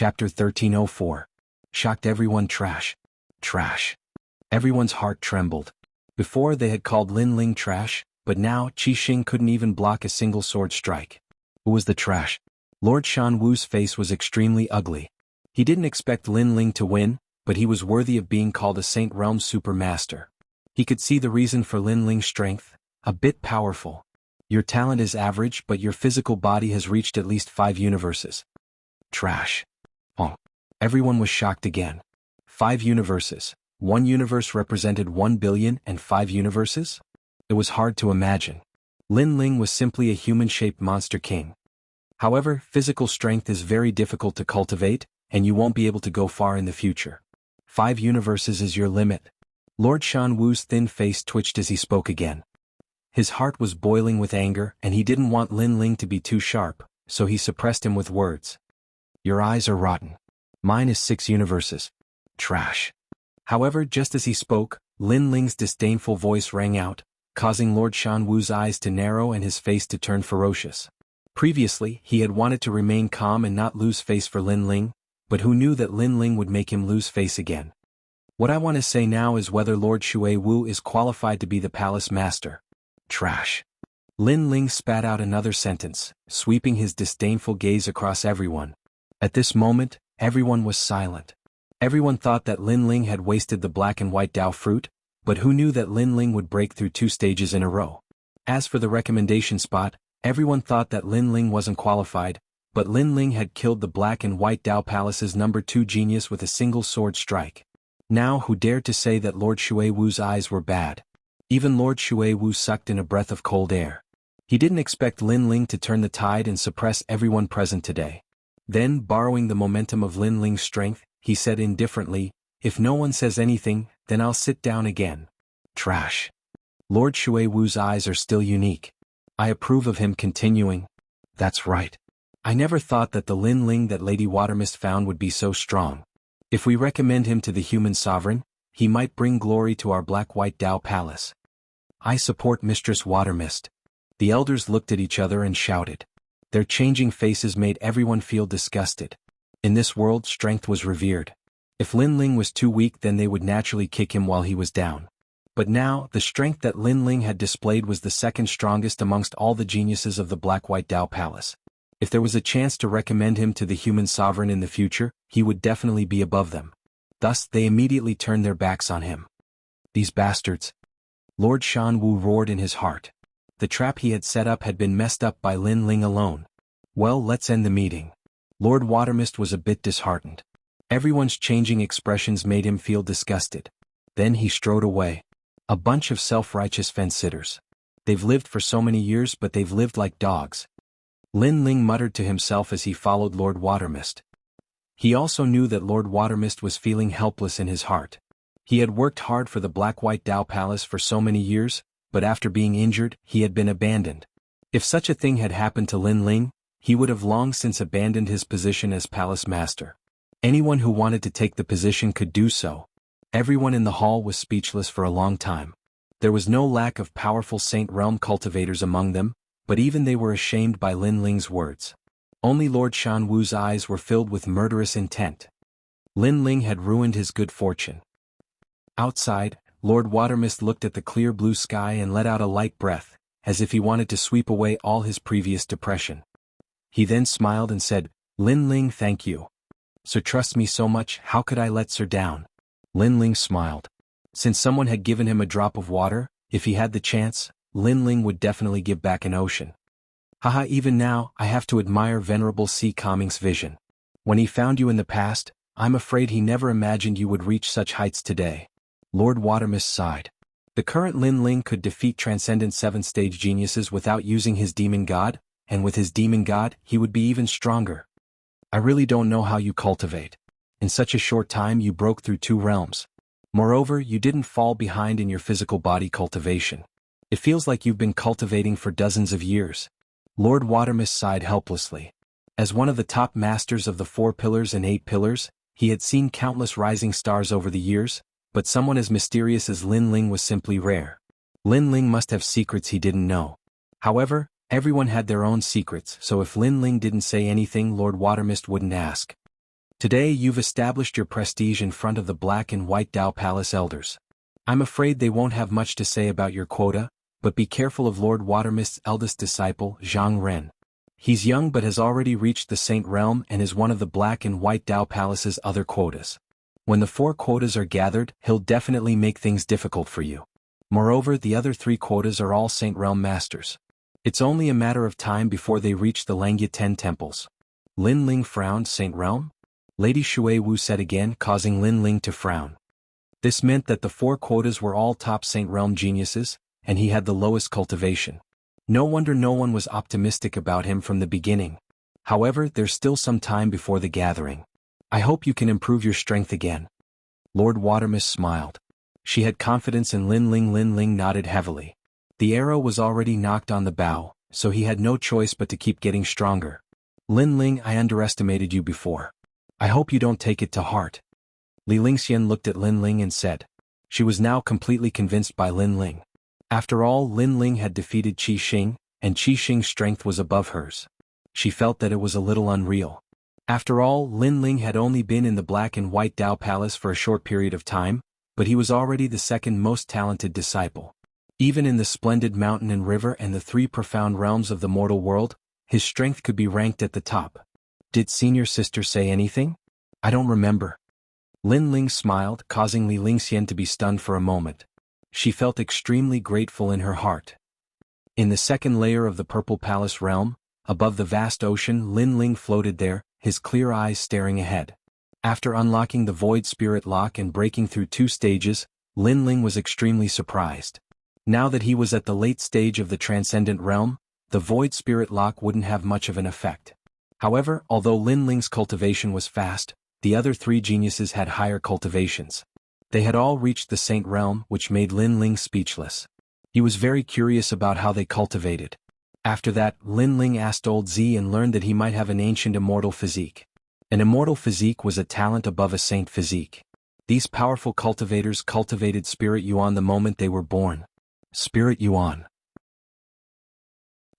Chapter 1304. Shocked everyone. Trash. Trash. Everyone's heart trembled. Before they had called Lin Ling trash, but now Qi Xing couldn't even block a single sword strike. Who was the trash? Lord Shan Wu's face was extremely ugly. He didn't expect Lin Ling to win, but he was worthy of being called a Saint Realm Super Master. He could see the reason for Lin Ling's strength: a bit powerful. Your talent is average, but your physical body has reached at least 5 universes. Trash. Oh. Everyone was shocked again. 5 universes. One universe represented 1 billion and 5 universes? It was hard to imagine. Lin Ling was simply a human-shaped monster king. However, physical strength is very difficult to cultivate, and you won't be able to go far in the future. 5 universes is your limit. Lord Shan Wu's thin face twitched as he spoke again. His heart was boiling with anger, and he didn't want Lin Ling to be too sharp, so he suppressed him with words. Your eyes are rotten. Mine is 6 universes. Trash. However, just as he spoke, Lin Ling's disdainful voice rang out, causing Lord Shan Wu's eyes to narrow and his face to turn ferocious. Previously, he had wanted to remain calm and not lose face for Lin Ling, but who knew that Lin Ling would make him lose face again? What I want to say now is whether Lord Shui Wu is qualified to be the palace master. Trash. Lin Ling spat out another sentence, sweeping his disdainful gaze across everyone. At this moment, everyone was silent. Everyone thought that Lin Ling had wasted the black and white Dao fruit, but who knew that Lin Ling would break through 2 stages in a row? As for the recommendation spot, everyone thought that Lin Ling wasn't qualified, but Lin Ling had killed the black and white Dao Palace's number 2 genius with a single sword strike. Now who dared to say that Lord Shui Wu's eyes were bad? Even Lord Shui Wu sucked in a breath of cold air. He didn't expect Lin Ling to turn the tide and suppress everyone present today. Then, borrowing the momentum of Lin Ling's strength, he said indifferently, "If no one says anything, then I'll sit down again." Trash. Lord Shui Wu's eyes are still unique. I approve of him continuing. That's right. I never thought that the Lin Ling that Lady Watermist found would be so strong. If we recommend him to the human sovereign, he might bring glory to our black-white Dao Palace. I support Mistress Watermist. The elders looked at each other and shouted. Their changing faces made everyone feel disgusted. In this world, strength was revered. If Lin Ling was too weak, then they would naturally kick him while he was down. But now, the strength that Lin Ling had displayed was the second strongest amongst all the geniuses of the black-white Dao Palace. If there was a chance to recommend him to the human sovereign in the future, he would definitely be above them. Thus, they immediately turned their backs on him. These bastards. Lord Shan Wu roared in his heart. The trap he had set up had been messed up by Lin Ling alone. Well, let's end the meeting. Lord Watermist was a bit disheartened. Everyone's changing expressions made him feel disgusted. Then he strode away. A bunch of self-righteous fence-sitters. They've lived for so many years, but they've lived like dogs. Lin Ling muttered to himself as he followed Lord Watermist. He also knew that Lord Watermist was feeling helpless in his heart. He had worked hard for the black-white Dao Palace for so many years, but after being injured, he had been abandoned. If such a thing had happened to Lin Ling, he would have long since abandoned his position as palace master. Anyone who wanted to take the position could do so. Everyone in the hall was speechless for a long time. There was no lack of powerful Saint Realm cultivators among them, but even they were ashamed by Lin Ling's words. Only Lord Shan Wu's eyes were filled with murderous intent. Lin Ling had ruined his good fortune. Outside, Lord Watermist looked at the clear blue sky and let out a light breath, as if he wanted to sweep away all his previous depression. He then smiled and said, Lin Ling, thank you. Sir trusts me so much, how could I let Sir down? Lin Ling smiled. Since someone had given him a drop of water, if he had the chance, Lin Ling would definitely give back an ocean. Haha, even now, I have to admire Venerable C. Kangming's vision. When he found you in the past, I'm afraid he never imagined you would reach such heights today. Lord Watermist sighed. The current Lin Ling could defeat transcendent 7th-stage geniuses without using his demon god, and with his demon god, he would be even stronger. I really don't know how you cultivate. In such a short time you broke through 2 realms. Moreover, you didn't fall behind in your physical body cultivation. It feels like you've been cultivating for dozens of years. Lord Watermist sighed helplessly. As one of the top masters of the 4 pillars and 8 pillars, he had seen countless rising stars over the years, but someone as mysterious as Lin Ling was simply rare. Lin Ling must have secrets he didn't know. However, everyone had their own secrets, so if Lin Ling didn't say anything, Lord Watermist wouldn't ask. Today you've established your prestige in front of the Black and White Dao Palace elders. I'm afraid they won't have much to say about your quota, but be careful of Lord Watermist's eldest disciple, Zhang Ren. He's young but has already reached the Saint Realm and is one of the Black and White Dao Palace's other quotas. When the 4 quotas are gathered, he'll definitely make things difficult for you. Moreover, the other 3 quotas are all Saint Realm masters. It's only a matter of time before they reach the Langya 10 temples. Lin Ling frowned. Saint Realm? Lady Shui Wu said again, causing Lin Ling to frown. This meant that the 4 quotas were all top Saint Realm geniuses, and he had the lowest cultivation. No wonder no one was optimistic about him from the beginning. However, there's still some time before the gathering. I hope you can improve your strength again. Lord Watermist smiled. She had confidence in Lin Ling. Lin Ling nodded heavily. The arrow was already knocked on the bow, so he had no choice but to keep getting stronger. Lin Ling, I underestimated you before. I hope you don't take it to heart. Li Lingxian looked at Lin Ling and said. She was now completely convinced by Lin Ling. After all, Lin Ling had defeated Qi Xing, and Qi Xing's strength was above hers. She felt that it was a little unreal. After all, Lin Ling had only been in the Black and White Dao Palace for a short period of time, but he was already the second most talented disciple. Even in the splendid mountain and river and the 3 profound realms of the mortal world, his strength could be ranked at the top. Did senior sister say anything? I don't remember. Lin Ling smiled, causing Li Lingxian to be stunned for a moment. She felt extremely grateful in her heart. In the second layer of the Purple Palace realm, above the vast ocean, Lin Ling floated there, his clear eyes staring ahead. After unlocking the Void Spirit Lock and breaking through 2 stages, Lin Ling was extremely surprised. Now that he was at the late stage of the Transcendent Realm, the Void Spirit Lock wouldn't have much of an effect. However, although Lin Ling's cultivation was fast, the other 3 geniuses had higher cultivations. They had all reached the Saint Realm, which made Lin Ling speechless. He was very curious about how they cultivated. After that, Lin Ling asked Old Z and learned that he might have an ancient immortal physique. An immortal physique was a talent above a saint physique. These powerful cultivators cultivated Spirit Yuan the moment they were born. Spirit Yuan.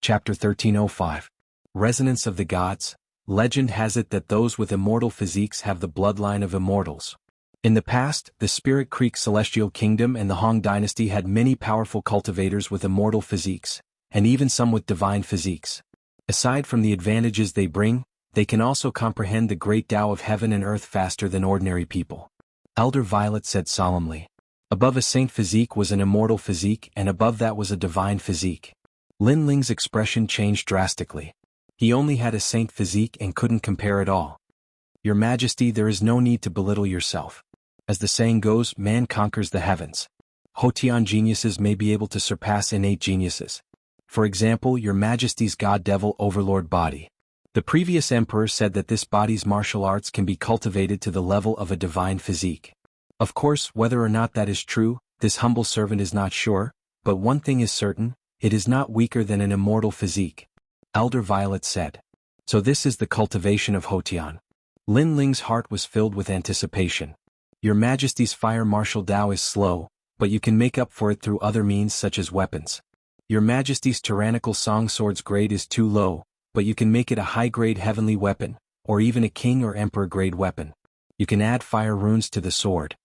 Chapter 1305. Resonance of the Gods. Legend has it that those with immortal physiques have the bloodline of immortals. In the past, the Spirit Creek Celestial Kingdom and the Hong Dynasty had many powerful cultivators with immortal physiques, and even some with divine physiques. Aside from the advantages they bring, they can also comprehend the great Tao of heaven and earth faster than ordinary people. Elder Violet said solemnly. Above a saint physique was an immortal physique, and above that was a divine physique. Lin Ling's expression changed drastically. He only had a saint physique and couldn't compare at all. Your Majesty, there is no need to belittle yourself. As the saying goes, man conquers the heavens. Hotian geniuses may be able to surpass innate geniuses. For example, Your Majesty's God Devil Overlord body. The previous emperor said that this body's martial arts can be cultivated to the level of a divine physique. Of course, whether or not that is true, this humble servant is not sure, but one thing is certain, it is not weaker than an immortal physique. Elder Violet said. So this is the cultivation of Hotian. Lin Ling's heart was filled with anticipation. Your Majesty's fire martial Tao is slow, but you can make up for it through other means such as weapons. Your Majesty's tyrannical song sword's grade is too low, but you can make it a high-grade heavenly weapon, or even a king or emperor-grade weapon. You can add fire runes to the sword.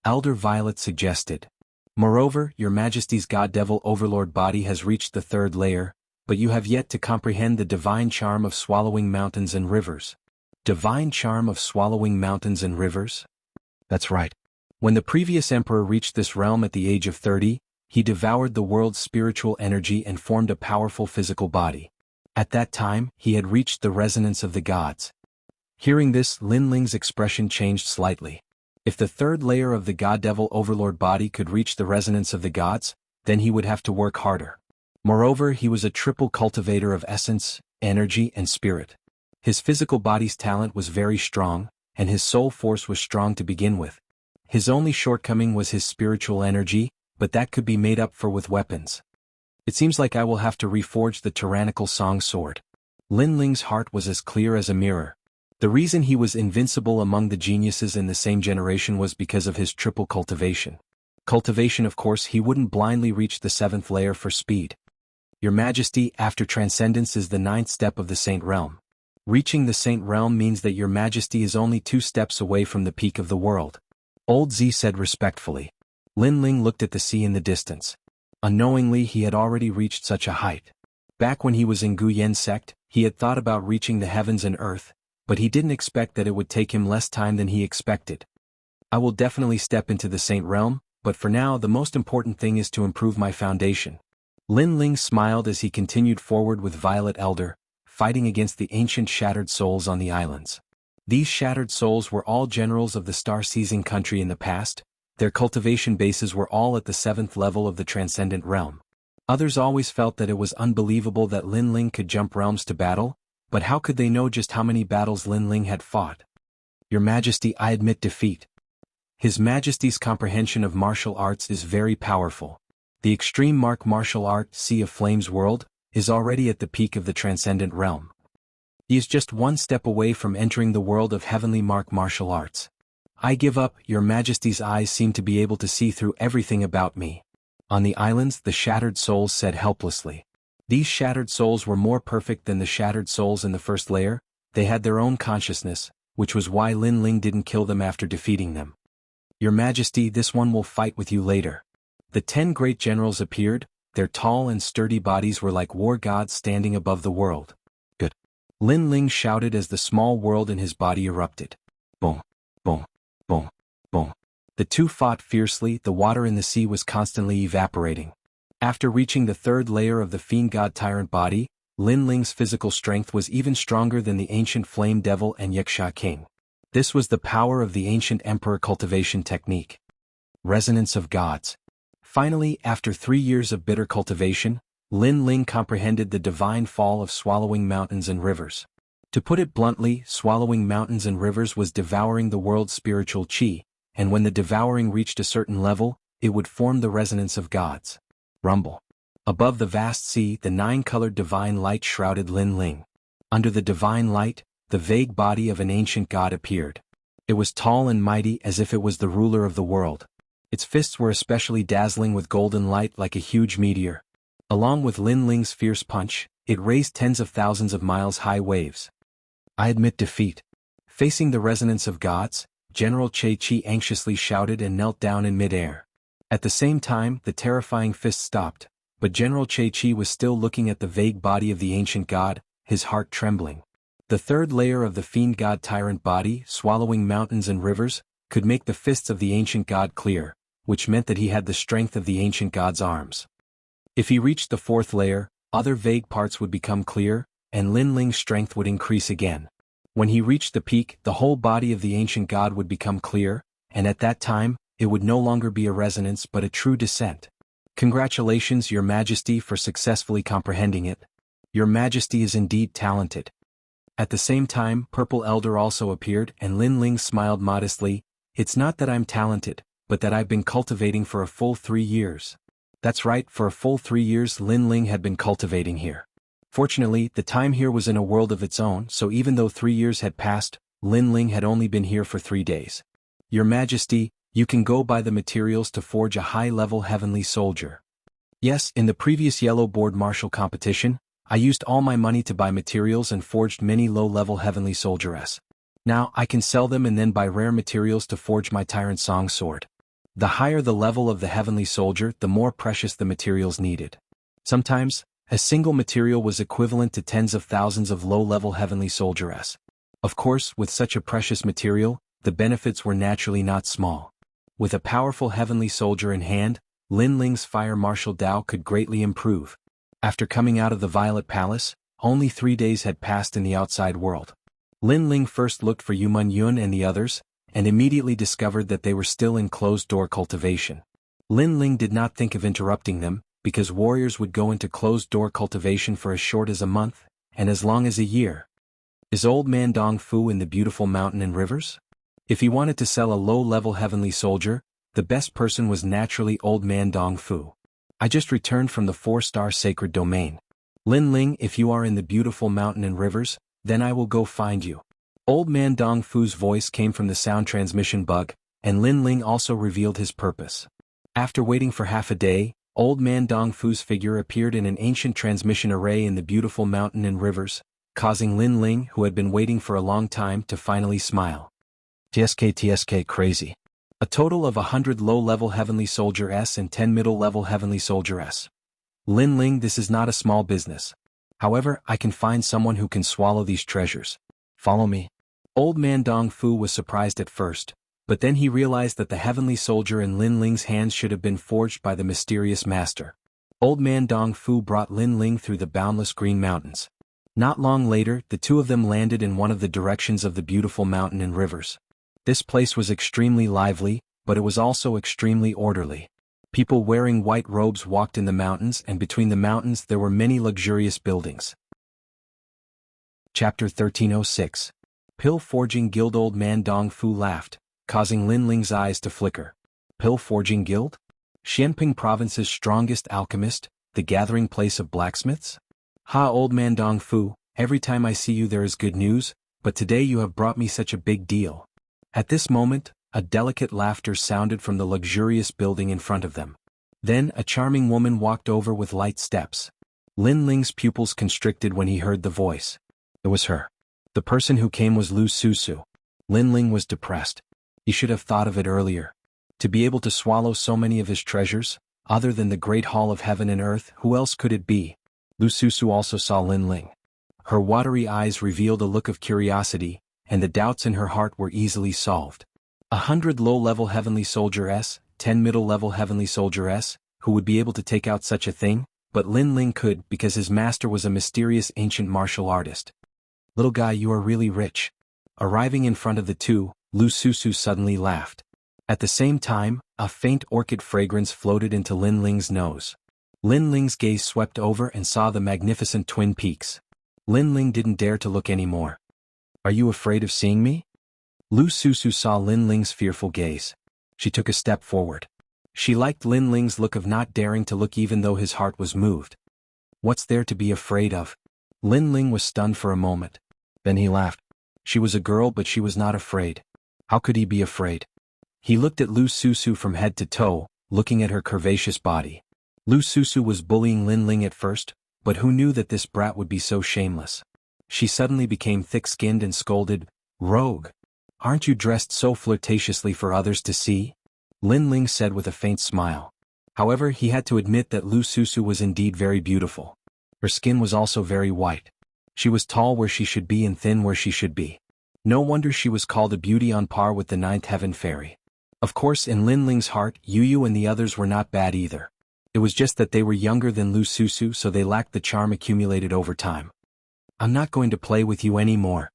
Elder Violet suggested. Moreover, Your Majesty's God Devil Overlord body has reached the 3rd layer, but you have yet to comprehend the divine charm of swallowing mountains and rivers. Divine charm of swallowing mountains and rivers? That's right. When the previous emperor reached this realm at the age of 30, he devoured the world's spiritual energy and formed a powerful physical body. At that time, he had reached the resonance of the gods. Hearing this, Lin Ling's expression changed slightly. If the 3rd layer of the God Devil Overlord body could reach the resonance of the gods, then he would have to work harder. Moreover, he was a triple cultivator of essence, energy, and spirit. His physical body's talent was very strong, and his soul force was strong to begin with. His only shortcoming was his spiritual energy, but that could be made up for with weapons. It seems like I will have to reforge the tyrannical song sword. Lin Ling's heart was as clear as a mirror. The reason he was invincible among the geniuses in the same generation was because of his triple cultivation. Cultivation, of course, he wouldn't blindly reach the 7th layer for speed. Your Majesty, after transcendence is the 9th step of the Saint Realm. Reaching the Saint Realm means that your majesty is only 2 steps away from the peak of the world. Old Z said respectfully. Lin Ling looked at the sea in the distance. Unknowingly he had already reached such a height. Back when he was in Gu Yen sect, he had thought about reaching the heavens and earth, but he didn't expect that it would take him less time than he expected. I will definitely step into the Saint Realm, but for now the most important thing is to improve my foundation. Lin Ling smiled as he continued forward with Violet Elder, fighting against the ancient shattered souls on the islands. These shattered souls were all generals of the star-seizing country in the past. Their cultivation bases were all at the 7th level of the transcendent realm. Others always felt that it was unbelievable that Lin Ling could jump realms to battle, but how could they know just how many battles Lin Ling had fought? Your Majesty, I admit defeat. His Majesty's comprehension of martial arts is very powerful. The extreme martial art, Sea of Flames world, is already at the peak of the transcendent realm. He is just 1 step away from entering the world of heavenly martial arts. I give up. Your Majesty's eyes seem to be able to see through everything about me. On the islands, the shattered souls said helplessly. These shattered souls were more perfect than the shattered souls in the first layer. They had their own consciousness, which was why Lin Ling didn't kill them after defeating them. Your Majesty, this one will fight with you later. The 10 great generals appeared. Their tall and sturdy bodies were like war gods standing above the world. Good. Lin Ling shouted as the small world in his body erupted. Boom, boom, boom, boom. The two fought fiercely. The water in the sea was constantly evaporating. After reaching the 3rd layer of the Fiend God Tyrant body, Lin Ling's physical strength was even stronger than the ancient Flame Devil and Yuxia King. This was the power of the ancient Emperor cultivation technique. Resonance of Gods. Finally, after 3 years of bitter cultivation, Lin Ling comprehended the divine fall of swallowing mountains and rivers. To put it bluntly, swallowing mountains and rivers was devouring the world's spiritual chi, and when the devouring reached a certain level, it would form the resonance of gods. Rumble. Above the vast sea, the 9-colored divine light shrouded Lin Ling. Under the divine light, the vague body of an ancient god appeared. It was tall and mighty as if it was the ruler of the world. Its fists were especially dazzling with golden light like a huge meteor. Along with Lin Ling's fierce punch, it raised tens of thousands of miles high waves. I admit defeat. Facing the resonance of gods, General Che Chi anxiously shouted and knelt down in midair. At the same time, the terrifying fist stopped, but General Che Chi was still looking at the vague body of the ancient god, his heart trembling. The 3rd layer of the Fiend God Tyrant body, swallowing mountains and rivers, could make the fists of the ancient god clear, which meant that he had the strength of the ancient god's arms. If he reached the 4th layer, other vague parts would become clear, and Lin Ling's strength would increase again. When he reached the peak, the whole body of the ancient god would become clear, and at that time, it would no longer be a resonance but a true descent. Congratulations, Your Majesty, for successfully comprehending it. Your Majesty is indeed talented. At the same time, Purple Elder also appeared, and Lin Ling smiled modestly. It's not that I'm talented, but that I've been cultivating for a full 3 years. That's right, for a full 3 years Lin Ling had been cultivating here. Fortunately, the time here was in a world of its own, so even though 3 years had passed, Lin Ling had only been here for 3 days. Your Majesty, you can go buy the materials to forge a high-level heavenly soldier. Yes, in the previous Yellow Board martial competition, I used all my money to buy materials and forged many low-level heavenly soldiers. Now, I can sell them and then buy rare materials to forge my Tyrant Song sword. The higher the level of the heavenly soldier, the more precious the materials needed. Sometimes, a single material was equivalent to tens of thousands of low-level heavenly soldiers. Of course, with such a precious material, the benefits were naturally not small. With a powerful heavenly soldier in hand, Lin Ling's fire martial Dao could greatly improve. After coming out of the Violet Palace, only 3 days had passed in the outside world. Lin Ling first looked for Yuman Yun and the others, and immediately discovered that they were still in closed-door cultivation. Lin Ling did not think of interrupting them, because warriors would go into closed-door cultivation for as short as a month, and as long as a year. Is Old Man Dong Fu in the beautiful mountain and rivers? If he wanted to sell a low-level heavenly soldier, the best person was naturally Old Man Dong Fu. I just returned from the 4-star sacred domain. Lin Ling, if you are in the beautiful mountain and rivers, then I will go find you. Old Man Dong Fu's voice came from the sound transmission bug, and Lin Ling also revealed his purpose. After waiting for half a day, Old Man Dong Fu's figure appeared in an ancient transmission array in the beautiful mountain and rivers, causing Lin Ling, who had been waiting for a long time, to finally smile. TSK crazy. A total of 100 low-level Heavenly Soldier S and 10 middle-level Heavenly Soldier S. Lin Ling, this is not a small business. However, I can find someone who can swallow these treasures. Follow me. Old Man Dong Fu was surprised at first, but then he realized that the Heavenly Soldier in Lin Ling's hands should have been forged by the mysterious master. Old Man Dong Fu brought Lin Ling through the boundless green mountains. Not long later, the two of them landed in one of the directions of the beautiful mountain and rivers. This place was extremely lively, but it was also extremely orderly. People wearing white robes walked in the mountains, and between the mountains there were many luxurious buildings. Chapter 1306. Pill Forging Guild. Old Man Dong Fu laughed, causing Lin Ling's eyes to flicker. Pill Forging Guild? Xianping Province's strongest alchemist, the gathering place of blacksmiths? Ha, Old Man Dong Fu, every time I see you there is good news, but today you have brought me such a big deal. At this moment, a delicate laughter sounded from the luxurious building in front of them. Then a charming woman walked over with light steps. Lin Ling's pupils constricted when he heard the voice. It was her. The person who came was Lu Susu. Lin Ling was depressed. He should have thought of it earlier. To be able to swallow so many of his treasures, other than the great hall of heaven and earth, who else could it be? Lu Susu also saw Lin Ling. Her watery eyes revealed a look of curiosity, and the doubts in her heart were easily solved. 100 low-level Heavenly Soldier S, 10 middle-level Heavenly Soldier S, who would be able to take out such a thing? But Lin Ling could, because his master was a mysterious ancient martial artist. Little guy, you are really rich. Arriving in front of the two, Lu Susu suddenly laughed. At the same time, a faint orchid fragrance floated into Lin Ling's nose. Lin Ling's gaze swept over and saw the magnificent twin peaks. Lin Ling didn't dare to look anymore. Are you afraid of seeing me? Lu Susu saw Lin Ling's fearful gaze. She took a step forward. She liked Lin Ling's look of not daring to look even though his heart was moved. What's there to be afraid of? Lin Ling was stunned for a moment. Then he laughed. She was a girl, but she was not afraid. How could he be afraid? He looked at Lu Susu from head to toe, looking at her curvaceous body. Lu Susu was bullying Lin Ling at first, but who knew that this brat would be so shameless? She suddenly became thick-skinned and scolded, "Rogue! Aren't you dressed so flirtatiously for others to see?" Lin Ling said with a faint smile. However, he had to admit that Lu Susu was indeed very beautiful. Her skin was also very white. She was tall where she should be and thin where she should be. No wonder she was called a beauty on par with the ninth heaven fairy. Of course, in Lin Ling's heart, Yu and the others were not bad either. It was just that they were younger than Lu Susu, so they lacked the charm accumulated over time. I'm not going to play with you anymore.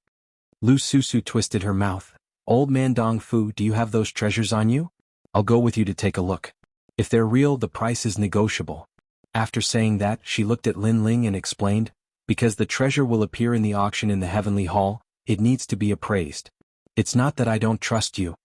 Lu Susu twisted her mouth. Old Man Dong Fu, do you have those treasures on you? I'll go with you to take a look. If they're real, the price is negotiable. After saying that, she looked at Lin Ling and explained, because the treasure will appear in the auction in the Heavenly Hall, it needs to be appraised. It's not that I don't trust you.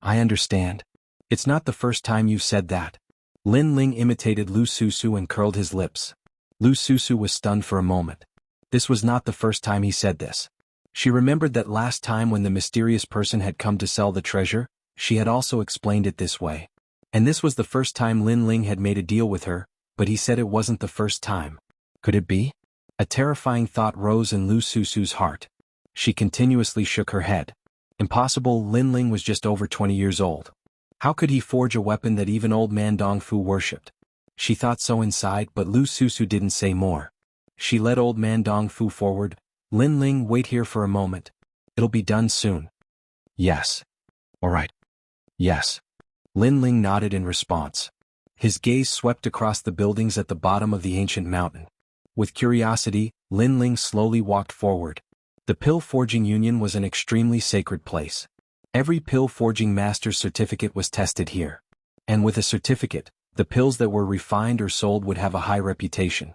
I understand. It's not the first time you've said that. Lin Ling imitated Lu Susu and curled his lips. Lu Susu was stunned for a moment. This was not the first time he said this. She remembered that last time when the mysterious person had come to sell the treasure, she had also explained it this way. And this was the first time Lin Ling had made a deal with her, but he said it wasn't the first time. Could it be? A terrifying thought rose in Lu Susu's heart. She continuously shook her head. Impossible, Lin Ling was just over 20 years old. How could he forge a weapon that even Old Man Dong Fu worshipped? She thought so inside, but Lu Susu didn't say more. She led Old Man Dong Fu forward. Lin Ling, wait here for a moment. It'll be done soon. Yes. All right. Yes. Lin Ling nodded in response. His gaze swept across the buildings at the bottom of the ancient mountain. With curiosity, Lin Ling slowly walked forward. The Pill Forging Union was an extremely sacred place. Every pill forging master's certificate was tested here. And with a certificate, the pills that were refined or sold would have a high reputation.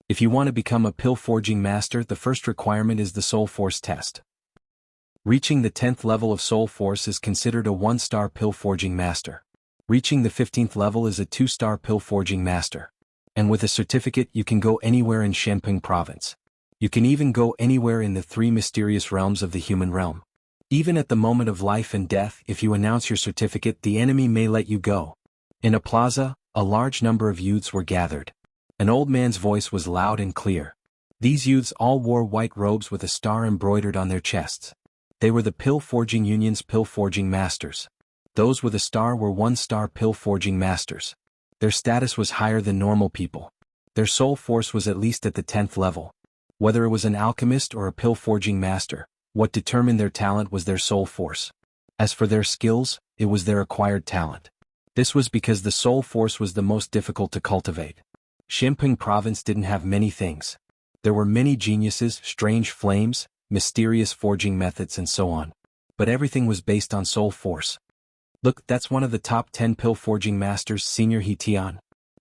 If you want to become a pill forging master, the first requirement is the Soul Force test. Reaching the 10th level of Soul Force is considered a 1-star pill forging master. Reaching the 15th level is a 2-star pill forging master. And with a certificate you can go anywhere in Xianping Province. You can even go anywhere in the 3 mysterious realms of the human realm. Even at the moment of life and death, if you announce your certificate, the enemy may let you go. In a plaza, a large number of youths were gathered. An old man's voice was loud and clear. These youths all wore white robes with a star embroidered on their chests. They were the Pill Forging Union's Pill Forging Masters. Those with a star were one-star Pill Forging Masters. Their status was higher than normal people. Their soul force was at least at the 10th level. Whether it was an alchemist or a Pill Forging Master, what determined their talent was their soul force. As for their skills, it was their acquired talent. This was because the soul force was the most difficult to cultivate. Xianping Province didn't have many things. There were many geniuses, strange flames, mysterious forging methods and so on. But everything was based on soul force. Look, that's one of the top 10 Pill Forging Masters, Senior He Tian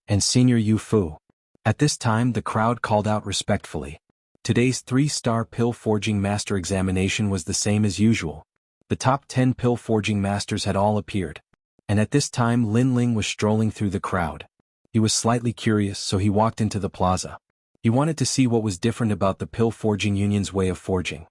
and Senior Yu Fu. At this time the crowd called out respectfully. Today's 3-star Pill Forging Master examination was the same as usual. The top 10 Pill Forging Masters had all appeared. And at this time Lin Ling was strolling through the crowd. He was slightly curious, so he walked into the plaza. He wanted to see what was different about the Pill Forging Union's way of forging.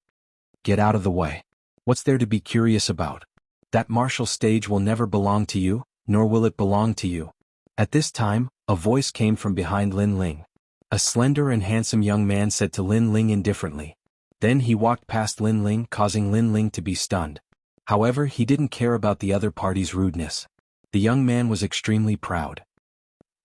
Get out of the way. What's there to be curious about? That martial stage will never belong to you, nor will it belong to you. At this time, a voice came from behind Lin Ling. A slender and handsome young man said to Lin Ling indifferently. Then he walked past Lin Ling, causing Lin Ling to be stunned. However, he didn't care about the other party's rudeness. The young man was extremely proud.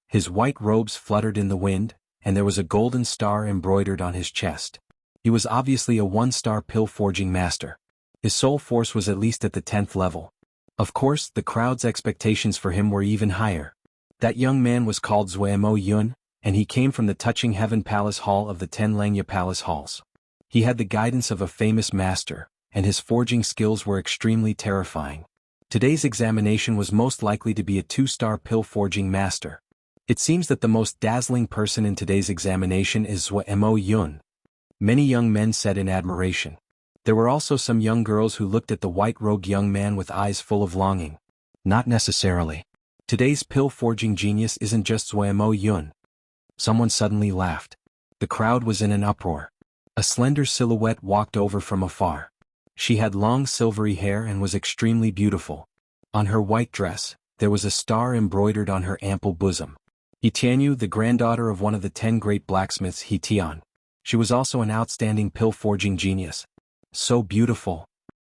His white robes fluttered in the wind, and there was a golden star embroidered on his chest. He was obviously a 1-star Pill Forging Master. His soul force was at least at the 10th level. Of course, the crowd's expectations for him were even higher. That young man was called Zuemo Yun, and he came from the Touching Heaven Palace Hall of the 10 Langya Palace Halls. He had the guidance of a famous master, and his forging skills were extremely terrifying. Today's examination was most likely to be a 2-star Pill Forging Master. It seems that the most dazzling person in today's examination is Zuemo Yun. Many young men said in admiration. There were also some young girls who looked at the white-robed young man with eyes full of longing. Not necessarily. Today's Pill Forging genius isn't just Zuemo Yun. Someone suddenly laughed. The crowd was in an uproar. A slender silhouette walked over from afar. She had long silvery hair and was extremely beautiful. On her white dress, there was a star embroidered on her ample bosom. He Tianyu, the granddaughter of one of the 10 great blacksmiths, He Tian. She was also an outstanding Pill Forging genius. So beautiful.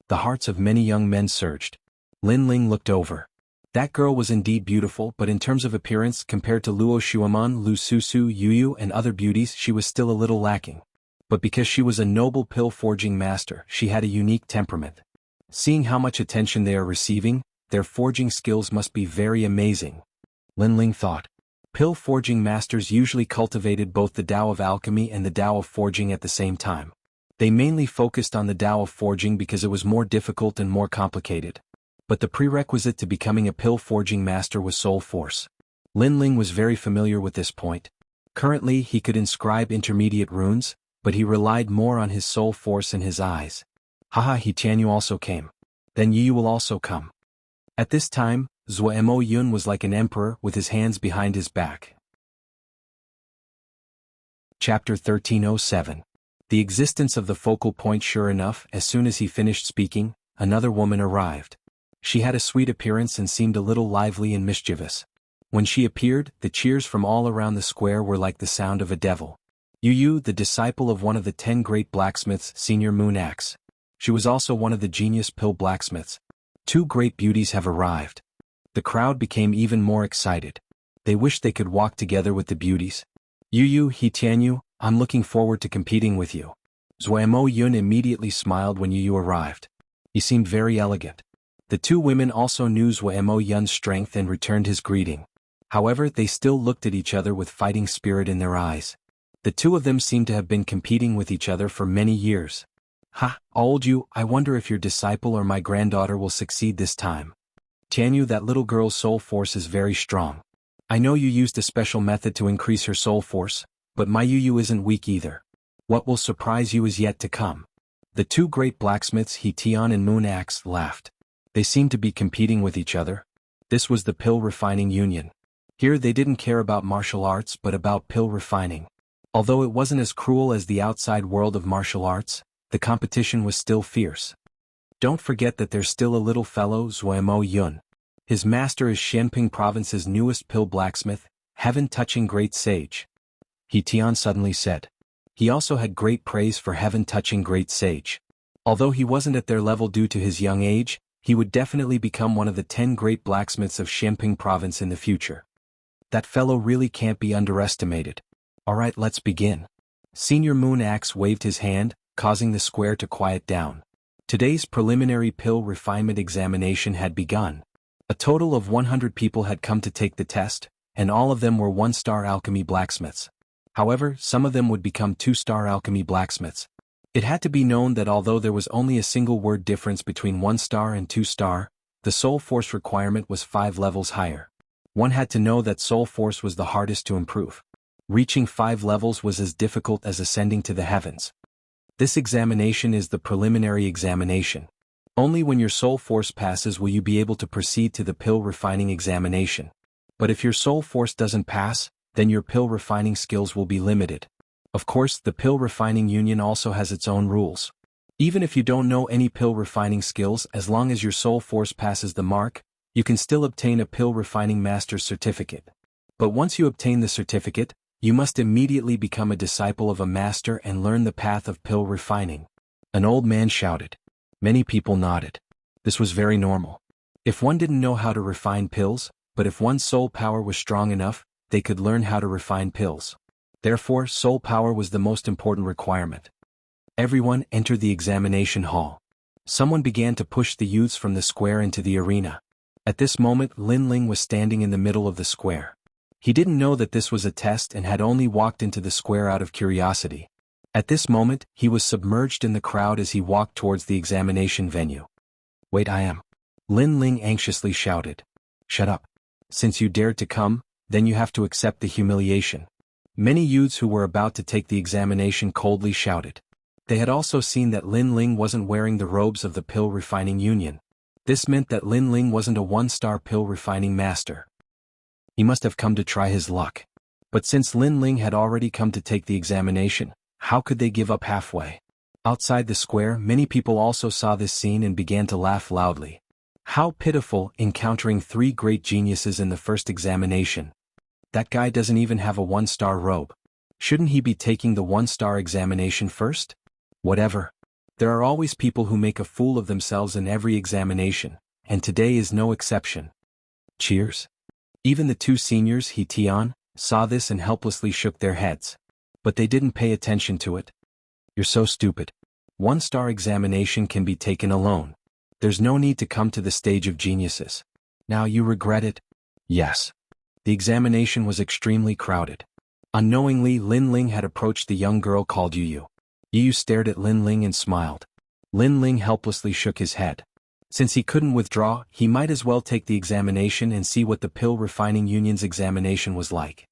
The hearts of many young men surged. Lin Ling looked over. That girl was indeed beautiful, but in terms of appearance, compared to Luo Xueman, Lu Susu, Yu and other beauties, she was still a little lacking. But because she was a noble Pill Forging Master, she had a unique temperament. Seeing how much attention they are receiving, their forging skills must be very amazing. Lin Ling thought. Pill Forging Masters usually cultivated both the Tao of Alchemy and the Tao of Forging at the same time. They mainly focused on the Tao of Forging because it was more difficult and more complicated. But the prerequisite to becoming a Pill Forging Master was soul force. Lin Ling was very familiar with this point. Currently, he could inscribe intermediate runes, but he relied more on his soul force and his eyes. Haha, He Tianyu also came. Then Yu will also come. At this time, Zuemo Yun was like an emperor with his hands behind his back. Chapter 1307. The existence of the focal point. Sure enough, as soon as he finished speaking, another woman arrived. She had a sweet appearance and seemed a little lively and mischievous. When she appeared, the cheers from all around the square were like the sound of a devil. Yu, the disciple of one of the 10 great blacksmiths, Senior Moon Axe. She was also one of the genius Pill blacksmiths. 2 great beauties have arrived. The crowd became even more excited. They wished they could walk together with the beauties. Yu, He Tianyu, I'm looking forward to competing with you. Zuemo Yun immediately smiled when Yu arrived. He seemed very elegant. The 2 women also knew Zuemo Yun's strength and returned his greeting. However, they still looked at each other with fighting spirit in their eyes. The 2 of them seemed to have been competing with each other for many years. Ha, old Yu, I wonder if your disciple or my granddaughter will succeed this time. Tianyu, that little girl's soul force is very strong. I know you used a special method to increase her soul force, but my Yu isn't weak either. What will surprise you is yet to come. The 2 great blacksmiths, He Tian and Moon Axe, laughed. They seemed to be competing with each other. This was the Pill Refining Union. Here they didn't care about martial arts but about pill refining. Although it wasn't as cruel as the outside world of martial arts, the competition was still fierce. Don't forget that there's still a little fellow, Zuemo Yun. His master is Xianping Province's newest pill blacksmith, heaven-touching great sage. He Tian suddenly said. He also had great praise for heaven-touching great sage. Although he wasn't at their level due to his young age, he would definitely become one of the 10 great blacksmiths of Xianping province in the future. That fellow really can't be underestimated. Alright, let's begin. Senior Moon Axe waved his hand, causing the square to quiet down. Today's preliminary pill refinement examination had begun. A total of 100 people had come to take the test, and all of them were 1-star alchemy blacksmiths. However, some of them would become 2-star alchemy blacksmiths. It had to be known that although there was only a single word difference between 1-star and 2-star, the soul force requirement was 5 levels higher. One had to know that soul force was the hardest to improve. Reaching 5 levels was as difficult as ascending to the heavens. This examination is the preliminary examination. Only when your soul force passes will you be able to proceed to the pill refining examination. But if your soul force doesn't pass, then your pill refining skills will be limited. Of course, the pill refining union also has its own rules. Even if you don't know any pill refining skills, as long as your soul force passes the mark, you can still obtain a pill refining master's certificate. But once you obtain the certificate, you must immediately become a disciple of a master and learn the path of pill refining. An old man shouted. Many people nodded. This was very normal. If one didn't know how to refine pills, but if one's soul power was strong enough, they could learn how to refine pills. Therefore, soul power was the most important requirement. Everyone entered the examination hall. Someone began to push the youths from the square into the arena. At this moment, Lin Ling was standing in the middle of the square. He didn't know that this was a test and had only walked into the square out of curiosity. At this moment, he was submerged in the crowd as he walked towards the examination venue. Wait, I am. Lin Ling anxiously shouted. Shut up. Since you dared to come, then you have to accept the humiliation. Many youths who were about to take the examination coldly shouted. They had also seen that Lin Ling wasn't wearing the robes of the pill refining union. This meant that Lin Ling wasn't a 1-star pill refining master. He must have come to try his luck. But since Lin Ling had already come to take the examination, how could they give up halfway? Outside the square, many people also saw this scene and began to laugh loudly. How pitiful, encountering 3 great geniuses in the first examination. That guy doesn't even have a 1-star robe. Shouldn't he be taking the 1-star examination first? Whatever. There are always people who make a fool of themselves in every examination, and today is no exception. Cheers. Even the 2 seniors, He Tian, saw this and helplessly shook their heads. But they didn't pay attention to it. You're so stupid. 1-star examination can be taken alone. There's no need to come to the stage of geniuses. Now you regret it? Yes. The examination was extremely crowded. Unknowingly, Lin Ling had approached the young girl called Yu. Yu stared at Lin Ling and smiled. Lin Ling helplessly shook his head. Since he couldn't withdraw, he might as well take the examination and see what the pill refining union's examination was like.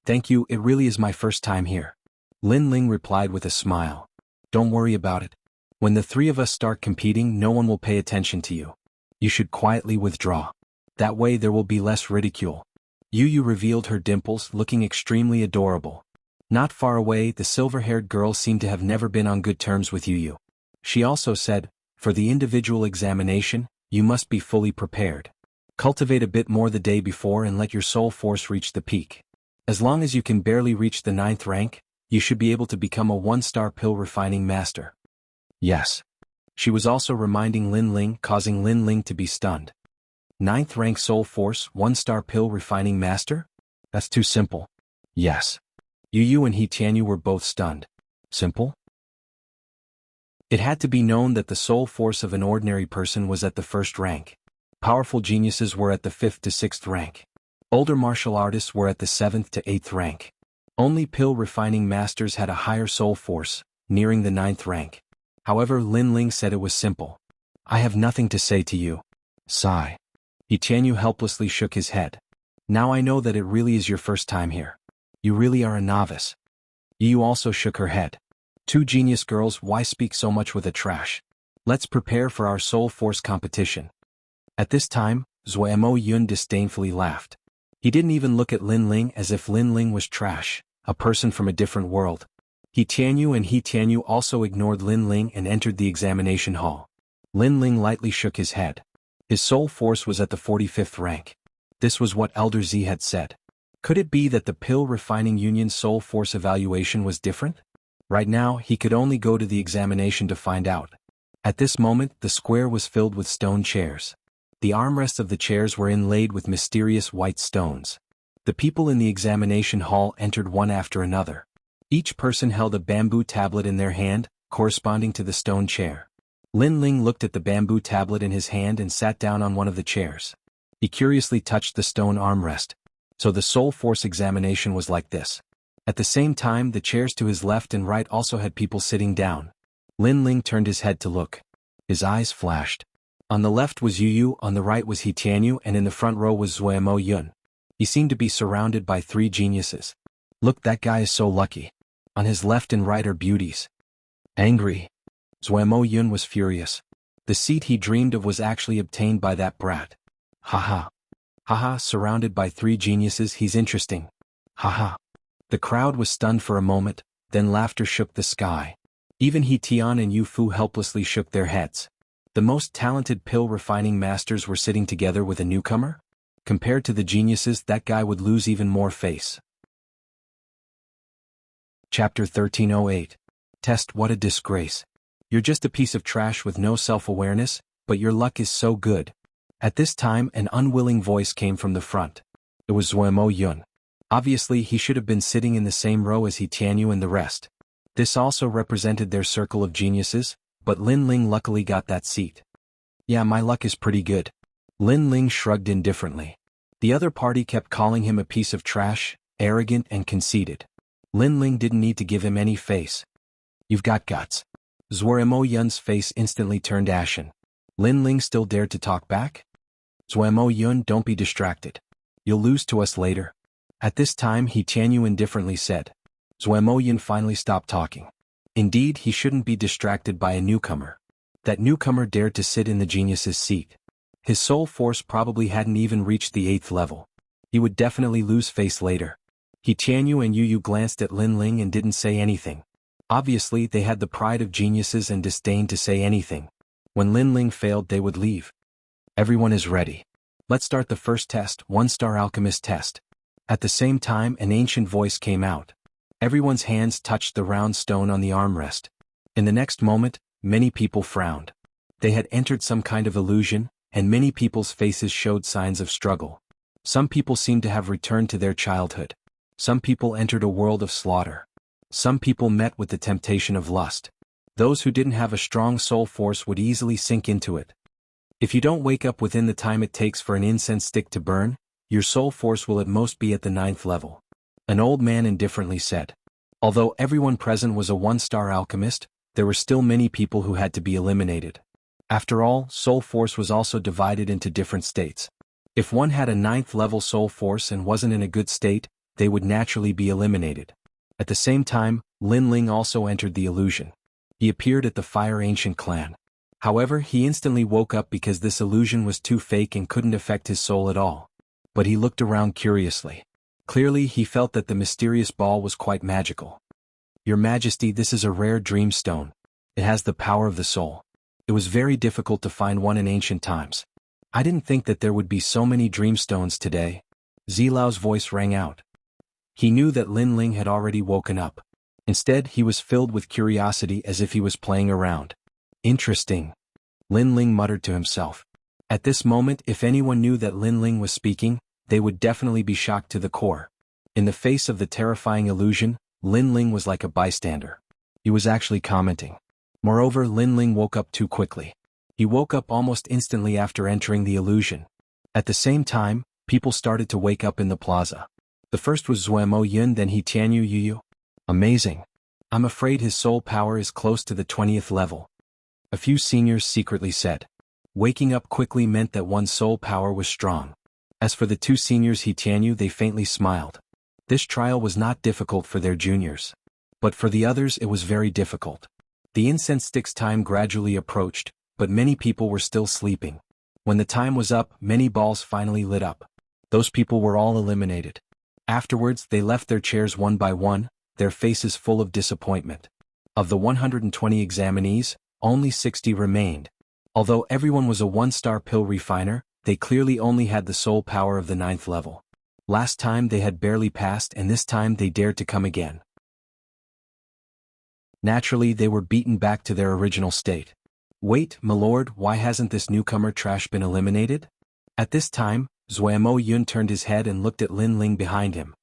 Thank you, it really is my first time here. Lin Ling replied with a smile. Don't worry about it. When the 3 of us start competing, no one will pay attention to you. You should quietly withdraw. That way there will be less ridicule. Yu revealed her dimples, looking extremely adorable. Not far away, the silver-haired girl seemed to have never been on good terms with Yu. She also said, for the individual examination, you must be fully prepared. Cultivate a bit more the day before and let your soul force reach the peak. As long as you can barely reach the 9th rank, you should be able to become a 1-star pill refining master. Yes. She was also reminding Lin Ling, causing Lin Ling to be stunned. 9th rank soul force, 1-star pill refining master? That's too simple. Yes. Yu and He Tianyu were both stunned. Simple? It had to be known that the soul force of an ordinary person was at the 1st rank. Powerful geniuses were at the 5th to 6th rank. Older martial artists were at the 7th to 8th rank. Only pill refining masters had a higher soul force, nearing the 9th rank. However, Lin Ling said it was simple. I have nothing to say to you. Sigh. He Tianyu helplessly shook his head. Now I know that it really is your first time here. You really are a novice. Yu also shook her head. 2 genius girls, why speak so much with a trash? Let's prepare for our soul force competition. At this time, Zuo Yun disdainfully laughed. He didn't even look at Lin Ling as if Lin Ling was trash, a person from a different world. He Tianyu and He Tianyu also ignored Lin Ling and entered the examination hall. Lin Ling lightly shook his head. His soul force was at the 45th rank. This was what Elder Z had said. Could it be that the pill refining union's soul force evaluation was different? Right now, he could only go to the examination to find out. At this moment, the square was filled with stone chairs. The armrests of the chairs were inlaid with mysterious white stones. The people in the examination hall entered one after another. Each person held a bamboo tablet in their hand, corresponding to the stone chair. Lin Ling looked at the bamboo tablet in his hand and sat down on one of the chairs. He curiously touched the stone armrest. So the soul force examination was like this. At the same time, the chairs to his left and right also had people sitting down. Lin Ling turned his head to look. His eyes flashed. On the left was Yu Yu, on the right was He Tianyu, and in the front row was Zuemo Yun. He seemed to be surrounded by three geniuses. Look, that guy is so lucky. On his left and right are beauties. Angry. Zuemo Yun was furious. The seat he dreamed of was actually obtained by that brat. Haha. Haha, surrounded by three geniuses, he's interesting. Haha. The crowd was stunned for a moment, then laughter shook the sky. Even He Tian and Yu Fu helplessly shook their heads. The most talented pill refining masters were sitting together with a newcomer? Compared to the geniuses, that guy would lose even more face. Chapter 1308. Test. What a disgrace. You're just a piece of trash with no self-awareness, but your luck is so good. At this time, an unwilling voice came from the front. It was Zuemo Yun. Obviously, he should have been sitting in the same row as He Tianyu and the rest. This also represented their circle of geniuses, but Lin Ling luckily got that seat. Yeah, my luck is pretty good. Lin Ling shrugged indifferently. The other party kept calling him a piece of trash, arrogant and conceited. Lin Ling didn't need to give him any face. You've got guts. Zuemo Yun's face instantly turned ashen. Lin Ling still dared to talk back? Zuemo Yun, don't be distracted. You'll lose to us later. At this time, He Tianyu indifferently said. Zuemo Yun finally stopped talking. Indeed, he shouldn't be distracted by a newcomer. That newcomer dared to sit in the genius's seat. His soul force probably hadn't even reached the 8th level. He would definitely lose face later. He Tianyu and Yu Yu glanced at Lin Ling and didn't say anything. Obviously, they had the pride of geniuses and disdained to say anything. When Lin Ling failed, they would leave. Everyone is ready. Let's start the first test, 1-star alchemist test. At the same time, an ancient voice came out. Everyone's hands touched the round stone on the armrest. In the next moment, many people frowned. They had entered some kind of illusion, and many people's faces showed signs of struggle. Some people seemed to have returned to their childhood. Some people entered a world of slaughter. Some people met with the temptation of lust. Those who didn't have a strong soul force would easily sink into it. If you don't wake up within the time it takes for an incense stick to burn, your soul force will at most be at the 9th level. An old man indifferently said. Although everyone present was a 1-star alchemist, there were still many people who had to be eliminated. After all, soul force was also divided into different states. If one had a 9th level soul force and wasn't in a good state, they would naturally be eliminated. At the same time, Lin Ling also entered the illusion. He appeared at the Fire Ancient clan. However, he instantly woke up because this illusion was too fake and couldn't affect his soul at all. But he looked around curiously. Clearly, he felt that the mysterious ball was quite magical. Your Majesty, this is a rare dream stone. It has the power of the soul. It was very difficult to find one in ancient times. I didn't think that there would be so many dream stones today. Zilao's voice rang out. He knew that Lin Ling had already woken up. Instead, he was filled with curiosity as if he was playing around. Interesting. Lin Ling muttered to himself. At this moment, if anyone knew that Lin Ling was speaking, they would definitely be shocked to the core. In the face of the terrifying illusion, Lin Ling was like a bystander. He was actually commenting. Moreover, Lin Ling woke up too quickly. He woke up almost instantly after entering the illusion. At the same time, people started to wake up in the plaza. The first was Zuemo Yun, then He Tianyu Yu Yu. Amazing. I'm afraid his soul power is close to the 20th level. A few seniors secretly said. Waking up quickly meant that one's soul power was strong. As for the two seniors He Tianyu, they faintly smiled. This trial was not difficult for their juniors. But for the others it was very difficult. The incense stick's time gradually approached, but many people were still sleeping. When the time was up, many balls finally lit up. Those people were all eliminated. Afterwards, they left their chairs one by one, their faces full of disappointment. Of the 120 examinees, only 60 remained. Although everyone was a 1-star pill refiner, they clearly only had the soul power of the 9th level. Last time they had barely passed, and this time they dared to come again. Naturally, they were beaten back to their original state. Wait, my lord, why hasn't this newcomer trash been eliminated? At this time, Zuemo Yun turned his head and looked at Lin Ling behind him.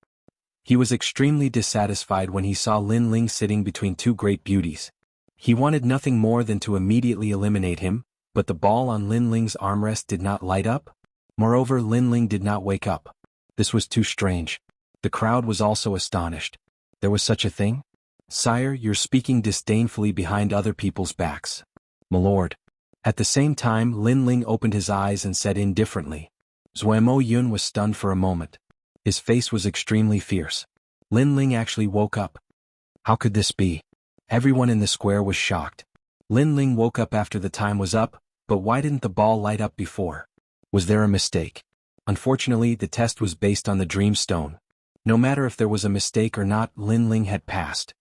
He was extremely dissatisfied when he saw Lin Ling sitting between two great beauties. He wanted nothing more than to immediately eliminate him, but the ball on Lin Ling's armrest did not light up. Moreover, Lin Ling did not wake up. This was too strange. The crowd was also astonished. There was such a thing? Sire, you're speaking disdainfully behind other people's backs. My lord. At the same time, Lin Ling opened his eyes and said indifferently. Zuemo Yun was stunned for a moment. His face was extremely fierce. Lin Ling actually woke up. How could this be? Everyone in the square was shocked. Lin Ling woke up after the time was up, but why didn't the ball light up before? Was there a mistake? Unfortunately, the test was based on the dream stone. No matter if there was a mistake or not, Lin Ling had passed.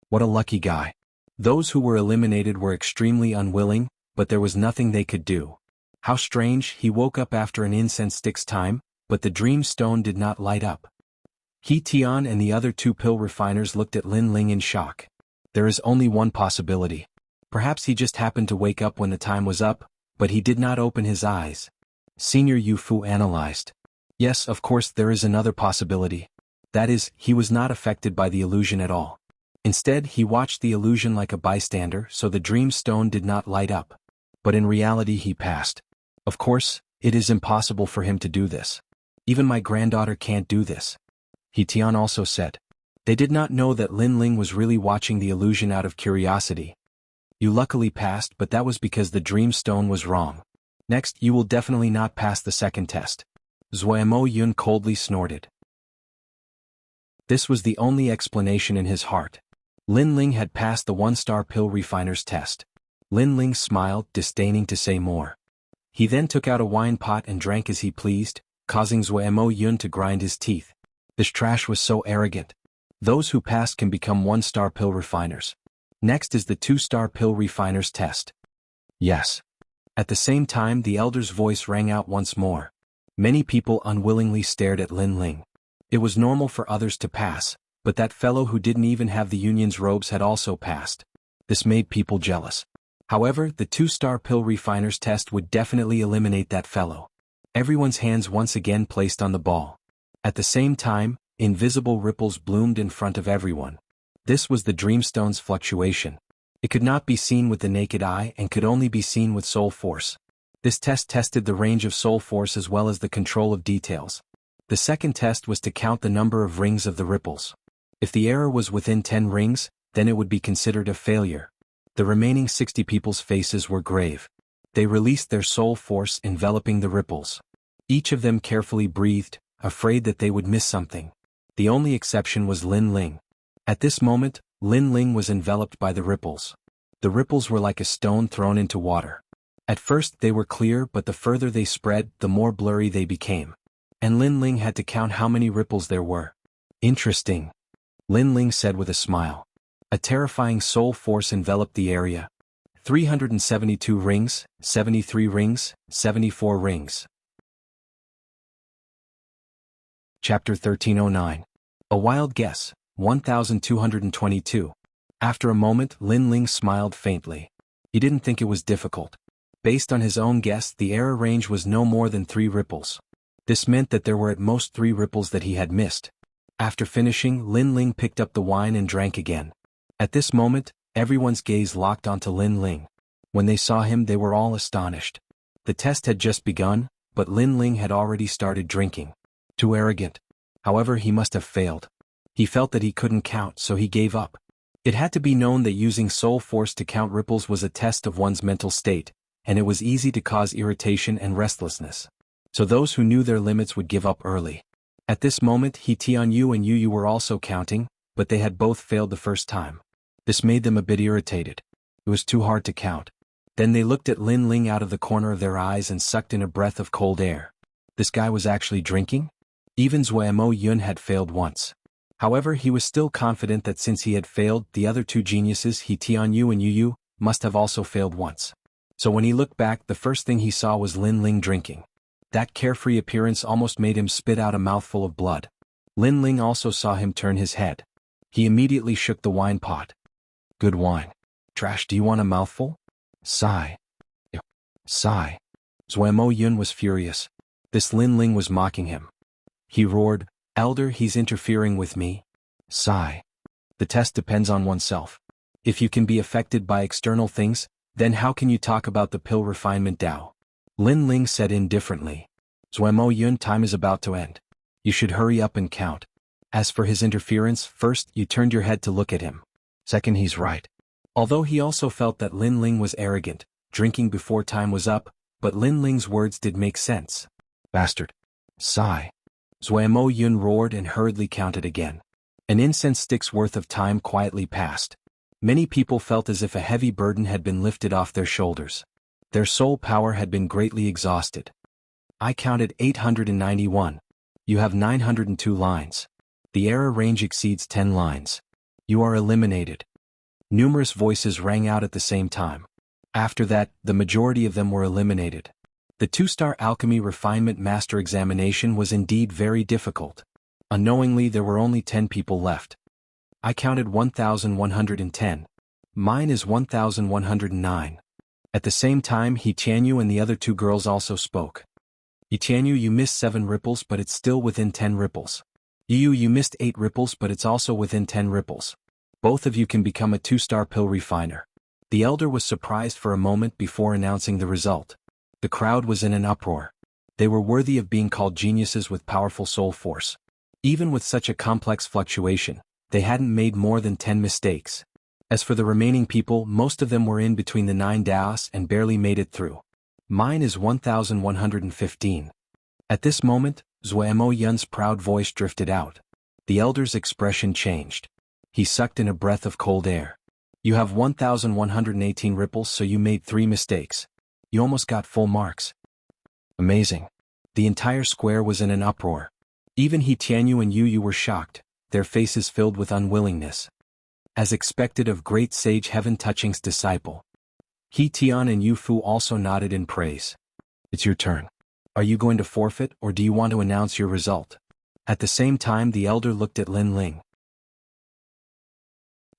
What a lucky guy. Those who were eliminated were extremely unwilling, but there was nothing they could do. How strange, he woke up after an incense stick's time, but the dream stone did not light up. He Tian and the other two pill refiners looked at Lin Ling in shock. There is only one possibility. Perhaps he just happened to wake up when the time was up, but he did not open his eyes. Senior Yu Fu analyzed. Yes, of course there is another possibility. That is, he was not affected by the illusion at all. Instead, he watched the illusion like a bystander, so the dream stone did not light up. But in reality he passed. Of course, it is impossible for him to do this. Even my granddaughter can't do this. He Tian also said. They did not know that Lin Ling was really watching the illusion out of curiosity. You luckily passed, but that was because the dream stone was wrong. Next, you will definitely not pass the second test. Zuemo Yun coldly snorted. This was the only explanation in his heart. Lin Ling had passed the one-star pill refiner's test. Lin Ling smiled, disdaining to say more. He then took out a wine pot and drank as he pleased, causing Zuemo Yun to grind his teeth. This trash was so arrogant. Those who passed can become one-star pill refiners. Next is the two-star pill refiner's test. Yes. At the same time, the elder's voice rang out once more. Many people unwillingly stared at Lin Ling. It was normal for others to pass, but that fellow who didn't even have the union's robes had also passed. This made people jealous. However, the two-star pill refiner's test would definitely eliminate that fellow. Everyone's hands once again placed on the ball. At the same time, invisible ripples bloomed in front of everyone. This was the Dreamstone's fluctuation. It could not be seen with the naked eye and could only be seen with soul force. This test tested the range of soul force as well as the control of details. The second test was to count the number of rings of the ripples. If the error was within 10 rings, then it would be considered a failure. The remaining 60 people's faces were grave. They released their soul force enveloping the ripples. Each of them carefully breathed, afraid that they would miss something. The only exception was Lin Ling. At this moment, Lin Ling was enveloped by the ripples. The ripples were like a stone thrown into water. At first they were clear, but the further they spread, the more blurry they became. And Lin Ling had to count how many ripples there were. Interesting. Lin Ling said with a smile. A terrifying soul force enveloped the area. 372 rings, 73 rings, 74 rings. Chapter 1309. A wild guess. 1222. After a moment, Lin Ling smiled faintly. He didn't think it was difficult. Based on his own guess, the error range was no more than 3 ripples. This meant that there were at most 3 ripples that he had missed. After finishing, Lin Ling picked up the wine and drank again. At this moment, everyone's gaze locked onto Lin Ling. When they saw him, they were all astonished. The test had just begun, but Lin Ling had already started drinking. Too arrogant. However, he must have failed. He felt that he couldn't count, so he gave up. It had to be known that using soul force to count ripples was a test of one's mental state, and it was easy to cause irritation and restlessness. So those who knew their limits would give up early. At this moment, He Tianyu and Yu were also counting, but they had both failed the first time. This made them a bit irritated. It was too hard to count. Then they looked at Lin Ling out of the corner of their eyes and sucked in a breath of cold air. This guy was actually drinking? Even Zuemo Yun had failed once. However, he was still confident that since he had failed, the other two geniuses, He Tianyu and Yu, must have also failed once. So when he looked back, the first thing he saw was Lin Ling drinking. That carefree appearance almost made him spit out a mouthful of blood. Lin Ling also saw him turn his head. He immediately shook the wine pot. Good wine. Trash, do you want a mouthful? Sigh. Sigh. Zuemo Yun was furious. This Lin Ling was mocking him. He roared, Elder, he's interfering with me. Sigh. The test depends on oneself. If you can be affected by external things, then how can you talk about the pill refinement Tao? Lin Ling said indifferently. Zuemo Yun, time is about to end. You should hurry up and count. As for his interference, first, you turned your head to look at him. Second, he's right. Although he also felt that Lin Ling was arrogant, drinking before time was up, but Lin Ling's words did make sense. Bastard. Sigh. Zuemo Yun roared and hurriedly counted again. An incense stick's worth of time quietly passed. Many people felt as if a heavy burden had been lifted off their shoulders. Their soul power had been greatly exhausted. I counted 891. You have 902 lines. The error range exceeds 10 lines. You are eliminated. Numerous voices rang out at the same time. After that, the majority of them were eliminated. The 2-star alchemy refinement master examination was indeed very difficult. Unknowingly, there were only 10 people left. I counted 1,110. Mine is 1,109. At the same time, He Tianyu and the other 2 girls also spoke. He Tianyu, you missed 7 ripples, but it's still within 10 ripples. You missed 8 ripples, but it's also within 10 ripples. Both of you can become a 2-star pill refiner. The elder was surprised for a moment before announcing the result. The crowd was in an uproar. They were worthy of being called geniuses with powerful soul force. Even with such a complex fluctuation, they hadn't made more than 10 mistakes. As for the remaining people, most of them were in between the 9 daos and barely made it through. Mine is 1,115. At this moment, Zuemo Yun's proud voice drifted out. The elder's expression changed. He sucked in a breath of cold air. You have 1,118 ripples, so you made 3 mistakes. You almost got full marks. Amazing. The entire square was in an uproar. Even He Tianyu and Yu were shocked, their faces filled with unwillingness. As expected of great sage Heaven Touching's disciple. He Tian and Yu Fu also nodded in praise. It's your turn. Are you going to forfeit, or do you want to announce your result? At the same time, the elder looked at Lin Ling.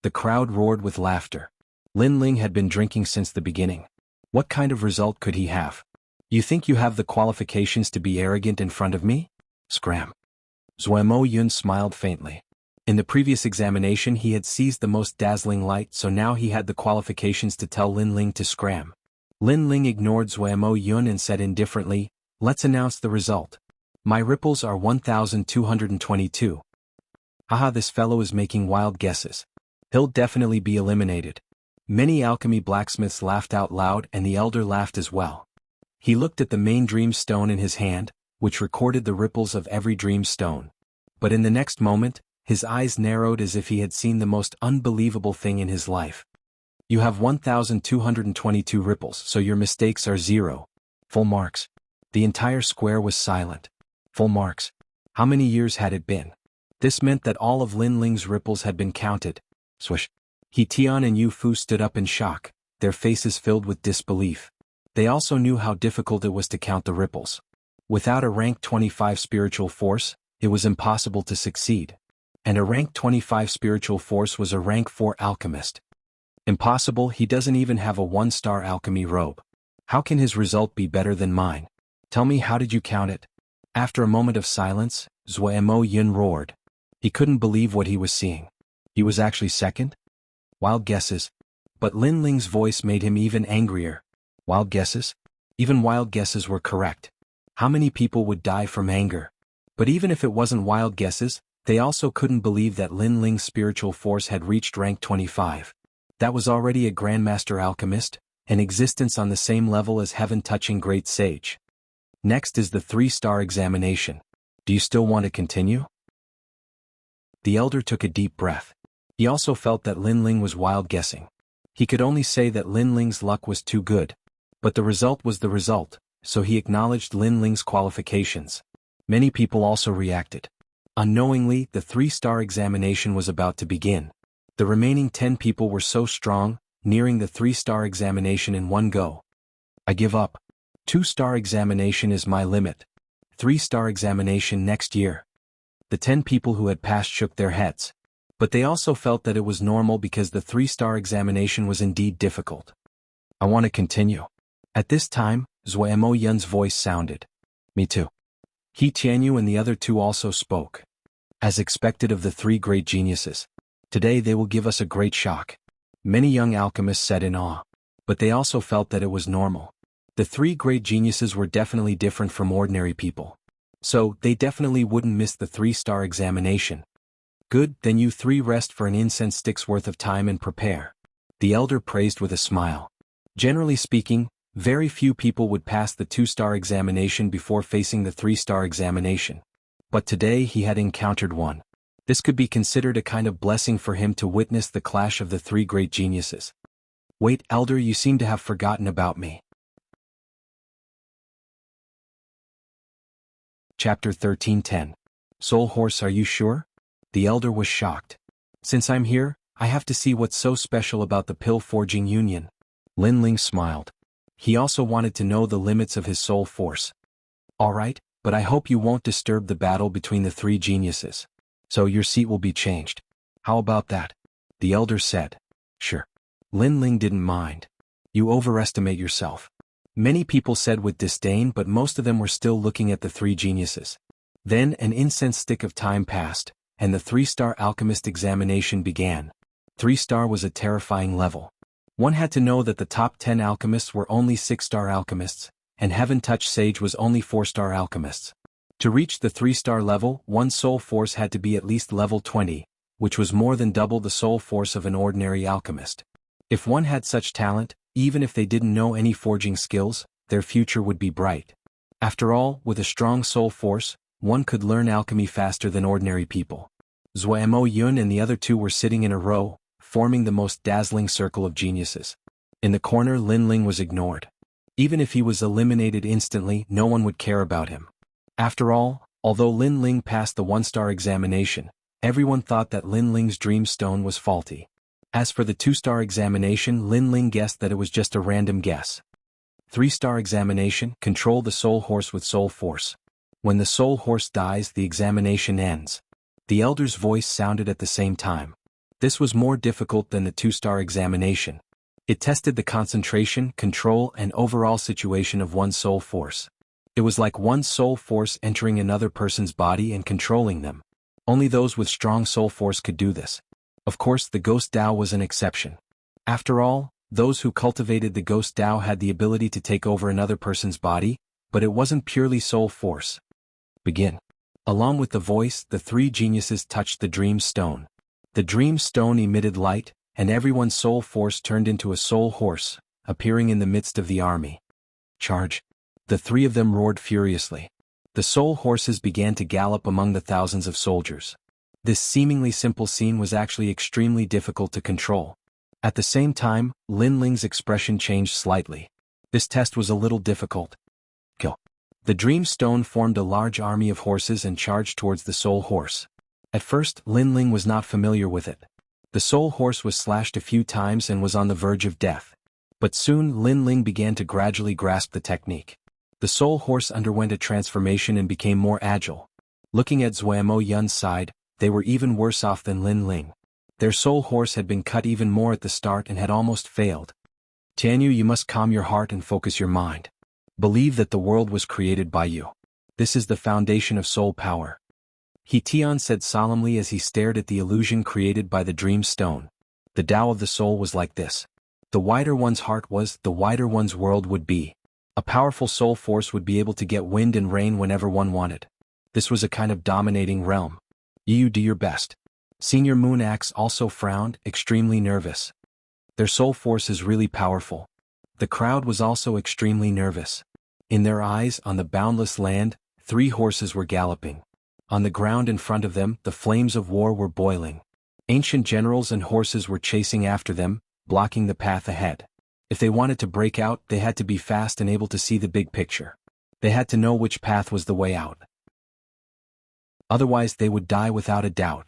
The crowd roared with laughter. Lin Ling had been drinking since the beginning. What kind of result could he have? You think you have the qualifications to be arrogant in front of me? Scram. Zuemo Yun smiled faintly. In the previous examination he had seized the most dazzling light, so now he had the qualifications to tell Lin Ling to scram. Lin Ling ignored Zuemo Yun and said indifferently, let's announce the result. My ripples are 1,222. Haha, this fellow is making wild guesses. He'll definitely be eliminated. Many alchemy blacksmiths laughed out loud and the elder laughed as well. He looked at the main dream stone in his hand, which recorded the ripples of every dream stone. But in the next moment, his eyes narrowed as if he had seen the most unbelievable thing in his life. You have 1,222 ripples, so your mistakes are 0. Full marks. The entire square was silent. Full marks. How many years had it been? This meant that all of Lin Ling's ripples had been counted. Swish. He Tian and Yu Fu stood up in shock, their faces filled with disbelief. They also knew how difficult it was to count the ripples. Without a rank 25 spiritual force, it was impossible to succeed. And a rank 25 spiritual force was a rank 4 alchemist. Impossible, he doesn't even have a 1-star alchemy robe. How can his result be better than mine? Tell me, how did you count it? After a moment of silence, Zuemo Yun roared. He couldn't believe what he was seeing. He was actually second? Wild guesses. But Lin Ling's voice made him even angrier. Wild guesses? Even wild guesses were correct. How many people would die from anger? But even if it wasn't wild guesses, they also couldn't believe that Lin Ling's spiritual force had reached rank 25. That was already a Grandmaster Alchemist, an existence on the same level as heaven-touching great sage. Next is the 3-star examination. Do you still want to continue? The elder took a deep breath. He also felt that Lin Ling was wild guessing. He could only say that Lin Ling's luck was too good. But the result was the result, so he acknowledged Lin Ling's qualifications. Many people also reacted. Unknowingly, the 3-star examination was about to begin. The remaining 10 people were so strong, nearing the 3-star examination in one go. I give up. 2-star examination is my limit. 3-star examination next year. The 10 people who had passed shook their heads. But they also felt that it was normal because the 3-star examination was indeed difficult. I want to continue. At this time, Zuemo Yun's voice sounded. Me too. He Tianyu and the other two also spoke. As expected of the 3 great geniuses. Today they will give us a great shock. Many young alchemists said in awe. But they also felt that it was normal. The 3 great geniuses were definitely different from ordinary people. So, they definitely wouldn't miss the 3-star examination. Good, then you 3 rest for an incense stick's worth of time and prepare. The elder praised with a smile. Generally speaking, very few people would pass the 2-star examination before facing the 3-star examination. But today he had encountered one. This could be considered a kind of blessing for him to witness the clash of the 3 great geniuses. Wait, elder, you seem to have forgotten about me. Chapter 13:10. Soul Horse, are you sure? The elder was shocked. Since I'm here, I have to see what's so special about the pill forging union. Lin Ling smiled. He also wanted to know the limits of his soul force. Alright, but I hope you won't disturb the battle between the 3 geniuses. So your seat will be changed. How about that? The elder said. Sure. Lin Ling didn't mind. You overestimate yourself. Many people said with disdain, but most of them were still looking at the 3 geniuses. Then an incense stick of time passed, and the 3-star alchemist examination began. 3-star was a terrifying level. One had to know that the top 10 alchemists were only 6-star alchemists, and Heaven-Touch Sage was only 4-star alchemists. To reach the 3-star level, one's soul force had to be at least level 20, which was more than double the soul force of an ordinary alchemist. If one had such talent, even if they didn't know any forging skills, their future would be bright. After all, with a strong soul force, one could learn alchemy faster than ordinary people. Zuemo Yun and the other 2 were sitting in a row, forming the most dazzling circle of geniuses. In the corner, Lin Ling was ignored. Even if he was eliminated instantly, no one would care about him. After all, although Lin Ling passed the 1-star examination, everyone thought that Lin Ling's dream stone was faulty. As for the 2-star examination, Lin Ling guessed that it was just a random guess. 3-star examination, control the soul horse with soul force. When the soul horse dies, the examination ends. The elder's voice sounded at the same time. This was more difficult than the 2-star examination. It tested the concentration, control, and overall situation of one's soul force. It was like one's soul force entering another person's body and controlling them. Only those with strong soul force could do this. Of course, the Ghost Dao was an exception. After all, those who cultivated the Ghost Dao had the ability to take over another person's body, but it wasn't purely soul force. Begin. Along with the voice, the 3 geniuses touched the Dream Stone. The Dream Stone emitted light, and everyone's soul force turned into a soul horse, appearing in the midst of the army. Charge. The 3 of them roared furiously. The soul horses began to gallop among the thousands of soldiers. This seemingly simple scene was actually extremely difficult to control. At the same time, Lin Ling's expression changed slightly. This test was a little difficult. Go. The Dream Stone formed a large army of horses and charged towards the soul horse. At first, Lin Ling was not familiar with it. The soul horse was slashed a few times and was on the verge of death. But soon Lin Ling began to gradually grasp the technique. The soul horse underwent a transformation and became more agile. Looking at Zuemo Yun's side, they were even worse off than Lin Ling. Their soul horse had been cut even more at the start and had almost failed. Tianyu, you must calm your heart and focus your mind. Believe that the world was created by you. This is the foundation of soul power. He Tian said solemnly as he stared at the illusion created by the Dream Stone. The Tao of the soul was like this. The wider one's heart was, the wider one's world would be. A powerful soul force would be able to get wind and rain whenever one wanted. This was a kind of dominating realm. You do your best. Senior Moon Axe also frowned, extremely nervous. Their soul force is really powerful. The crowd was also extremely nervous. In their eyes, on the boundless land, 3 horses were galloping. On the ground in front of them, the flames of war were boiling. Ancient generals and horses were chasing after them, blocking the path ahead. If they wanted to break out, they had to be fast and able to see the big picture. They had to know which path was the way out. Otherwise they would die without a doubt.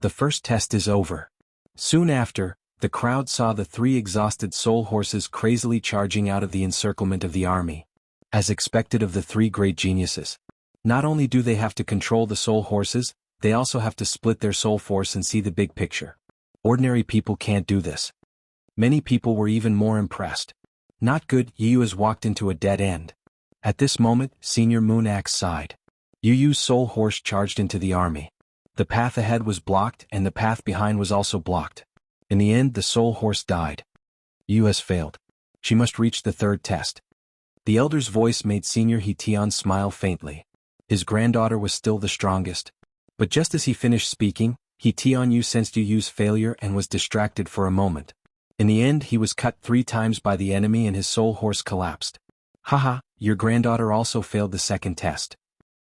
The first test is over. Soon after, the crowd saw the 3 exhausted soul horses crazily charging out of the encirclement of the army. As expected of the 3 great geniuses. Not only do they have to control the soul horses, they also have to split their soul force and see the big picture. Ordinary people can't do this. Many people were even more impressed. Not good, Yu has walked into a dead end. At this moment, Senior Moon Axe sighed. Yu Yu's soul horse charged into the army. The path ahead was blocked and the path behind was also blocked. In the end, the soul horse died. Yu has failed. She must reach the third test. The elder's voice made Senior He-Tian smile faintly. His granddaughter was still the strongest. But just as he finished speaking, He-Tian Yu sensed Yu Yu's failure and was distracted for a moment. In the end, he was cut 3 times by the enemy and his soul horse collapsed. Haha, your granddaughter also failed the second test.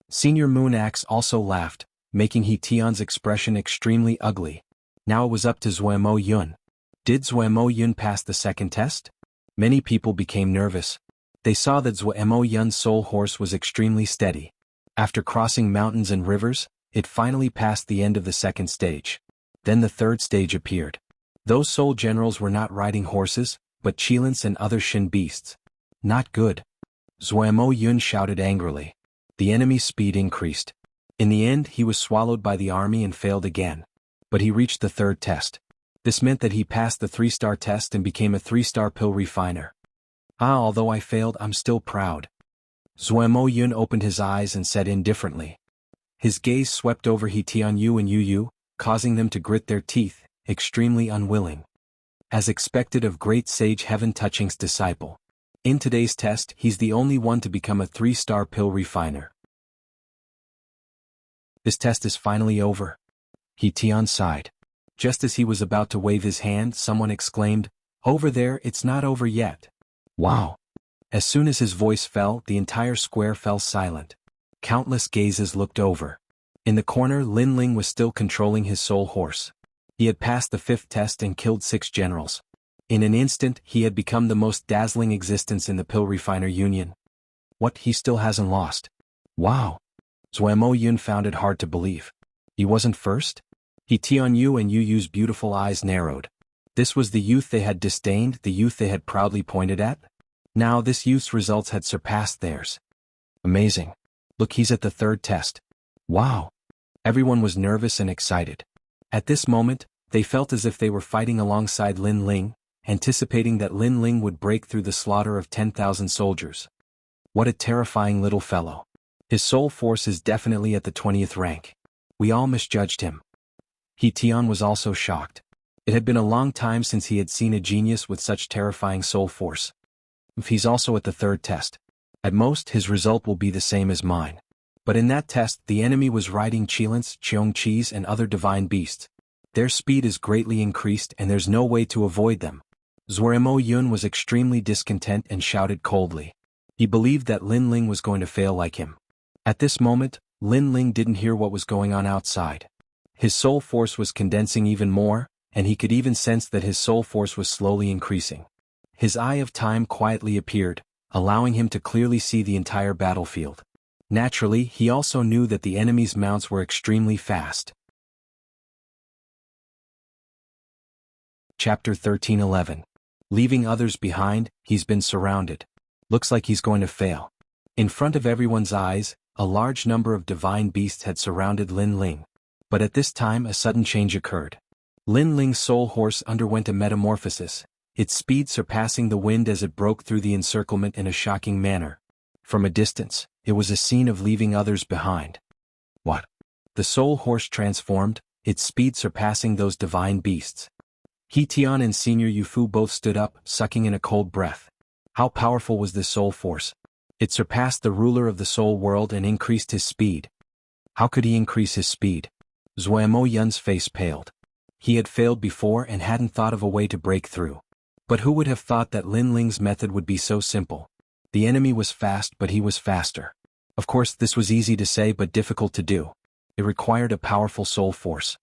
Senior Moon Axe also laughed, making He-Tian's expression extremely ugly. Now it was up to Zuemo Yun. Did Zuemo Yun pass the second test? Many people became nervous. They saw that Zuemo Yun's soul horse was extremely steady. After crossing mountains and rivers, it finally passed the end of the second stage. Then the third stage appeared. Those soul generals were not riding horses, but Chilins and other Shin beasts. Not good. Zuemo Yun shouted angrily. The enemy's speed increased. In the end, he was swallowed by the army and failed again. But he reached the third test. This meant that he passed the 3-star test and became a 3-star pill refiner. Although I failed, I'm still proud. Zuemo Yun opened his eyes and said indifferently. His gaze swept over He-Tian Yu and Yu Yu, causing them to grit their teeth, extremely unwilling. As expected of great sage Heaven Touching's disciple. In today's test, he's the only one to become a 3-star pill refiner. This test is finally over. He-Tian sighed. Just as he was about to wave his hand, someone exclaimed, "Over there, it's not over yet." Wow! As soon as his voice fell, the entire square fell silent. Countless gazes looked over. In the corner, Lin Ling was still controlling his soul horse. He had passed the 5th test and killed 6 generals. In an instant, he had become the most dazzling existence in the Pill Refiner Union. What, he still hasn't lost? Wow! Zuemo Yun found it hard to believe. He wasn't first? He-Tian Yu and Yu Yu's beautiful eyes narrowed. This was the youth they had disdained, the youth they had proudly pointed at? Now this youth's results had surpassed theirs. Amazing. Look, he's at the 3rd test. Wow! Everyone was nervous and excited. At this moment, they felt as if they were fighting alongside Lin Ling, anticipating that Lin Ling would break through the slaughter of 10,000 soldiers. What a terrifying little fellow. His soul force is definitely at the 20th rank. We all misjudged him. He-Tian was also shocked. It had been a long time since he had seen a genius with such terrifying soul force. If he's also at the 3rd test. At most, his result will be the same as mine. But in that test, the enemy was riding Chilins, Cheongchis and other divine beasts. Their speed is greatly increased and there's no way to avoid them. Zuemo Yun was extremely discontent and shouted coldly. He believed that Lin Ling was going to fail like him. At this moment, Lin Ling didn't hear what was going on outside. His soul force was condensing even more, and he could even sense that his soul force was slowly increasing. His eye of time quietly appeared, allowing him to clearly see the entire battlefield. Naturally, he also knew that the enemy's mounts were extremely fast. Chapter 13:11. Leaving others behind, he's been surrounded. Looks like he's going to fail. In front of everyone's eyes, a large number of divine beasts had surrounded Lin Ling. But at this time a sudden change occurred. Lin Ling's soul horse underwent a metamorphosis, its speed surpassing the wind as it broke through the encirclement in a shocking manner. From a distance, it was a scene of leaving others behind. What? The soul horse transformed, its speed surpassing those divine beasts. He-Tian and Senior Yufu both stood up, sucking in a cold breath. How powerful was this soul force? It surpassed the ruler of the soul world and increased his speed. How could he increase his speed? Zuemo Yun's face paled. He had failed before and hadn't thought of a way to break through. But who would have thought that Lin Ling's method would be so simple? The enemy was fast, but he was faster. Of course, this was easy to say but difficult to do. It required a powerful soul force.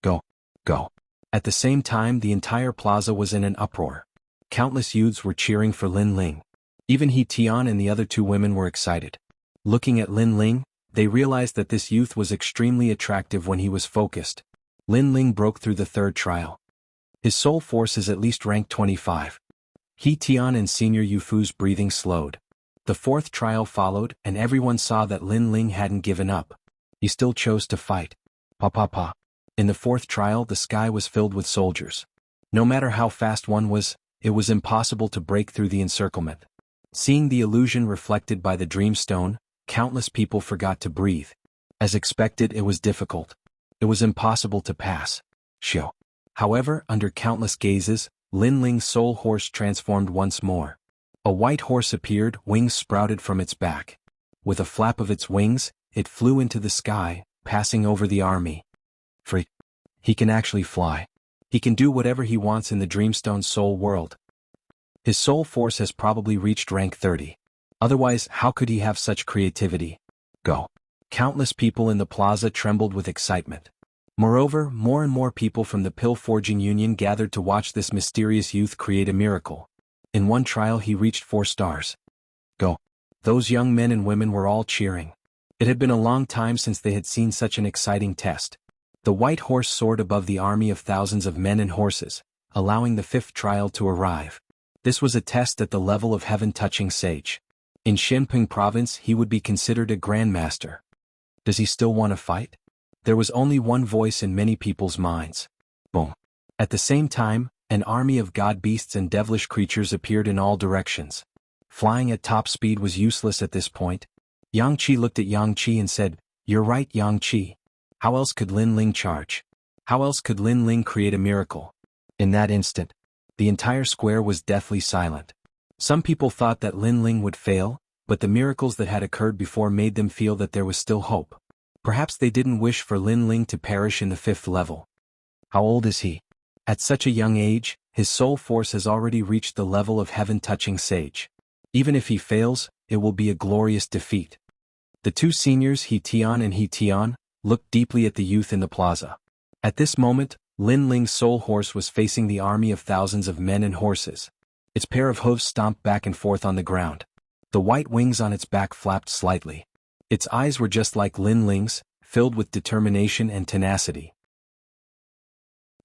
Go. Go. At the same time, the entire plaza was in an uproar. Countless youths were cheering for Lin Ling. Even He-Tian and the other 2 women were excited. Looking at Lin Ling, they realized that this youth was extremely attractive when he was focused. Lin Ling broke through the 3rd trial. His soul force is at least rank 25. He-Tian and Senior Yufu's breathing slowed. The 4th trial followed, and everyone saw that Lin Ling hadn't given up. He still chose to fight. Pa pa pa. In the fourth trial, the sky was filled with soldiers. No matter how fast one was, it was impossible to break through the encirclement. Seeing the illusion reflected by the Dreamstone, countless people forgot to breathe. As expected, it was difficult. It was impossible to pass. Shio. However, under countless gazes, Lin Ling's soul horse transformed once more. A white horse appeared, wings sprouted from its back. With a flap of its wings, it flew into the sky, passing over the army. Freak. He can actually fly. He can do whatever he wants in the Dreamstone soul world. His soul force has probably reached rank 30. Otherwise, how could he have such creativity? Go. Countless people in the plaza trembled with excitement. Moreover, more and more people from the Pill Forging Union gathered to watch this mysterious youth create a miracle. In one trial he reached 4 stars. Go. Those young men and women were all cheering. It had been a long time since they had seen such an exciting test. The white horse soared above the army of thousands of men and horses, allowing the 5th trial to arrive. This was a test at the level of heaven-touching sage. In Shenping province he would be considered a grandmaster. Does he still want to fight? There was only one voice in many people's minds. Boom. At the same time, an army of god beasts and devilish creatures appeared in all directions. Flying at top speed was useless at this point. Yang Qi looked at Yang Qi and said, "You're right, Yang Qi. How else could Lin Ling charge? How else could Lin Ling create a miracle?" In that instant, the entire square was deathly silent. Some people thought that Lin Ling would fail, but the miracles that had occurred before made them feel that there was still hope. Perhaps they didn't wish for Lin Ling to perish in the 5th level. How old is he? At such a young age, his soul force has already reached the level of heaven-touching sage. Even if he fails, it will be a glorious defeat. The 2 seniors, He Tian and He Tian, looked deeply at the youth in the plaza. At this moment, Lin Ling's soul horse was facing the army of thousands of men and horses. Its pair of hooves stomped back and forth on the ground. The white wings on its back flapped slightly. Its eyes were just like Lin Ling's, filled with determination and tenacity.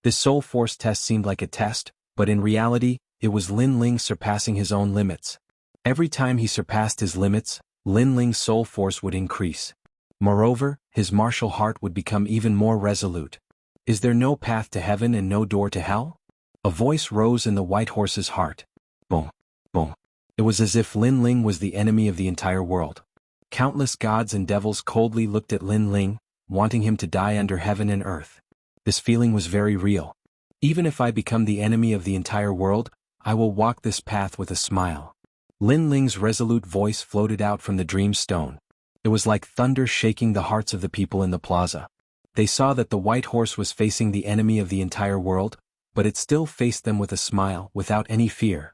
This soul force test seemed like a test, but in reality, it was Lin Ling surpassing his own limits. Every time he surpassed his limits, Lin Ling's soul force would increase. Moreover, his martial heart would become even more resolute. Is there no path to heaven and no door to hell? A voice rose in the white horse's heart. Boom, boom. It was as if Lin Ling was the enemy of the entire world. Countless gods and devils coldly looked at Lin Ling, wanting him to die under heaven and earth. This feeling was very real. Even if I become the enemy of the entire world, I will walk this path with a smile. Lin Ling's resolute voice floated out from the dream stone. It was like thunder shaking the hearts of the people in the plaza. They saw that the white horse was facing the enemy of the entire world, but it still faced them with a smile, without any fear.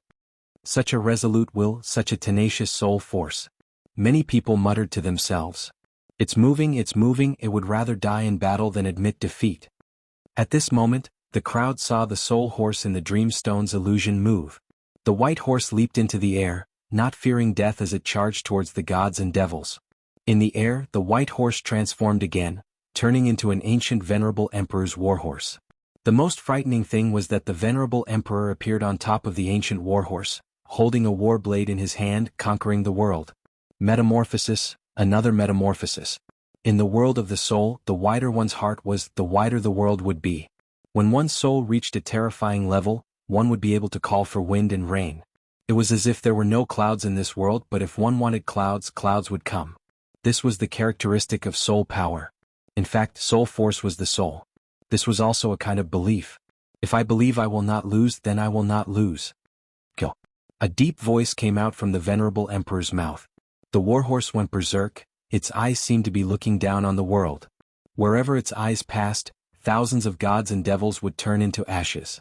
Such a resolute will, such a tenacious soul force. Many people muttered to themselves. It's moving, it would rather die in battle than admit defeat. At this moment, the crowd saw the soul horse in the Dreamstone's illusion move. The white horse leaped into the air, not fearing death as it charged towards the gods and devils. In the air, the white horse transformed again, turning into an ancient venerable emperor's warhorse. The most frightening thing was that the venerable emperor appeared on top of the ancient warhorse, holding a war blade in his hand, conquering the world. Metamorphosis, another metamorphosis. In the world of the soul, the wider one's heart was, the wider the world would be. When one's soul reached a terrifying level, one would be able to call for wind and rain. It was as if there were no clouds in this world, but if one wanted clouds, clouds would come. This was the characteristic of soul power. In fact, soul force was the soul. This was also a kind of belief. If I believe I will not lose, then I will not lose. Go. A deep voice came out from the venerable emperor's mouth. The warhorse went berserk, its eyes seemed to be looking down on the world. Wherever its eyes passed, thousands of gods and devils would turn into ashes.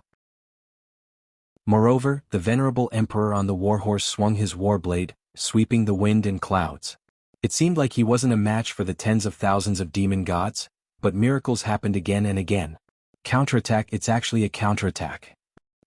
Moreover, the venerable emperor on the warhorse swung his warblade, sweeping the wind and clouds. It seemed like he wasn't a match for the tens of thousands of demon gods, but miracles happened again and again. Counterattack, it's actually a counterattack.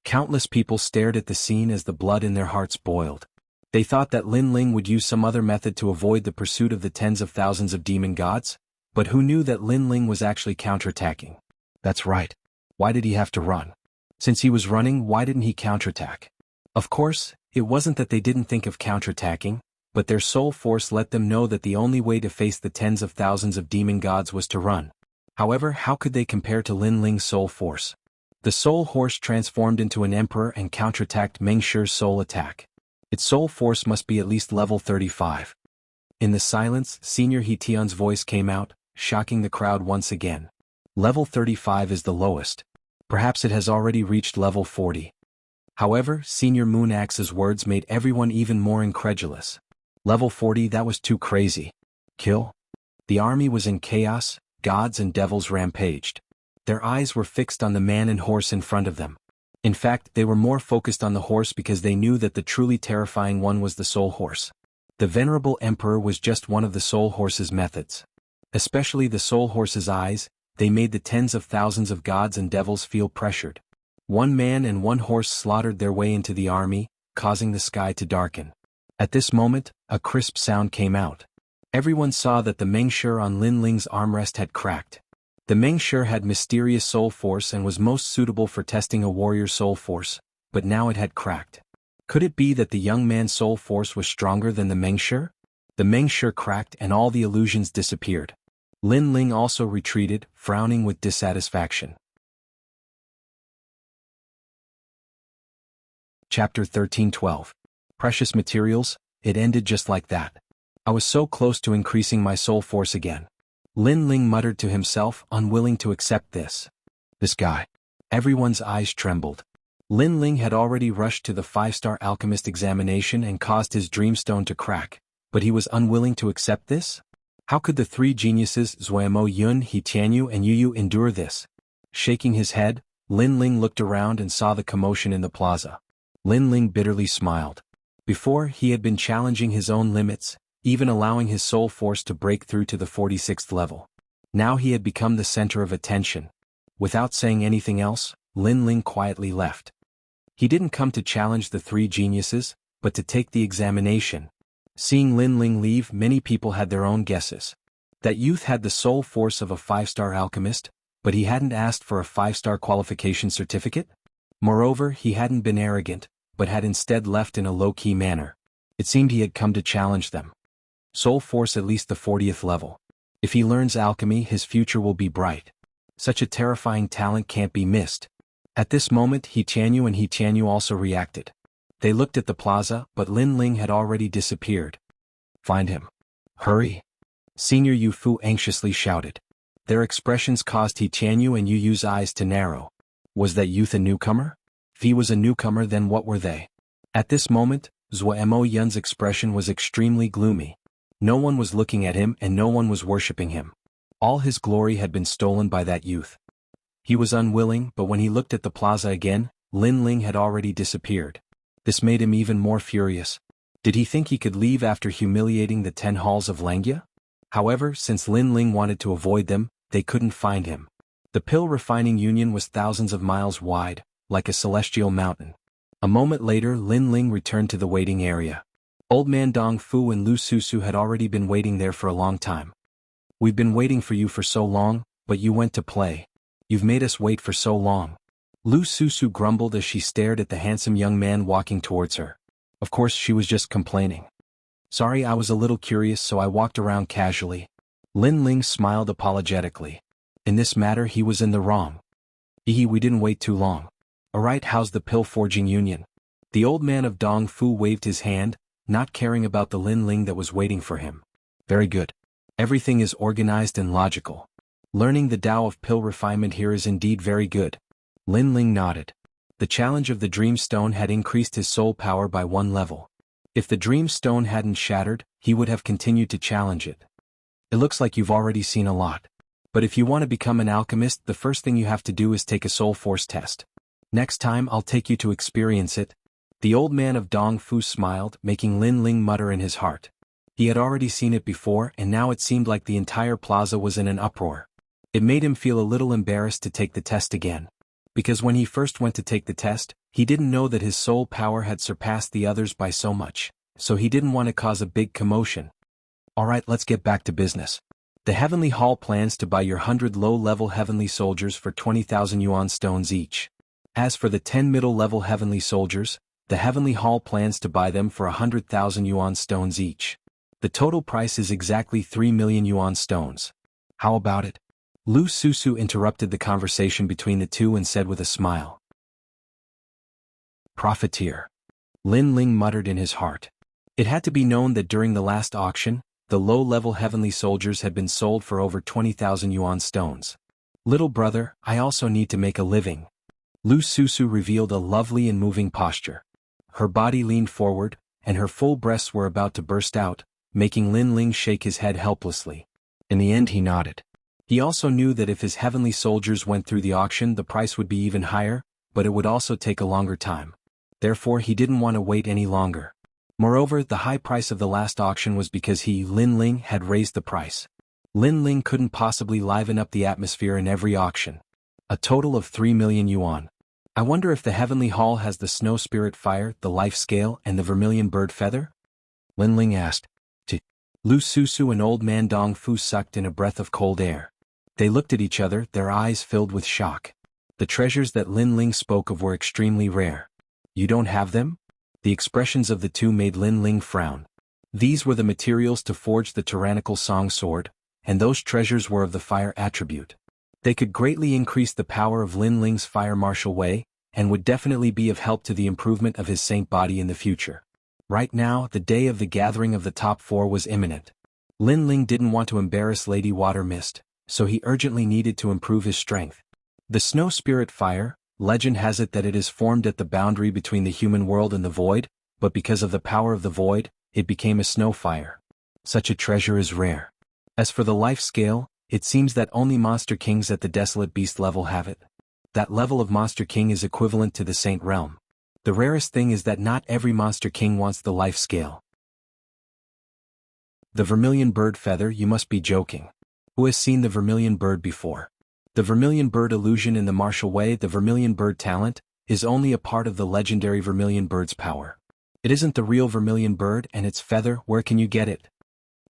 Countless people stared at the scene as the blood in their hearts boiled. They thought that Lin Ling would use some other method to avoid the pursuit of the tens of thousands of demon gods, but who knew that Lin Ling was actually counterattacking? That's right. Why did he have to run? Since he was running, why didn't he counterattack? Of course, it wasn't that they didn't think of counterattacking, but their soul force let them know that the only way to face the tens of thousands of demon gods was to run. However, how could they compare to Lin Ling's soul force? The soul horse transformed into an emperor and counterattacked Meng Shi's soul attack. Its soul force must be at least level 35. In the silence, Senior He Tian's voice came out, shocking the crowd once again. Level 35 is the lowest. Perhaps it has already reached level 40. However, Senior Moon Axe's words made everyone even more incredulous. Level 40, that was too crazy. Kill? The army was in chaos, gods and devils rampaged. Their eyes were fixed on the man and horse in front of them. In fact, they were more focused on the horse because they knew that the truly terrifying one was the soul horse. The venerable emperor was just one of the soul horse's methods. Especially the soul horse's eyes, they made the tens of thousands of gods and devils feel pressured. One man and one horse slaughtered their way into the army, causing the sky to darken. At this moment, a crisp sound came out. Everyone saw that the Meng Shi on Lin Ling's armrest had cracked. The Meng Shi had mysterious soul force and was most suitable for testing a warrior's soul force, but now it had cracked. Could it be that the young man's soul force was stronger than the Meng Shi? The Meng Shi cracked and all the illusions disappeared. Lin Ling also retreated, frowning with dissatisfaction. Chapter 13:12. Precious materials, it ended just like that. I was so close to increasing my soul force again. Lin Ling muttered to himself, unwilling to accept this. This guy. Everyone's eyes trembled. Lin Ling had already rushed to the 5-star alchemist examination and caused his dreamstone to crack, but he was unwilling to accept this? How could the three geniuses Zuemo Yun, He Tianyu and Yu Yu endure this? Shaking his head, Lin Ling looked around and saw the commotion in the plaza. Lin Ling bitterly smiled. Before, he had been challenging his own limits, even allowing his soul force to break through to the 46th level. Now he had become the center of attention. Without saying anything else, Lin Ling quietly left. He didn't come to challenge the three geniuses, but to take the examination. Seeing Lin Ling leave, many people had their own guesses. That youth had the soul force of a 5-star alchemist, but he hadn't asked for a 5-star qualification certificate? Moreover, he hadn't been arrogant, but had instead left in a low-key manner. It seemed he had come to challenge them. Soul force at least the 40th level. If he learns alchemy, his future will be bright. Such a terrifying talent can't be missed. At this moment, He Tianyu and He Tianyu also reacted. They looked at the plaza, but Lin Ling had already disappeared. Find him. Hurry. Senior Yu Fu anxiously shouted. Their expressions caused He Tianyu and Yu Yu's eyes to narrow. Was that youth a newcomer? If he was a newcomer, then what were they? At this moment, Zuemo Yun's expression was extremely gloomy. No one was looking at him and no one was worshipping him. All his glory had been stolen by that youth. He was unwilling, but when he looked at the plaza again, Lin Ling had already disappeared. This made him even more furious. Did he think he could leave after humiliating the 10 halls of Langia? However, since Lin Ling wanted to avoid them, they couldn't find him. The Pill Refining Union was thousands of miles wide, like a celestial mountain. A moment later, Lin Ling returned to the waiting area. Old Man Dong Fu and Lu Susu had already been waiting there for a long time. We've been waiting for you for so long, but you went to play. You've made us wait for so long. Lu Susu grumbled as she stared at the handsome young man walking towards her. Of course, she was just complaining. Sorry, I was a little curious, so I walked around casually. Lin Ling smiled apologetically. In this matter, he was in the wrong. We didn't wait too long. Alright, how's the Pill Forging Union? The old man of Dong Fu waved his hand, not caring about the Lin Ling that was waiting for him. Very good. Everything is organized and logical. Learning the Tao of pill refinement here is indeed very good. Lin Ling nodded. The challenge of the Dream Stone had increased his soul power by 1 level. If the Dream Stone hadn't shattered, he would have continued to challenge it. It looks like you've already seen a lot. But if you want to become an alchemist, the first thing you have to do is take a soul force test. Next time I'll take you to experience it. The old man of Dong Fu smiled, making Lin Ling mutter in his heart. He had already seen it before, and now it seemed like the entire plaza was in an uproar. It made him feel a little embarrassed to take the test again. Because when he first went to take the test, he didn't know that his soul power had surpassed the others by so much, so he didn't want to cause a big commotion. Alright, let's get back to business. The Heavenly Hall plans to buy your 100 low-level Heavenly Soldiers for 20,000 yuan stones each. As for the 10 middle-level Heavenly Soldiers, the Heavenly Hall plans to buy them for 100,000 yuan stones each. The total price is exactly 3 million yuan stones. How about it? Lu Susu interrupted the conversation between the two and said with a smile. Profiteer. Lin Ling muttered in his heart. It had to be known that during the last auction, the low-level heavenly soldiers had been sold for over 20,000 yuan stones. Little brother, I also need to make a living. Lu Susu revealed a lovely and moving posture. Her body leaned forward, and her full breasts were about to burst out, making Lin Ling shake his head helplessly. In the end he nodded. He also knew that if his heavenly soldiers went through the auction the price would be even higher, but it would also take a longer time. Therefore he didn't want to wait any longer. Moreover, the high price of the last auction was because he, Lin Ling, had raised the price. Lin Ling couldn't possibly liven up the atmosphere in every auction. A total of 3 million yuan. I wonder if the Heavenly Hall has the Snow Spirit Fire, the Life Scale, and the Vermilion Bird Feather? Lin Ling asked. Lu Susu and Old Man Dong Fu sucked in a breath of cold air. They looked at each other, their eyes filled with shock. The treasures that Lin Ling spoke of were extremely rare. You don't have them? The expressions of the two made Lin Ling frown. These were the materials to forge the tyrannical song sword, and those treasures were of the fire attribute. They could greatly increase the power of Lin Ling's fire martial way, and would definitely be of help to the improvement of his saint body in the future. Right now, the day of the gathering of the top 4 was imminent. Lin Ling didn't want to embarrass Lady Water Mist, so he urgently needed to improve his strength. The Snow Spirit Fire, legend has it that it is formed at the boundary between the human world and the void, but because of the power of the void, it became a snow fire. Such a treasure is rare. As for the life scale, it seems that only Monster Kings at the Desolate Beast level have it. That level of Monster King is equivalent to the Saint Realm. The rarest thing is that not every Monster King wants the life scale. The Vermilion Bird Feather, you must be joking. Who has seen the Vermilion Bird before? The Vermilion Bird illusion in the martial way, the Vermilion Bird talent, is only a part of the legendary Vermilion Bird's power. It isn't the real Vermilion Bird, and its feather, where can you get it?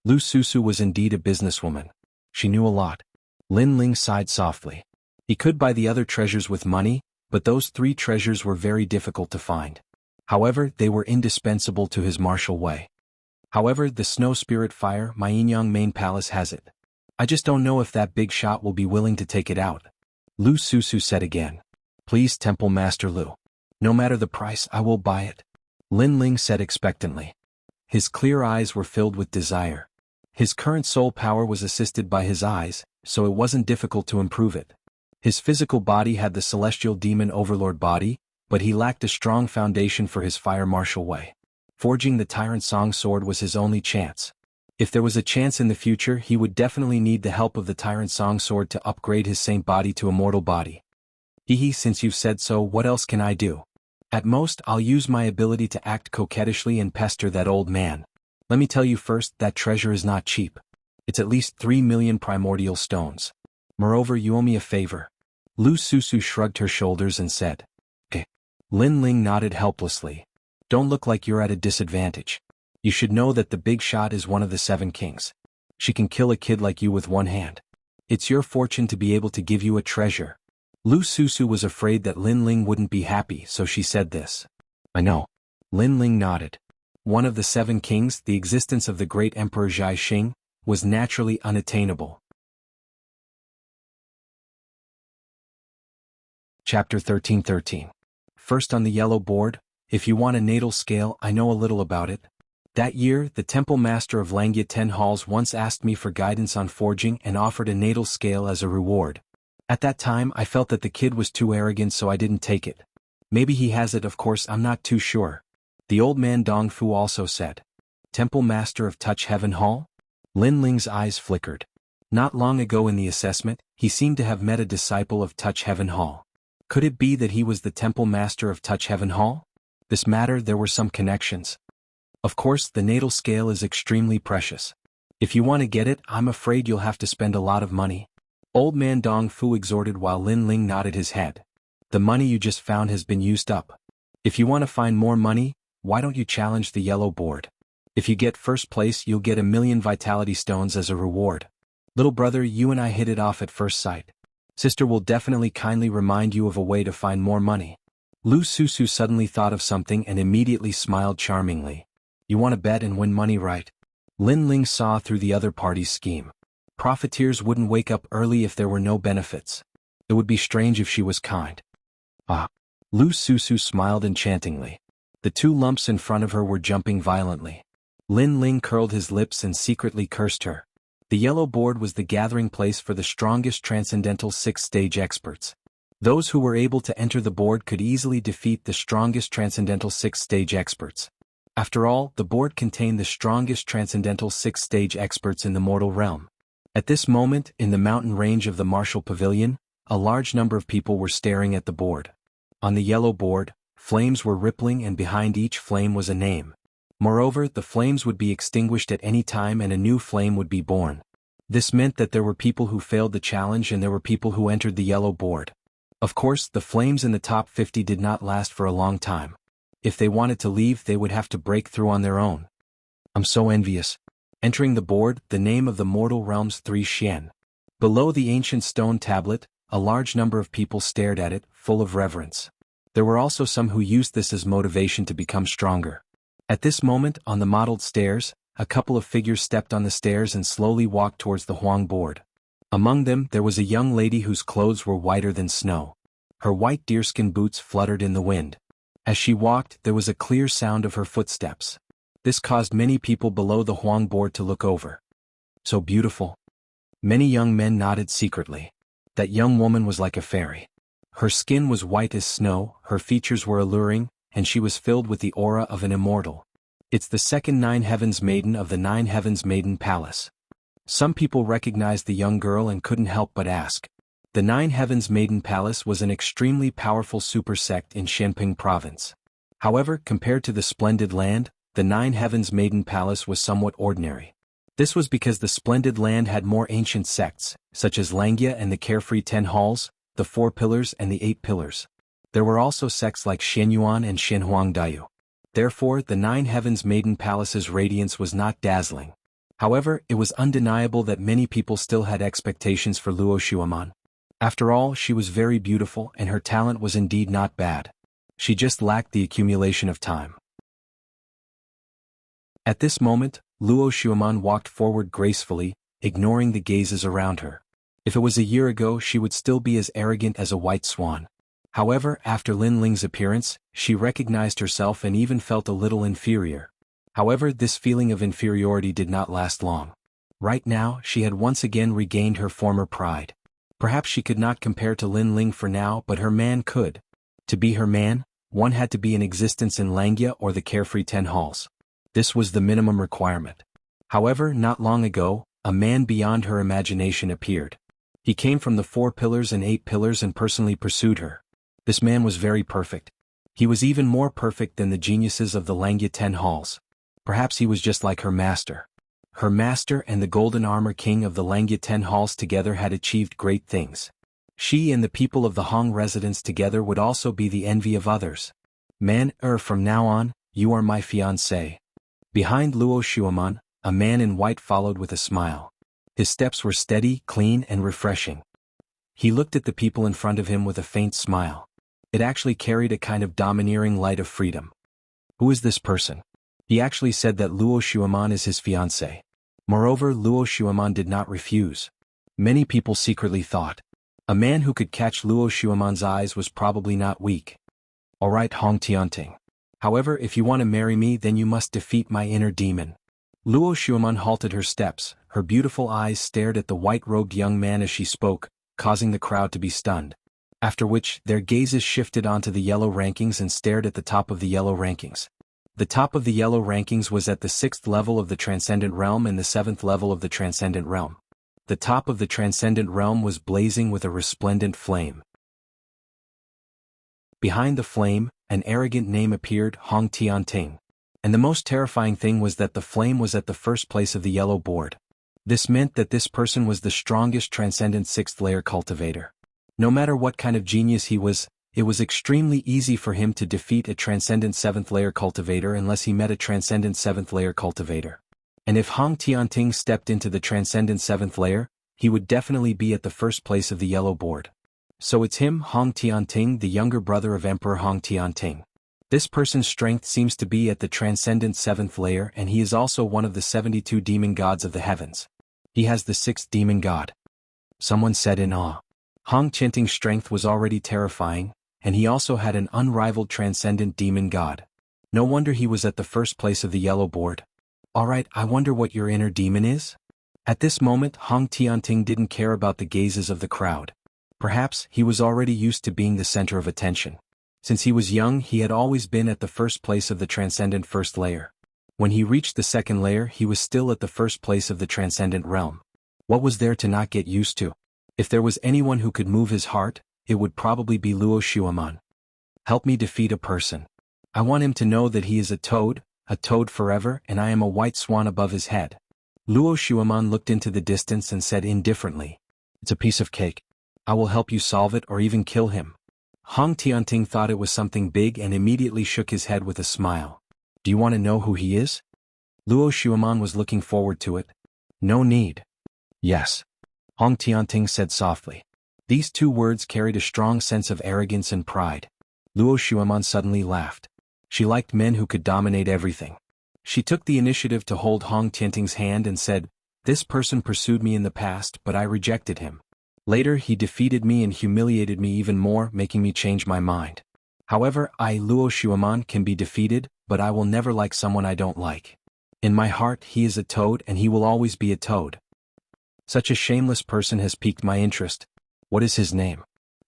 Lu Susu was indeed a businesswoman. She knew a lot. Lin Ling sighed softly. He could buy the other treasures with money, but those 3 treasures were very difficult to find. However, they were indispensable to his martial way. However, the Snow Spirit Fire, Mainyang Main Palace has it. I just don't know if that big shot will be willing to take it out. Lu Susu said again. Please, Temple Master Lu. No matter the price, I will buy it. Lin Ling said expectantly. His clear eyes were filled with desire. His current soul power was assisted by his eyes, so it wasn't difficult to improve it. His physical body had the celestial demon overlord body, but he lacked a strong foundation for his fire martial way. Forging the Tyrant Song sword was his only chance. If there was a chance in the future, he would definitely need the help of the Tyrant Song sword to upgrade his saint body to a mortal body. Since you've said so, what else can I do? At most, I'll use my ability to act coquettishly and pester that old man. Let me tell you first, that treasure is not cheap. It's at least 3 million primordial stones. Moreover, you owe me a favor. Lu Susu shrugged her shoulders and said. Lin Ling nodded helplessly. Don't look like you're at a disadvantage. You should know that the big shot is one of the 7 kings. She can kill a kid like you with one hand. It's your fortune to be able to give you a treasure. Lu Susu was afraid that Lin Ling wouldn't be happy, so she said this. I know. Lin Ling nodded. One of the 7 kings, the existence of the great Emperor Zhai Xing, was naturally unattainable. Chapter 13:13. First on the yellow board, if you want a natal scale, I know a little about it. That year, the temple master of Langya 10 Halls once asked me for guidance on forging and offered a natal scale as a reward. At that time, I felt that the kid was too arrogant, so I didn't take it. Maybe he has it, of course, I'm not too sure. The old man Dong Fu also said. Temple master of Touch Heaven Hall? Lin Ling's eyes flickered. Not long ago in the assessment, he seemed to have met a disciple of Touch Heaven Hall. Could it be that he was the temple master of Touch Heaven Hall? This matter, there were some connections. Of course, the natal scale is extremely precious. If you want to get it, I'm afraid you'll have to spend a lot of money. Old man Dong Fu exhorted while Lin Ling nodded his head. The money you just found has been used up. If you want to find more money, why don't you challenge the yellow board? If you get first place, you'll get 1,000,000 vitality stones as a reward. Little brother, you and I hit it off at first sight. Sister will definitely kindly remind you of a way to find more money. Lu Susu suddenly thought of something and immediately smiled charmingly. You want to bet and win money, right? Lin Ling saw through the other party's scheme. profiteers wouldn't wake up early if there were no benefits. It would be strange if she was kind. Ah. Lu Susu smiled enchantingly. The two lumps in front of her were jumping violently. Lin Ling curled his lips and secretly cursed her. The yellow board was the gathering place for the strongest transcendental sixth-stage experts. Those who were able to enter the board could easily defeat the strongest transcendental sixth-stage experts. After all, the board contained the strongest transcendental sixth-stage experts in the mortal realm. At this moment, in the mountain range of the Martial Pavilion, a large number of people were staring at the board. On the yellow board, flames were rippling and behind each flame was a name. Moreover, the flames would be extinguished at any time and a new flame would be born. This meant that there were people who failed the challenge and there were people who entered the yellow board. Of course, the flames in the top 50 did not last for a long time. If they wanted to leave, they would have to break through on their own. I'm so envious. Entering the board, the name of the mortal realm's 3 Xian. Below the ancient stone tablet, a large number of people stared at it, full of reverence. There were also some who used this as motivation to become stronger. At this moment, on the mottled stairs, a couple of figures stepped on the stairs and slowly walked towards the Huang board. Among them, there was a young lady whose clothes were whiter than snow. Her white deerskin boots fluttered in the wind. As she walked, there was a clear sound of her footsteps. This caused many people below the Huang board to look over. So beautiful. Many young men nodded secretly. That young woman was like a fairy. Her skin was white as snow, her features were alluring, and she was filled with the aura of an immortal. It's the second Nine Heavens Maiden of the Nine Heavens Maiden Palace. Some people recognized the young girl and couldn't help but ask. The Nine Heavens Maiden Palace was an extremely powerful super sect in Shenping Province. However, compared to the Splendid Land, the Nine Heavens Maiden Palace was somewhat ordinary. This was because the Splendid Land had more ancient sects, such as Langia and the Carefree 10 Halls, the 4 Pillars and the 8 Pillars. There were also sects like Xianyuan and Xinhuangdayu. Therefore, the Nine Heavens Maiden Palace's radiance was not dazzling. However, it was undeniable that many people still had expectations for Luo Xuaman. After all, she was very beautiful and her talent was indeed not bad. She just lacked the accumulation of time. At this moment, Luo Xuaman walked forward gracefully, ignoring the gazes around her. If it was a year ago, she would still be as arrogant as a white swan. However, after Lin Ling's appearance, she recognized herself and even felt a little inferior. However, this feeling of inferiority did not last long. Right now, she had once again regained her former pride. Perhaps she could not compare to Lin Ling for now, but her man could. To be her man, one had to be in existence in Langia or the Carefree 10 Halls. This was the minimum requirement. However, not long ago, a man beyond her imagination appeared. He came from the 4 Pillars and 8 Pillars and personally pursued her. This man was very perfect. He was even more perfect than the geniuses of the Langia 10 Halls. Perhaps he was just like her master. Her master and the Golden Armor King of the Langia 10 Halls together had achieved great things. She and the people of the Hong residence together would also be the envy of others. Man, from now on, you are my fiancé. Behind Luo Xuaman, a man in white followed with a smile. His steps were steady, clean, and refreshing. He looked at the people in front of him with a faint smile. It actually carried a kind of domineering light of freedom. Who is this person? He actually said that Luo Xuaman is his fiancé. Moreover, Luo Xuaman did not refuse. Many people secretly thought. A man who could catch Luo Xuaman's eyes was probably not weak. Alright, Hong Tianting. However, if you want to marry me, then you must defeat my inner demon. Luo Xuaman halted her steps, her beautiful eyes stared at the white-robed young man as she spoke, causing the crowd to be stunned. After which, their gazes shifted onto the yellow rankings and stared at the top of the yellow rankings. The top of the yellow rankings was at the 6th level of the Transcendent Realm and the 7th level of the Transcendent Realm. The top of the Transcendent Realm was blazing with a resplendent flame. Behind the flame, an arrogant name appeared, Hong Tianting. And the most terrifying thing was that the flame was at the first place of the yellow board. This meant that this person was the strongest Transcendent 6th layer cultivator. No matter what kind of genius he was, it was extremely easy for him to defeat a Transcendent 7th layer cultivator unless he met a Transcendent 7th layer cultivator. And if Hong Tianting stepped into the Transcendent 7th layer, he would definitely be at the first place of the yellow board. So it's him, Hong Tianting, the younger brother of Emperor Hong Tianting. This person's strength seems to be at the Transcendent 7th layer and he is also one of the 72 demon gods of the heavens. He has the sixth demon god. Someone said in awe. Hong Qianting's strength was already terrifying, and he also had an unrivaled transcendent demon god. No wonder he was at the first place of the yellow board. Alright, I wonder what your inner demon is? At this moment, Hong Tianting didn't care about the gazes of the crowd. Perhaps he was already used to being the center of attention. Since he was young, he had always been at the first place of the transcendent first layer. When he reached the second layer, he was still at the first place of the transcendent realm. What was there to not get used to? If there was anyone who could move his heart, it would probably be Luo Xueman. Help me defeat a person. I want him to know that he is a toad forever, and I am a white swan above his head. Luo Xueman looked into the distance and said indifferently, "It's a piece of cake. I will help you solve it or even kill him." Hong Tianting thought it was something big and immediately shook his head with a smile. "Do you want to know who he is?" Luo Xueman was looking forward to it. "No need." "Yes," Hong Tianting said softly. These two words carried a strong sense of arrogance and pride. Luo Xueman suddenly laughed. She liked men who could dominate everything. She took the initiative to hold Hong Tianting's hand and said, "This person pursued me in the past, but I rejected him. Later he defeated me and humiliated me even more, making me change my mind. However, I, Luo Xueman, can be defeated, but I will never like someone I don't like. In my heart he is a toad and he will always be a toad. Such a shameless person has piqued my interest. What is his name?"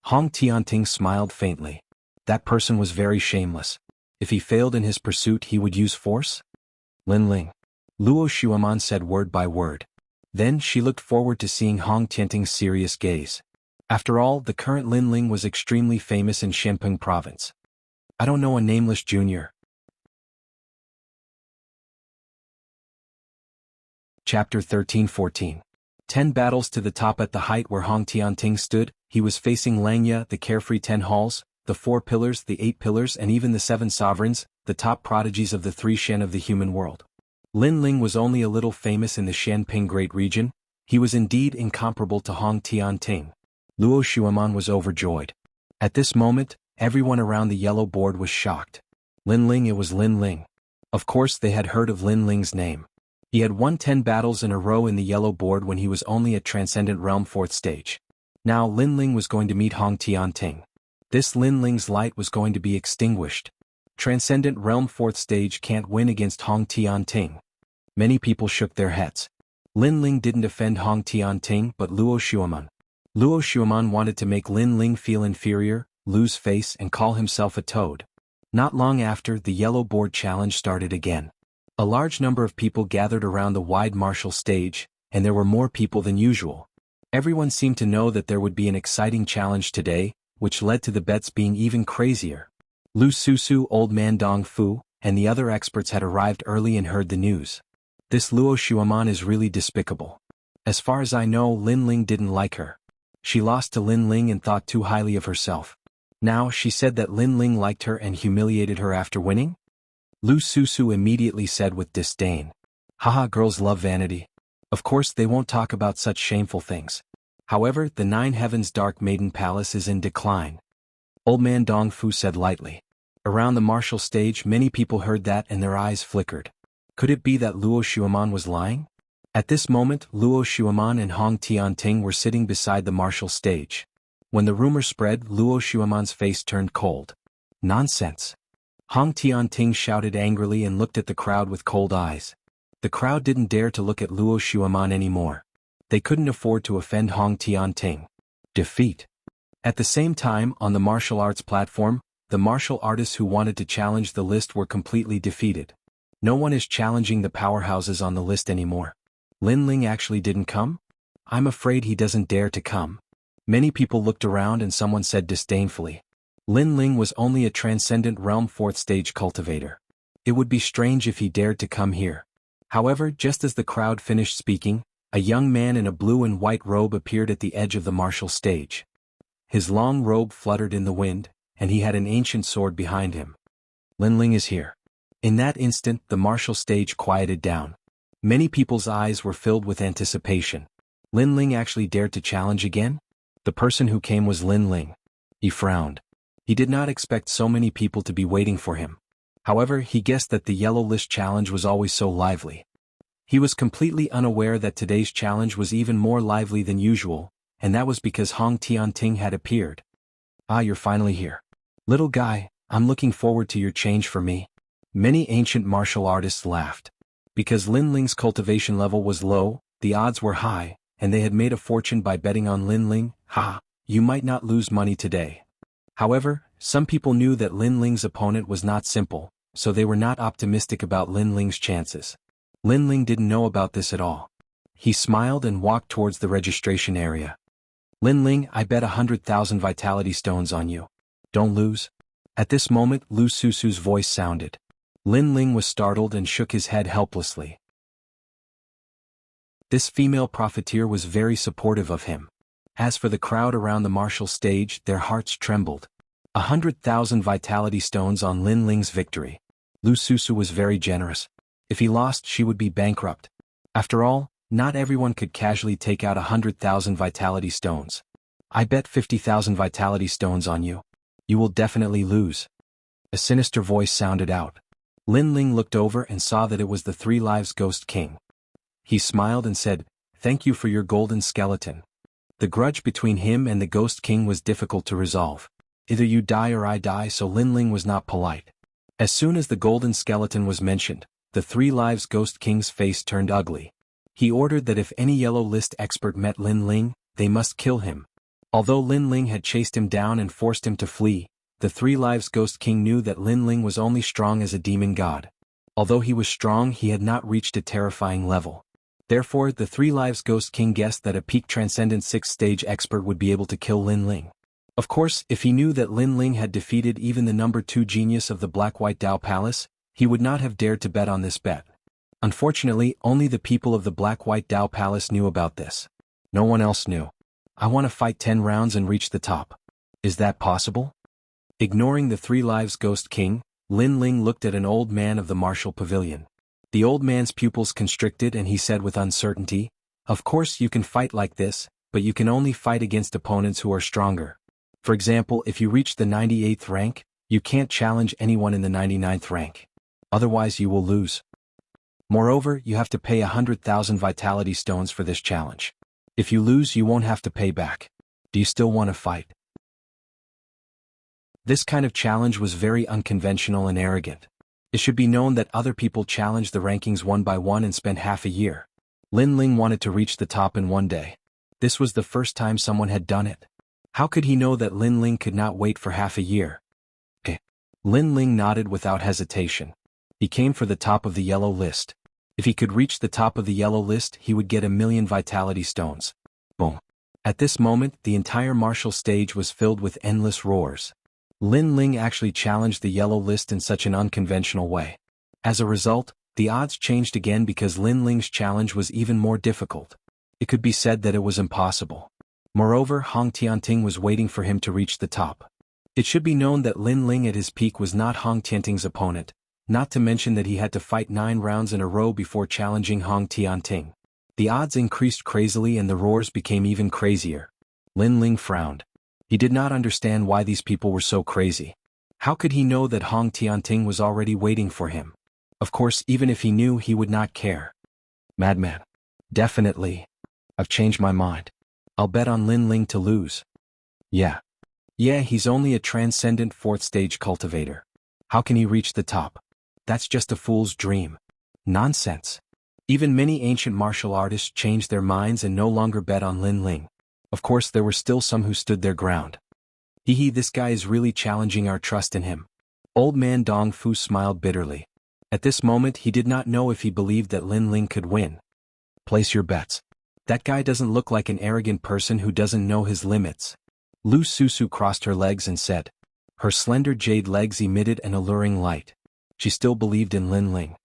Hong Tianting smiled faintly. That person was very shameless. If he failed in his pursuit, he would use force? "Lin Ling." Luo Xueman said word by word. Then she looked forward to seeing Hong Tianting's serious gaze. After all, the current Lin Ling was extremely famous in Shenping province. "I don't know a nameless junior." Chapter 13-14. 10 battles to the top. At the height where Hong Tianting stood, he was facing Langya, the carefree 10 halls, the 4 pillars, the 8 pillars, and even the 7 sovereigns, the top prodigies of the 3 Shen of the human world. Lin Ling was only a little famous in the Shenping Great Region. He was indeed incomparable to Hong Tianting. Luo Xueman was overjoyed. At this moment, everyone around the yellow board was shocked. Lin Ling, it was Lin Ling. Of course they had heard of Lin Ling's name. He had won 10 battles in a row in the yellow board when he was only at Transcendent Realm 4th stage. Now Lin Ling was going to meet Hong Tianting. This Lin Ling's light was going to be extinguished. Transcendent Realm 4th stage can't win against Hong Tianting. Many people shook their heads. Lin Ling didn't offend Hong Tianting but Luo Xueman. Luo Xueman wanted to make Lin Ling feel inferior, lose face and call himself a toad. Not long after, the yellow board challenge started again. A large number of people gathered around the wide martial stage, and there were more people than usual. Everyone seemed to know that there would be an exciting challenge today, which led to the bets being even crazier. Lu Susu, Old Man Dong Fu, and the other experts had arrived early and heard the news. This Luo Xueman is really despicable. As far as I know, Lin Ling didn't like her. She lost to Lin Ling and thought too highly of herself. Now she said that Lin Ling liked her and humiliated her after winning? Lu Susu immediately said with disdain. Haha, girls love vanity. Of course they won't talk about such shameful things. However, the 9 Heavens Dark Maiden Palace is in decline. Old Man Dong Fu said lightly. Around the martial stage many people heard that and their eyes flickered. Could it be that Luo Xueman was lying? At this moment, Luo Xueman and Hong Tianting were sitting beside the martial stage. When the rumor spread, Luo Xueman's face turned cold. Nonsense. Hong Tianting shouted angrily and looked at the crowd with cold eyes. The crowd didn't dare to look at Luo Xueman anymore. They couldn't afford to offend Hong Tianting. Defeat. At the same time, on the martial arts platform, the martial artists who wanted to challenge the list were completely defeated. No one is challenging the powerhouses on the list anymore. Lin Ling actually didn't come? I'm afraid he doesn't dare to come. Many people looked around and someone said disdainfully. Lin Ling was only a Transcendent Realm 4th stage cultivator. It would be strange if he dared to come here. However, just as the crowd finished speaking, a young man in a blue and white robe appeared at the edge of the martial stage. His long robe fluttered in the wind, and he had an ancient sword behind him. Lin Ling is here. In that instant, the martial stage quieted down. Many people's eyes were filled with anticipation. Lin Ling actually dared to challenge again? The person who came was Lin Ling. He frowned. He did not expect so many people to be waiting for him. However, he guessed that the Yellow List challenge was always so lively. He was completely unaware that today's challenge was even more lively than usual, and that was because Hong Tianting had appeared. "Ah, you're finally here. Little guy, I'm looking forward to your change for me." Many ancient martial artists laughed. Because Lin Ling's cultivation level was low, the odds were high, and they had made a fortune by betting on Lin Ling. "Ha, you might not lose money today." However, some people knew that Lin Ling's opponent was not simple, so they were not optimistic about Lin Ling's chances. Lin Ling didn't know about this at all. He smiled and walked towards the registration area. "Lin Ling, I bet 100,000 vitality stones on you. Don't lose." At this moment, Lu Susu's voice sounded. Lin Ling was startled and shook his head helplessly. This female profiteer was very supportive of him. As for the crowd around the martial stage, their hearts trembled. 100,000 vitality stones on Lin Ling's victory. Lu Susu was very generous. If he lost, she would be bankrupt. After all, not everyone could casually take out 100,000 vitality stones. "I bet 50,000 vitality stones on you. You will definitely lose." A sinister voice sounded out. Lin Ling looked over and saw that it was the Three Lives Ghost King. He smiled and said, "Thank you for your golden skeleton." The grudge between him and the Ghost King was difficult to resolve. Either you die or I die, so Lin Ling was not polite. As soon as the golden skeleton was mentioned, the Three Lives Ghost King's face turned ugly. He ordered that if any yellow list expert met Lin Ling, they must kill him. Although Lin Ling had chased him down and forced him to flee, the Three Lives Ghost King knew that Lin Ling was only strong as a demon god. Although he was strong, he had not reached a terrifying level. Therefore, the Three Lives Ghost King guessed that a peak transcendent 6th stage expert would be able to kill Lin Ling. Of course, if he knew that Lin Ling had defeated even the number 2 genius of the Black-White Dao Palace, he would not have dared to bet on this bet. Unfortunately, only the people of the Black-White Dao Palace knew about this. No one else knew. "I want to fight 10 rounds and reach the top. Is that possible?" Ignoring the Three Lives Ghost King, Lin Ling looked at an old man of the martial pavilion. The old man's pupils constricted and he said with uncertainty, "Of course you can fight like this, but you can only fight against opponents who are stronger. For example, if you reach the 98th rank, you can't challenge anyone in the 99th rank. Otherwise you will lose. Moreover, you have to pay 100,000 vitality stones for this challenge. If you lose, you won't have to pay back. Do you still want to fight?" This kind of challenge was very unconventional and arrogant. It should be known that other people challenged the rankings one by one and spent half a year. Lin Ling wanted to reach the top in one day. This was the first time someone had done it. How could he know that Lin Ling could not wait for half a year? Lin Ling nodded without hesitation. He came for the top of the yellow list. If he could reach the top of the yellow list, he would get 1,000,000 vitality stones. Boom. At this moment, the entire martial stage was filled with endless roars. Lin Ling actually challenged the yellow list in such an unconventional way. As a result, the odds changed again because Lin Ling's challenge was even more difficult. It could be said that it was impossible. Moreover, Hong Tianting was waiting for him to reach the top. It should be known that Lin Ling at his peak was not Hong Tianting's opponent, not to mention that he had to fight 9 rounds in a row before challenging Hong Tianting. The odds increased crazily and the roars became even crazier. Lin Ling frowned. He did not understand why these people were so crazy. How could he know that Hong Tianting was already waiting for him? Of course, even if he knew, he would not care. "Madman. Definitely. I've changed my mind. I'll bet on Lin Ling to lose." Yeah, he's only a transcendent 4th stage cultivator. How can he reach the top? That's just a fool's dream. Nonsense. Even many ancient martial artists changed their minds and no longer bet on Lin Ling. Of course, there were still some who stood their ground. Hee, this guy is really challenging our trust in him. Old man Dong Fu smiled bitterly. At this moment, he did not know if he believed that Lin Ling could win. "Place your bets. That guy doesn't look like an arrogant person who doesn't know his limits." Lu Susu crossed her legs and said. Her slender jade legs emitted an alluring light. She still believed in Lin Ling.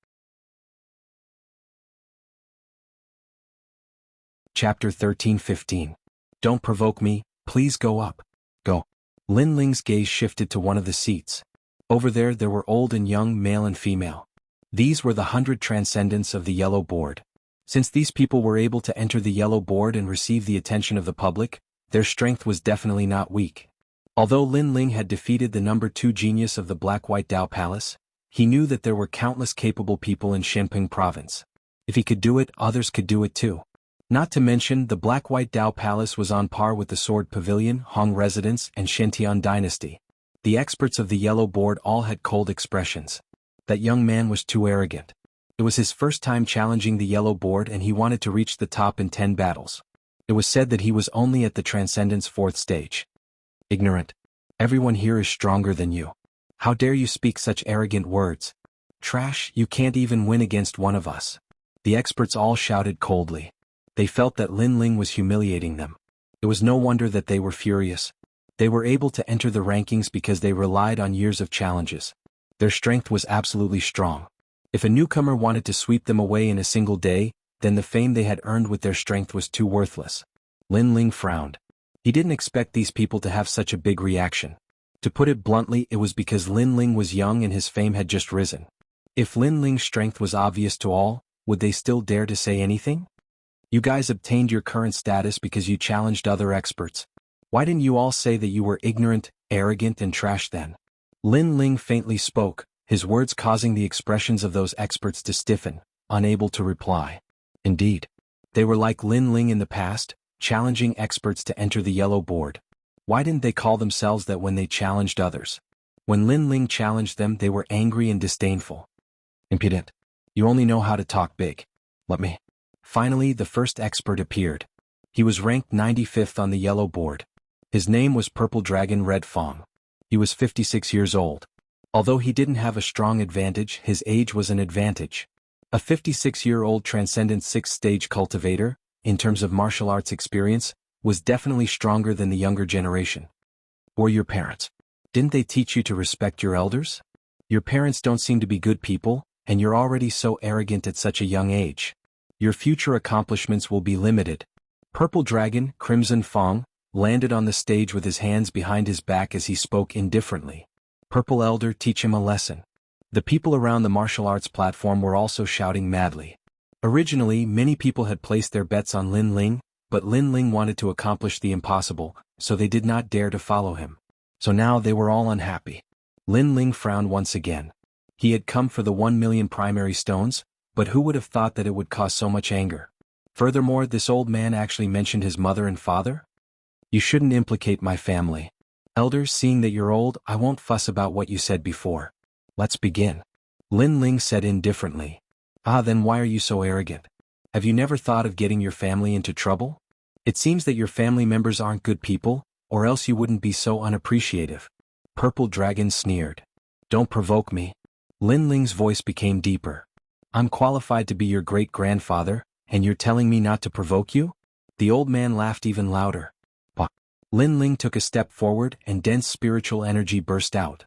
Chapter 13-15. Don't provoke me, please go up. Go. Lin Ling's gaze shifted to one of the seats. Over there were old and young, male and female. These were the 100 transcendents of the yellow board. Since these people were able to enter the yellow board and receive the attention of the public, their strength was definitely not weak. Although Lin Ling had defeated the number 2 genius of the Black-White Dao Palace, he knew that there were countless capable people in Shenping province. If he could do it, others could do it too. Not to mention, the Black-White Dao Palace was on par with the Sword Pavilion, Hong Residence, and Shintian Dynasty. The experts of the Yellow Board all had cold expressions. That young man was too arrogant. It was his first time challenging the Yellow Board and he wanted to reach the top in 10 battles. It was said that he was only at the Transcendence 4th stage. Ignorant. Everyone here is stronger than you. How dare you speak such arrogant words? Trash, you can't even win against one of us. The experts all shouted coldly. They felt that Lin Ling was humiliating them. It was no wonder that they were furious. They were able to enter the rankings because they relied on years of challenges. Their strength was absolutely strong. If a newcomer wanted to sweep them away in a single day, then the fame they had earned with their strength was too worthless. Lin Ling frowned. He didn't expect these people to have such a big reaction. To put it bluntly, it was because Lin Ling was young and his fame had just risen. If Lin Ling's strength was obvious to all, would they still dare to say anything? You guys obtained your current status because you challenged other experts. Why didn't you all say that you were ignorant, arrogant, and trash then? Lin Ling faintly spoke, his words causing the expressions of those experts to stiffen, unable to reply. Indeed. They were like Lin Ling in the past, challenging experts to enter the Yellow Board. Why didn't they call themselves that when they challenged others? When Lin Ling challenged them, they were angry and disdainful. Impudent. You only know how to talk big. Let me. Finally, the first expert appeared. He was ranked 95th on the Yellow Board. His name was Purple Dragon Red Fong. He was 56 years old. Although he didn't have a strong advantage, his age was an advantage. A 56-year-old Transcendent 6th stage cultivator, in terms of martial arts experience, was definitely stronger than the younger generation. Or your parents. Didn't they teach you to respect your elders? Your parents don't seem to be good people, and you're already so arrogant at such a young age. Your future accomplishments will be limited. Purple Dragon, Crimson Fong, landed on the stage with his hands behind his back as he spoke indifferently. Purple Elder, teach him a lesson. The people around the martial arts platform were also shouting madly. Originally, many people had placed their bets on Lin Ling, but Lin Ling wanted to accomplish the impossible, so they did not dare to follow him. So now they were all unhappy. Lin Ling frowned once again. He had come for the 1 million primary stones, but who would have thought that it would cause so much anger? Furthermore, this old man actually mentioned his mother and father? You shouldn't implicate my family. Elders, seeing that you're old, I won't fuss about what you said before. Let's begin. Lin Ling said indifferently. Ah, then why are you so arrogant? Have you never thought of getting your family into trouble? It seems that your family members aren't good people, or else you wouldn't be so unappreciative. Purple Dragon sneered. Don't provoke me. Lin Ling's voice became deeper. I'm qualified to be your great-grandfather, and you're telling me not to provoke you? The old man laughed even louder. Bah. Lin Ling took a step forward and dense spiritual energy burst out.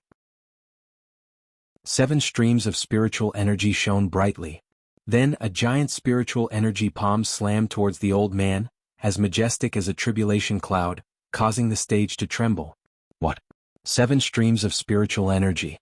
7 streams of spiritual energy shone brightly. Then a giant spiritual energy palm slammed towards the old man, as majestic as a tribulation cloud, causing the stage to tremble. What? 7 streams of spiritual energy.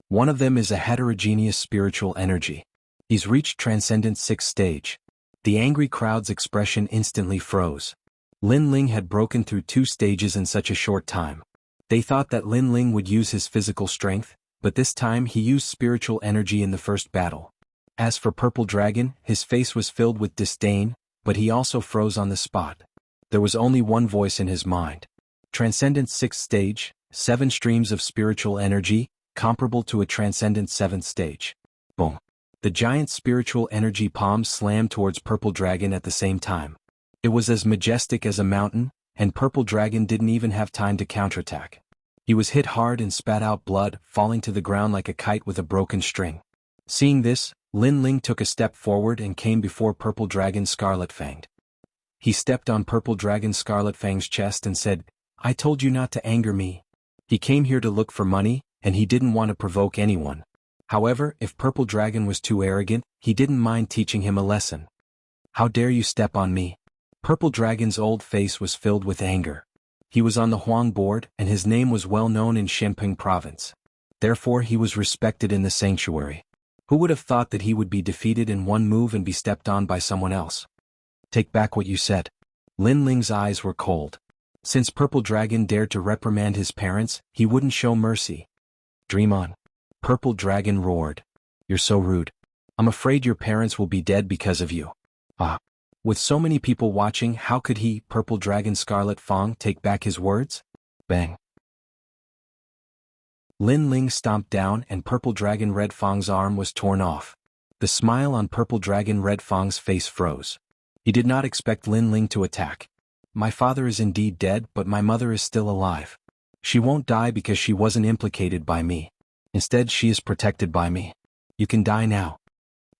One of them is a heterogeneous spiritual energy. He's reached Transcendent 6th stage. The angry crowd's expression instantly froze. Lin Ling had broken through 2 stages in such a short time. They thought that Lin Ling would use his physical strength, but this time he used spiritual energy in the first battle. As for Purple Dragon, his face was filled with disdain, but he also froze on the spot. There was only one voice in his mind. Transcendent 6th stage, 7 streams of spiritual energy, comparable to a Transcendent 7th stage. Boom. The giant spiritual energy palm slammed towards Purple Dragon at the same time. It was as majestic as a mountain, and Purple Dragon didn't even have time to counterattack. He was hit hard and spat out blood, falling to the ground like a kite with a broken string. Seeing this, Lin Ling took a step forward and came before Purple Dragon Scarlet Fanged. He stepped on Purple Dragon Scarlet Fang's chest and said, I told you not to anger me. He came here to look for money, and he didn't want to provoke anyone. However, if Purple Dragon was too arrogant, he didn't mind teaching him a lesson. How dare you step on me? Purple Dragon's old face was filled with anger. He was on the Huang board, and his name was well known in Shenping province. Therefore he was respected in the sanctuary. Who would have thought that he would be defeated in one move and be stepped on by someone else? Take back what you said. Lin Ling's eyes were cold. Since Purple Dragon dared to reprimand his parents, he wouldn't show mercy. Dream on. Purple Dragon roared. You're so rude. I'm afraid your parents will be dead because of you. Ah. With so many people watching, how could he, Purple Dragon Scarlet Fang, take back his words? Bang. Lin Ling stomped down and Purple Dragon Red Fang's arm was torn off. The smile on Purple Dragon Red Fang's face froze. He did not expect Lin Ling to attack. My father is indeed dead, but my mother is still alive. She won't die because she wasn't implicated by me. Instead, she is protected by me. You can die now.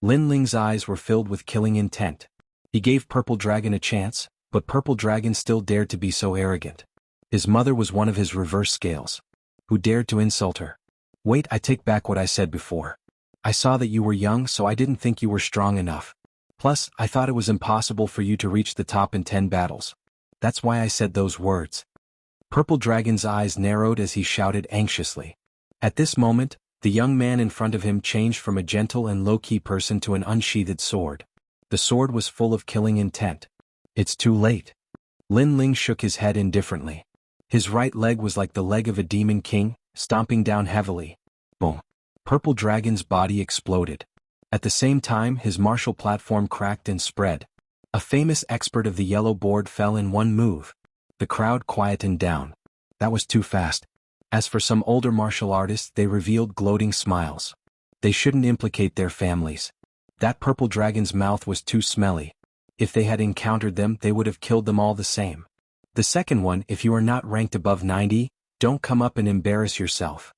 Lin Ling's eyes were filled with killing intent. He gave Purple Dragon a chance, but Purple Dragon still dared to be so arrogant. His mother was one of his reverse scales. Who dared to insult her? Wait, I take back what I said before. I saw that you were young, so I didn't think you were strong enough. Plus, I thought it was impossible for you to reach the top in 10 battles. That's why I said those words. Purple Dragon's eyes narrowed as he shouted anxiously. At this moment, the young man in front of him changed from a gentle and low-key person to an unsheathed sword. The sword was full of killing intent. It's too late. Lin Ling shook his head indifferently. His right leg was like the leg of a demon king, stomping down heavily. Boom. Purple Dragon's body exploded. At the same time, his martial platform cracked and spread. A famous expert of the yellow board fell in one move. The crowd quietened down. That was too fast. As for some older martial artists, they revealed gloating smiles. They shouldn't implicate their families. That Purple Dragon's mouth was too smelly. If they had encountered them, they would have killed them all the same. The second one, if you are not ranked above 90, don't come up and embarrass yourself.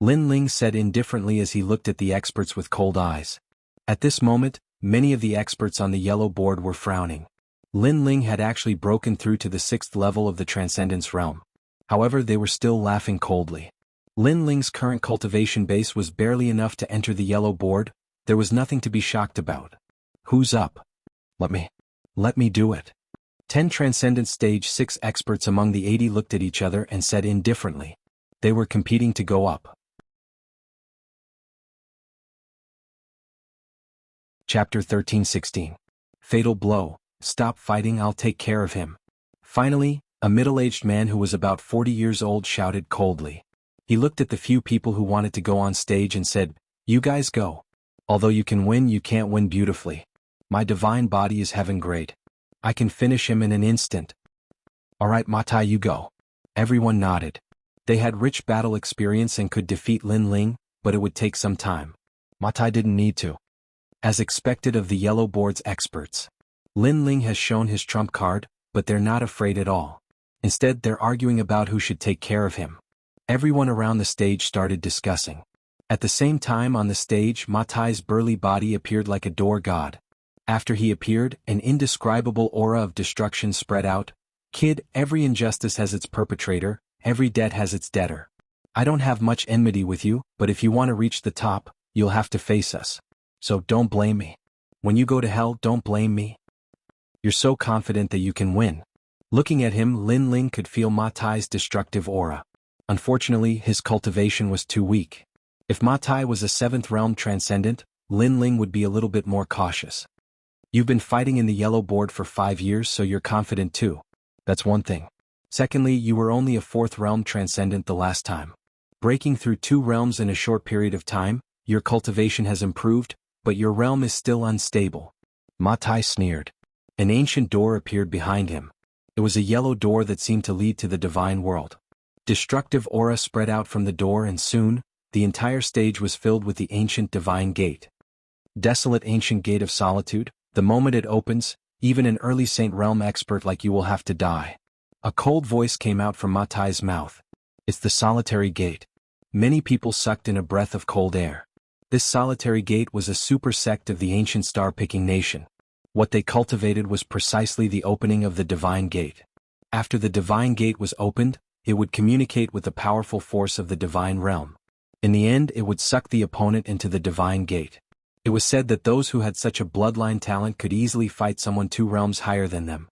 Lin Ling said indifferently as he looked at the experts with cold eyes. At this moment, many of the experts on the yellow board were frowning. Lin Ling had actually broken through to the 6th level of the Transcendence Realm. However, they were still laughing coldly. Lin Ling's current cultivation base was barely enough to enter the yellow board. There was nothing to be shocked about. Who's up? Let me do it. 10 Transcendent Stage 6 experts among the 80 looked at each other and said indifferently. They were competing to go up. Chapter 13-16. Fatal Blow. Stop fighting, I'll take care of him. Finally, a middle-aged man who was about 40 years old shouted coldly. He looked at the few people who wanted to go on stage and said, "You guys go. Although you can win, you can't win beautifully. My divine body is heaven grade. I can finish him in an instant." "Alright, Matai, you go." Everyone nodded. They had rich battle experience and could defeat Lin Ling, but it would take some time. Matai didn't need to. As expected of the yellow board's experts, Lin Ling has shown his trump card, but they're not afraid at all. Instead, they're arguing about who should take care of him. Everyone around the stage started discussing. At the same time on the stage, Matai's burly body appeared like a door god. After he appeared, an indescribable aura of destruction spread out. "Kid, every injustice has its perpetrator, every debt has its debtor. I don't have much enmity with you, but if you want to reach the top, you'll have to face us. So don't blame me. When you go to hell, don't blame me." "You're so confident that you can win." Looking at him, Lin Ling could feel Matai's destructive aura. Unfortunately, his cultivation was too weak. If Matai was a 7th realm transcendent, Lin Ling would be a little bit more cautious. "You've been fighting in the yellow board for 5 years, so you're confident too. That's one thing. Secondly, you were only a 4th realm transcendent the last time. Breaking through 2 realms in a short period of time, your cultivation has improved, but your realm is still unstable." Matai sneered. An ancient door appeared behind him. It was a yellow door that seemed to lead to the divine world. Destructive aura spread out from the door and soon, the entire stage was filled with the ancient divine gate. Desolate ancient gate of solitude, the moment it opens, even an early Saint Realm expert like you will have to die. A cold voice came out from Matai's mouth. "It's the solitary gate." Many people sucked in a breath of cold air. This solitary gate was a super sect of the ancient star-picking nation. What they cultivated was precisely the opening of the divine gate. After the divine gate was opened, it would communicate with the powerful force of the divine realm. In the end, it would suck the opponent into the divine gate. It was said that those who had such a bloodline talent could easily fight someone 2 realms higher than them.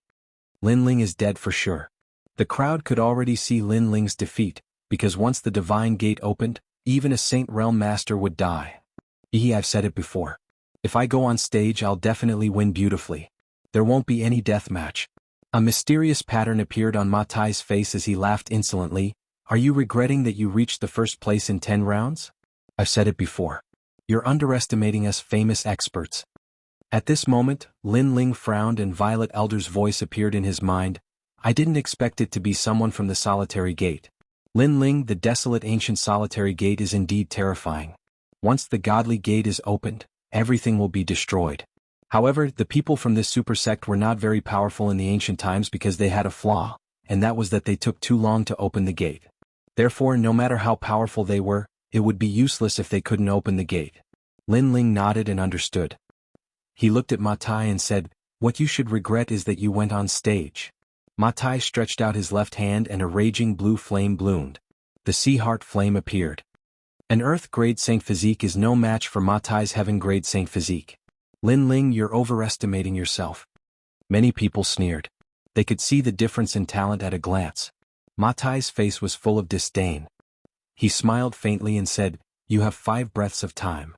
Lin Ling is dead for sure. The crowd could already see Lin Ling's defeat, because once the divine gate opened, even a Saint Realm master would die. I've said it before. If I go on stage, I'll definitely win beautifully. There won't be any death match. A mysterious pattern appeared on Matai's face as he laughed insolently. "Are you regretting that you reached the first place in 10 rounds? I've said it before. You're underestimating us famous experts. At this moment, Lin Ling frowned and Violet Elder's voice appeared in his mind. I didn't expect it to be someone from the solitary gate. Lin Ling, the desolate ancient solitary gate is indeed terrifying. Once the godly gate is opened, everything will be destroyed. However, the people from this super sect were not very powerful in the ancient times because they had a flaw, and that was that they took too long to open the gate. Therefore, no matter how powerful they were, it would be useless if they couldn't open the gate. Lin Ling nodded and understood. He looked at Ma Tai and said, "What you should regret is that you went on stage." Ma Tai stretched out his left hand and a raging blue flame bloomed. The sea heart flame appeared. An earth-grade Saint Physique is no match for Ma Tai's heaven-grade Saint Physique. Lin Ling, you're overestimating yourself. Many people sneered. They could see the difference in talent at a glance. Ma Tai's face was full of disdain. He smiled faintly and said, "You have 5 breaths of time.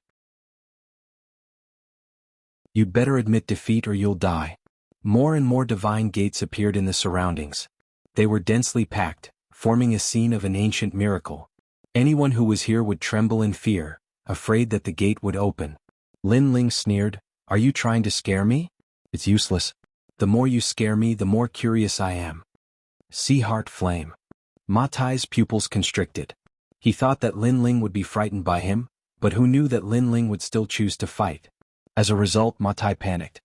You'd better admit defeat or you'll die." More and more divine gates appeared in the surroundings. They were densely packed, forming a scene of an ancient miracle. Anyone who was here would tremble in fear, afraid that the gate would open. Lin Ling sneered, "Are you trying to scare me? It's useless. The more you scare me, the more curious I am." Sea heart flame. Ma Tai's pupils constricted. He thought that Lin Ling would be frightened by him, but who knew that Lin Ling would still choose to fight? As a result, Ma Tai panicked.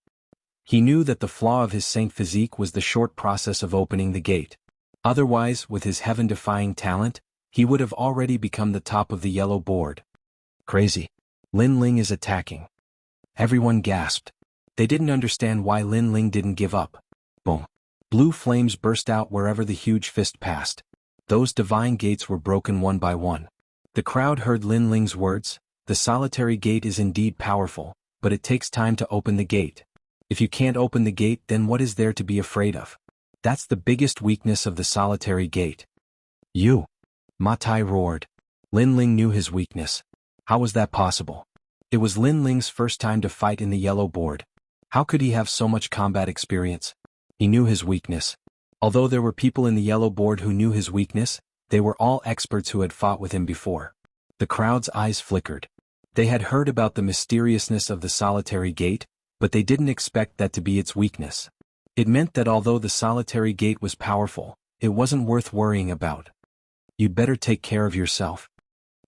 He knew that the flaw of his Saint Physique was the short process of opening the gate. Otherwise, with his heaven-defying talent, he would have already become the top of the yellow board. Crazy. Lin Ling is attacking. Everyone gasped. They didn't understand why Lin Ling didn't give up. Boom. Blue flames burst out wherever the huge fist passed. Those divine gates were broken one by one. The crowd heard Lin Ling's words. The solitary gate is indeed powerful, but it takes time to open the gate. If you can't open the gate, then what is there to be afraid of? That's the biggest weakness of the solitary gate. You! Ma Tai roared. Lin Ling knew his weakness. How was that possible? It was Lin Ling's first time to fight in the yellow board. How could he have so much combat experience? He knew his weakness. Although there were people in the yellow board who knew his weakness, they were all experts who had fought with him before. The crowd's eyes flickered. They had heard about the mysteriousness of the solitary gate, but they didn't expect that to be its weakness. It meant that although the solitary gate was powerful, it wasn't worth worrying about. You'd better take care of yourself.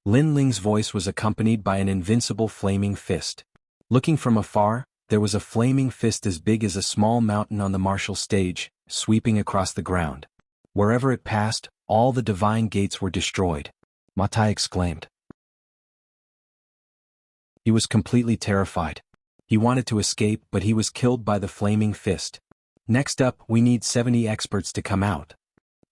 Lin Ling's voice was accompanied by an invincible flaming fist. Looking from afar, there was a flaming fist as big as a small mountain on the martial stage, sweeping across the ground. Wherever it passed, all the divine gates were destroyed. Ma Tai exclaimed. He was completely terrified. He wanted to escape, but he was killed by the flaming fist. Next up, we need 70 experts to come out.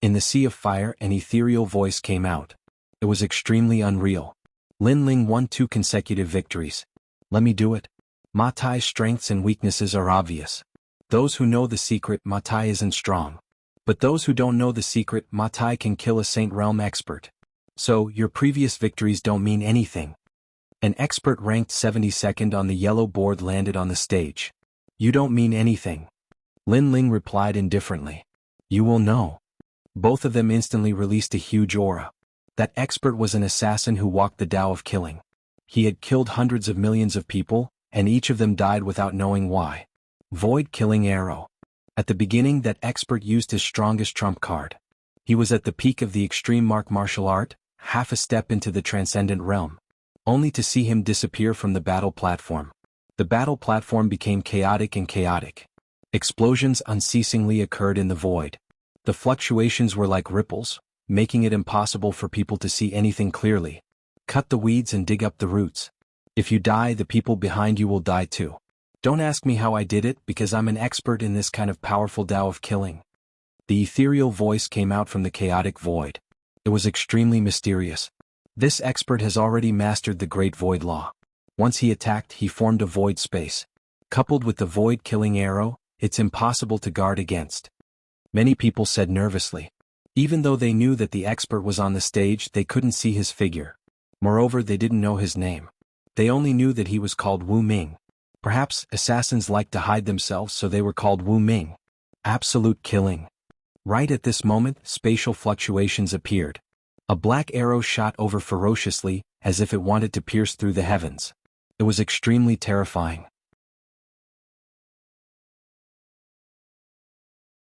In the sea of fire, an ethereal voice came out. It was extremely unreal. Lin Ling won 2 consecutive victories. Let me do it. Ma Tai's strengths and weaknesses are obvious. Those who know the secret, Ma Tai isn't strong. But those who don't know the secret, Ma Tai can kill a Saint Realm expert. So, your previous victories don't mean anything. An expert ranked 72nd on the yellow board landed on the stage. You don't mean anything. Lin Ling replied indifferently. You will know. Both of them instantly released a huge aura. That expert was an assassin who walked the Tao of killing. He had killed hundreds of millions of people, and each of them died without knowing why. Void killing arrow. At the beginning, that expert used his strongest trump card. He was at the peak of the extreme martial art, half a step into the transcendent realm. Only to see him disappear from the battle platform. The battle platform became chaotic and chaotic. Explosions unceasingly occurred in the void. The fluctuations were like ripples, making it impossible for people to see anything clearly. Cut the weeds and dig up the roots. If you die, the people behind you will die too. Don't ask me how I did it, because I'm an expert in this kind of powerful Tao of killing. The ethereal voice came out from the chaotic void. It was extremely mysterious. This expert has already mastered the Great Void Law. Once he attacked, he formed a void space. Coupled with the void-killing arrow, it's impossible to guard against. Many people said nervously. Even though they knew that the expert was on the stage, they couldn't see his figure. Moreover, they didn't know his name. They only knew that he was called Wu Ming. Perhaps assassins like to hide themselves, so they were called Wu Ming. Absolute killing. Right at this moment, spatial fluctuations appeared. A black arrow shot over ferociously, as if it wanted to pierce through the heavens. It was extremely terrifying.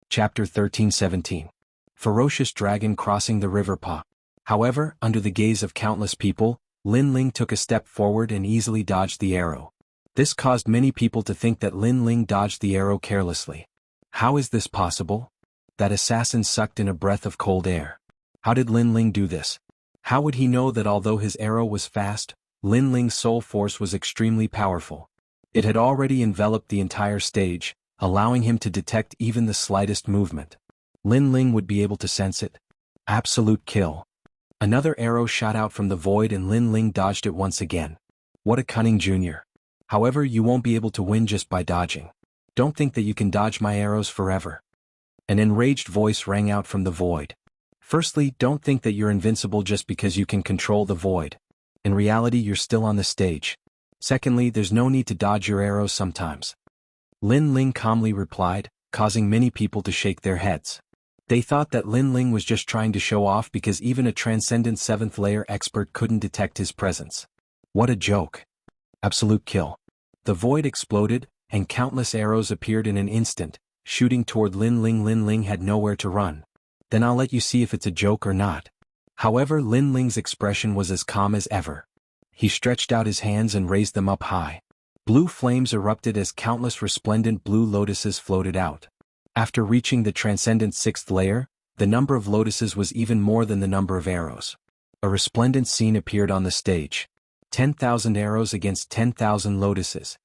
Chapter 13-17. Ferocious Dragon Crossing the River Pa. However, under the gaze of countless people, Lin Ling took a step forward and easily dodged the arrow. This caused many people to think that Lin Ling dodged the arrow carelessly. How is this possible? That assassin sucked in a breath of cold air. How did Lin Ling do this? How would he know that although his arrow was fast, Lin Ling's soul force was extremely powerful? It had already enveloped the entire stage, allowing him to detect even the slightest movement. Lin Ling would be able to sense it. Absolute kill. Another arrow shot out from the void and Lin Ling dodged it once again. What a cunning junior. However, you won't be able to win just by dodging. Don't think that you can dodge my arrows forever. An enraged voice rang out from the void. Firstly, don't think that you're invincible just because you can control the void. In reality, you're still on the stage. Secondly, there's no need to dodge your arrows sometimes. Lin Ling calmly replied, causing many people to shake their heads. They thought that Lin Ling was just trying to show off because even a transcendent 7th layer expert couldn't detect his presence. What a joke. Absolute kill. The void exploded, and countless arrows appeared in an instant, shooting toward Lin Ling. Lin Ling had nowhere to run. Then I'll let you see if it's a joke or not. However, Lin Ling's expression was as calm as ever. He stretched out his hands and raised them up high. Blue flames erupted as countless resplendent blue lotuses floated out. After reaching the transcendent 6th layer, the number of lotuses was even more than the number of arrows. A resplendent scene appeared on the stage. 10,000 arrows against 10,000 lotuses.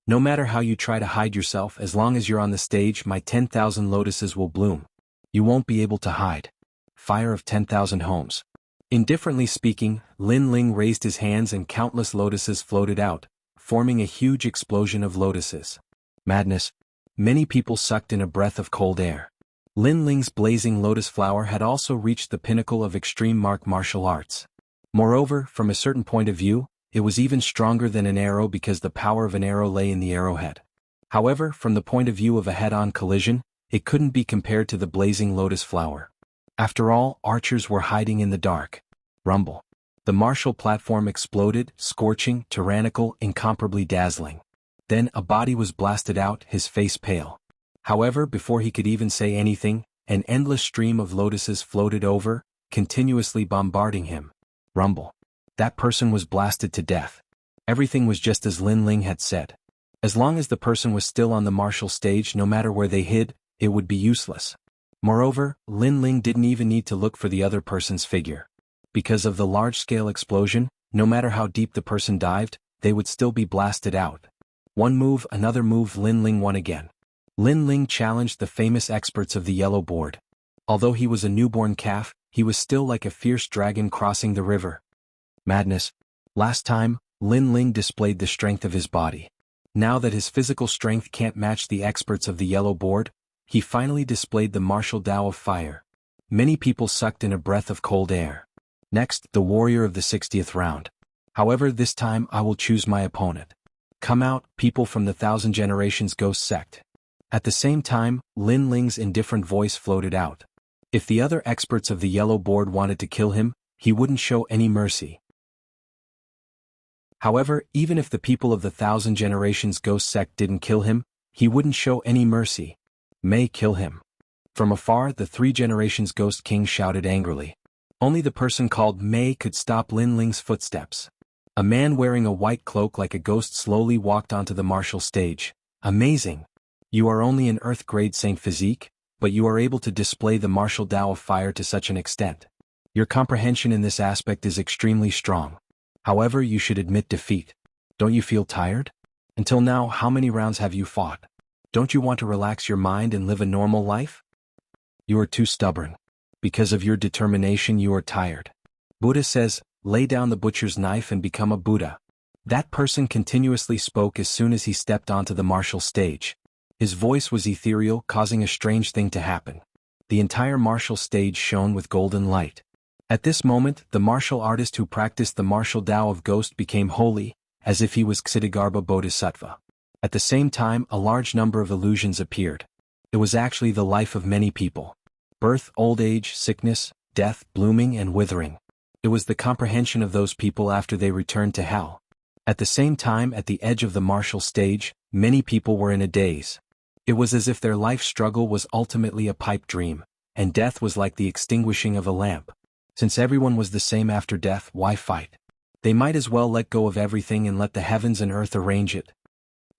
No matter how you try to hide yourself, as long as you're on the stage, my 10,000 lotuses will bloom. You won't be able to hide. Fire of 10,000 homes. Indifferently speaking, Lin Ling raised his hands and countless lotuses floated out, forming a huge explosion of lotuses. Madness. Many people sucked in a breath of cold air. Lin Ling's blazing lotus flower had also reached the pinnacle of extreme martial arts. Moreover, from a certain point of view, it was even stronger than an arrow because the power of an arrow lay in the arrowhead. However, from the point of view of a head-on collision, it couldn't be compared to the blazing lotus flower. After all, archers were hiding in the dark. Rumble. The martial platform exploded, scorching, tyrannical, incomparably dazzling. Then a body was blasted out, his face pale. However, before he could even say anything, an endless stream of lotuses floated over, continuously bombarding him. Rumble. That person was blasted to death. Everything was just as Lin Ling had said. As long as the person was still on the martial stage, no matter where they hid, it would be useless. Moreover, Lin Ling didn't even need to look for the other person's figure. Because of the large-scale explosion, no matter how deep the person dived, they would still be blasted out. One move, another move, Lin Ling won again. Lin Ling challenged the famous experts of the yellow board. Although he was a newborn calf, he was still like a fierce dragon crossing the river. Madness. Last time, Lin Ling displayed the strength of his body. Now that his physical strength can't match the experts of the yellow board, he finally displayed the martial Tao of fire. Many people sucked in a breath of cold air. Next, the warrior of the 60th round. However, this time I will choose my opponent. Come out, people from the 1,000 Generations Ghost Sect. At the same time, Lin Ling's indifferent voice floated out. If the other experts of the yellow board wanted to kill him, he wouldn't show any mercy. However, even if the people of the 1,000 Generations Ghost Sect didn't kill him, he wouldn't show any mercy. May kill him. From afar, the 3 Generations Ghost King shouted angrily. Only the person called May could stop Lin Ling's footsteps. A man wearing a white cloak like a ghost slowly walked onto the martial stage. Amazing! You are only an Earth-grade Saint Physique, but you are able to display the martial Tao of fire to such an extent. Your comprehension in this aspect is extremely strong. However, you should admit defeat. Don't you feel tired? Until now, how many rounds have you fought? Don't you want to relax your mind and live a normal life? You are too stubborn. Because of your determination, you are tired. Buddha says, lay down the butcher's knife and become a Buddha. That person continuously spoke as soon as he stepped onto the martial stage. His voice was ethereal, causing a strange thing to happen. The entire martial stage shone with golden light. At this moment, the martial artist who practiced the martial Tao of Ghost became holy, as if he was Ksitigarbha Bodhisattva. At the same time, a large number of illusions appeared. It was actually the life of many people. Birth, old age, sickness, death, blooming and withering. It was the comprehension of those people after they returned to hell. At the same time, at the edge of the martial stage, many people were in a daze. It was as if their life struggle was ultimately a pipe dream, and death was like the extinguishing of a lamp. Since everyone was the same after death, why fight? They might as well let go of everything and let the heavens and earth arrange it.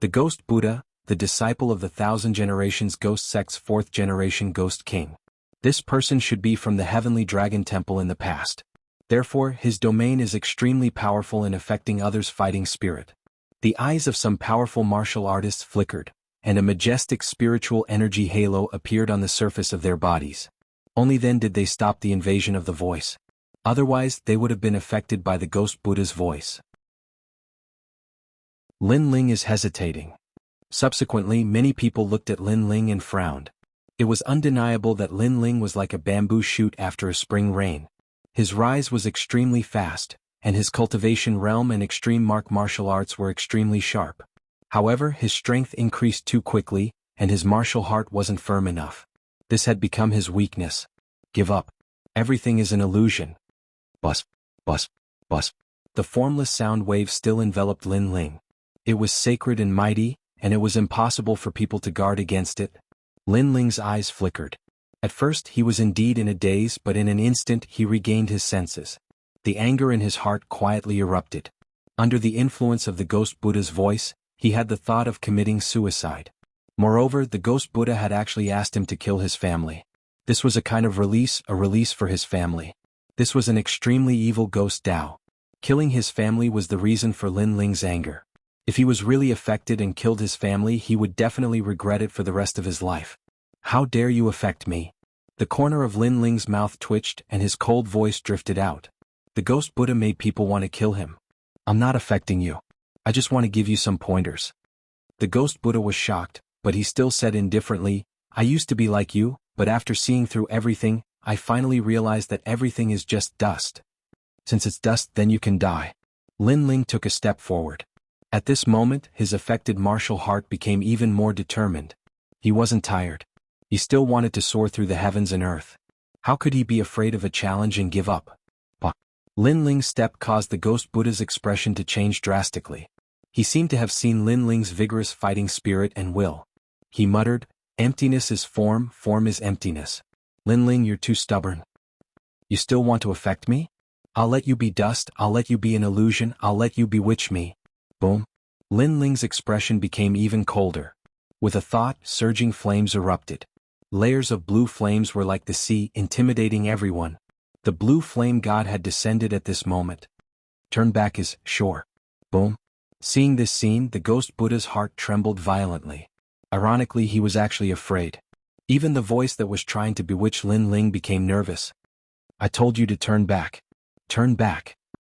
The Ghost Buddha, the disciple of the 1,000 generations Ghost Sect's 4th generation Ghost King. This person should be from the Heavenly Dragon Temple in the past. Therefore, his domain is extremely powerful in affecting others' fighting spirit. The eyes of some powerful martial artists flickered, and a majestic spiritual energy halo appeared on the surface of their bodies. Only then did they stop the invasion of the voice. Otherwise, they would have been affected by the Ghost Buddha's voice. Lin Ling is hesitating. Subsequently, many people looked at Lin Ling and frowned. It was undeniable that Lin Ling was like a bamboo shoot after a spring rain. His rise was extremely fast, and his cultivation realm and extreme martial arts were extremely sharp. However, his strength increased too quickly, and his martial heart wasn't firm enough. This had become his weakness. Give up. Everything is an illusion. Buzz, buzz, buzz. The formless sound wave still enveloped Lin Ling. It was sacred and mighty, and it was impossible for people to guard against it. Lin Ling's eyes flickered. At first he was indeed in a daze, but in an instant he regained his senses. The anger in his heart quietly erupted. Under the influence of the Ghost Buddha's voice, he had the thought of committing suicide. Moreover, the Ghost Buddha had actually asked him to kill his family. This was a kind of release, a release for his family. This was an extremely evil ghost Tao. Killing his family was the reason for Lin Ling's anger. If he was really affected and killed his family, he would definitely regret it for the rest of his life. How dare you affect me? The corner of Lin Ling's mouth twitched and his cold voice drifted out. The Ghost Buddha made people want to kill him. I'm not affecting you. I just want to give you some pointers. The Ghost Buddha was shocked, but he still said indifferently, I used to be like you, but after seeing through everything, I finally realized that everything is just dust. Since it's dust, then you can die. Lin Ling took a step forward. At this moment, his affected martial heart became even more determined. He wasn't tired. He still wanted to soar through the heavens and earth. How could he be afraid of a challenge and give up? Lin Ling's step caused the Ghost Buddha's expression to change drastically. He seemed to have seen Lin Ling's vigorous fighting spirit and will. He muttered, emptiness is form, form is emptiness. Lin Ling, you're too stubborn. You still want to affect me? I'll let you be dust, I'll let you be an illusion, I'll let you bewitch me. Boom. Lin Ling's expression became even colder. With a thought, surging flames erupted. Layers of blue flames were like the sea, intimidating everyone. The blue flame god had descended at this moment. Turn back is sure. Boom. Seeing this scene, the Ghost Buddha's heart trembled violently. Ironically, he was actually afraid. Even the voice that was trying to bewitch Lin Ling became nervous. I told you to turn back. Turn back.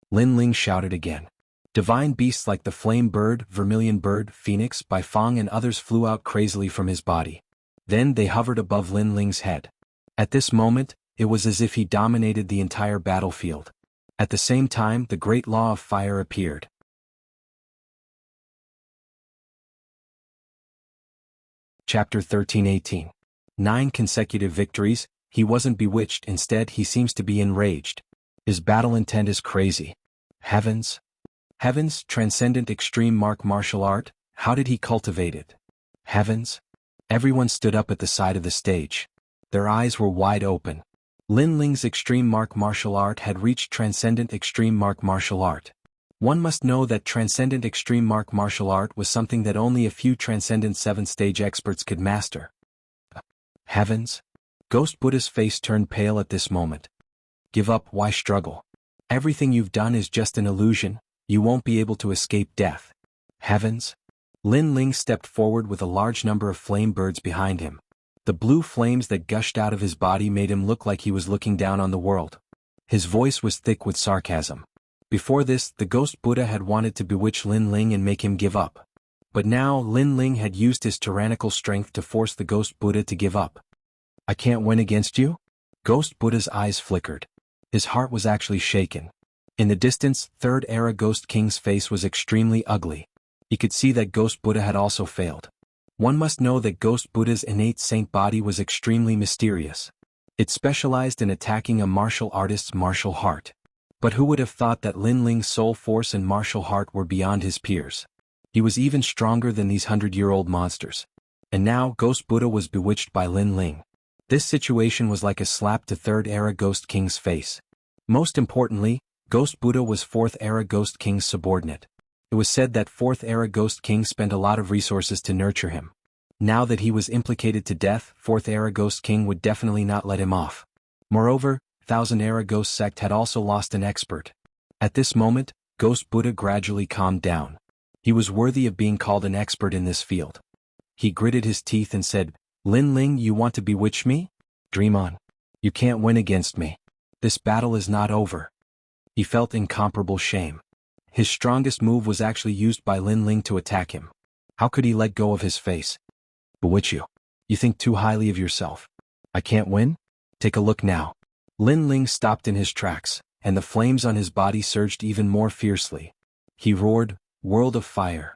Lin Ling shouted again. Divine beasts like the flame bird, vermilion bird, phoenix, Baifeng and others flew out crazily from his body. Then they hovered above Lin Ling's head. At this moment, it was as if he dominated the entire battlefield. At the same time, the great law of fire appeared. Chapter 13:18. 9 consecutive victories. He wasn't bewitched, instead he seems to be enraged. His battle intent is crazy. Heavens? Heavens, transcendent extreme martial art, how did he cultivate it? Heavens? Everyone stood up at the side of the stage. Their eyes were wide open. Lin Ling's extreme martial art had reached transcendent extreme martial art. One must know that transcendent extreme martial art was something that only a few transcendent 7th stage experts could master. Heavens? Ghost Buddha's face turned pale at this moment. Give up, why struggle? Everything you've done is just an illusion, you won't be able to escape death. Heavens? Lin Ling stepped forward with a large number of flame birds behind him. The blue flames that gushed out of his body made him look like he was looking down on the world. His voice was thick with sarcasm. Before this, the Ghost Buddha had wanted to bewitch Lin Ling and make him give up. But now, Lin Ling had used his tyrannical strength to force the Ghost Buddha to give up. I can't win against you? Ghost Buddha's eyes flickered. His heart was actually shaken. In the distance, 3rd era Ghost King's face was extremely ugly. He could see that Ghost Buddha had also failed. One must know that Ghost Buddha's innate saint body was extremely mysterious. It specialized in attacking a martial artist's martial heart. But who would have thought that Lin Ling's soul force and martial heart were beyond his peers? He was even stronger than these 100-year-old monsters. And now Ghost Buddha was bewitched by Lin Ling. This situation was like a slap to Third-era Ghost King's face. Most importantly, Ghost Buddha was Fourth-era Ghost King's subordinate. It was said that Fourth-era Ghost King spent a lot of resources to nurture him. Now that he was implicated to death, Fourth-era Ghost King would definitely not let him off. Moreover, Thousand-era Ghost Sect had also lost an expert. At this moment, Ghost Buddha gradually calmed down. He was worthy of being called an expert in this field. He gritted his teeth and said, "Lin Ling, you want to bewitch me? Dream on. You can't win against me. This battle is not over." He felt incomparable shame. His strongest move was actually used by Lin Ling to attack him. How could he let go of his face? "Bewitch you? You think too highly of yourself. I can't win? Take a look now." Lin Ling stopped in his tracks, and the flames on his body surged even more fiercely. He roared, "World of fire."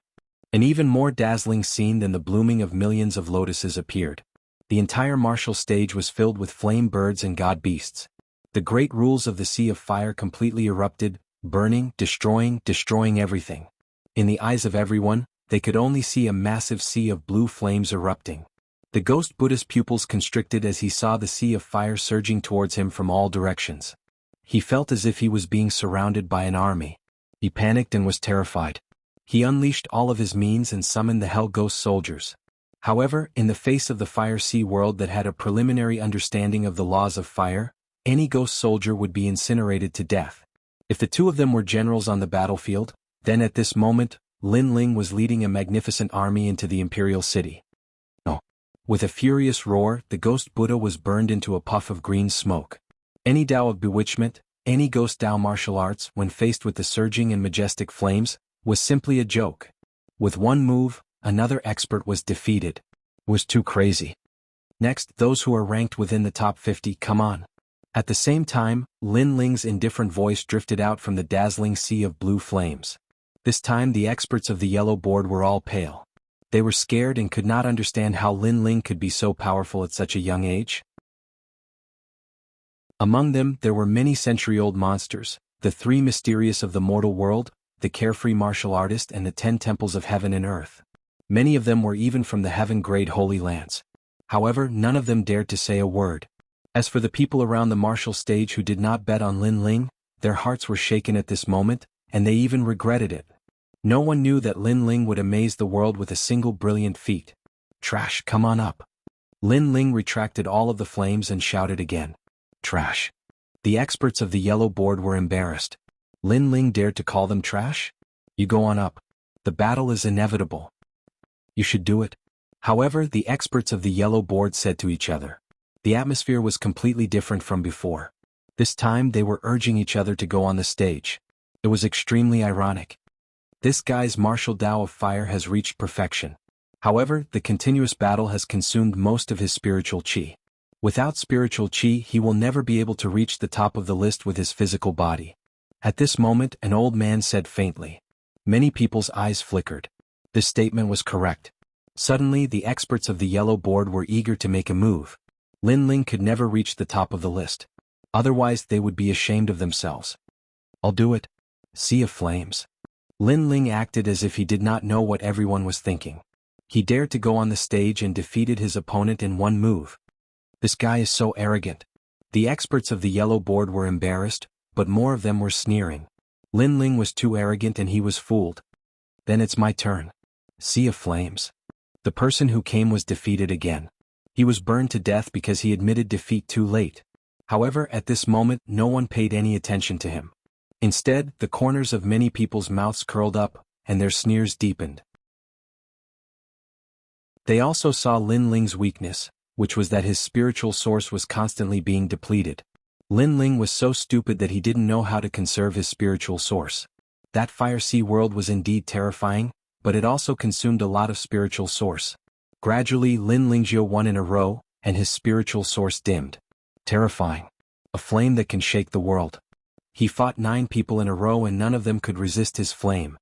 An even more dazzling scene than the blooming of millions of lotuses appeared. The entire martial stage was filled with flame birds and god beasts. The great rules of the Sea of Fire completely erupted, burning, destroying everything. In the eyes of everyone, they could only see a massive sea of blue flames erupting. The Ghost Buddha's pupils constricted as he saw the Sea of Fire surging towards him from all directions. He felt as if he was being surrounded by an army. He panicked and was terrified. He unleashed all of his means and summoned the Hell Ghost soldiers. However, in the face of the Fire Sea world that had a preliminary understanding of the laws of fire, any ghost soldier would be incinerated to death. If the two of them were generals on the battlefield, then at this moment, Lin Ling was leading a magnificent army into the imperial city. With a furious roar, the Ghost Buddha was burned into a puff of green smoke. Any Tao of bewitchment, any Ghost Tao martial arts, when faced with the surging and majestic flames, was simply a joke. With one move, another expert was defeated. It was too crazy. Next, those who are ranked within the top 50, come on. At the same time, Lin Ling's indifferent voice drifted out from the dazzling sea of blue flames. This time the experts of the yellow board were all pale. They were scared and could not understand how Lin Ling could be so powerful at such a young age. Among them, there were many century-old monsters, the three mysterious of the mortal world, the carefree martial artist and the 10 temples of heaven and earth. Many of them were even from the heaven-grade holy lands. However, none of them dared to say a word. As for the people around the martial stage who did not bet on Lin Ling, their hearts were shaken at this moment, and they even regretted it. No one knew that Lin Ling would amaze the world with a single brilliant feat. "Trash, come on up." Lin Ling retracted all of the flames and shouted again. "Trash." The experts of the yellow board were embarrassed. Lin Ling dared to call them trash? "You go on up. The battle is inevitable. You should do it." However, the experts of the yellow board said to each other. The atmosphere was completely different from before. This time they were urging each other to go on the stage. It was extremely ironic. This guy's martial Tao of fire has reached perfection. However, the continuous battle has consumed most of his spiritual qi. Without spiritual qi, he will never be able to reach the top of the list with his physical body. At this moment, an old man said faintly. Many people's eyes flickered. This statement was correct. Suddenly, the experts of the yellow board were eager to make a move. Lin Ling could never reach the top of the list. Otherwise, they would be ashamed of themselves. "I'll do it." Sea of flames. Lin Ling acted as if he did not know what everyone was thinking. He dared to go on the stage and defeated his opponent in one move. This guy is so arrogant. The experts of the yellow board were embarrassed, but more of them were sneering. Lin Ling was too arrogant and he was fooled. Then it's my turn. Sea of flames. The person who came was defeated again. He was burned to death because he admitted defeat too late. However, at this moment, no one paid any attention to him. Instead, the corners of many people's mouths curled up, and their sneers deepened. They also saw Lin Ling's weakness, which was that his spiritual source was constantly being depleted. Lin Ling was so stupid that he didn't know how to conserve his spiritual source. That Fire Sea world was indeed terrifying, but it also consumed a lot of spiritual source. Gradually, Lin Lingzhou won in a row, and his spiritual source dimmed. Terrifying. A flame that can shake the world. He fought 9 people in a row and none of them could resist his flame.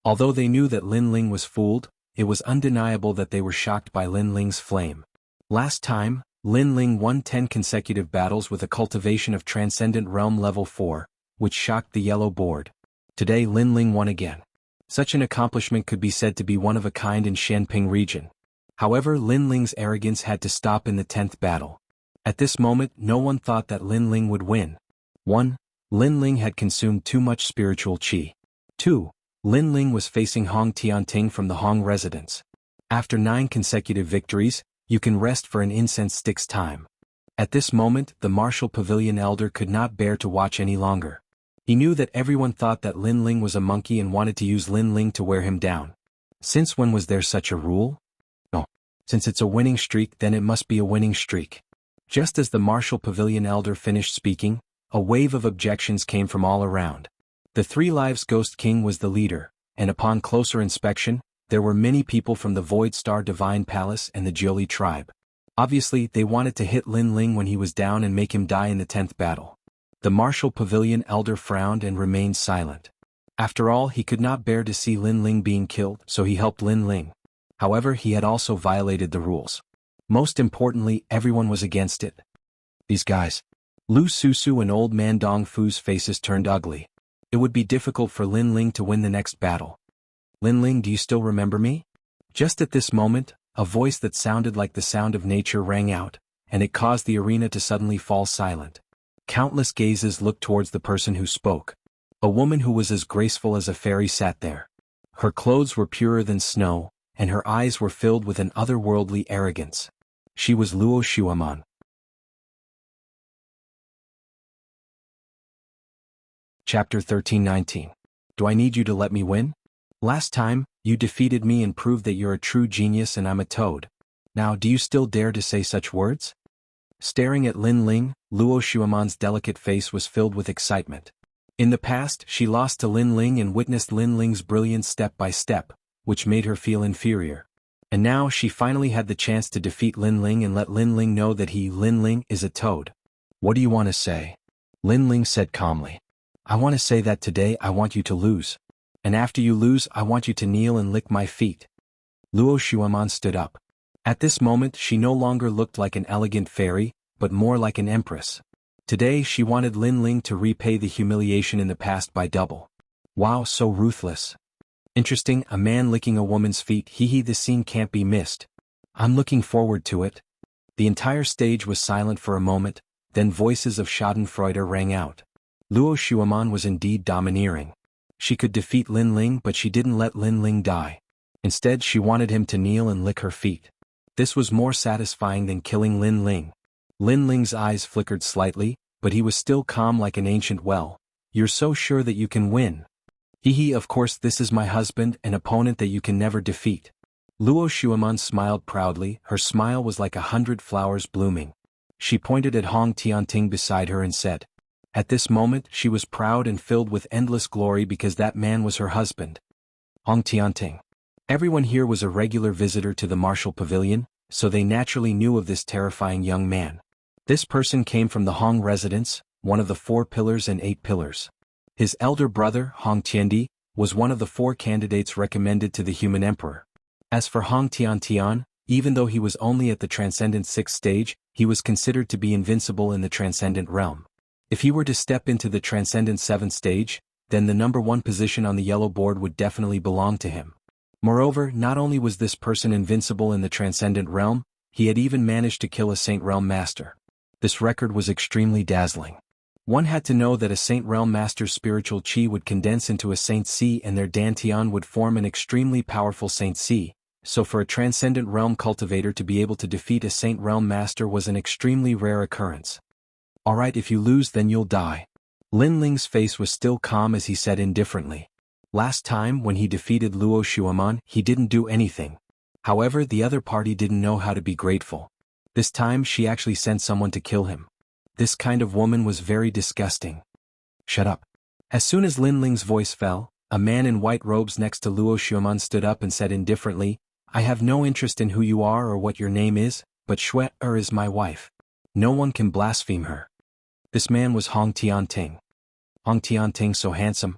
Although they knew that Lin Ling was fooled, it was undeniable that they were shocked by Lin Ling's flame. Last time, Lin Ling won 10 consecutive battles with a cultivation of Transcendent Realm Level 4, which shocked the yellow board. Today Lin Ling won again. Such an accomplishment could be said to be one of a kind in Shanping region. However, Lin Ling's arrogance had to stop in the 10th battle. At this moment, no one thought that Lin Ling would win. 1. Lin Ling had consumed too much spiritual qi. 2. Lin Ling was facing Hong Tianting from the Hong residence. After 9 consecutive victories, you can rest for an incense stick's time. At this moment, the Martial Pavilion elder could not bear to watch any longer. He knew that everyone thought that Lin Ling was a monkey and wanted to use Lin Ling to wear him down. Since when was there such a rule? No. Since it's a winning streak, then it must be a winning streak. Just as the Martial Pavilion elder finished speaking, a wave of objections came from all around. The Three Lives Ghost King was the leader, and upon closer inspection, there were many people from the Void Star Divine Palace and the Jiuli tribe. Obviously, they wanted to hit Lin Ling when he was down and make him die in the 10th battle. The Martial Pavilion elder frowned and remained silent. After all, he could not bear to see Lin Ling being killed, so he helped Lin Ling. However, he had also violated the rules. Most importantly, everyone was against it. These guys. Lu Susu and Old Man Dong Fu's faces turned ugly. It would be difficult for Lin Ling to win the next battle. Lin Ling, do you still remember me? Just at this moment, a voice that sounded like the sound of nature rang out, and it caused the arena to suddenly fall silent. Countless gazes looked towards the person who spoke. A woman who was as graceful as a fairy sat there. Her clothes were purer than snow, and her eyes were filled with an otherworldly arrogance. She was Luo Shuaman. Chapter 13-19. Do I need you to let me win? Last time, you defeated me and proved that you're a true genius and I'm a toad. Now do you still dare to say such words? Staring at Lin Ling, Luo Shuaman's delicate face was filled with excitement. In the past, she lost to Lin Ling and witnessed Lin Ling's brilliance step by step, which made her feel inferior. And now she finally had the chance to defeat Lin Ling and let Lin Ling know that Lin Ling, is a toad. What do you want to say? Lin Ling said calmly. I want to say that today I want you to lose. And after you lose, I want you to kneel and lick my feet. Luo Shuaman stood up. At this moment, she no longer looked like an elegant fairy, but more like an empress. Today she wanted Lin Ling to repay the humiliation in the past by double. Wow, so ruthless. Interesting, a man licking a woman's feet, this scene can't be missed. I'm looking forward to it. The entire stage was silent for a moment, then voices of schadenfreude rang out. Luo Shuaman was indeed domineering. She could defeat Lin Ling, but she didn't let Lin Ling die. Instead, she wanted him to kneel and lick her feet. This was more satisfying than killing Lin Ling. Lin Ling's eyes flickered slightly, but he was still calm like an ancient well. You're so sure that you can win. Of course this is my husband, an opponent that you can never defeat. Luo Shuaman smiled proudly, her smile was like 100 flowers blooming. She pointed at Hong Tianting beside her and said. At this moment she was proud and filled with endless glory because that man was her husband. Hong Tianting. Everyone here was a regular visitor to the Martial Pavilion, so they naturally knew of this terrifying young man. This person came from the Hong residence, one of the 4 pillars and 8 pillars. His elder brother, Hong Tiandi, was one of the 4 candidates recommended to the human emperor. As for Hong Tiantian, even though he was only at the transcendent 6th stage, he was considered to be invincible in the transcendent realm. If he were to step into the transcendent 7th stage, then the number 1 position on the yellow board would definitely belong to him. Moreover, not only was this person invincible in the transcendent realm, he had even managed to kill a Saint Realm Master. This record was extremely dazzling. One had to know that a Saint Realm Master's spiritual qi would condense into a Saint Si and their Dantian would form an extremely powerful Saint Si, so for a transcendent realm cultivator to be able to defeat a Saint Realm Master was an extremely rare occurrence. Alright, if you lose then you'll die. Lin Ling's face was still calm as he said indifferently. Last time when he defeated Luo Shuaman, he didn't do anything. However, the other party didn't know how to be grateful. This time she actually sent someone to kill him. This kind of woman was very disgusting. Shut up. As soon as Lin Ling's voice fell, a man in white robes next to Luo Shuaman stood up and said indifferently, I have no interest in who you are or what your name is, but Xue is my wife. No one can blaspheme her. This man was Hong Tianting. Hong Tianting so handsome.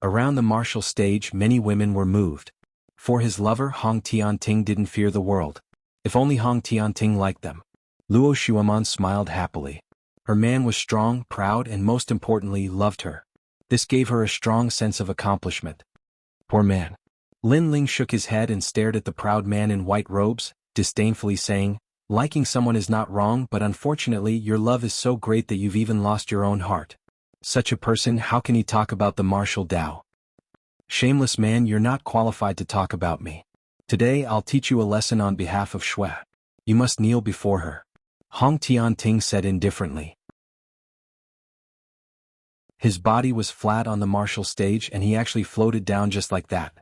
Around the martial stage many women were moved. For his lover Hong Tianting didn't fear the world. If only Hong Tianting liked them. Luo Shuaman smiled happily. Her man was strong, proud and most importantly loved her. This gave her a strong sense of accomplishment. Poor man. Lin Ling shook his head and stared at the proud man in white robes, disdainfully saying, liking someone is not wrong, but unfortunately your love is so great that you've even lost your own heart. Such a person, how can he talk about the martial Tao? Shameless man, you're not qualified to talk about me. Today I'll teach you a lesson on behalf of Shui. You must kneel before her. Hong Tianting said indifferently. His body was flat on the martial stage and he actually floated down just like that.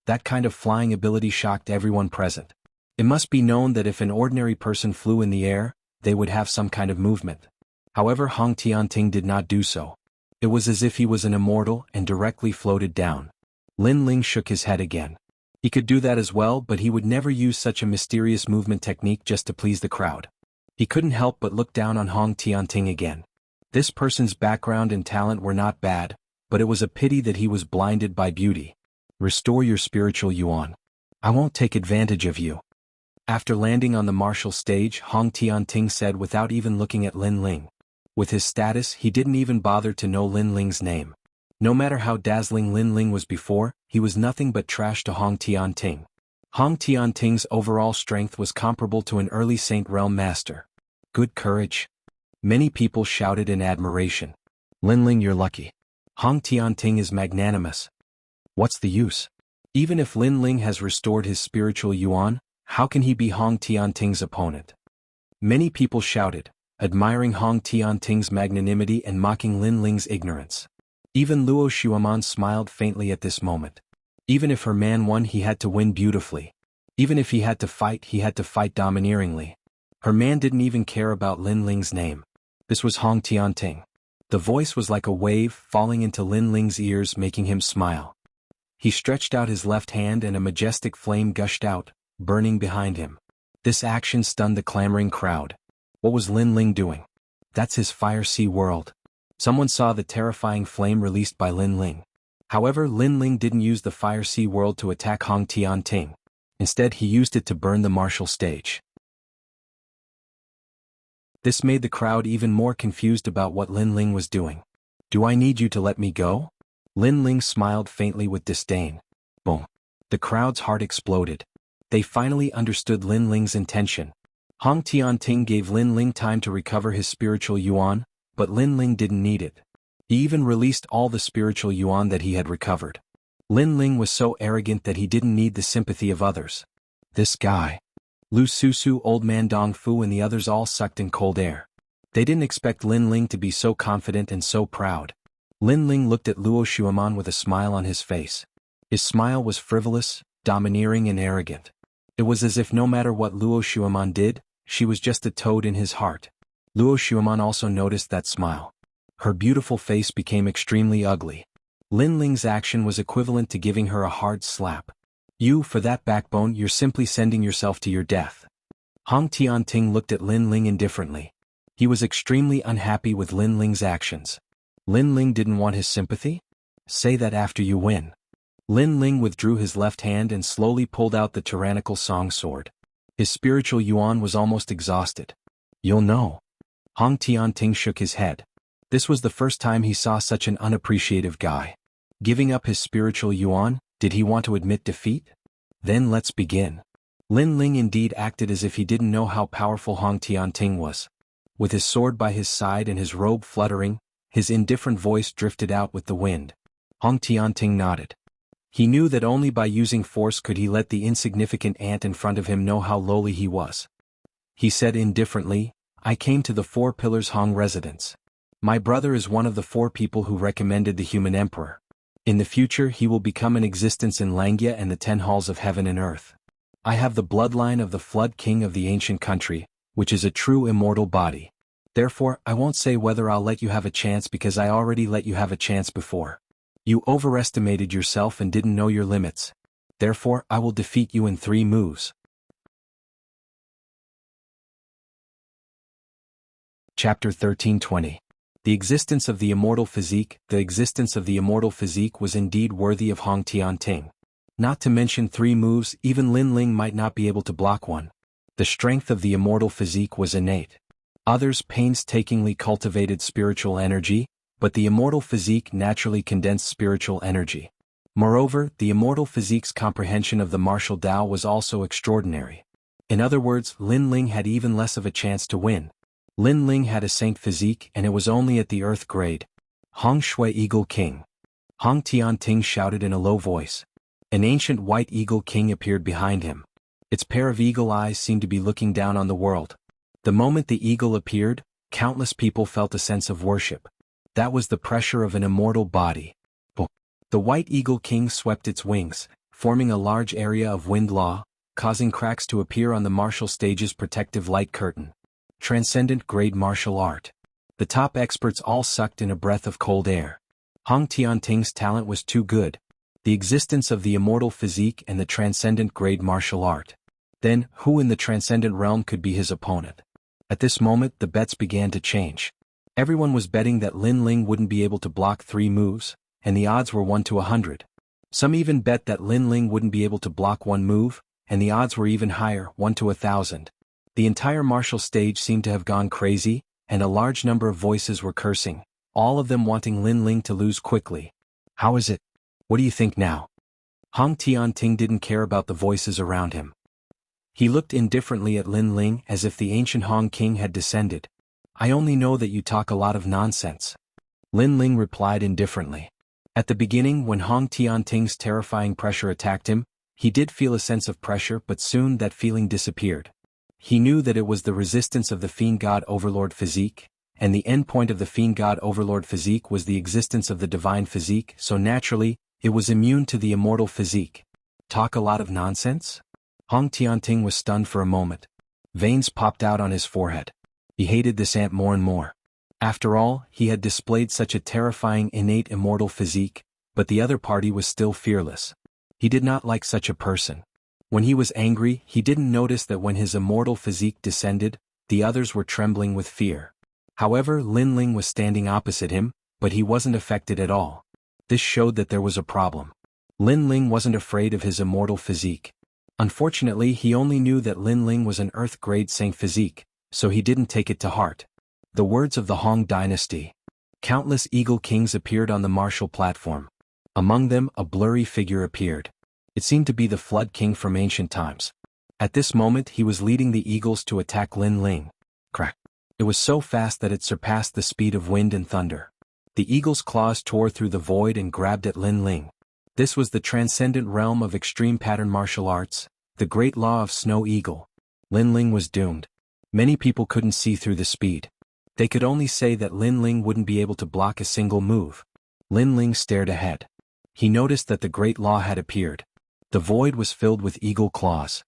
That kind of flying ability shocked everyone present. It must be known that if an ordinary person flew in the air, they would have some kind of movement. However, Hong Tianting did not do so. It was as if he was an immortal and directly floated down. Lin Ling shook his head again. He could do that as well, but he would never use such a mysterious movement technique just to please the crowd. He couldn't help but look down on Hong Tianting again. This person's background and talent were not bad, but it was a pity that he was blinded by beauty. Restore your spiritual yuan. I won't take advantage of you. After landing on the martial stage, Hong Tianting said without even looking at Lin Ling. With his status, he didn't even bother to know Lin Ling's name. No matter how dazzling Lin Ling was before, he was nothing but trash to Hong Tianting. Hong Tianting's overall strength was comparable to an early Saint Realm master. Good courage. Many people shouted in admiration. Lin Ling, you're lucky. Hong Tianting is magnanimous. What's the use? Even if Lin Ling has restored his spiritual yuan, how can he be Hong Tianting's opponent? Many people shouted, admiring Hong Tianting's magnanimity and mocking Lin Ling's ignorance. Even Luo Xueman smiled faintly at this moment. Even if her man won, he had to win beautifully. Even if he had to fight domineeringly. Her man didn't even care about Lin Ling's name. This was Hong Tianting. The voice was like a wave falling into Lin Ling's ears, making him smile. He stretched out his left hand and a majestic flame gushed out, burning behind him. This action stunned the clamoring crowd. What was Lin Ling doing? That's his Fire Sea world. Someone saw the terrifying flame released by Lin Ling. However, Lin Ling didn't use the Fire Sea world to attack Hong Tianting. Instead, he used it to burn the martial stage. This made the crowd even more confused about what Lin Ling was doing. Do I need you to let me go? Lin Ling smiled faintly with disdain. Boom. The crowd's heart exploded. They finally understood Lin Ling's intention. Hong Tianting gave Lin Ling time to recover his spiritual yuan, but Lin Ling didn't need it. He even released all the spiritual yuan that he had recovered. Lin Ling was so arrogant that he didn't need the sympathy of others. This guy. Lu Susu, Old Man Dong Fu and the others all sucked in cold air. They didn't expect Lin Ling to be so confident and so proud. Lin Ling looked at Luo Xueman with a smile on his face. His smile was frivolous, domineering and arrogant. It was as if no matter what Luo Xueman did, she was just a toad in his heart. Luo Xueman also noticed that smile. Her beautiful face became extremely ugly. Lin Ling's action was equivalent to giving her a hard slap. You, for that backbone, you're simply sending yourself to your death. Hong Tianting looked at Lin Ling indifferently. He was extremely unhappy with Lin Ling's actions. Lin Ling didn't want his sympathy? Say that after you win. Lin Ling withdrew his left hand and slowly pulled out the tyrannical song sword. His spiritual yuan was almost exhausted. You'll know. Hong Tianting shook his head. This was the first time he saw such an unappreciative guy. Giving up his spiritual yuan, did he want to admit defeat? Then let's begin. Lin Ling indeed acted as if he didn't know how powerful Hong Tianting was. With his sword by his side and his robe fluttering, his indifferent voice drifted out with the wind. Hong Tianting nodded. He knew that only by using force could he let the insignificant ant in front of him know how lowly he was. He said indifferently, I came to the Four Pillars Hong residence. My brother is one of the 4 people who recommended the human emperor. In the future he will become an existence in Langya and the 10 halls of heaven and earth. I have the bloodline of the Flood King of the ancient country, which is a true immortal body. Therefore, I won't say whether I'll let you have a chance because I already let you have a chance before. You overestimated yourself and didn't know your limits. Therefore, I will defeat you in 3 moves. Chapter 1320. The existence of the immortal physique. The existence of the immortal physique was indeed worthy of Hong Tianting. Not to mention 3 moves, even Lin Ling might not be able to block one. The strength of the immortal physique was innate. Others painstakingly cultivated spiritual energy, but the immortal physique naturally condensed spiritual energy. Moreover, the immortal physique's comprehension of the martial Tao was also extraordinary. In other words, Lin Ling had even less of a chance to win. Lin Ling had a saint physique and it was only at the earth grade. Hong Shui Eagle King. Hong Tianting shouted in a low voice. An ancient white eagle king appeared behind him. Its pair of eagle eyes seemed to be looking down on the world. The moment the eagle appeared, countless people felt a sense of worship. That was the pressure of an immortal body. The white eagle king swept its wings, forming a large area of wind law, causing cracks to appear on the martial stage's protective light curtain. Transcendent grade martial art. The top experts all sucked in a breath of cold air. Hong Tianting's talent was too good. The existence of the immortal physique and the transcendent grade martial art. Then, who in the transcendent realm could be his opponent? At this moment, the bets began to change. Everyone was betting that Lin Ling wouldn't be able to block 3 moves, and the odds were 1 to 100. Some even bet that Lin Ling wouldn't be able to block 1 move, and the odds were even higher, 1 to 1,000. The entire martial stage seemed to have gone crazy, and a large number of voices were cursing, all of them wanting Lin Ling to lose quickly. How is it? What do you think now? Hong Tianting didn't care about the voices around him. He looked indifferently at Lin Ling as if the ancient Hong King had descended. I only know that you talk a lot of nonsense. Lin Ling replied indifferently. At the beginning, when Hong Tianting's terrifying pressure attacked him, he did feel a sense of pressure, but soon that feeling disappeared. He knew that it was the resistance of the Fiend God Overlord physique, and the endpoint of the Fiend God Overlord physique was the existence of the divine physique, so naturally, it was immune to the immortal physique. Talk a lot of nonsense? Hong Tianting was stunned for a moment. Veins popped out on his forehead. He hated this ant more and more. After all, he had displayed such a terrifying innate immortal physique, but the other party was still fearless. He did not like such a person. When he was angry, he didn't notice that when his immortal physique descended, the others were trembling with fear. However, Lin Ling was standing opposite him, but he wasn't affected at all. This showed that there was a problem. Lin Ling wasn't afraid of his immortal physique. Unfortunately, he only knew that Lin Ling was an Earth-grade saint physique, so he didn't take it to heart. The words of the Hong dynasty. Countless eagle kings appeared on the martial platform. Among them, a blurry figure appeared. It seemed to be the Flood King from ancient times. At this moment, he was leading the eagles to attack Lin Ling. Crack. It was so fast that it surpassed the speed of wind and thunder. The eagle's claws tore through the void and grabbed at Lin Ling. This was the transcendent realm of extreme pattern martial arts, the great law of Snow Eagle. Lin Ling was doomed. Many people couldn't see through the speed. They could only say that Lin Ling wouldn't be able to block a single move. Lin Ling stared ahead. He noticed that the great law had appeared. The void was filled with eagle claws.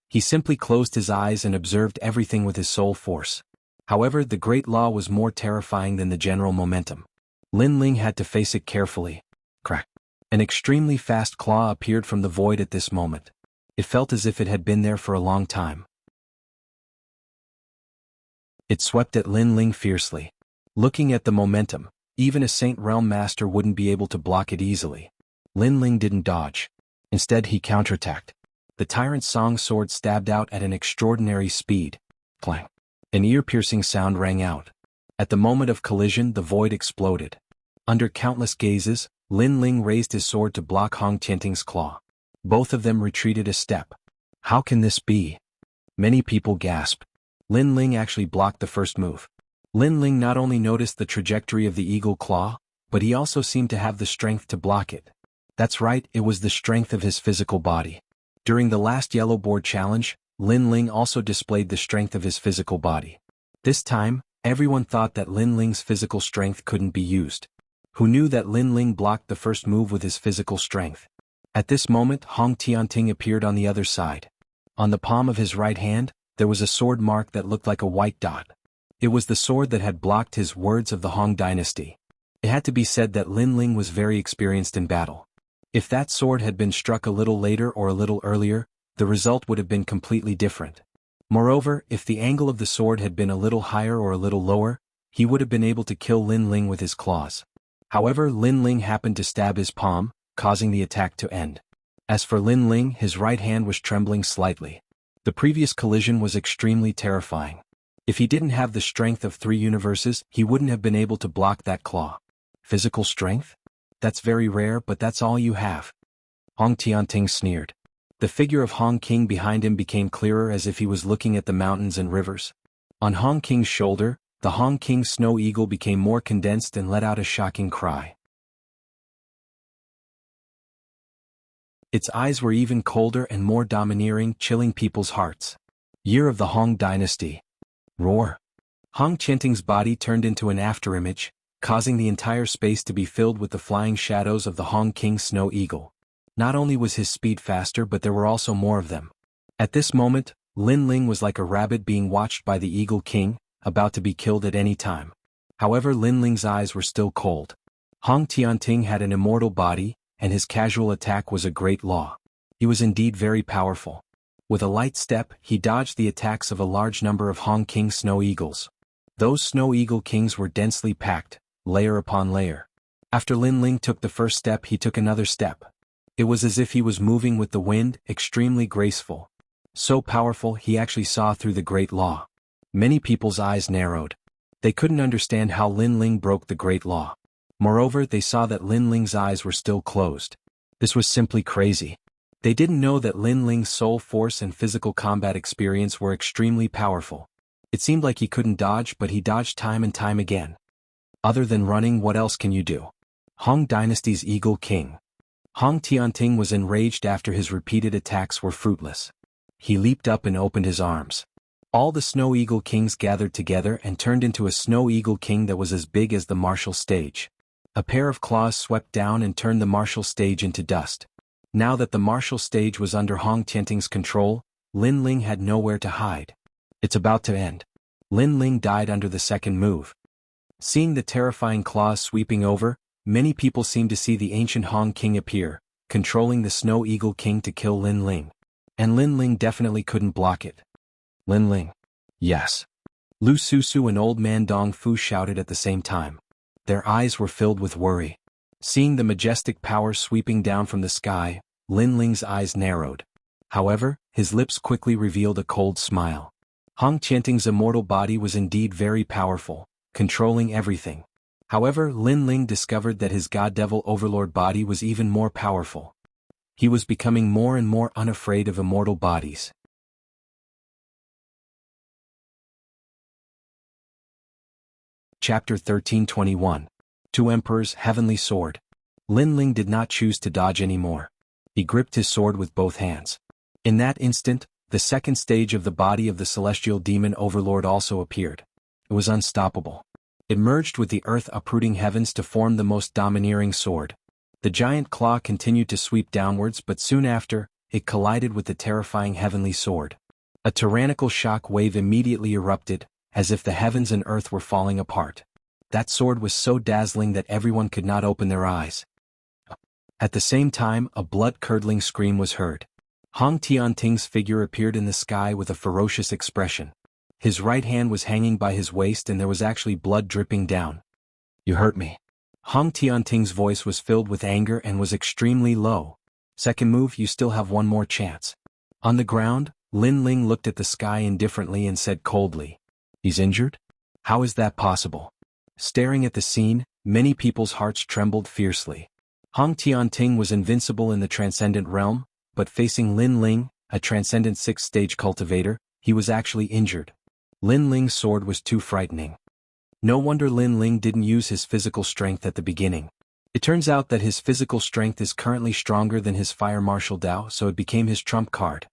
He simply closed his eyes and observed everything with his soul force. However, the great law was more terrifying than the general momentum. Lin Ling had to face it carefully. Crack. An extremely fast claw appeared from the void at this moment. It felt as if it had been there for a long time. It swept at Lin Ling fiercely. Looking at the momentum, even a Saint Realm Master wouldn't be able to block it easily. Lin Ling didn't dodge. Instead, he counterattacked. The Tyrant Song sword stabbed out at an extraordinary speed. Clang. An ear-piercing sound rang out. At the moment of collision, the void exploded. Under countless gazes, Lin Ling raised his sword to block Hong Tianting's claw. Both of them retreated a step. How can this be? Many people gasped. Lin Ling actually blocked the first move. Lin Ling not only noticed the trajectory of the eagle claw, but he also seemed to have the strength to block it. That's right, it was the strength of his physical body. During the last Yellow Board Challenge, Lin Ling also displayed the strength of his physical body. This time, everyone thought that Lin Ling's physical strength couldn't be used. Who knew that Lin Ling blocked the first move with his physical strength? At this moment, Hong Tianting appeared on the other side. On the palm of his right hand, there was a sword mark that looked like a white dot. It was the sword that had blocked his words of the Hong dynasty. It had to be said that Lin Ling was very experienced in battle. If that sword had been struck a little later or a little earlier, the result would have been completely different. Moreover, if the angle of the sword had been a little higher or a little lower, he would have been able to kill Lin Ling with his claws. However, Lin Ling happened to stab his palm, causing the attack to end. As for Lin Ling, his right hand was trembling slightly. The previous collision was extremely terrifying. If he didn't have the strength of 3 universes, he wouldn't have been able to block that claw. Physical strength? That's very rare, but that's all you have. Hong Tianting sneered. The figure of Hong King behind him became clearer as if he was looking at the mountains and rivers. On Hong King's shoulder, the Hong King snow eagle became more condensed and let out a shocking cry. Its eyes were even colder and more domineering, chilling people's hearts. Year of the Hong Dynasty. Roar. Hong Tianting's body turned into an afterimage, causing the entire space to be filled with the flying shadows of the Hong King snow eagle. Not only was his speed faster, but there were also more of them. At this moment, Lin Ling was like a rabbit being watched by the Eagle King, about to be killed at any time. However, Lin Ling's eyes were still cold. Hong Tianting had an immortal body, and his casual attack was a great law. He was indeed very powerful. With a light step, he dodged the attacks of a large number of Hong King snow eagles. Those snow eagle kings were densely packed, layer upon layer. After Lin Ling took the first step, he took another step. It was as if he was moving with the wind, extremely graceful. So powerful, he actually saw through the great law. Many people's eyes narrowed. They couldn't understand how Lin Ling broke the great law. Moreover, they saw that Lin Ling's eyes were still closed. This was simply crazy. They didn't know that Lin Ling's soul force and physical combat experience were extremely powerful. It seemed like he couldn't dodge, but he dodged time and time again. Other than running, what else can you do? Hong Dynasty's Eagle King. Hong Tianting was enraged after his repeated attacks were fruitless. He leaped up and opened his arms. All the Snow Eagle Kings gathered together and turned into a Snow Eagle King that was as big as the martial stage. A pair of claws swept down and turned the martial stage into dust. Now that the martial stage was under Hong Tianting's control, Lin Ling had nowhere to hide. It's about to end. Lin Ling died under the second move. Seeing the terrifying claws sweeping over, many people seemed to see the ancient Hong King appear, controlling the Snow Eagle King to kill Lin Ling. And Lin Ling definitely couldn't block it. Lin Ling. Yes. Lu Susu and Old Man Dong Fu shouted at the same time. Their eyes were filled with worry. Seeing the majestic power sweeping down from the sky, Lin Ling's eyes narrowed. However, his lips quickly revealed a cold smile. Hong Tianting's immortal body was indeed very powerful, controlling everything. However, Lin Ling discovered that his God Devil Overlord body was even more powerful. He was becoming more and more unafraid of immortal bodies. Chapter 1321. Two Emperors, Heavenly Sword. Lin Ling did not choose to dodge anymore. He gripped his sword with both hands. In that instant, the second stage of the body of the celestial demon overlord also appeared. It was unstoppable. It merged with the earth, uprooting heavens to form the most domineering sword. The giant claw continued to sweep downwards, but soon after, it collided with the terrifying heavenly sword. A tyrannical shock wave immediately erupted, as if the heavens and earth were falling apart. That sword was so dazzling that everyone could not open their eyes. At the same time, a blood-curdling scream was heard. Hong Tianting's figure appeared in the sky with a ferocious expression. His right hand was hanging by his waist and there was actually blood dripping down. You hurt me. Hong Tianting's voice was filled with anger and was extremely low. Second move, you still have one more chance. On the ground, Lin Ling looked at the sky indifferently and said coldly, "He's injured? How is that possible?" Staring at the scene, many people's hearts trembled fiercely. Hong Tianting was invincible in the transcendent realm, but facing Lin Ling, a transcendent sixth-stage cultivator, he was actually injured. Lin Ling's sword was too frightening. No wonder Lin Ling didn't use his physical strength at the beginning. It turns out that his physical strength is currently stronger than his fire martial Dao, so it became his trump card.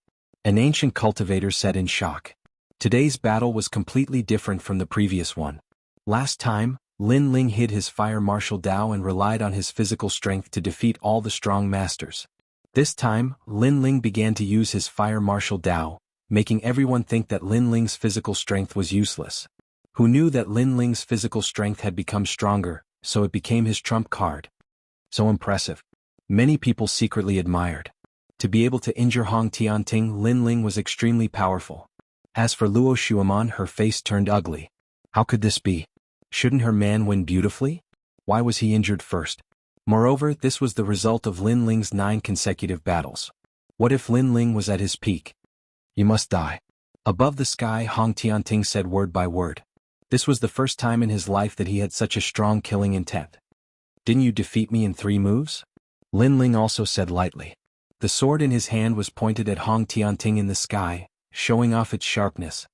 An ancient cultivator said in shock. Today's battle was completely different from the previous one. Last time, Lin Ling hid his fire martial Dao and relied on his physical strength to defeat all the strong masters. This time, Lin Ling began to use his fire martial Dao, making everyone think that Lin Ling's physical strength was useless. Who knew that Lin Ling's physical strength had become stronger, so it became his trump card. So impressive. Many people secretly admired. To be able to injure Hong Tianting, Lin Ling was extremely powerful. As for Luo Xueman, her face turned ugly. How could this be? Shouldn't her man win beautifully? Why was he injured first? Moreover, this was the result of Lin Ling's 9 consecutive battles. What if Lin Ling was at his peak? You must die. Above the sky, Hong Tianting said word by word. This was the first time in his life that he had such a strong killing intent. Didn't you defeat me in 3 moves? Lin Ling also said lightly. The sword in his hand was pointed at Hong Tianting in the sky, showing off its sharpness.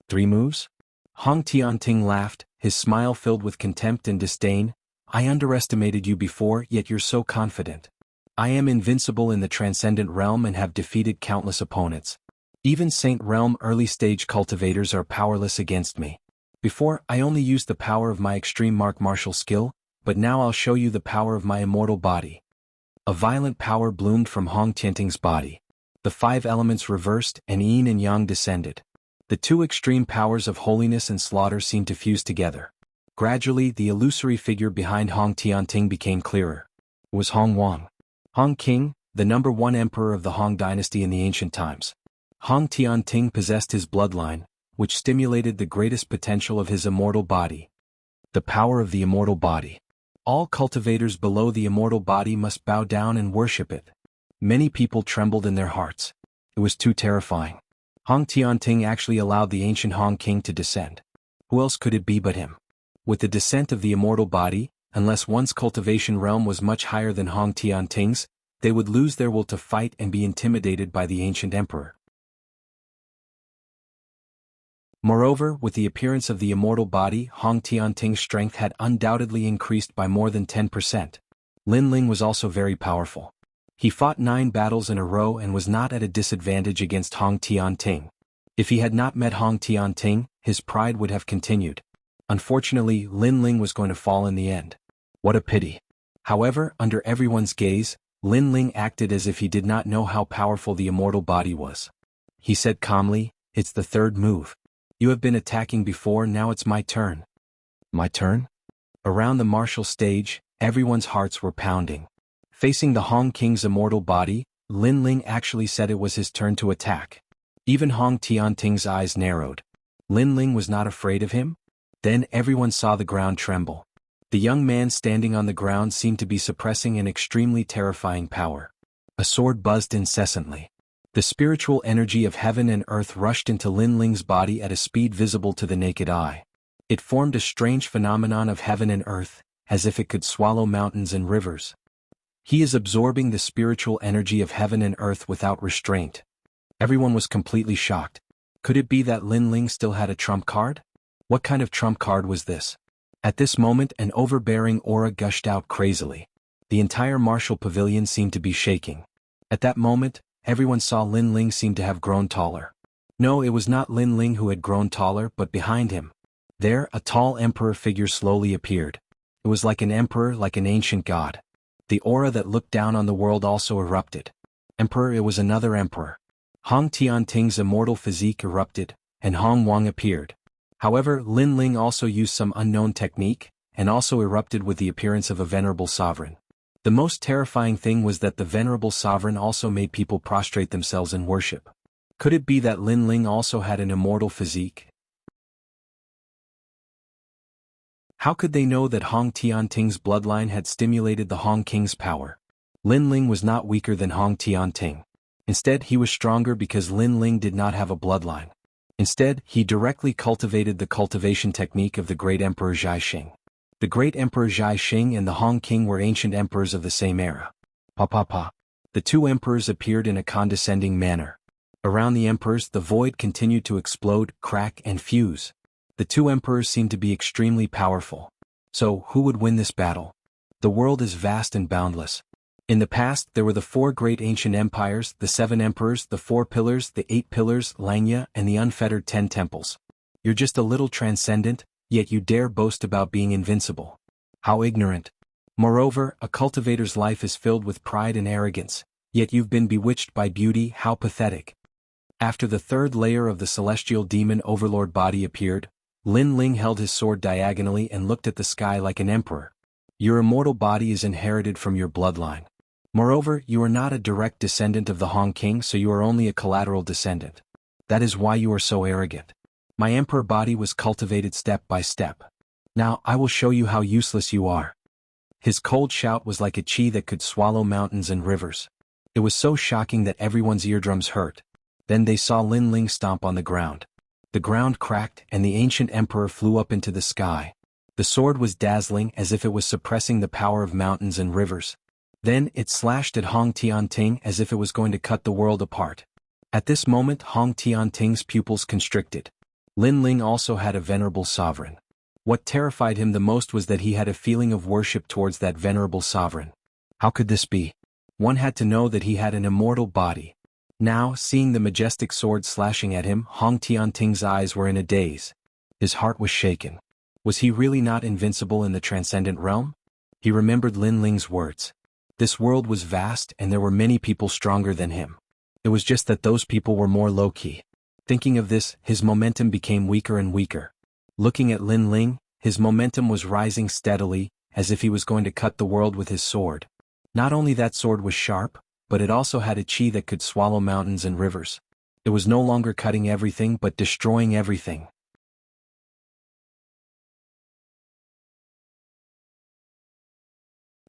3 moves? Hong Tianting laughed, his smile filled with contempt and disdain. I underestimated you before, yet you're so confident. I am invincible in the transcendent realm and have defeated countless opponents. Even Saint Realm early-stage cultivators are powerless against me. Before, I only used the power of my extreme martial skill, but now I'll show you the power of my immortal body. A violent power bloomed from Hong Tianting's body. The 5 elements reversed and yin and yang descended. The 2 extreme powers of holiness and slaughter seemed to fuse together. Gradually, the illusory figure behind Hong Tianting became clearer. It was Hong Wang. Hong King, the number 1 emperor of the Hong dynasty in the ancient times. Hong Tianting possessed his bloodline, which stimulated the greatest potential of his immortal body. The power of the immortal body. All cultivators below the immortal body must bow down and worship it. Many people trembled in their hearts. It was too terrifying. Hong Tianting actually allowed the ancient Hong King to descend. Who else could it be but him? With the descent of the immortal body, unless one's cultivation realm was much higher than Hong Tianting's, they would lose their will to fight and be intimidated by the ancient emperor. Moreover, with the appearance of the immortal body, Hong Tianting's strength had undoubtedly increased by more than 10%. Lin Ling was also very powerful. He fought 9 battles in a row and was not at a disadvantage against Hong Tianting. If he had not met Hong Tianting, his pride would have continued. Unfortunately, Lin Ling was going to fall in the end. What a pity. However, under everyone's gaze, Lin Ling acted as if he did not know how powerful the immortal body was. He said calmly, "It's the 3rd move. You have been attacking before, now it's my turn." My turn? Around the martial stage, everyone's hearts were pounding. Facing the Hong King's immortal body, Lin Ling actually said it was his turn to attack. Even Hong Tianting's eyes narrowed. Lin Ling was not afraid of him? Then everyone saw the ground tremble. The young man standing on the ground seemed to be suppressing an extremely terrifying power. A sword buzzed incessantly. The spiritual energy of heaven and earth rushed into Lin Ling's body at a speed visible to the naked eye. It formed a strange phenomenon of heaven and earth, as if it could swallow mountains and rivers. He is absorbing the spiritual energy of heaven and earth without restraint. Everyone was completely shocked. Could it be that Lin Ling still had a trump card? What kind of trump card was this? At this moment, an overbearing aura gushed out crazily. The entire martial pavilion seemed to be shaking. At that moment, everyone saw Lin Ling seem to have grown taller. No, it was not Lin Ling who had grown taller, but behind him. There, a tall emperor figure slowly appeared. It was like an emperor, like an ancient god. The aura that looked down on the world also erupted. Emperor, it was another emperor. Hong Tianting's immortal physique erupted, and Hong Wang appeared. However, Lin Ling also used some unknown technique, and also erupted with the appearance of a venerable sovereign. The most terrifying thing was that the venerable sovereign also made people prostrate themselves in worship. Could it be that Lin Ling also had an immortal physique? How could they know that Hong Tianting's bloodline had stimulated the Hong King's power? Lin Ling was not weaker than Hong Tianting. Instead, he was stronger because Lin Ling did not have a bloodline. Instead, he directly cultivated the cultivation technique of the great Emperor Zhaixing. The great Emperor Zhaixing and the Hong King were ancient emperors of the same era. Pa. The 2 emperors appeared in a condescending manner. Around the emperors, the void continued to explode, crack, and fuse. The 2 emperors seemed to be extremely powerful. So, who would win this battle? The world is vast and boundless. In the past, there were the 4 great ancient empires, the 7 emperors, the 4 pillars, the 8 pillars, Langya, and the unfettered 10 temples. You're just a little transcendent, yet you dare boast about being invincible. How ignorant. Moreover, a cultivator's life is filled with pride and arrogance, yet you've been bewitched by beauty, how pathetic. After the 3rd layer of the celestial demon overlord body appeared, Lin Ling held his sword diagonally and looked at the sky like an emperor. Your immortal body is inherited from your bloodline. Moreover, you are not a direct descendant of the Hong King, so you are only a collateral descendant. That is why you are so arrogant. My emperor body was cultivated step by step. Now, I will show you how useless you are. His cold shout was like a chi that could swallow mountains and rivers. It was so shocking that everyone's eardrums hurt. Then they saw Lin Ling stomp on the ground. The ground cracked, and the ancient emperor flew up into the sky. The sword was dazzling as if it was suppressing the power of mountains and rivers. Then it slashed at Hong Tianting as if it was going to cut the world apart. At this moment Hong Tianting's pupils constricted. Lin Ling also had a venerable sovereign. What terrified him the most was that he had a feeling of worship towards that venerable sovereign. How could this be? One had to know that he had an immortal body. Now, seeing the majestic sword slashing at him, Hong Tianting's eyes were in a daze. His heart was shaken. Was he really not invincible in the transcendent realm? He remembered Lin Ling's words. This world was vast and there were many people stronger than him. It was just that those people were more low-key. Thinking of this, his momentum became weaker and weaker. Looking at Lin Ling, his momentum was rising steadily, as if he was going to cut the world with his sword. Not only that sword was sharp, but it also had a chi that could swallow mountains and rivers. It was no longer cutting everything but destroying everything.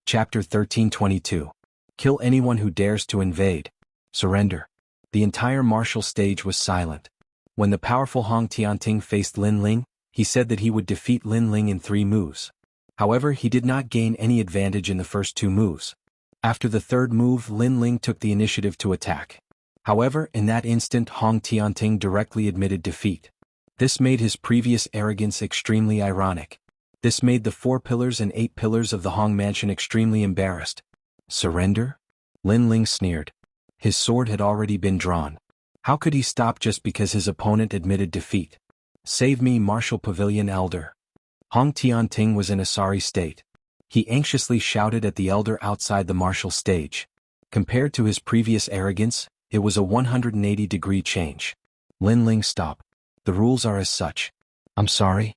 Chapter 1322. Kill anyone who dares to invade. Surrender. The entire martial stage was silent. When the powerful Hong Tianting faced Lin Ling, he said that he would defeat Lin Ling in 3 moves. However, he did not gain any advantage in the first 2 moves. After the 3rd move, Lin Ling took the initiative to attack. However, in that instant Hong Tianting directly admitted defeat. This made his previous arrogance extremely ironic. This made the 4 pillars and 8 pillars of the Hong mansion extremely embarrassed. Surrender? Lin Ling sneered. His sword had already been drawn. How could he stop just because his opponent admitted defeat? Save me, Martial Pavilion Elder. Hong Tianting was in a sorry state. He anxiously shouted at the elder outside the martial stage. Compared to his previous arrogance, it was a 180-degree change. Lin Ling, stop. The rules are as such. I'm sorry.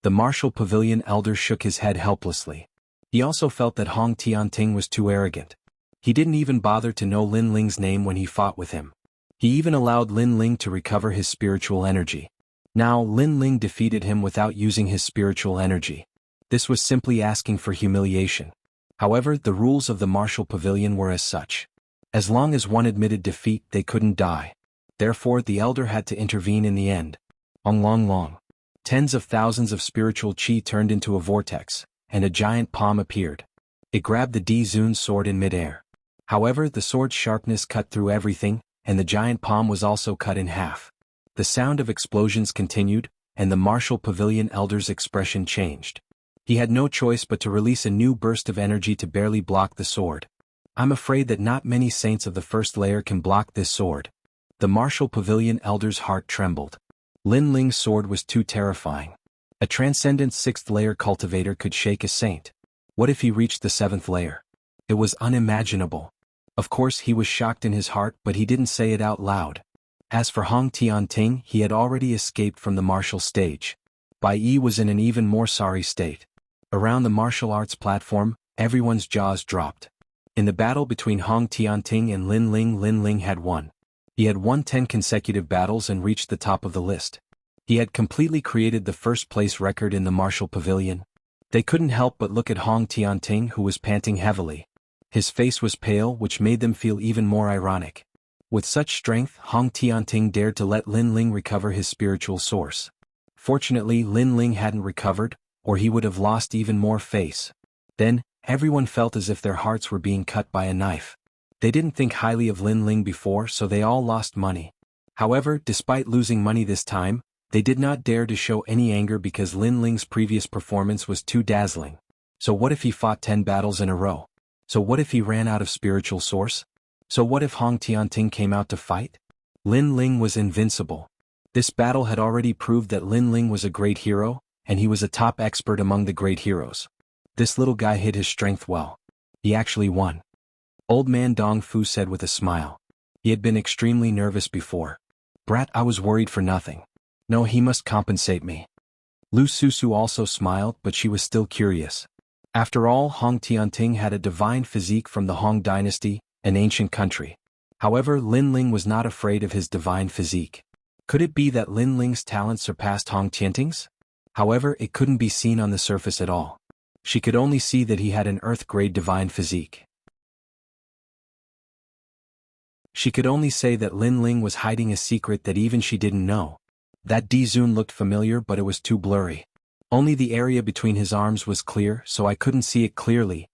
The Martial Pavilion Elder shook his head helplessly. He also felt that Hong Tianting was too arrogant. He didn't even bother to know Lin Ling's name when he fought with him. He even allowed Lin Ling to recover his spiritual energy. Now Lin Ling defeated him without using his spiritual energy. This was simply asking for humiliation. However, the rules of the Martial Pavilion were as such. As long as one admitted defeat, they couldn't die. Therefore, the elder had to intervene in the end. Long. Tens of thousands of spiritual chi turned into a vortex, and a giant palm appeared. It grabbed the Di-Zun sword in midair. However, the sword's sharpness cut through everything, and the giant palm was also cut in half. The sound of explosions continued, and the Martial Pavilion Elder's expression changed. He had no choice but to release a new burst of energy to barely block the sword. I'm afraid that not many saints of the 1st layer can block this sword. The Martial Pavilion Elder's heart trembled. Lin Ling's sword was too terrifying. A transcendent 6th layer cultivator could shake a saint. What if he reached the 7th layer? It was unimaginable. Of course he was shocked in his heart, but he didn't say it out loud. As for Hong Tianting, he had already escaped from the martial stage. Bai Yi was in an even more sorry state. Around the martial arts platform, everyone's jaws dropped. In the battle between Hong Tianting and Lin Ling had won. He had won 10 consecutive battles and reached the top of the list. He had completely created the 1st place record in the Martial Pavilion. They couldn't help but look at Hong Tianting, who was panting heavily. His face was pale, which made them feel even more ironic. With such strength, Hong Tianting dared to let Lin Ling recover his spiritual source. Fortunately, Lin Ling hadn't recovered, or he would have lost even more face. Then, everyone felt as if their hearts were being cut by a knife. They didn't think highly of Lin Ling before, so they all lost money. However, despite losing money this time, they did not dare to show any anger because Lin Ling's previous performance was too dazzling. So what if he fought 10 battles in a row? So what if he ran out of spiritual source? So what if Hong Tianting came out to fight? Lin Ling was invincible. This battle had already proved that Lin Ling was a great hero, and he was a top expert among the great heroes. This little guy hid his strength well. He actually won. Old man Dong Fu said with a smile. He had been extremely nervous before. Brat, I was worried for nothing. No, he must compensate me. Lu Susu also smiled, but she was still curious. After all, Hong Tianting had a divine physique from the Hong dynasty, an ancient country. However, Lin Ling was not afraid of his divine physique. Could it be that Lin Ling's talent surpassed Hong Tianting's? However, it couldn't be seen on the surface at all. She could only see that he had an earth-grade divine physique. She could only say that Lin Ling was hiding a secret that even she didn't know. That Di-Zun looked familiar, but it was too blurry. Only the area between his arms was clear, so I couldn't see it clearly.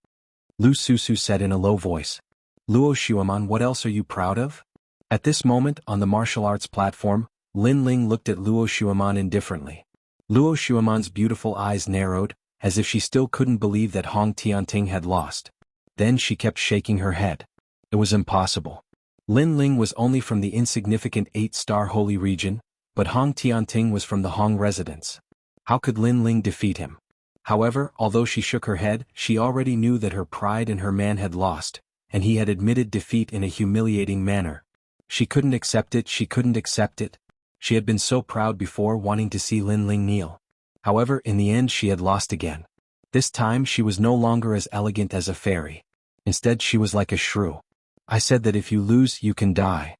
Lu Susu said in a low voice. Luo Xueman, what else are you proud of? At this moment, on the martial arts platform, Lin Ling looked at Luo Xueman indifferently. Luo Xueman's beautiful eyes narrowed, as if she still couldn't believe that Hong Tianting had lost. Then she kept shaking her head. It was impossible. Lin Ling was only from the insignificant 8-star holy region, but Hong Tianting was from the Hong residence. How could Lin Ling defeat him? However, although she shook her head, she already knew that her pride and her man had lost, and he had admitted defeat in a humiliating manner. She couldn't accept it, she couldn't accept it. She had been so proud before, wanting to see Lin Ling kneel. However, in the end she had lost again. This time she was no longer as elegant as a fairy. Instead she was like a shrew. I said that if you lose, you can die.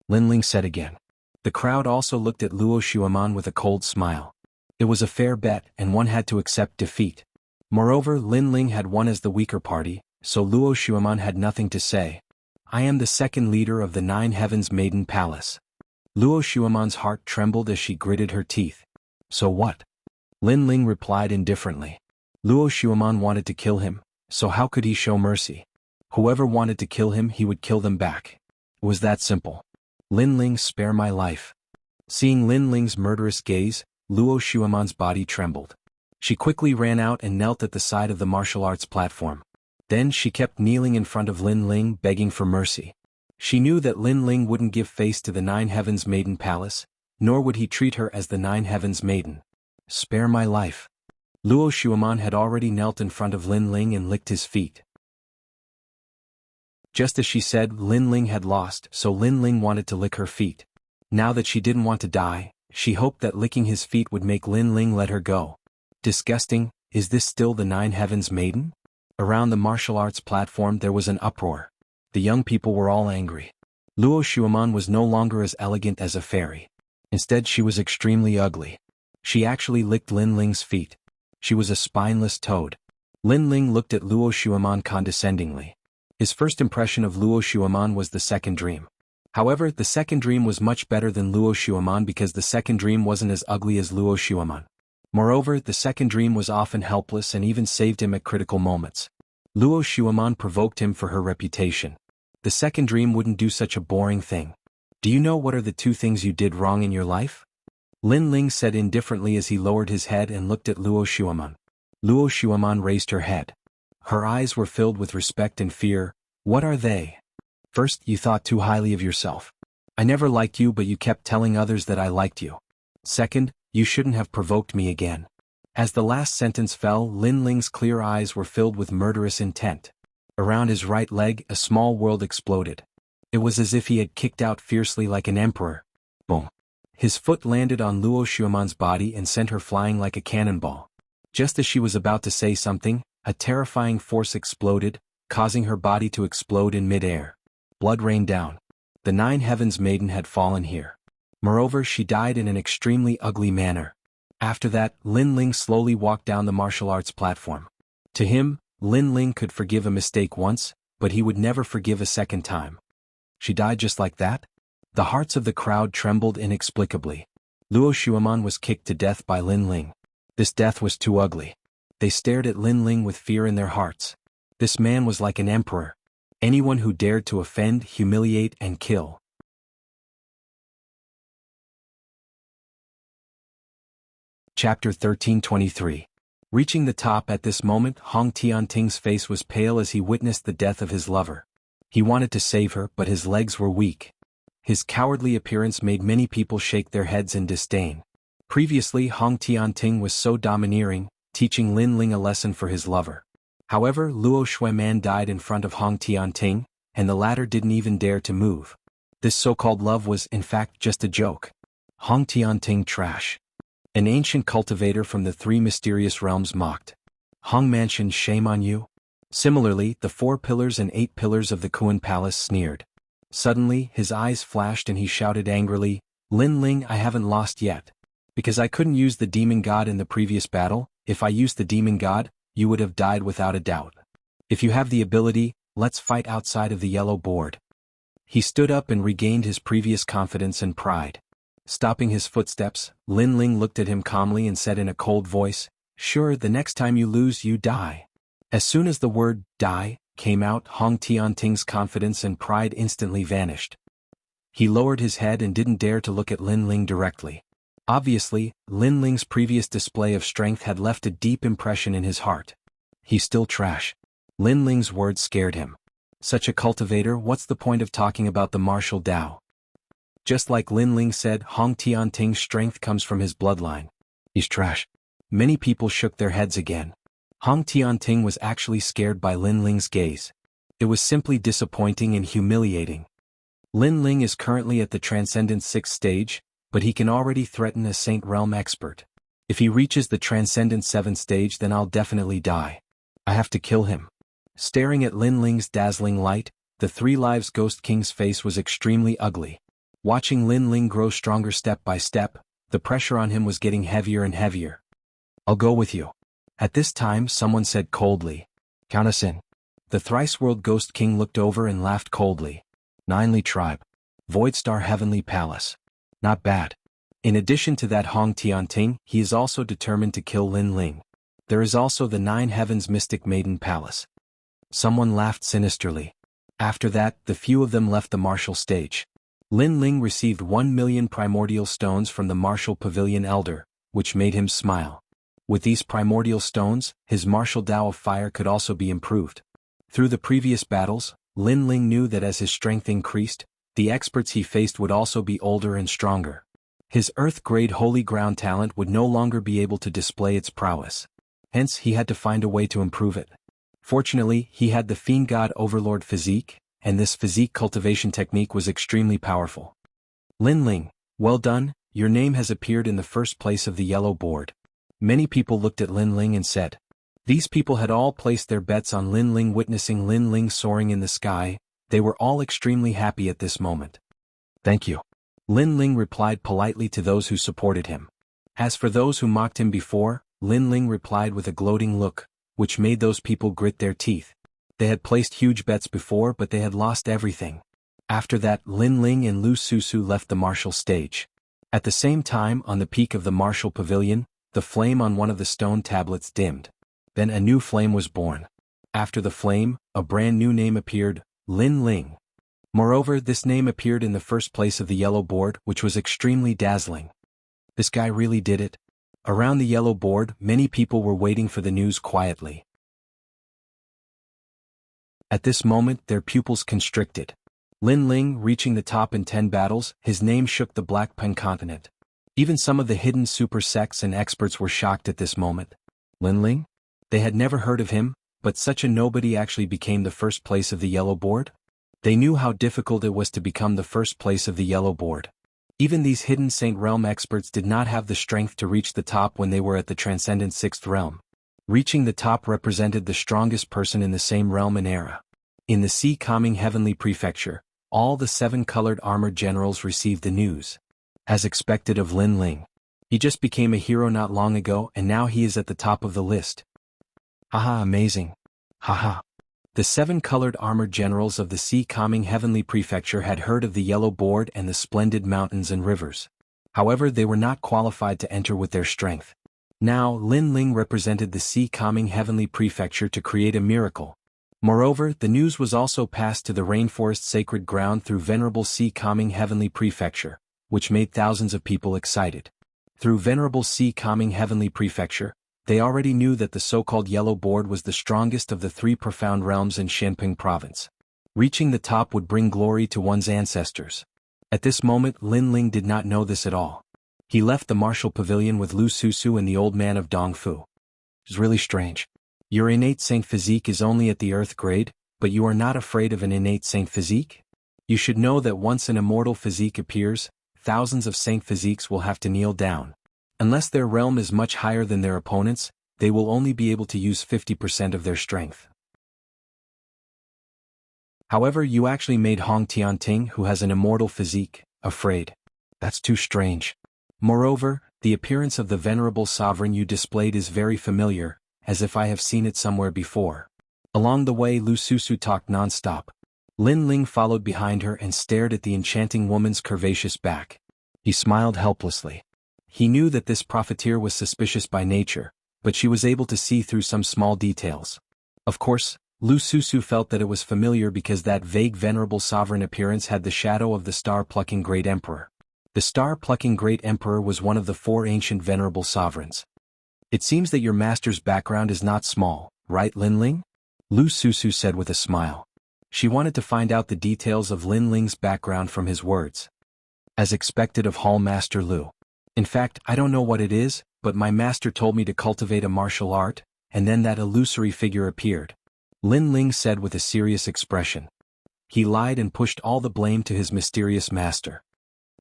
Lin Ling said again. The crowd also looked at Luo Xueman with a cold smile. It was a fair bet, and one had to accept defeat. Moreover, Lin Ling had won as the weaker party, so Luo Xueman had nothing to say. I am the second leader of the Nine Heavens Maiden Palace. Luo Xueman's heart trembled as she gritted her teeth. So what? Lin Ling replied indifferently. Luo Xueman wanted to kill him, so how could he show mercy? Whoever wanted to kill him, he would kill them back. It was that simple. Lin Ling, spare my life. Seeing Lin Ling's murderous gaze, Luo Xueman's body trembled. She quickly ran out and knelt at the side of the martial arts platform. Then she kept kneeling in front of Lin Ling, begging for mercy. She knew that Lin Ling wouldn't give face to the Nine Heavens Maiden Palace, nor would he treat her as the Nine Heavens Maiden. Spare my life. Luo Xueman had already knelt in front of Lin Ling and licked his feet. Just as she said, Lin Ling had lost, so Lin Ling wanted to lick her feet. Now that she didn't want to die, she hoped that licking his feet would make Lin Ling let her go. Disgusting, is this still the Nine Heavens Maiden? Around the martial arts platform there was an uproar. The young people were all angry. Luo Xueman was no longer as elegant as a fairy. Instead she was extremely ugly. She actually licked Lin Ling's feet. She was a spineless toad. Lin Ling looked at Luo Xueman condescendingly. His first impression of Luo Xueman was the second dream. However, the second dream was much better than Luo Xueman because the second dream wasn't as ugly as Luo Xueman. Moreover, the second dream was often helpless and even saved him at critical moments. Luo Xueman provoked him for her reputation. The second dream wouldn't do such a boring thing. Do you know what are the two things you did wrong in your life? Lin Ling said indifferently as he lowered his head and looked at Luo Xueman. Luo Xueman raised her head. Her eyes were filled with respect and fear. What are they? First, you thought too highly of yourself. I never liked you, but you kept telling others that I liked you. Second, you shouldn't have provoked me again. As the last sentence fell, Lin Ling's clear eyes were filled with murderous intent. Around his right leg, a small world exploded. It was as if he had kicked out fiercely like an emperor. Boom. His foot landed on Luo Xueman's body and sent her flying like a cannonball. Just as she was about to say something, a terrifying force exploded, causing her body to explode in mid-air. Blood rained down. The Nine Heavens Maiden had fallen here. Moreover, she died in an extremely ugly manner. After that, Lin Ling slowly walked down the martial arts platform. To him, Lin Ling could forgive a mistake once, but he would never forgive a second time. She died just like that? The hearts of the crowd trembled inexplicably. Luo Xueman was kicked to death by Lin Ling. This death was too ugly. They stared at Lin Ling with fear in their hearts. This man was like an emperor. Anyone who dared to offend, humiliate, and kill. Chapter 1323. Reaching the top at this moment, Hong Tianting's face was pale as he witnessed the death of his lover. He wanted to save her, but his legs were weak. His cowardly appearance made many people shake their heads in disdain. Previously, Hong Tianting was so domineering, teaching Lin Ling a lesson for his lover. However, Luo Xueman died in front of Hong Tianting, and the latter didn't even dare to move. This so-called love was, in fact, just a joke. Hong Tianting trash. An ancient cultivator from the three mysterious realms mocked. Hong Mansion, shame on you? Similarly, the 4 pillars and 8 pillars of the Kuan Palace sneered. Suddenly, his eyes flashed and he shouted angrily, Lin Ling, I haven't lost yet. Because I couldn't use the demon god in the previous battle, if I used the demon god, you would have died without a doubt. If you have the ability, let's fight outside of the yellow board. He stood up and regained his previous confidence and pride. Stopping his footsteps, Lin Ling looked at him calmly and said in a cold voice, Sure, the next time you lose you die. As soon as the word die came out, Hong Tianting's confidence and pride instantly vanished. He lowered his head and didn't dare to look at Lin Ling directly. Obviously, Lin Ling's previous display of strength had left a deep impression in his heart. He's still trash. Lin Ling's words scared him. Such a cultivator, what's the point of talking about the martial Dao? Just like Lin Ling said, Hong Tianting's strength comes from his bloodline. He's trash. Many people shook their heads again. Hong Tianting was actually scared by Lin Ling's gaze. It was simply disappointing and humiliating. Lin Ling is currently at the Transcendent 6th stage, but he can already threaten a Saint Realm expert. If he reaches the Transcendent 7th stage, then I'll definitely die. I have to kill him. Staring at Lin Ling's dazzling light, the Three Lives Ghost King's face was extremely ugly. Watching Lin Ling grow stronger step by step, the pressure on him was getting heavier and heavier. I'll go with you. At this time, someone said coldly, "Count us in." The Thrice-World Ghost King looked over and laughed coldly. Ninely Tribe. Voidstar Heavenly Palace. Not bad. In addition to that Hong Tianting, he is also determined to kill Lin Ling. There is also the Nine Heavens Mystic Maiden Palace. Someone laughed sinisterly. After that, the few of them left the martial stage. Lin Ling received 1,000,000 primordial stones from the martial pavilion elder, which made him smile. With these primordial stones, his martial Dao of fire could also be improved. Through the previous battles, Lin Ling knew that as his strength increased, the experts he faced would also be older and stronger. His Earth-grade Holy Ground talent would no longer be able to display its prowess. Hence, he had to find a way to improve it. Fortunately, he had the Fiend God Overlord physique, and this physique cultivation technique was extremely powerful. Lin Ling, well done, your name has appeared in the first place of the yellow board. Many people looked at Lin Ling and said. These people had all placed their bets on Lin Ling. Witnessing Lin Ling soaring in the sky, they were all extremely happy at this moment. Thank you. Lin Ling replied politely to those who supported him. As for those who mocked him before, Lin Ling replied with a gloating look, which made those people grit their teeth. They had placed huge bets before, but they had lost everything. After that, Lin Ling and Lu Susu left the martial stage. At the same time, on the peak of the martial pavilion, the flame on one of the stone tablets dimmed. Then a new flame was born. After the flame, a brand new name appeared, Lin Ling. Moreover, this name appeared in the first place of the yellow board, which was extremely dazzling. This guy really did it. Around the yellow board, many people were waiting for the news quietly. At this moment, their pupils constricted. Lin Ling, reaching the top in 10 battles, his name shook the Black Pen continent. Even some of the hidden super sects and experts were shocked at this moment. Lin Ling? They had never heard of him, but such a nobody actually became the first place of the yellow board? They knew how difficult it was to become the first place of the yellow board. Even these hidden Saint Realm experts did not have the strength to reach the top when they were at the Transcendent 6th Realm. Reaching the top represented the strongest person in the same realm and era. In the Sea Calming Heavenly Prefecture, all the 7 colored armored generals received the news. As expected of Lin Ling. He just became a hero not long ago and now he is at the top of the list. Haha, amazing. Haha. The 7 colored armored generals of the Sea Calming Heavenly Prefecture had heard of the yellow board and the splendid mountains and rivers. However, they were not qualified to enter with their strength. Now, Lin Ling represented the Sea Calming Heavenly Prefecture to create a miracle. Moreover, the news was also passed to the Rainforest Sacred Ground through Venerable Sea Calming Heavenly Prefecture, which made thousands of people excited. Through Venerable Sea Calming Heavenly Prefecture, they already knew that the so-called Yellow Board was the strongest of the 3 profound realms in Shenping Province. Reaching the top would bring glory to one's ancestors. At this moment, Lin Ling did not know this at all. He left the martial pavilion with Lu Susu and the old man of Dongfu. It's really strange. Your innate saint physique is only at the earth grade, but you are not afraid of an innate saint physique? You should know that once an immortal physique appears, thousands of saint physiques will have to kneel down. Unless their realm is much higher than their opponents, they will only be able to use 50% of their strength. However, you actually made Hong Tianting, who has an immortal physique, afraid. That's too strange. Moreover, the appearance of the venerable sovereign you displayed is very familiar, as if I have seen it somewhere before. Along the way, Lu Susu talked non-stop. Lin Ling followed behind her and stared at the enchanting woman's curvaceous back. He smiled helplessly. He knew that this profiteer was suspicious by nature, but she was able to see through some small details. Of course, Lu Susu felt that it was familiar because that vague venerable sovereign appearance had the shadow of the star-plucking great emperor. The star-plucking great emperor was one of the 4 ancient venerable sovereigns. It seems that your master's background is not small, right, Linling? Lu Susu said with a smile. She wanted to find out the details of Linling's background from his words. As expected of Hall Master Lu. In fact, I don't know what it is, but my master told me to cultivate a martial art, and then that illusory figure appeared. Linling said with a serious expression. He lied and pushed all the blame to his mysterious master.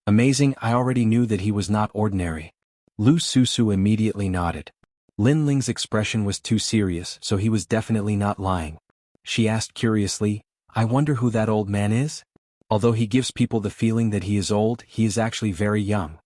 Amazing, I already knew that he was not ordinary. Lu Susu immediately nodded. Linling's expression was too serious, so he was definitely not lying. She asked curiously, I wonder who that old man is? Although he gives people the feeling that he is old, he is actually very young.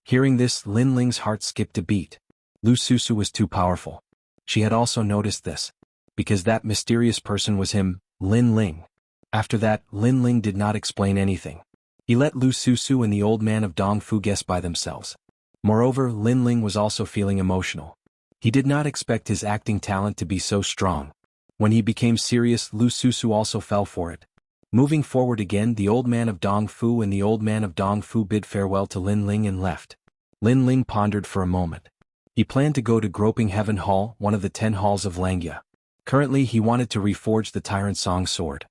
Hearing this, Linling's heart skipped a beat. Lu Susu was too powerful. She had also noticed this. Because that mysterious person was him, Linling. After that, Linling did not explain anything. He let Lu Susu and the old man of Dongfu guess by themselves. Moreover, Linling was also feeling emotional. He did not expect his acting talent to be so strong. When he became serious, Lu Susu also fell for it. Moving forward again, the old man of Dongfu and the old man of Dongfu bid farewell to Linling and left. Linling pondered for a moment. He planned to go to Groping Heaven Hall, one of the 10 halls of Langya. Currently, he wanted to reforge the Tyrant Song sword.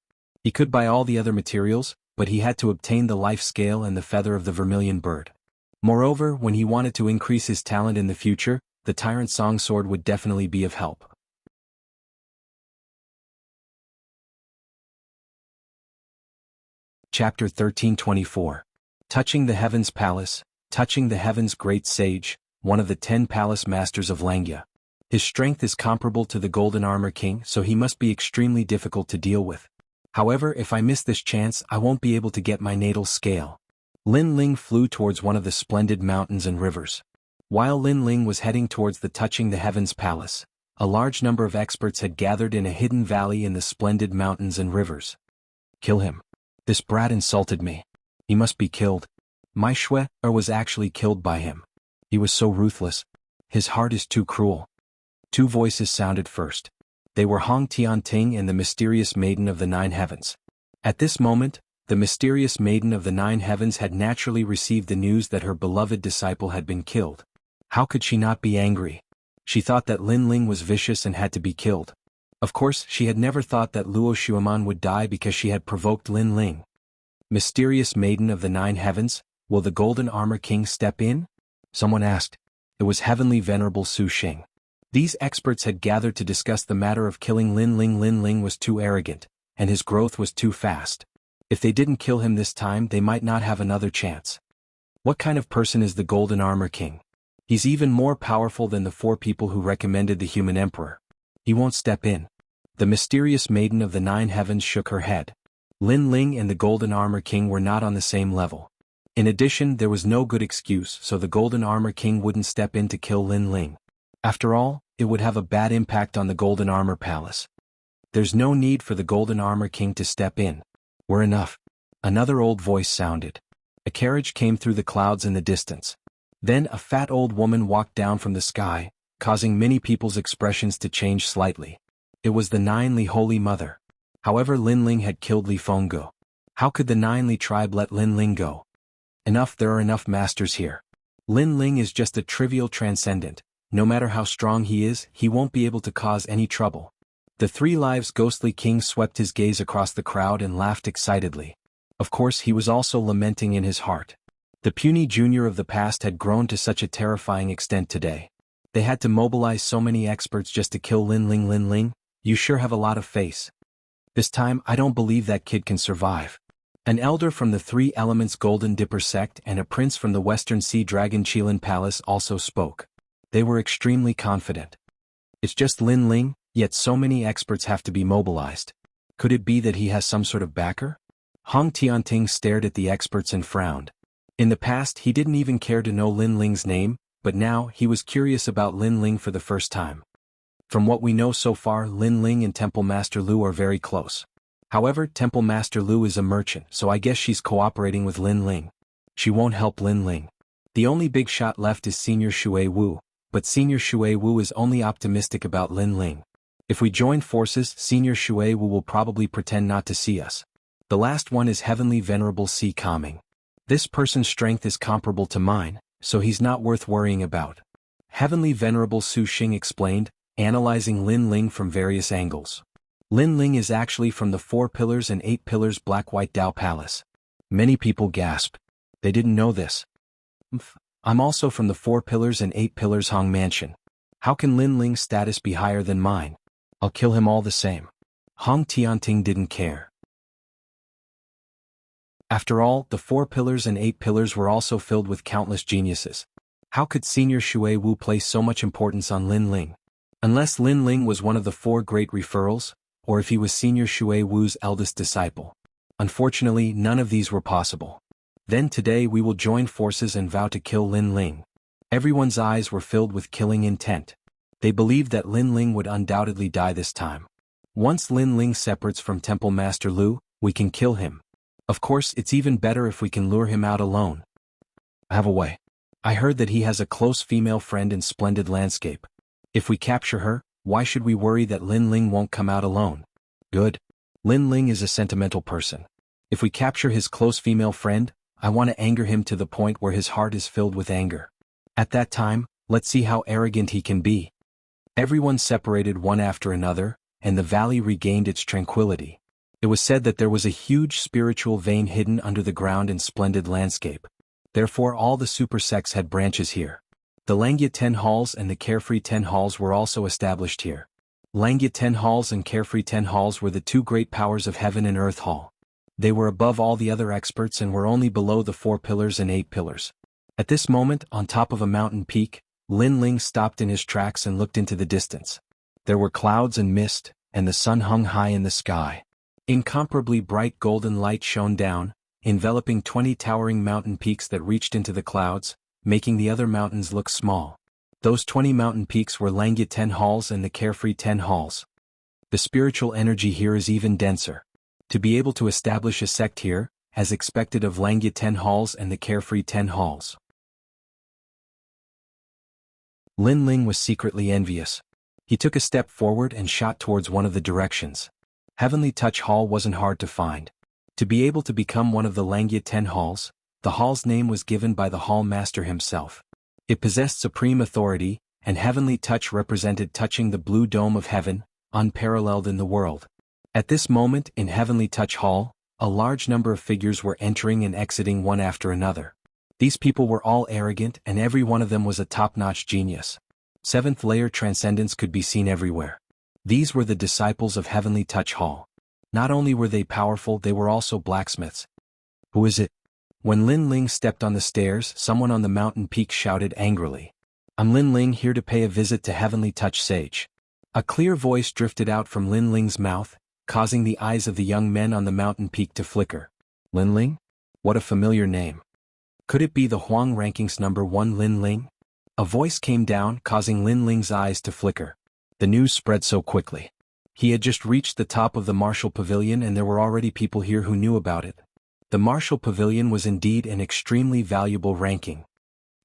He could buy all the other materials, but he had to obtain the life scale and the feather of the vermilion bird. Moreover, when he wanted to increase his talent in the future, the Tyrant Song sword would definitely be of help. Chapter 1324. Touching the Heavens Palace, touching the Heavens Great Sage, one of the 10 palace masters of Langya. His strength is comparable to the Golden Armor King, so he must be extremely difficult to deal with. However, if I miss this chance, I won't be able to get my natal scale. Linling flew towards one of the splendid mountains and rivers. While Linling was heading towards the Touching the Heavens Palace, a large number of experts had gathered in a hidden valley in the splendid mountains and rivers. Kill him. This brat insulted me. He must be killed. My Shui was actually killed by him. He was so ruthless. His heart is too cruel. 2 voices sounded first. They were Hong Tianting and the mysterious Maiden of the 9 Heavens. At this moment, the mysterious Maiden of the 9 Heavens had naturally received the news that her beloved disciple had been killed. How could she not be angry? She thought that Linling was vicious and had to be killed. Of course, she had never thought that Luo Xueman would die because she had provoked Linling. Mysterious Maiden of the 9 Heavens, will the Golden Armor King step in? Someone asked. It was Heavenly Venerable Su Xing. These experts had gathered to discuss the matter of killing Linling. Linling was too arrogant, and his growth was too fast. If they didn't kill him this time, they might not have another chance. What kind of person is the Golden Armor King? He's even more powerful than the 4 people who recommended the human emperor. He won't step in. The mysterious Maiden of the 9 Heavens shook her head. Linling and the Golden Armor King were not on the same level. In addition, there was no good excuse, so the Golden Armor King wouldn't step in to kill Linling. After all, it would have a bad impact on the Golden Armor Palace. There's no need for the Golden Armor King to step in. We're enough. Another old voice sounded. A carriage came through the clouds in the distance. Then a fat old woman walked down from the sky, causing many people's expressions to change slightly. It was the 9 Li Holy Mother. However, Linling had killed Li Fenggu. How could the 9 Li tribe let Linling go? Enough, there are enough masters here. Linling is just a trivial transcendent. No matter how strong he is, he won't be able to cause any trouble. The 3 Lives Ghostly King swept his gaze across the crowd and laughed excitedly. Of course, he was also lamenting in his heart. The puny junior of the past had grown to such a terrifying extent today. They had to mobilize so many experts just to kill Linling. Linling, you sure have a lot of face. This time, I don't believe that kid can survive. An elder from the 3 Elements Golden Dipper sect and a prince from the Western Sea Dragon Qilin Palace also spoke. They were extremely confident. It's just Linling, yet so many experts have to be mobilized. Could it be that he has some sort of backer? Hong Tianting stared at the experts and frowned. In the past, he didn't even care to know Linling's name, but now he was curious about Linling for the first time. From what we know so far, Linling and Temple Master Lu are very close. However, Temple Master Lu is a merchant, so I guess she's cooperating with Linling. She won't help Linling. The only big shot left is Senior Shui Wu, but Senior Shui Wu is only optimistic about Lin Ling. If we join forces, Senior Shui Wu will probably pretend not to see us. The last one is Heavenly Venerable Si Kaming. This person's strength is comparable to mine, so he's not worth worrying about. Heavenly Venerable Su Xing explained, analyzing Lin Ling from various angles. Lin Ling is actually from the 4 Pillars and 8 Pillars Black-White Dao Palace. Many people gasped. They didn't know this. I'm also from the 4 Pillars and 8 Pillars Hong Mansion. How can Lin Ling's status be higher than mine? I'll kill him all the same. Hong Tianting didn't care. After all, the 4 Pillars and 8 Pillars were also filled with countless geniuses. How could Senior Shui Wu place so much importance on Lin Ling? Unless Lin Ling was one of the 4 great referrals, or if he was Senior Shui Wu's eldest disciple. Unfortunately, none of these were possible. Then today we will join forces and vow to kill Lin Ling. Everyone's eyes were filled with killing intent. They believed that Lin Ling would undoubtedly die this time. Once Lin Ling separates from Temple Master Lu, we can kill him. Of course, it's even better if we can lure him out alone. I have a way. I heard that he has a close female friend in Splendid Landscape. If we capture her, why should we worry that Lin Ling won't come out alone? Good. Lin Ling is a sentimental person. If we capture his close female friend, I want to anger him to the point where his heart is filled with anger. At that time, let's see how arrogant he can be. Everyone separated one after another, and the valley regained its tranquility. It was said that there was a huge spiritual vein hidden under the ground in Splendid Landscape. Therefore all the super sects had branches here. The Langya 10 Halls and the Carefree 10 Halls were also established here. Langya 10 Halls and Carefree 10 Halls were the 2 great powers of Heaven and Earth Hall. They were above all the other experts and were only below the 4 Pillars and 8 Pillars. At this moment, on top of a mountain peak, Lin Ling stopped in his tracks and looked into the distance. There were clouds and mist, and the sun hung high in the sky. Incomparably bright golden light shone down, enveloping 20 towering mountain peaks that reached into the clouds, making the other mountains look small. Those 20 mountain peaks were Langya 10 Halls and the Carefree 10 Halls. The spiritual energy here is even denser. To be able to establish a sect here, as expected of Langya 10 Halls and the Carefree 10 Halls. Lin Ling was secretly envious. He took a step forward and shot towards one of the directions. Heavenly Touch Hall wasn't hard to find. To be able to become one of the Langya 10 Halls, the hall's name was given by the hall master himself. It possessed supreme authority, and heavenly touch represented touching the blue dome of heaven, unparalleled in the world. At this moment in Heavenly Touch Hall, a large number of figures were entering and exiting one after another. These people were all arrogant and every one of them was a top-notch genius. 7th layer transcendence could be seen everywhere. These were the disciples of Heavenly Touch Hall. Not only were they powerful, they were also blacksmiths. Who is it? When Lin Ling stepped on the stairs, someone on the mountain peak shouted angrily. I'm Lin Ling, here to pay a visit to Heavenly Touch Sage. A clear voice drifted out from Lin Ling's mouth, causing the eyes of the young men on the mountain peak to flicker. Lin Ling? What a familiar name. Could it be the Huang Rankings #1 Lin Ling? A voice came down, causing Lin Ling's eyes to flicker. The news spread so quickly. He had just reached the top of the Martial Pavilion and there were already people here who knew about it. The Martial Pavilion was indeed an extremely valuable ranking.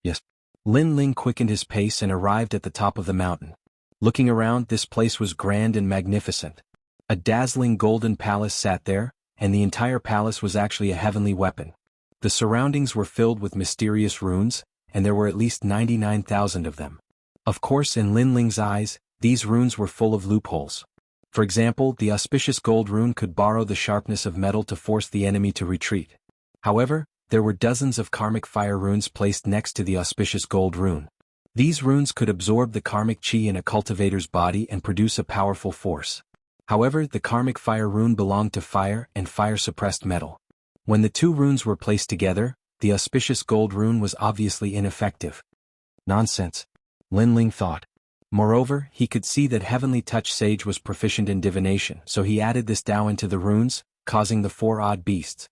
Yes. Lin Ling quickened his pace and arrived at the top of the mountain. Looking around, this place was grand and magnificent. A dazzling golden palace sat there, and the entire palace was actually a heavenly weapon. The surroundings were filled with mysterious runes, and there were at least 99,000 of them. Of course, in Lin Ling's eyes, these runes were full of loopholes. For example, the auspicious gold rune could borrow the sharpness of metal to force the enemy to retreat. However, there were dozens of karmic fire runes placed next to the auspicious gold rune. These runes could absorb the karmic chi in a cultivator's body and produce a powerful force. However, the karmic fire rune belonged to fire and fire-suppressed metal. When the two runes were placed together, the auspicious gold rune was obviously ineffective. Nonsense, Lin Ling thought. Moreover, he could see that Heavenly Touch Sage was proficient in divination, so he added this Tao into the runes, causing the 4 odd beasts.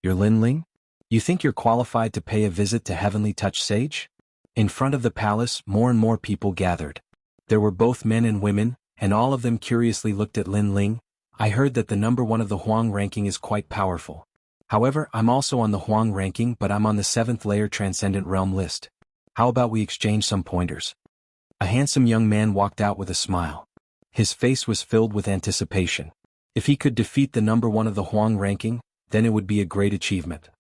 You're Lin Ling? You think you're qualified to pay a visit to Heavenly Touch Sage? In front of the palace, more and more people gathered. There were both men and women, and all of them curiously looked at Lin Ling. I heard that the #1 of the Huang ranking is quite powerful. However, I'm also on the Huang ranking, but I'm on the 7th layer Transcendent Realm list. How about we exchange some pointers? A handsome young man walked out with a smile. His face was filled with anticipation. If he could defeat the number one of the Huang ranking, then it would be a great achievement.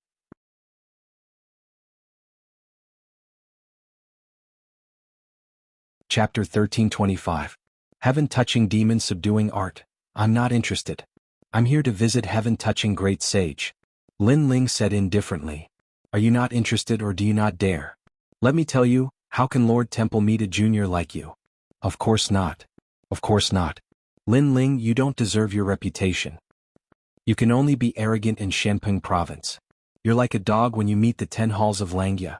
Chapter 1325. Heaven-touching demon subduing art. I'm not interested. I'm here to visit heaven-touching great sage. Lin Ling said indifferently. Are you not interested or do you not dare? Let me tell you, how can Lord Temple meet a junior like you? Of course not. Of course not. Lin Ling, you don't deserve your reputation. You can only be arrogant in Shenping province. You're like a dog when you meet the 10 halls of Langya.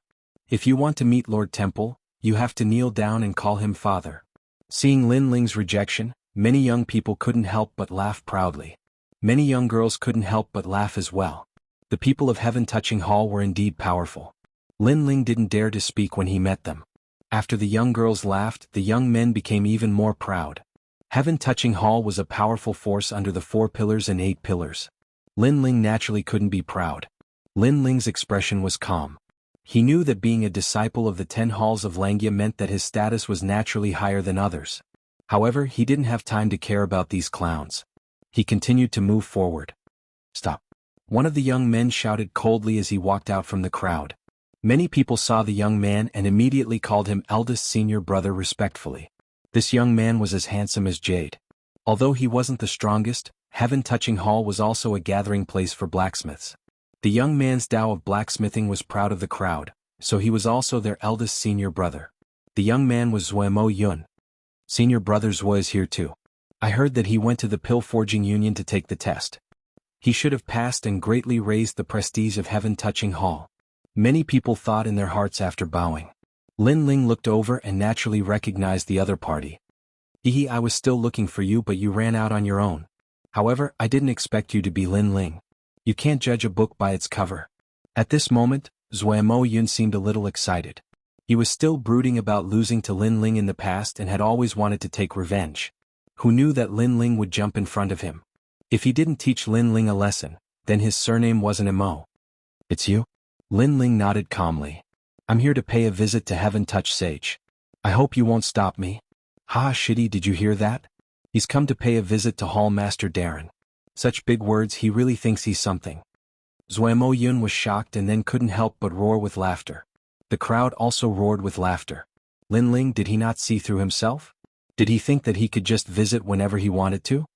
If you want to meet Lord Temple, you have to kneel down and call him father. Seeing Lin Ling's rejection, many young people couldn't help but laugh proudly. Many young girls couldn't help but laugh as well. The people of Heaven-touching Hall were indeed powerful. Lin Ling didn't dare to speak when he met them. After the young girls laughed, the young men became even more proud. Heaven-touching Hall was a powerful force under the 4 pillars and 8 pillars. Lin Ling naturally couldn't be proud. Lin Ling's expression was calm. He knew that being a disciple of the 10 halls of Langya meant that his status was naturally higher than others. However, he didn't have time to care about these clowns. He continued to move forward. Stop. One of the young men shouted coldly as he walked out from the crowd. Many people saw the young man and immediately called him eldest senior brother respectfully. This young man was as handsome as jade. Although he wasn't the strongest, Heaven-touching Hall was also a gathering place for blacksmiths. The young man's Tao of blacksmithing was proud of the crowd, so he was also their eldest senior brother. The young man was Zuemo Yun. Senior brother Zue is here too. I heard that he went to the Pill Forging Union to take the test. He should have passed and greatly raised the prestige of Heaven-touching Hall. Many people thought in their hearts after bowing. Lin Ling looked over and naturally recognized the other party. Hehe, I was still looking for you but you ran out on your own. However, I didn't expect you to be Lin Ling. You can't judge a book by its cover. At this moment, Zuemo Yun seemed a little excited. He was still brooding about losing to Lin Ling in the past and had always wanted to take revenge. Who knew that Lin Ling would jump in front of him? If he didn't teach Lin Ling a lesson, then his surname wasn't Mo. It's you? Lin Ling nodded calmly. I'm here to pay a visit to Heaven-touch Sage. I hope you won't stop me. Ha, shitty, did you hear that? He's come to pay a visit to Hall Master Darren. Such big words, he really thinks he's something. Zuemo Yun was shocked and then couldn't help but roar with laughter. The crowd also roared with laughter. Lin Ling, did he not see through himself? Did he think that he could just visit whenever he wanted to?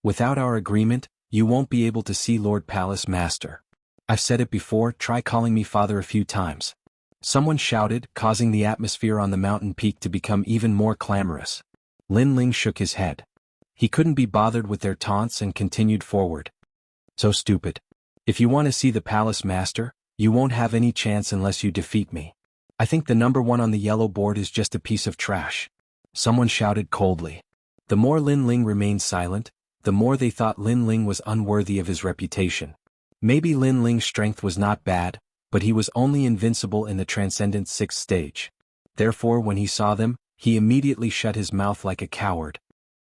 Without our agreement, you won't be able to see Lord Palace Master. I've said it before, try calling me father a few times. Someone shouted, causing the atmosphere on the mountain peak to become even more clamorous. Lin Ling shook his head. He couldn't be bothered with their taunts and continued forward. So stupid. If you want to see the Palace Master, you won't have any chance unless you defeat me. I think the number one on the yellow board is just a piece of trash. Someone shouted coldly. The more Lin Ling remained silent, the more they thought Lin Ling was unworthy of his reputation. Maybe Lin Ling's strength was not bad, but he was only invincible in the Transcendent 6th stage. Therefore, when he saw them, he immediately shut his mouth like a coward.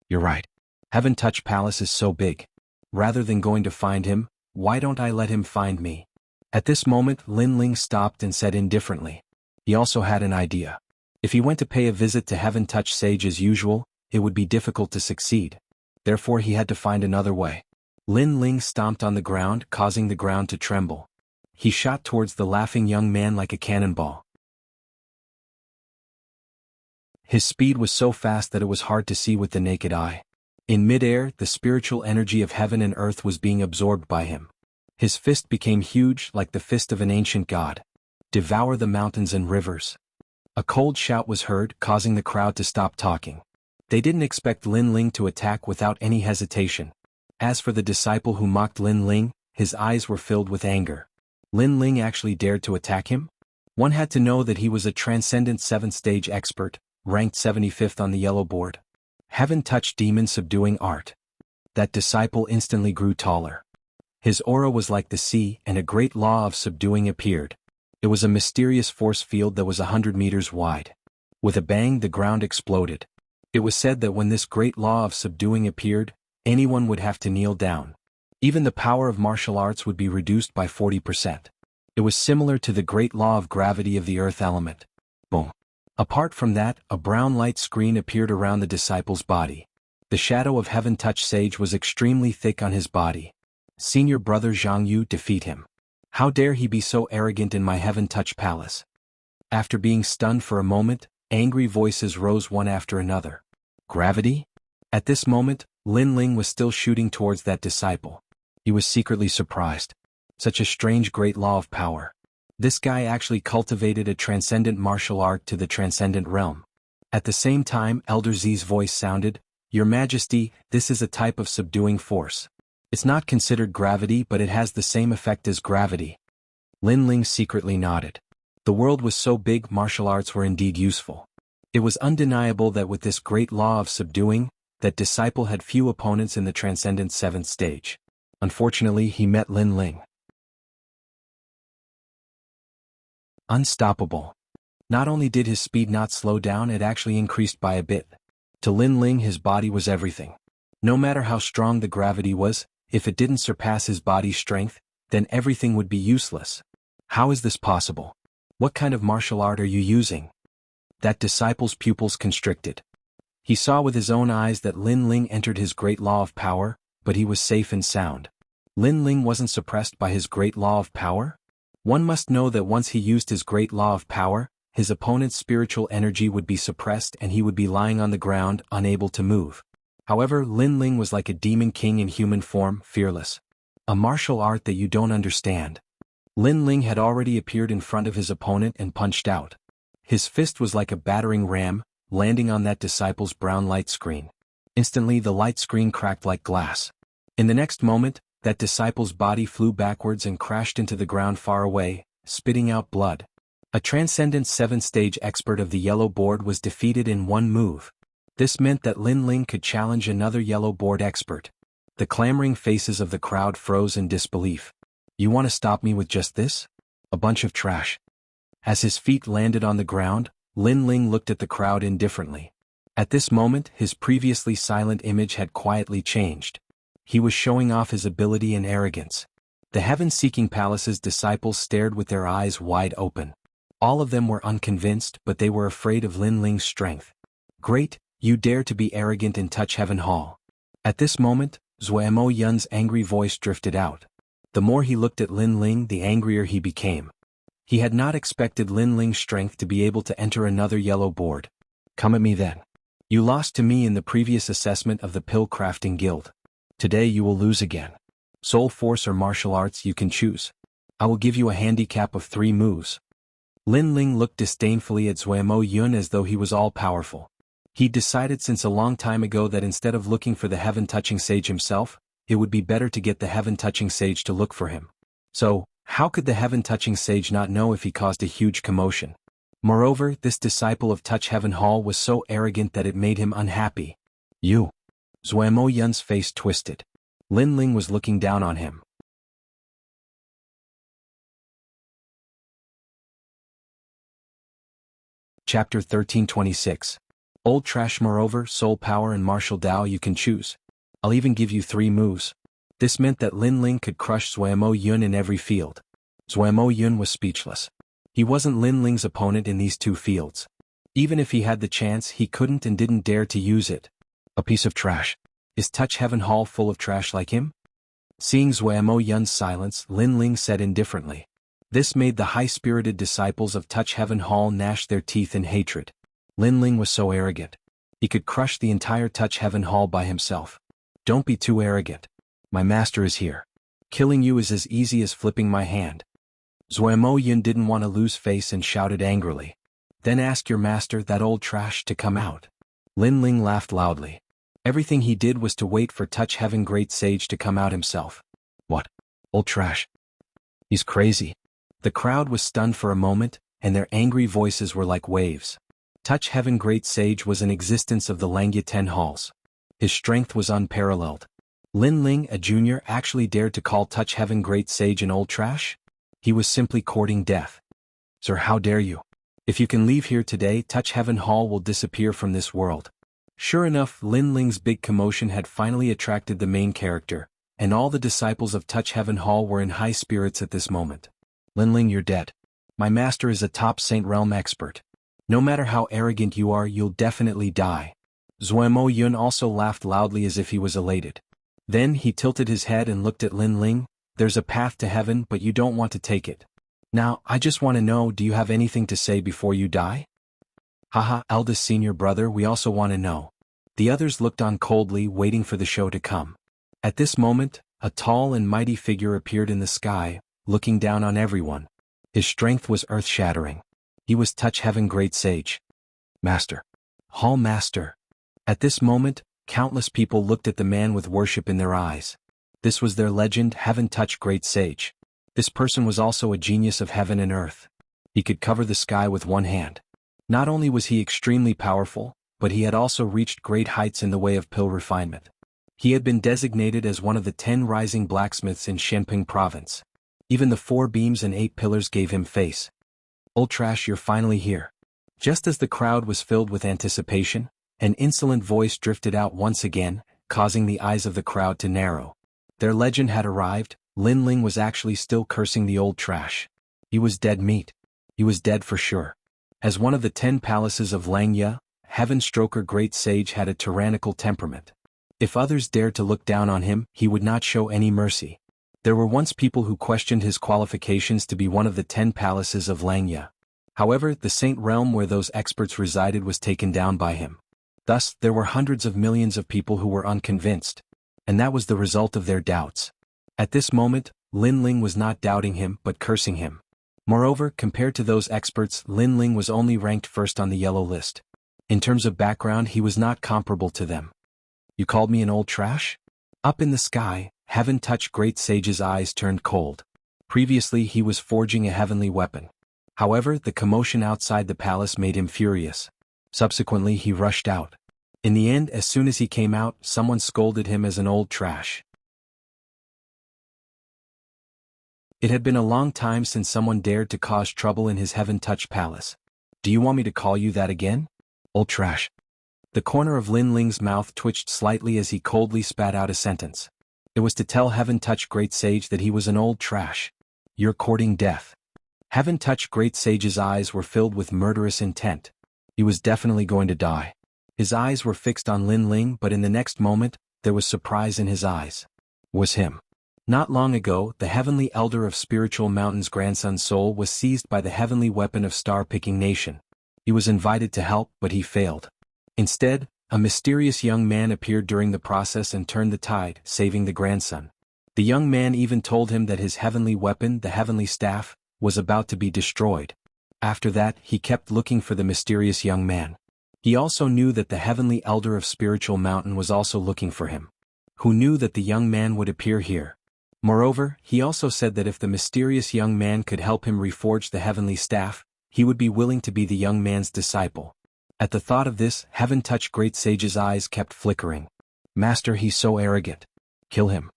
You're right. Heaven-touch Palace is so big. Rather than going to find him, why don't I let him find me? At this moment, Lin Ling stopped and said indifferently. He also had an idea. If he went to pay a visit to Heaven-touch Sage as usual, it would be difficult to succeed. Therefore, he had to find another way. Lin Ling stomped on the ground, causing the ground to tremble. He shot towards the laughing young man like a cannonball. His speed was so fast that it was hard to see with the naked eye. In midair, the spiritual energy of heaven and earth was being absorbed by him. His fist became huge like the fist of an ancient god. Devour the mountains and rivers. A cold shout was heard, causing the crowd to stop talking. They didn't expect Lin Ling to attack without any hesitation. As for the disciple who mocked Lin Ling, his eyes were filled with anger. Lin Ling actually dared to attack him? One had to know that he was a Transcendent 7th stage expert, ranked 75th on the yellow board. Heaven-touch demon subduing art. That disciple instantly grew taller. His aura was like the sea, and a great law of subduing appeared. It was a mysterious force field that was 100 meters wide. With a bang, the ground exploded. It was said that when this great law of subduing appeared, anyone would have to kneel down. Even the power of martial arts would be reduced by 40%. It was similar to the great law of gravity of the earth element. Boom. Apart from that, a brown light screen appeared around the disciple's body. The shadow of Heaven Touch Sage was extremely thick on his body. Senior brother Zhang Yu, defeat him. How dare he be so arrogant in my Heaven Touch Palace? After being stunned for a moment, angry voices rose one after another. Gravity? At this moment, Lin Ling was still shooting towards that disciple. He was secretly surprised. Such a strange great law of power. This guy actually cultivated a transcendent martial art to the transcendent realm. At the same time, Elder Z's voice sounded, Your Majesty, this is a type of subduing force. It's not considered gravity, but it has the same effect as gravity. Lin Ling secretly nodded. The world was so big, martial arts were indeed useful. It was undeniable that with this great law of subduing, that disciple had few opponents in the transcendent 7th stage. Unfortunately, he met Lin Ling. Unstoppable. Not only did his speed not slow down, it actually increased by a bit. To Lin Ling, his body was everything. No matter how strong the gravity was, if it didn't surpass his body's strength, then everything would be useless. How is this possible? What kind of martial art are you using? That disciple's pupils constricted. He saw with his own eyes that Lin Ling entered his great law of power, but he was safe and sound. Lin Ling wasn't suppressed by his great law of power? One must know that once he used his great law of power, his opponent's spiritual energy would be suppressed and he would be lying on the ground, unable to move. However, Lin Ling was like a demon king in human form, fearless. A martial art that you don't understand. Lin Ling had already appeared in front of his opponent and punched out. His fist was like a battering ram, landing on that disciple's brown light screen. Instantly the light screen cracked like glass. In the next moment, that disciple's body flew backwards and crashed into the ground far away, spitting out blood. A transcendent 7th stage expert of the yellow board was defeated in one move. This meant that Lin Ling could challenge another yellow board expert. The clamoring faces of the crowd froze in disbelief. You want to stop me with just this? A bunch of trash. As his feet landed on the ground, Lin Ling looked at the crowd indifferently. At this moment, his previously silent image had quietly changed. He was showing off his ability and arrogance. The heaven-seeking palace's disciples stared with their eyes wide open. All of them were unconvinced, but they were afraid of Lin Ling's strength. Great, you dare to be arrogant in Touch Heaven Hall. At this moment, Zuemo Yun's angry voice drifted out. The more he looked at Lin Ling, the angrier he became. He had not expected Lin Ling's strength to be able to enter another yellow board. Come at me then. You lost to me in the previous assessment of the Pill Crafting Guild. Today you will lose again. Soul Force or martial arts, you can choose. I will give you a handicap of 3 moves. Lin Ling looked disdainfully at Zuemo Yun as though he was all-powerful. He'd decided since a long time ago that instead of looking for the heaven-touching sage himself, it would be better to get the heaven-touching sage to look for him. So, how could the heaven-touching sage not know if he caused a huge commotion? Moreover, this disciple of Touch Heaven Hall was so arrogant that it made him unhappy. You. Zuemo Yun's face twisted. Lin Ling was looking down on him. Chapter 1326. Old Trash. Moreover, Soul Power and Martial Dao, you can choose. I'll even give you 3 moves. This meant that Lin Ling could crush Zuemo Yun in every field. Zuemo Yun was speechless. He wasn't Lin Ling's opponent in these 2 fields. Even if he had the chance, he couldn't and didn't dare to use it. A piece of trash. Is Touch Heaven Hall full of trash like him? Seeing Zuemo Yun's silence, Lin Ling said indifferently. This made the high-spirited disciples of Touch Heaven Hall gnash their teeth in hatred. Lin Ling was so arrogant. He could crush the entire Touch Heaven Hall by himself. Don't be too arrogant. My master is here. Killing you is as easy as flipping my hand. Zuemo Yun didn't want to lose face and shouted angrily. Then ask your master, that old trash, to come out. Lin Ling laughed loudly. Everything he did was to wait for Touch Heaven Great Sage to come out himself. What? Old trash? He's crazy. The crowd was stunned for a moment, and their angry voices were like waves. Touch Heaven Great Sage was an existence of the Langya 10 halls. His strength was unparalleled. Lin Ling, a junior, actually dared to call Touch Heaven Great Sage an old trash? He was simply courting death. Sir, how dare you? If you can leave here today, Touch Heaven Hall will disappear from this world. Sure enough, Lin Ling's big commotion had finally attracted the main character, and all the disciples of Touch Heaven Hall were in high spirits at this moment. Lin Ling, you're dead. My master is a top Saint Realm expert. No matter how arrogant you are, you'll definitely die. Zuemo Yun also laughed loudly as if he was elated. Then he tilted his head and looked at Lin Ling. There's a path to heaven, but you don't want to take it. Now, I just want to know, do you have anything to say before you die? Haha, eldest senior brother, we also want to know. The others looked on coldly, waiting for the show to come. At this moment, a tall and mighty figure appeared in the sky, looking down on everyone. His strength was earth-shattering. He was Touch Heaven Great Sage. Master. Hall Master. At this moment, countless people looked at the man with worship in their eyes. This was their legend, Heaven Touch Great Sage. This person was also a genius of heaven and earth. He could cover the sky with one hand. Not only was he extremely powerful, but he had also reached great heights in the way of pill refinement. He had been designated as one of the 10 rising blacksmiths in Shenping province. Even the 4 beams and 8 pillars gave him face. Old Trash, you're finally here. Just as the crowd was filled with anticipation, an insolent voice drifted out once again, causing the eyes of the crowd to narrow. Their legend had arrived. Lin Ling was actually still cursing the Old Trash. He was dead meat. He was dead for sure. As one of the 10 palaces of Langya, Heaven Stroker Great Sage had a tyrannical temperament. If others dared to look down on him, he would not show any mercy. There were once people who questioned his qualifications to be one of the 10 palaces of Langya. However, the Saint Realm where those experts resided was taken down by him. Thus, there were hundreds of millions of people who were unconvinced. And that was the result of their doubts. At this moment, Lin Ling was not doubting him but cursing him. Moreover, compared to those experts, Lin Ling was only ranked first on the yellow list. In terms of background, he was not comparable to them. You called me an old trash? Up in the sky, Heaven Touch Great Sage's eyes turned cold. Previously he was forging a heavenly weapon. However, the commotion outside the palace made him furious. Subsequently he rushed out. In the end, as soon as he came out, someone scolded him as an old trash. It had been a long time since someone dared to cause trouble in his Heaven Touch Palace. Do you want me to call you that again? Old trash. The corner of Lin Ling's mouth twitched slightly as he coldly spat out a sentence. It was to tell Heaven Touch Great Sage that he was an old trash. You're courting death. Heaven Touch Great Sage's eyes were filled with murderous intent. He was definitely going to die. His eyes were fixed on Lin Ling, but in the next moment, there was surprise in his eyes. Was him. Not long ago, the Heavenly Elder of Spiritual Mountain's grandson soul was seized by the heavenly weapon of Star-Picking Nation. He was invited to help, but he failed. Instead, a mysterious young man appeared during the process and turned the tide, saving the grandson. The young man even told him that his heavenly weapon, the heavenly staff, was about to be destroyed. After that, he kept looking for the mysterious young man. He also knew that the Heavenly Elder of Spiritual Mountain was also looking for him. Who knew that the young man would appear here? Moreover, he also said that if the mysterious young man could help him reforge the heavenly staff, he would be willing to be the young man's disciple. At the thought of this, Heaven Touch Great Sage's eyes kept flickering. Master, he's so arrogant. Kill him.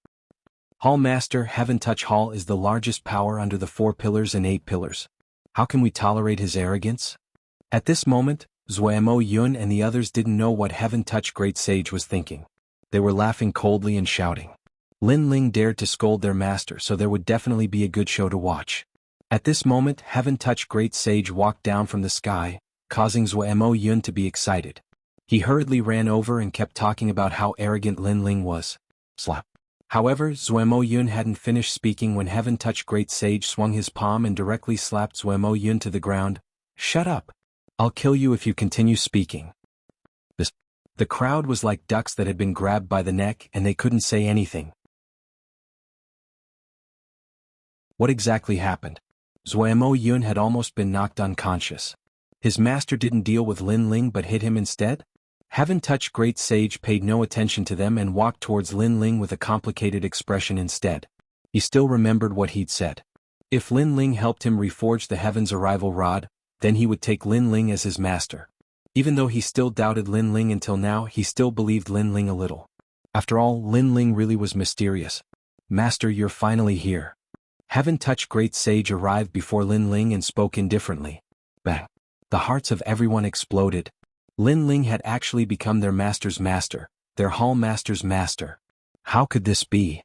Hall Master, Heaven Touch Hall is the largest power under the 4 pillars and 8 pillars. How can we tolerate his arrogance? At this moment, Zuemo Yun and the others didn't know what Heaven Touch Great Sage was thinking. They were laughing coldly and shouting. Lin Ling dared to scold their master, so there would definitely be a good show to watch. At this moment, Heaven Touch Great Sage walked down from the sky, causing Zuemo Yun to be excited. He hurriedly ran over and kept talking about how arrogant Lin Ling was. Slap. However, Zuemo Yun hadn't finished speaking when Heaven Touch Great Sage swung his palm and directly slapped Zuemo Yun to the ground. Shut up. I'll kill you if you continue speaking. The crowd was like ducks that had been grabbed by the neck and they couldn't say anything. What exactly happened? Zuemo Yun had almost been knocked unconscious. His master didn't deal with Lin Ling but hit him instead? Heaven Touch Great Sage paid no attention to them and walked towards Lin Ling with a complicated expression instead. He still remembered what he'd said. If Lin Ling helped him reforge the Heaven's Arrival Rod, then he would take Lin Ling as his master. Even though he still doubted Lin Ling until now, he still believed Lin Ling a little. After all, Lin Ling really was mysterious. Master, you're finally here. Heaven Touch Great Sage arrived before Lin Ling and spoke indifferently. Bang. The hearts of everyone exploded. Lin Ling had actually become their master's master, their hall master's master. How could this be?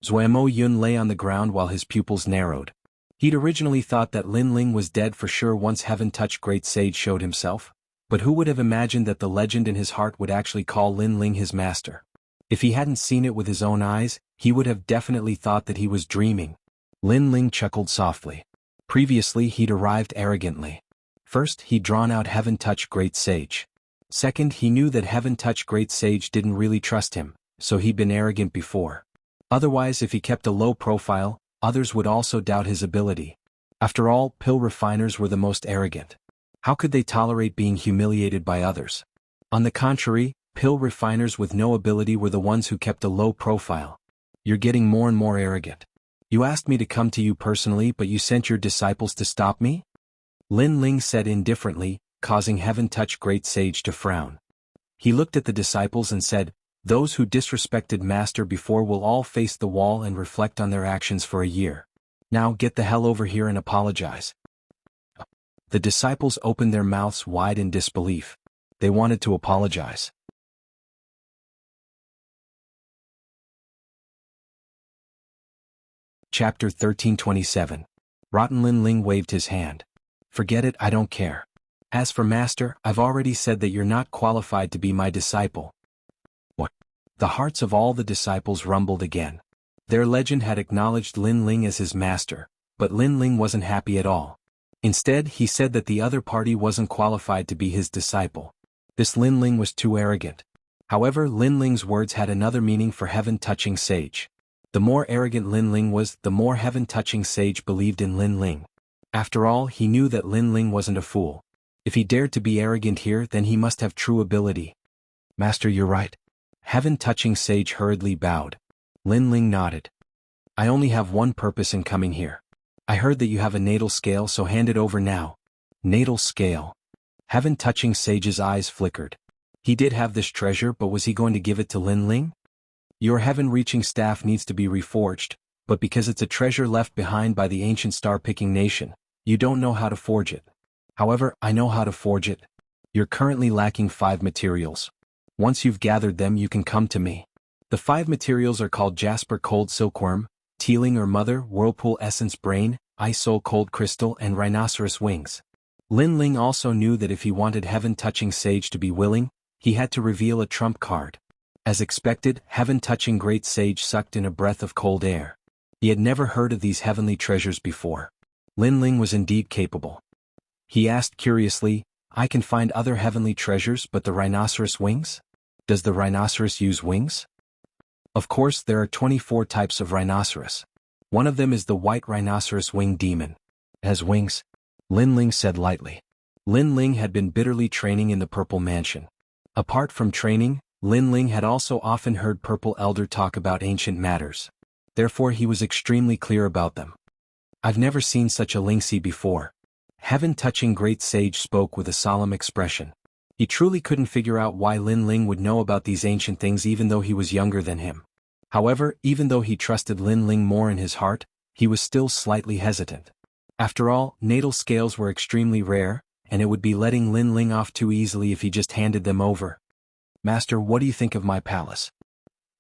Zuemo Yun lay on the ground while his pupils narrowed. He'd originally thought that Lin Ling was dead for sure once heaven-touched great sage showed himself, but who would have imagined that the legend in his heart would actually call Lin Ling his master? If he hadn't seen it with his own eyes, he would have definitely thought that he was dreaming. Lin Ling chuckled softly. Previously he'd arrived arrogantly. First, he'd drawn out heaven-touched great sage. Second, he knew that heaven-touched great sage didn't really trust him, so he'd been arrogant before. Otherwise, if he kept a low profile, others would also doubt his ability. After all, pill refiners were the most arrogant. How could they tolerate being humiliated by others? On the contrary, pill refiners with no ability were the ones who kept a low profile. You're getting more and more arrogant. You asked me to come to you personally, but you sent your disciples to stop me? Lin Ling said indifferently, causing heaven-touched great sage to frown. He looked at the disciples and said, "Those who disrespected Master before will all face the wall and reflect on their actions for a year. Now get the hell over here and apologize." The disciples opened their mouths wide in disbelief. They wanted to apologize. Chapter 1327. Rotten Lin Ling waved his hand. "Forget it, I don't care. As for Master, I've already said that you're not qualified to be my disciple." What? The hearts of all the disciples rumbled again. Their legend had acknowledged Lin Ling as his master, but Lin Ling wasn't happy at all. Instead, he said that the other party wasn't qualified to be his disciple. This Lin Ling was too arrogant. However, Lin Ling's words had another meaning for heaven-touching sage. The more arrogant Lin Ling was, the more heaven-touching sage believed in Lin Ling. After all, he knew that Lin Ling wasn't a fool. If he dared to be arrogant here, then he must have true ability. "Master, you're right." Heaven-touching sage hurriedly bowed. Lin Ling nodded. "I only have one purpose in coming here. I heard that you have a natal scale, so hand it over now." Natal scale. Heaven-touching sage's eyes flickered. He did have this treasure, but was he going to give it to Lin Ling? "Your heaven-reaching staff needs to be reforged, but because it's a treasure left behind by the ancient star-picking nation, you don't know how to forge it. However, I know how to forge it. You're currently lacking 5 materials. Once you've gathered them, you can come to me. The 5 materials are called Jasper Cold Silkworm, Teeling or Mother, Whirlpool Essence Brain, Ice Soul Cold Crystal, and Rhinoceros Wings." Lin Ling also knew that if he wanted heaven-touching sage to be willing, he had to reveal a trump card. As expected, heaven-touching great sage sucked in a breath of cold air. He had never heard of these heavenly treasures before. Lin Ling was indeed capable. He asked curiously, "I can find other heavenly treasures, but the rhinoceros wings? Does the rhinoceros use wings?" Of course, there are 24 types of rhinoceros. One of them is the white rhinoceros wing demon. "It has wings," Lin Ling said lightly. Lin Ling had been bitterly training in the Purple Mansion. Apart from training, Lin Ling had also often heard Purple Elder talk about ancient matters. Therefore he was extremely clear about them. "I've never seen such a Lingxi before." Heaven-touching great sage spoke with a solemn expression. He truly couldn't figure out why Lin Ling would know about these ancient things even though he was younger than him. However, even though he trusted Lin Ling more in his heart, he was still slightly hesitant. After all, natal scales were extremely rare, and it would be letting Lin Ling off too easily if he just handed them over. "Master, what do you think of my palace?"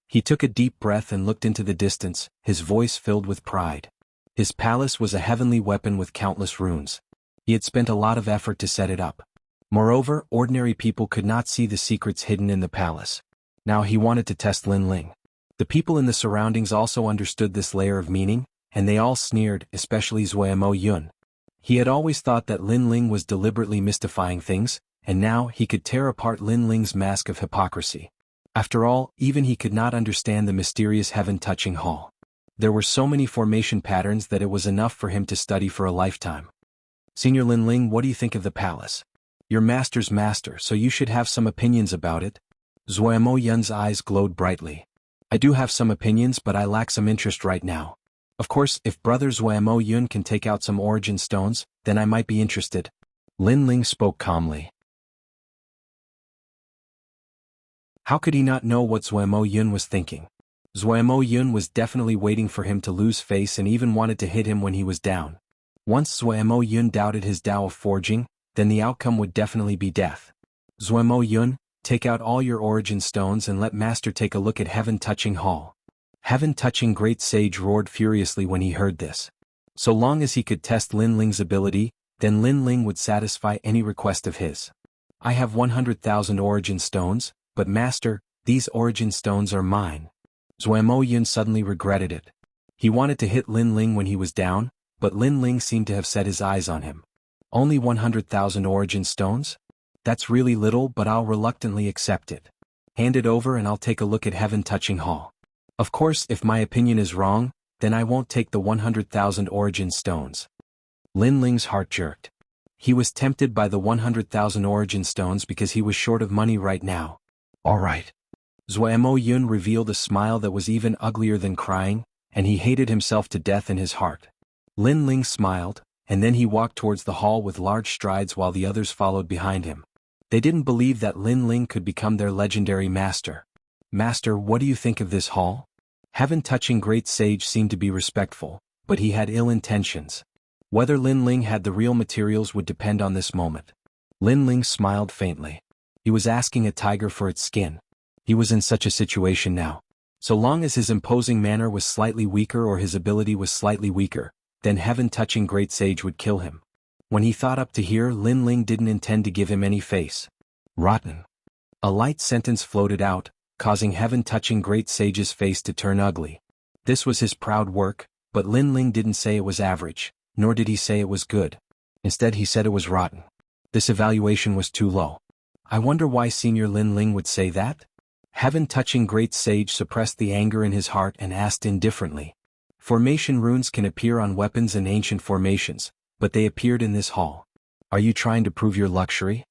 He took a deep breath and looked into the distance, his voice filled with pride. His palace was a heavenly weapon with countless runes. He had spent a lot of effort to set it up. Moreover, ordinary people could not see the secrets hidden in the palace. Now he wanted to test Lin Ling. The people in the surroundings also understood this layer of meaning, and they all sneered, especially Zuemo Yun. He had always thought that Lin Ling was deliberately mystifying things, and now he could tear apart Lin Ling's mask of hypocrisy. After all, even he could not understand the mysterious heaven-touching hall. There were so many formation patterns that it was enough for him to study for a lifetime. "Senior Lin Ling, what do you think of the palace? Your master's master, so you should have some opinions about it." Zuemo Yun's eyes glowed brightly. "I do have some opinions, but I lack some interest right now. Of course, if Brother Zuemo Yun can take out some origin stones, then I might be interested." Lin Ling spoke calmly. How could he not know what Zuemo Yun was thinking? Zuemo Yun was definitely waiting for him to lose face and even wanted to hit him when he was down. Once Zuemo Yun doubted his Tao of forging, then the outcome would definitely be death. "Zuemo Yun, take out all your origin stones and let Master take a look at Heaven-Touching Hall." Heaven-Touching Great Sage roared furiously when he heard this. So long as he could test Lin Ling's ability, then Lin Ling would satisfy any request of his. I have 100,000 origin stones, but master, these origin stones are mine. Zuo Yun suddenly regretted it. He wanted to hit Lin Ling when he was down, but Lin Ling seemed to have set his eyes on him. Only 100,000 origin stones? That's really little, but I'll reluctantly accept it. Hand it over and I'll take a look at heaven-touching hall. Of course, if my opinion is wrong, then I won't take the 100,000 origin stones. Lin Ling's heart jerked. He was tempted by the 100,000 origin stones because he was short of money right now. All right. Zuo Yun revealed a smile that was even uglier than crying, and he hated himself to death in his heart. Lin Ling smiled, and then he walked towards the hall with large strides while the others followed behind him. They didn't believe that Lin Ling could become their legendary master. Master, what do you think of this hall? Heaven-touching great sage seemed to be respectful, but he had ill intentions. Whether Lin Ling had the real materials would depend on this moment. Lin Ling smiled faintly. He was asking a tiger for its skin. He was in such a situation now. So long as his imposing manner was slightly weaker or his ability was slightly weaker, then heaven-touching great sage would kill him. When he thought up to here, Lin Ling didn't intend to give him any face. Rotten. A light sentence floated out, causing heaven-touching great sage's face to turn ugly. This was his proud work, but Lin Ling didn't say it was average, nor did he say it was good. Instead he said it was rotten. This evaluation was too low. I wonder why Senior Lin Ling would say that? Heaven-touching great sage suppressed the anger in his heart and asked indifferently. Formation runes can appear on weapons and ancient formations, but they appeared in this hall. Are you trying to prove your luxury?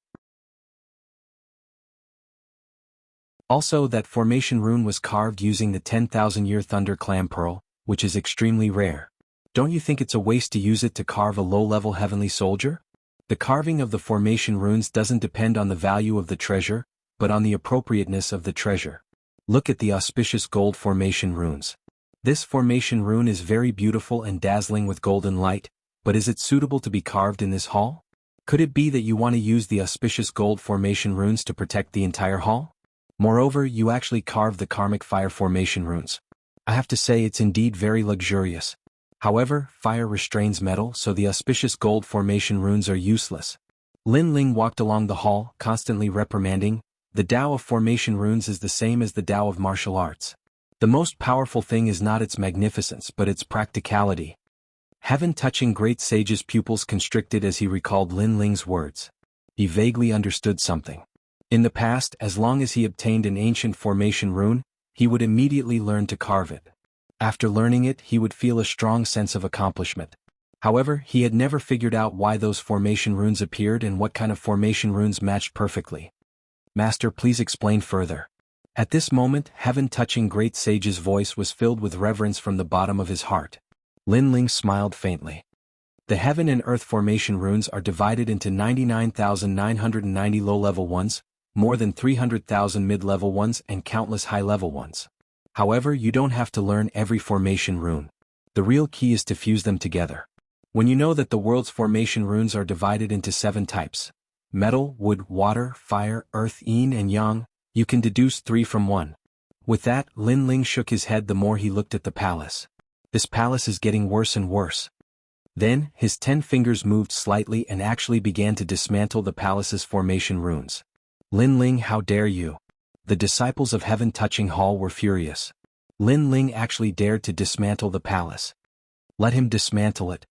Also, that formation rune was carved using the 10,000-year Thunder Clam Pearl, which is extremely rare. Don't you think it's a waste to use it to carve a low-level heavenly soldier? The carving of the formation runes doesn't depend on the value of the treasure, but on the appropriateness of the treasure. Look at the auspicious gold formation runes. This formation rune is very beautiful and dazzling with golden light, but is it suitable to be carved in this hall? Could it be that you want to use the auspicious gold formation runes to protect the entire hall? Moreover, you actually carved the karmic fire formation runes. I have to say it's indeed very luxurious. However, fire restrains metal, so the auspicious gold formation runes are useless. Lin Ling walked along the hall, constantly reprimanding, the Tao of formation runes is the same as the Tao of martial arts. The most powerful thing is not its magnificence but its practicality. Heaven-touching great sage's pupils constricted as he recalled Lin Ling's words. He vaguely understood something. In the past, as long as he obtained an ancient formation rune, he would immediately learn to carve it. After learning it, he would feel a strong sense of accomplishment. However, he had never figured out why those formation runes appeared and what kind of formation runes matched perfectly. Master, please explain further. At this moment, heaven-touching great sage's voice was filled with reverence from the bottom of his heart. Lin Ling smiled faintly. The heaven and earth formation runes are divided into 99,990 low-level ones, more than 300,000 mid-level ones and countless high-level ones. However, you don't have to learn every formation rune. The real key is to fuse them together. When you know that the world's formation runes are divided into 7 types, metal, wood, water, fire, earth, yin and yang, you can deduce 3 from 1. With that, Lin Ling shook his head the more he looked at the palace. This palace is getting worse and worse. Then, his 10 fingers moved slightly and actually began to dismantle the palace's formation runes. Lin Ling, how dare you? The disciples of Heaven-touching Hall were furious. Lin Ling actually dared to dismantle the palace. Let him dismantle it.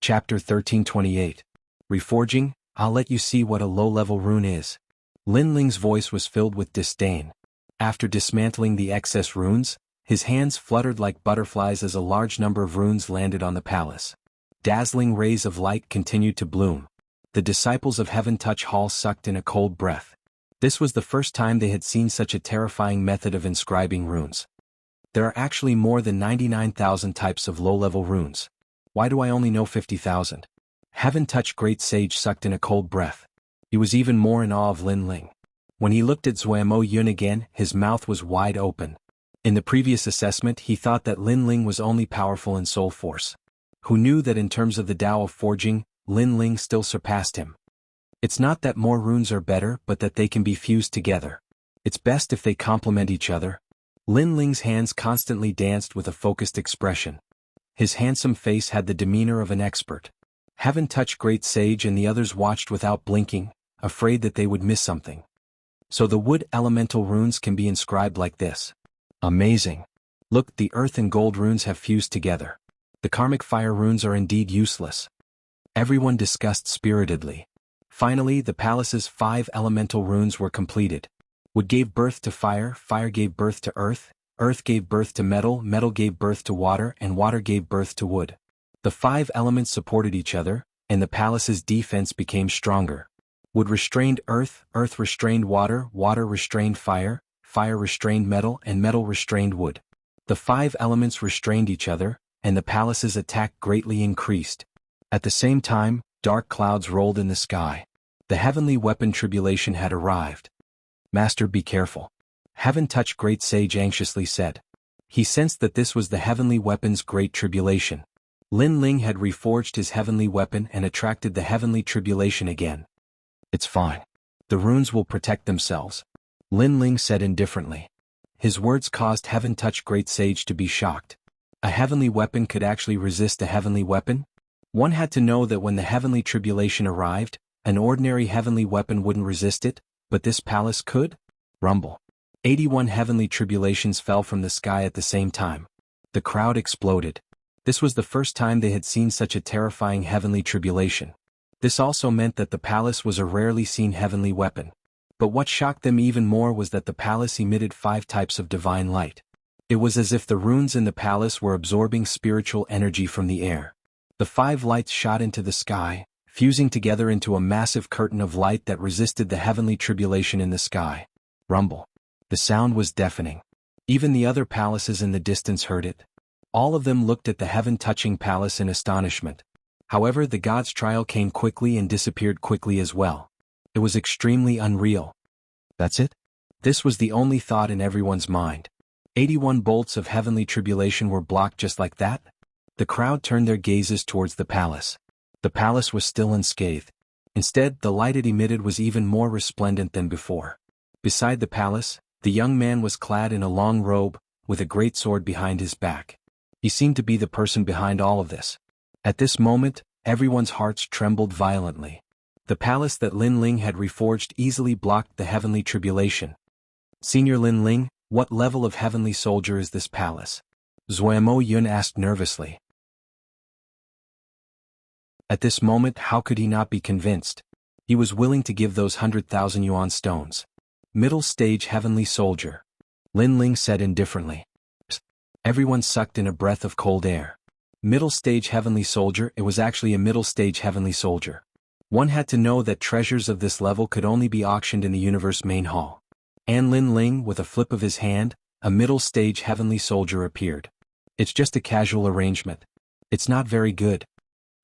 Chapter 1328. Reforging, I'll let you see what a low-level rune is. Lin Ling's voice was filled with disdain. After dismantling the excess runes, his hands fluttered like butterflies as a large number of runes landed on the palace. Dazzling rays of light continued to bloom. The disciples of Heaven-touch Hall sucked in a cold breath. This was the first time they had seen such a terrifying method of inscribing runes. There are actually more than 99,000 types of low-level runes. Why do I only know 50,000? Heaven-touch Great Sage sucked in a cold breath. He was even more in awe of Lin Ling. When he looked at Zuo Yun again, his mouth was wide open. In the previous assessment, he thought that Lin Ling was only powerful in soul force. Who knew that in terms of the Tao of forging, Lin Ling still surpassed him? It's not that more runes are better but that they can be fused together. It's best if they complement each other. Lin Ling's hands constantly danced with a focused expression. His handsome face had the demeanor of an expert. Heaven touched Great Sage and the others watched without blinking, afraid that they would miss something. So the wood elemental runes can be inscribed like this. Amazing. Look, the earth and gold runes have fused together. The karmic fire runes are indeed useless. Everyone discussed spiritedly. Finally, the palace's 5 elemental runes were completed. Wood gave birth to fire, fire gave birth to earth, earth gave birth to metal, metal gave birth to water, and water gave birth to wood. The 5 elements supported each other, and the palace's defense became stronger. Wood restrained earth, earth restrained water, water restrained fire, fire restrained metal, and metal restrained wood. The 5 elements restrained each other, and the palace's attack greatly increased. At the same time, dark clouds rolled in the sky. The heavenly weapon tribulation had arrived. Master, be careful. Heaven touched Great Sage anxiously said. He sensed that this was the heavenly weapon's great tribulation. Lin Ling had reforged his heavenly weapon and attracted the heavenly tribulation again. It's fine. The runes will protect themselves, Lin Ling said indifferently. His words caused Heaven touched Great Sage to be shocked. A heavenly weapon could actually resist a heavenly weapon? One had to know that when the heavenly tribulation arrived, an ordinary heavenly weapon wouldn't resist it, but this palace could? Rumble. 81 heavenly tribulations fell from the sky at the same time. The crowd exploded. This was the first time they had seen such a terrifying heavenly tribulation. This also meant that the palace was a rarely seen heavenly weapon. But what shocked them even more was that the palace emitted 5 types of divine light. It was as if the runes in the palace were absorbing spiritual energy from the air. The 5 lights shot into the sky, fusing together into a massive curtain of light that resisted the heavenly tribulation in the sky. Rumble. The sound was deafening. Even the other palaces in the distance heard it. All of them looked at the heaven-touching palace in astonishment. However, the god's trial came quickly and disappeared quickly as well. It was extremely unreal. That's it? This was the only thought in everyone's mind. 81 bolts of heavenly tribulation were blocked just like that? The crowd turned their gazes towards the palace. The palace was still unscathed. Instead, the light it emitted was even more resplendent than before. Beside the palace, the young man was clad in a long robe, with a great sword behind his back. He seemed to be the person behind all of this. At this moment, everyone's hearts trembled violently. The palace that Lin Ling had reforged easily blocked the heavenly tribulation. Senior Lin Ling, what level of heavenly soldier is this palace? Zuamo Yun asked nervously. At this moment, how could he not be convinced? He was willing to give those 100,000 yuan stones. Middle stage heavenly soldier, Lin Ling said indifferently. Everyone sucked in a breath of cold air. Middle stage heavenly soldier, it was actually a middle stage heavenly soldier. One had to know that treasures of this level could only be auctioned in the universe main hall. And Lin Ling, with a flip of his hand, a middle stage heavenly soldier appeared. It's just a casual arrangement. It's not very good.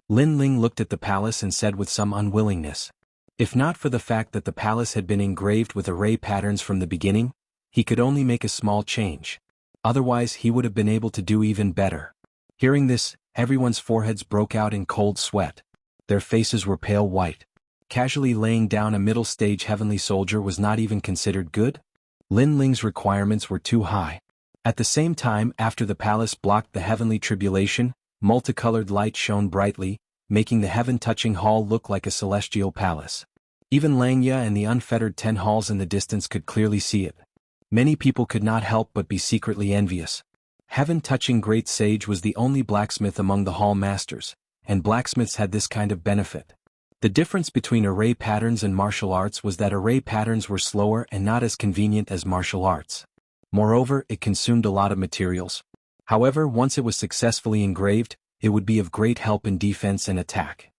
Lin Ling looked at the palace and said with some unwillingness. If not for the fact that the palace had been engraved with array patterns from the beginning, he could only make a small change. Otherwise he would have been able to do even better. Hearing this, everyone's foreheads broke out in cold sweat. Their faces were pale white. Casually laying down a middle-stage heavenly soldier was not even considered good? Lin Ling's requirements were too high. At the same time, after the palace blocked the heavenly tribulation, multicolored light shone brightly, making the heaven-touching hall look like a celestial palace. Even Langya and the unfettered 10 halls in the distance could clearly see it. Many people could not help but be secretly envious. Heaven-touching Great Sage was the only blacksmith among the hall masters, and blacksmiths had this kind of benefit. The difference between array patterns and martial arts was that array patterns were slower and not as convenient as martial arts. Moreover, it consumed a lot of materials. However, once it was successfully engraved, it would be of great help in defense and attack.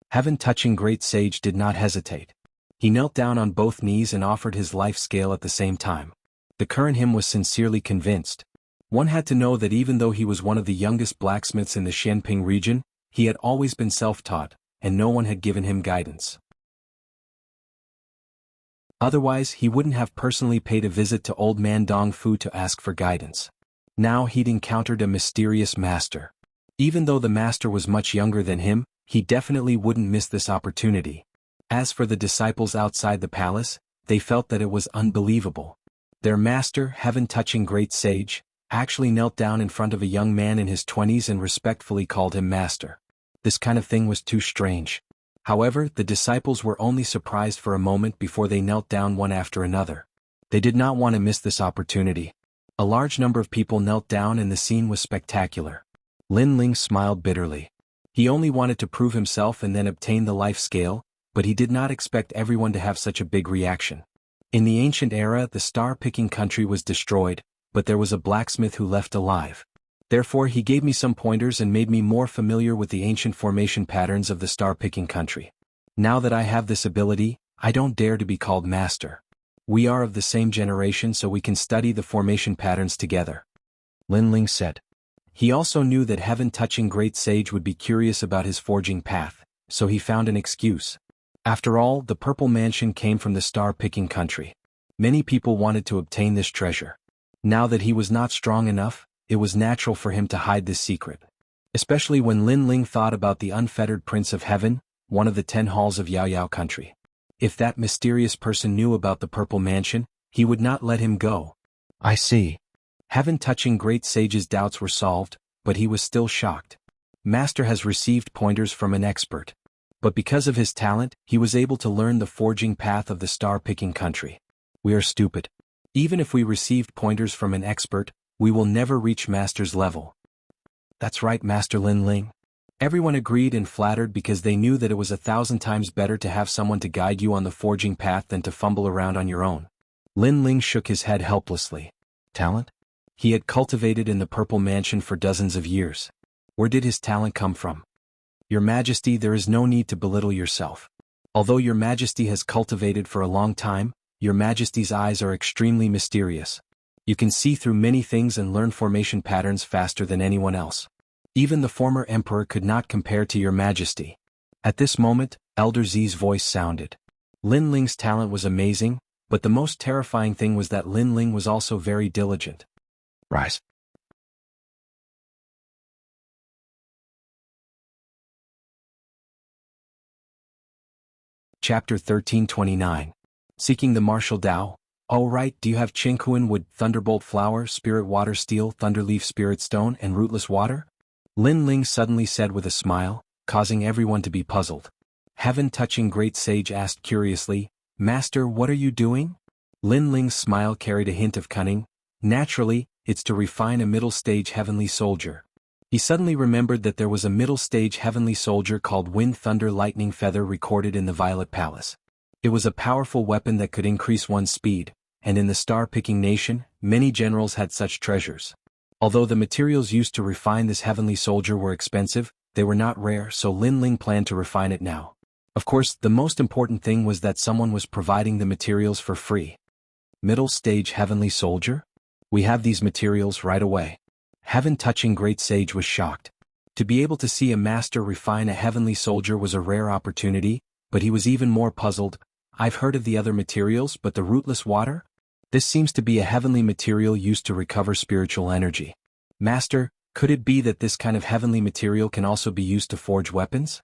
Heaven-touching Great Sage did not hesitate. He knelt down on both knees and offered his life scale at the same time. The current him was sincerely convinced. One had to know that even though he was one of the youngest blacksmiths in the Xianping region, he had always been self-taught, and no one had given him guidance. Otherwise, he wouldn't have personally paid a visit to old man Dong Fu to ask for guidance. Now he'd encountered a mysterious master. Even though the master was much younger than him, he definitely wouldn't miss this opportunity. As for the disciples outside the palace, they felt that it was unbelievable. Their master, heaven-touching great sage, actually knelt down in front of a young man in his 20s and respectfully called him master. This kind of thing was too strange. However, the disciples were only surprised for a moment before they knelt down one after another. They did not want to miss this opportunity. A large number of people knelt down and the scene was spectacular. Lin Ling smiled bitterly. He only wanted to prove himself and then obtain the life scale, but he did not expect everyone to have such a big reaction. In the ancient era, the star-picking country was destroyed, but there was a blacksmith who left alive. Therefore he gave me some pointers and made me more familiar with the ancient formation patterns of the star-picking country. Now that I have this ability, I don't dare to be called master. We are of the same generation so we can study the formation patterns together. Lin Ling said. He also knew that heaven-touching great sage would be curious about his forging path, so he found an excuse. After all, the purple mansion came from the star-picking country. Many people wanted to obtain this treasure. Now that he was not strong enough, it was natural for him to hide this secret. Especially when Lin Ling thought about the unfettered Prince of Heaven, one of the 10 halls of Yao Yao country. If that mysterious person knew about the purple mansion, he would not let him go. I see. Heaven-touching great sage's doubts were solved, but he was still shocked. Master has received pointers from an expert. But because of his talent, he was able to learn the forging path of the star-picking country. We are stupid. Even if we received pointers from an expert, we will never reach Master's level. That's right, Master Lin Ling. Everyone agreed and flattered because they knew that it was 1,000 times better to have someone to guide you on the forging path than to fumble around on your own. Lin Ling shook his head helplessly. Talent? He had cultivated in the purple mansion for dozens of years. Where did his talent come from? Your Majesty, there is no need to belittle yourself. Although your Majesty has cultivated for a long time, your Majesty's eyes are extremely mysterious. You can see through many things and learn formation patterns faster than anyone else. Even the former emperor could not compare to your Majesty. At this moment, Elder Zi's voice sounded. Lin Ling's talent was amazing, but the most terrifying thing was that Lin Ling was also very diligent. Rise. Chapter 1329. Seeking the Martial Tao. Oh right, do you have Qinghuan wood, thunderbolt flower, spirit water steel, thunderleaf spirit stone, and rootless water? Lin Ling suddenly said with a smile, causing everyone to be puzzled. Heaven-touching great sage asked curiously, Master, what are you doing? Lin Ling's smile carried a hint of cunning. Naturally, it's to refine a middle-stage heavenly soldier. He suddenly remembered that there was a middle-stage heavenly soldier called Wind Thunder Lightning Feather recorded in the Violet Palace. It was a powerful weapon that could increase one's speed, and in the star-picking nation, many generals had such treasures. Although the materials used to refine this heavenly soldier were expensive, they were not rare, so Lin Ling planned to refine it now. Of course, the most important thing was that someone was providing the materials for free. Middle-stage heavenly soldier? We have these materials right away. Heaven-touching great sage was shocked. To be able to see a master refine a heavenly soldier was a rare opportunity, but he was even more puzzled. I've heard of the other materials, but the rootless water? This seems to be a heavenly material used to recover spiritual energy. Master, could it be that this kind of heavenly material can also be used to forge weapons?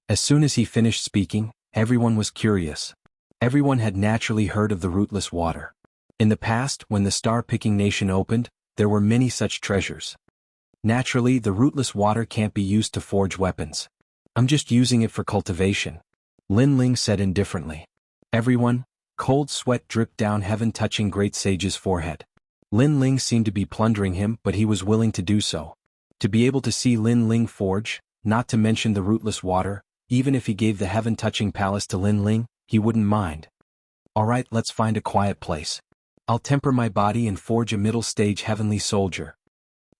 As soon as he finished speaking, everyone was curious. Everyone had naturally heard of the rootless water. In the past, when the star-picking nation opened, there were many such treasures. Naturally, the rootless water can't be used to forge weapons. I'm just using it for cultivation. Lin Ling said indifferently. Everyone, cold sweat dripped down heaven-touching great sage's forehead. Lin Ling seemed to be plundering him, but he was willing to do so. To be able to see Lin Ling forge, not to mention the rootless water, even if he gave the heaven-touching palace to Lin Ling, he wouldn't mind. Alright, let's find a quiet place. I'll temper my body and forge a middle-stage heavenly soldier.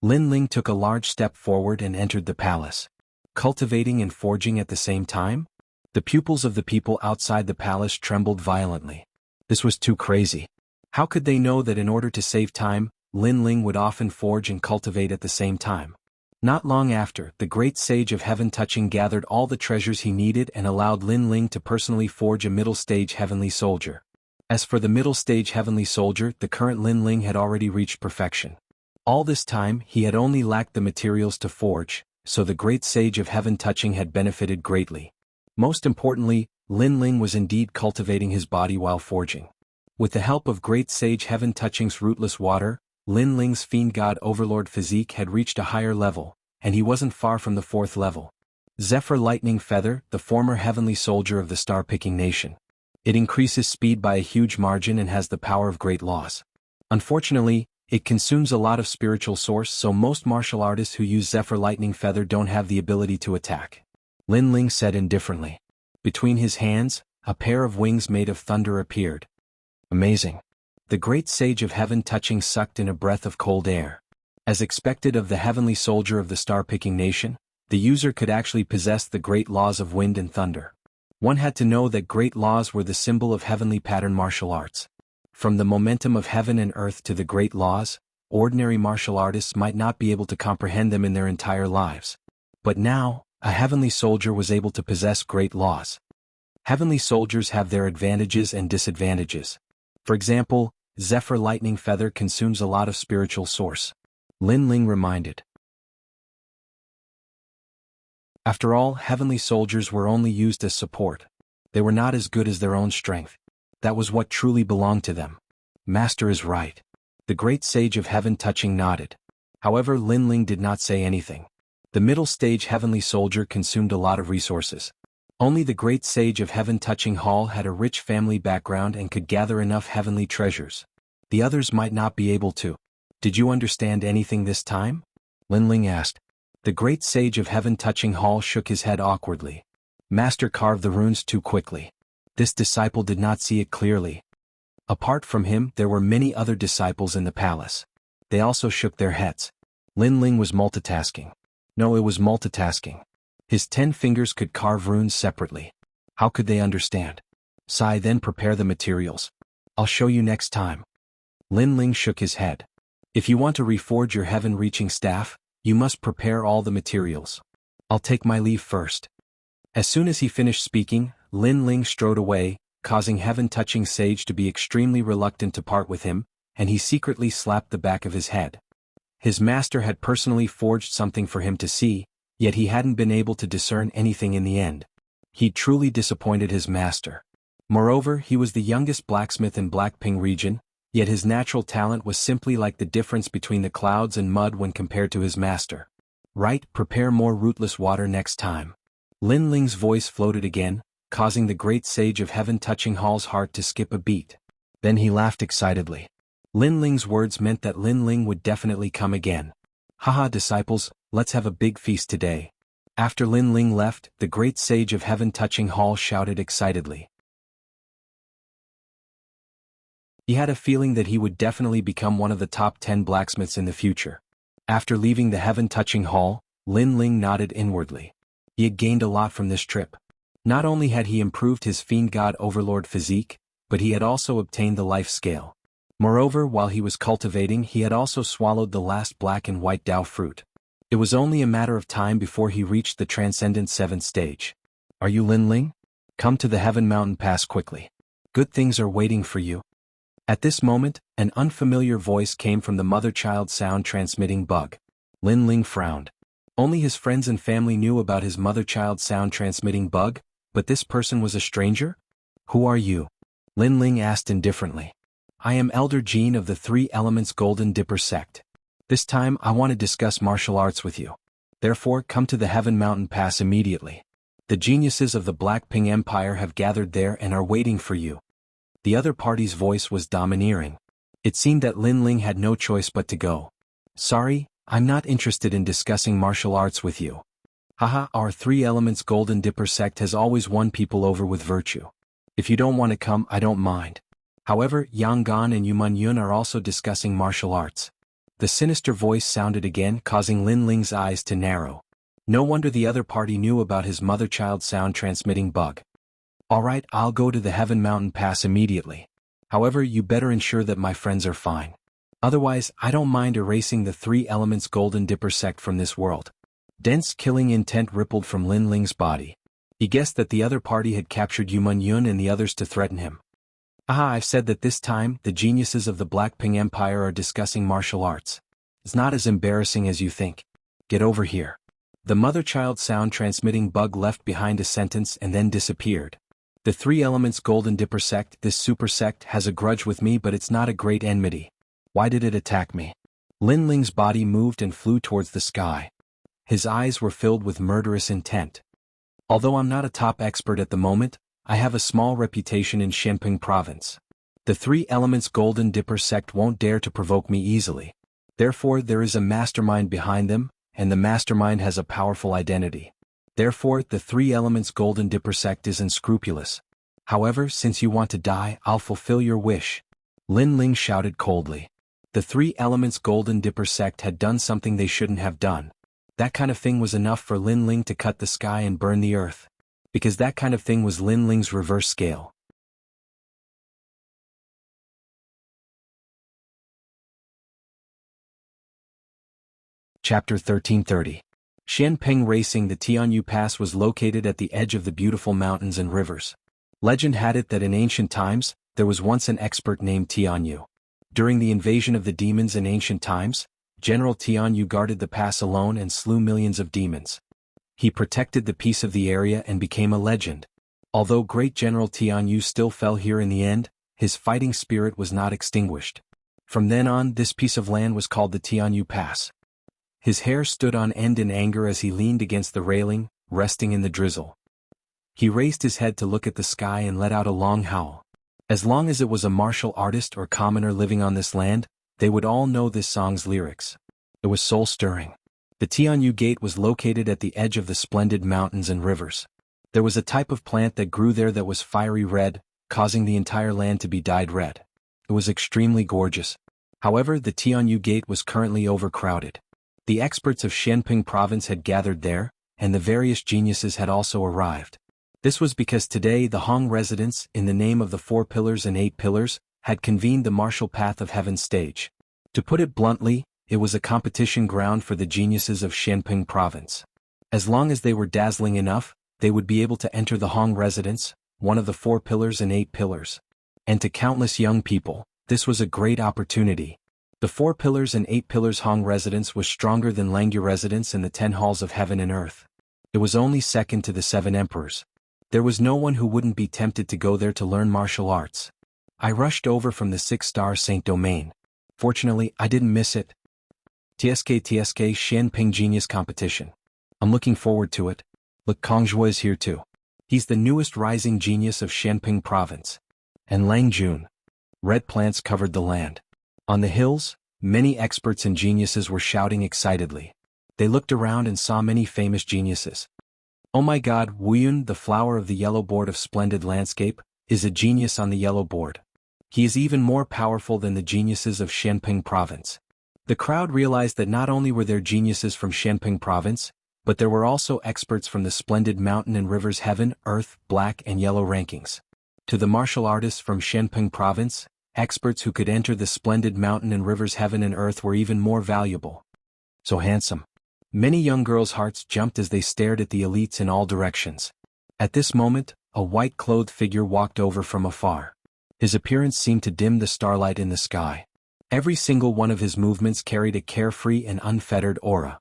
Lin Ling took a large step forward and entered the palace. Cultivating and forging at the same time? The pupils of the people outside the palace trembled violently. This was too crazy. How could they know that in order to save time, Lin Ling would often forge and cultivate at the same time? Not long after, the great sage of heaven-touching gathered all the treasures he needed and allowed Lin Ling to personally forge a middle-stage heavenly soldier. As for the middle-stage heavenly soldier, the current Lin Ling had already reached perfection. All this time, he had only lacked the materials to forge, so the great sage of heaven-touching had benefited greatly. Most importantly, Lin Ling was indeed cultivating his body while forging. With the help of great sage Heaven Touching's rootless water, Lin Ling's fiend god overlord physique had reached a higher level, and he wasn't far from the 4th level. Zephyr Lightning Feather, the former heavenly soldier of the star-picking nation. It increases speed by a huge margin and has the power of great laws. Unfortunately, it consumes a lot of spiritual source, so most martial artists who use Zephyr Lightning Feather don't have the ability to attack. Lin Ling said indifferently. Between his hands, a pair of wings made of thunder appeared. Amazing. The great sage of Heaven Touching sucked in a breath of cold air. As expected of the heavenly soldier of the star-picking nation, the user could actually possess the great laws of wind and thunder. One had to know that great laws were the symbol of heavenly pattern martial arts. From the momentum of heaven and earth to the great laws, ordinary martial artists might not be able to comprehend them in their entire lives. But now, a heavenly soldier was able to possess great laws. Heavenly soldiers have their advantages and disadvantages. For example, Zephyr Lightning Feather consumes a lot of spiritual source. Lin Ling reminded. After all, heavenly soldiers were only used as support. They were not as good as their own strength. That was what truly belonged to them. Master is right. The great sage of Heaven Touching nodded. However, Lin Ling did not say anything. The middle stage heavenly soldier consumed a lot of resources. Only the great sage of Heaven Touching Hall had a rich family background and could gather enough heavenly treasures. The others might not be able to. Did you understand anything this time? Lin Ling asked. The great sage of Heaven Touching Hall shook his head awkwardly. Master carved the runes too quickly. This disciple did not see it clearly. Apart from him, there were many other disciples in the palace. They also shook their heads. Lin Ling was multitasking. No, it was multitasking. His 10 fingers could carve runes separately. How could they understand? Sai, then prepare the materials. I'll show you next time. Lin Ling shook his head. If you want to reforge your heaven-reaching staff, you must prepare all the materials. I'll take my leave first. As soon as he finished speaking, Lin Ling strode away, causing Heaven Touching Sage to be extremely reluctant to part with him, and he secretly slapped the back of his head. His master had personally forged something for him to see, yet he hadn't been able to discern anything in the end. He'd truly disappointed his master. Moreover, he was the youngest blacksmith in Blackping region, yet his natural talent was simply like the difference between the clouds and mud when compared to his master. Right, prepare more rootless water next time. Lin Ling's voice floated again, causing the great sage of Heaven Touching Hall's heart to skip a beat. Then he laughed excitedly. Lin Ling's words meant that Lin Ling would definitely come again. Haha, disciples, let's have a big feast today. After Lin Ling left, the great sage of Heaven Touching Hall shouted excitedly. He had a feeling that he would definitely become one of the top 10 blacksmiths in the future. After leaving the Heaven Touching Hall, Lin Ling nodded inwardly. He had gained a lot from this trip. Not only had he improved his fiend god overlord physique, but he had also obtained the life scale. Moreover, while he was cultivating, he had also swallowed the last black and white Dao fruit. It was only a matter of time before he reached the transcendent 7th stage. Are you Lin Ling? Come to the Heaven Mountain Pass quickly. Good things are waiting for you. At this moment, an unfamiliar voice came from the mother-child sound-transmitting bug. Lin Ling frowned. Only his friends and family knew about his mother-child sound-transmitting bug, but this person was a stranger? Who are you? Lin Ling asked indifferently. I am Elder Jean of the Three Elements Golden Dipper sect. This time I want to discuss martial arts with you. Therefore, come to the Heaven Mountain Pass immediately. The geniuses of the Blackping Empire have gathered there and are waiting for you. The other party's voice was domineering. It seemed that Lin Ling had no choice but to go. Sorry, I'm not interested in discussing martial arts with you. Haha, our Three Elements Golden Dipper sect has always won people over with virtue. If you don't want to come, I don't mind. However, Yang Gan and Yuman Yun are also discussing martial arts. The sinister voice sounded again, causing Lin Ling's eyes to narrow. No wonder the other party knew about his mother-child sound-transmitting bug. Alright, I'll go to the Heaven Mountain Pass immediately. However, you better ensure that my friends are fine. Otherwise, I don't mind erasing the Three Elements Golden Dipper sect from this world. Dense killing intent rippled from Lin Ling's body. He guessed that the other party had captured Yuman Yun and the others to threaten him. Aha, I've said that this time, the geniuses of the Blackping Empire are discussing martial arts. It's not as embarrassing as you think. Get over here. The mother-child sound-transmitting bug left behind a sentence and then disappeared. The Three Elements Golden Dipper Sect. This super sect has a grudge with me, but it's not a great enmity. Why did it attack me? Lin Ling's body moved and flew towards the sky. His eyes were filled with murderous intent. Although I'm not a top expert at the moment, I have a small reputation in Shenping Province. The Three Elements Golden Dipper Sect won't dare to provoke me easily. Therefore, there is a mastermind behind them, and the mastermind has a powerful identity. Therefore, the Three Elements Golden Dipper Sect is unscrupulous. However, since you want to die, I'll fulfill your wish. Lin Ling shouted coldly. The Three Elements Golden Dipper Sect had done something they shouldn't have done. That kind of thing was enough for Lin Ling to cut the sky and burn the earth. Because that kind of thing was Lin Ling's reverse scale. Chapter 1330. Shenping Racing. The Tianyu Pass was located at the edge of the beautiful mountains and rivers. Legend had it that in ancient times, there was once an expert named Tianyu. During the invasion of the demons in ancient times, General Tianyu guarded the pass alone and slew millions of demons. He protected the peace of the area and became a legend. Although great General Tianyu still fell here in the end, his fighting spirit was not extinguished. From then on, this piece of land was called the Tianyu Pass. His hair stood on end in anger as he leaned against the railing, resting in the drizzle. He raised his head to look at the sky and let out a long howl. As long as it was a martial artist or commoner living on this land, they would all know this song's lyrics. It was soul-stirring. The Tianyu Gate was located at the edge of the splendid mountains and rivers. There was a type of plant that grew there that was fiery red, causing the entire land to be dyed red. It was extremely gorgeous. However, the Tianyu Gate was currently overcrowded. The experts of Shenping Province had gathered there, and the various geniuses had also arrived. This was because today the Hong residents, in the name of the 4 Pillars and 8 Pillars, had convened the martial path of heaven stage. To put it bluntly, it was a competition ground for the geniuses of Shenping Province. As long as they were dazzling enough, they would be able to enter the Hong residence, one of the 4 Pillars and 8 Pillars. And to countless young people, this was a great opportunity. The 4 Pillars and 8 Pillars Hong residence was stronger than Langya residence in the 10 halls of heaven and earth. It was only second to the 7 emperors. There was no one who wouldn't be tempted to go there to learn martial arts. I rushed over from the 6-star Saint Domain. Fortunately, I didn't miss it. TSK Shenping Genius Competition. I'm looking forward to it. Look, Kongzhua is here too. He's the newest rising genius of Shenping Province. And Lang Jun. Red plants covered the land. On the hills, many experts and geniuses were shouting excitedly. They looked around and saw many famous geniuses. Oh my God, Wuyun, the flower of the yellow board of splendid landscape, is a genius on the yellow board. He is even more powerful than the geniuses of Shenping Province. The crowd realized that not only were there geniuses from Shenping Province, but there were also experts from the splendid mountain and rivers heaven, earth, black and yellow rankings. To the martial artists from Shenping Province, experts who could enter the splendid mountain and rivers heaven and earth were even more valuable. So handsome. Many young girls' hearts jumped as they stared at the elites in all directions. At this moment, a white-clothed figure walked over from afar. His appearance seemed to dim the starlight in the sky. Every single one of his movements carried a carefree and unfettered aura.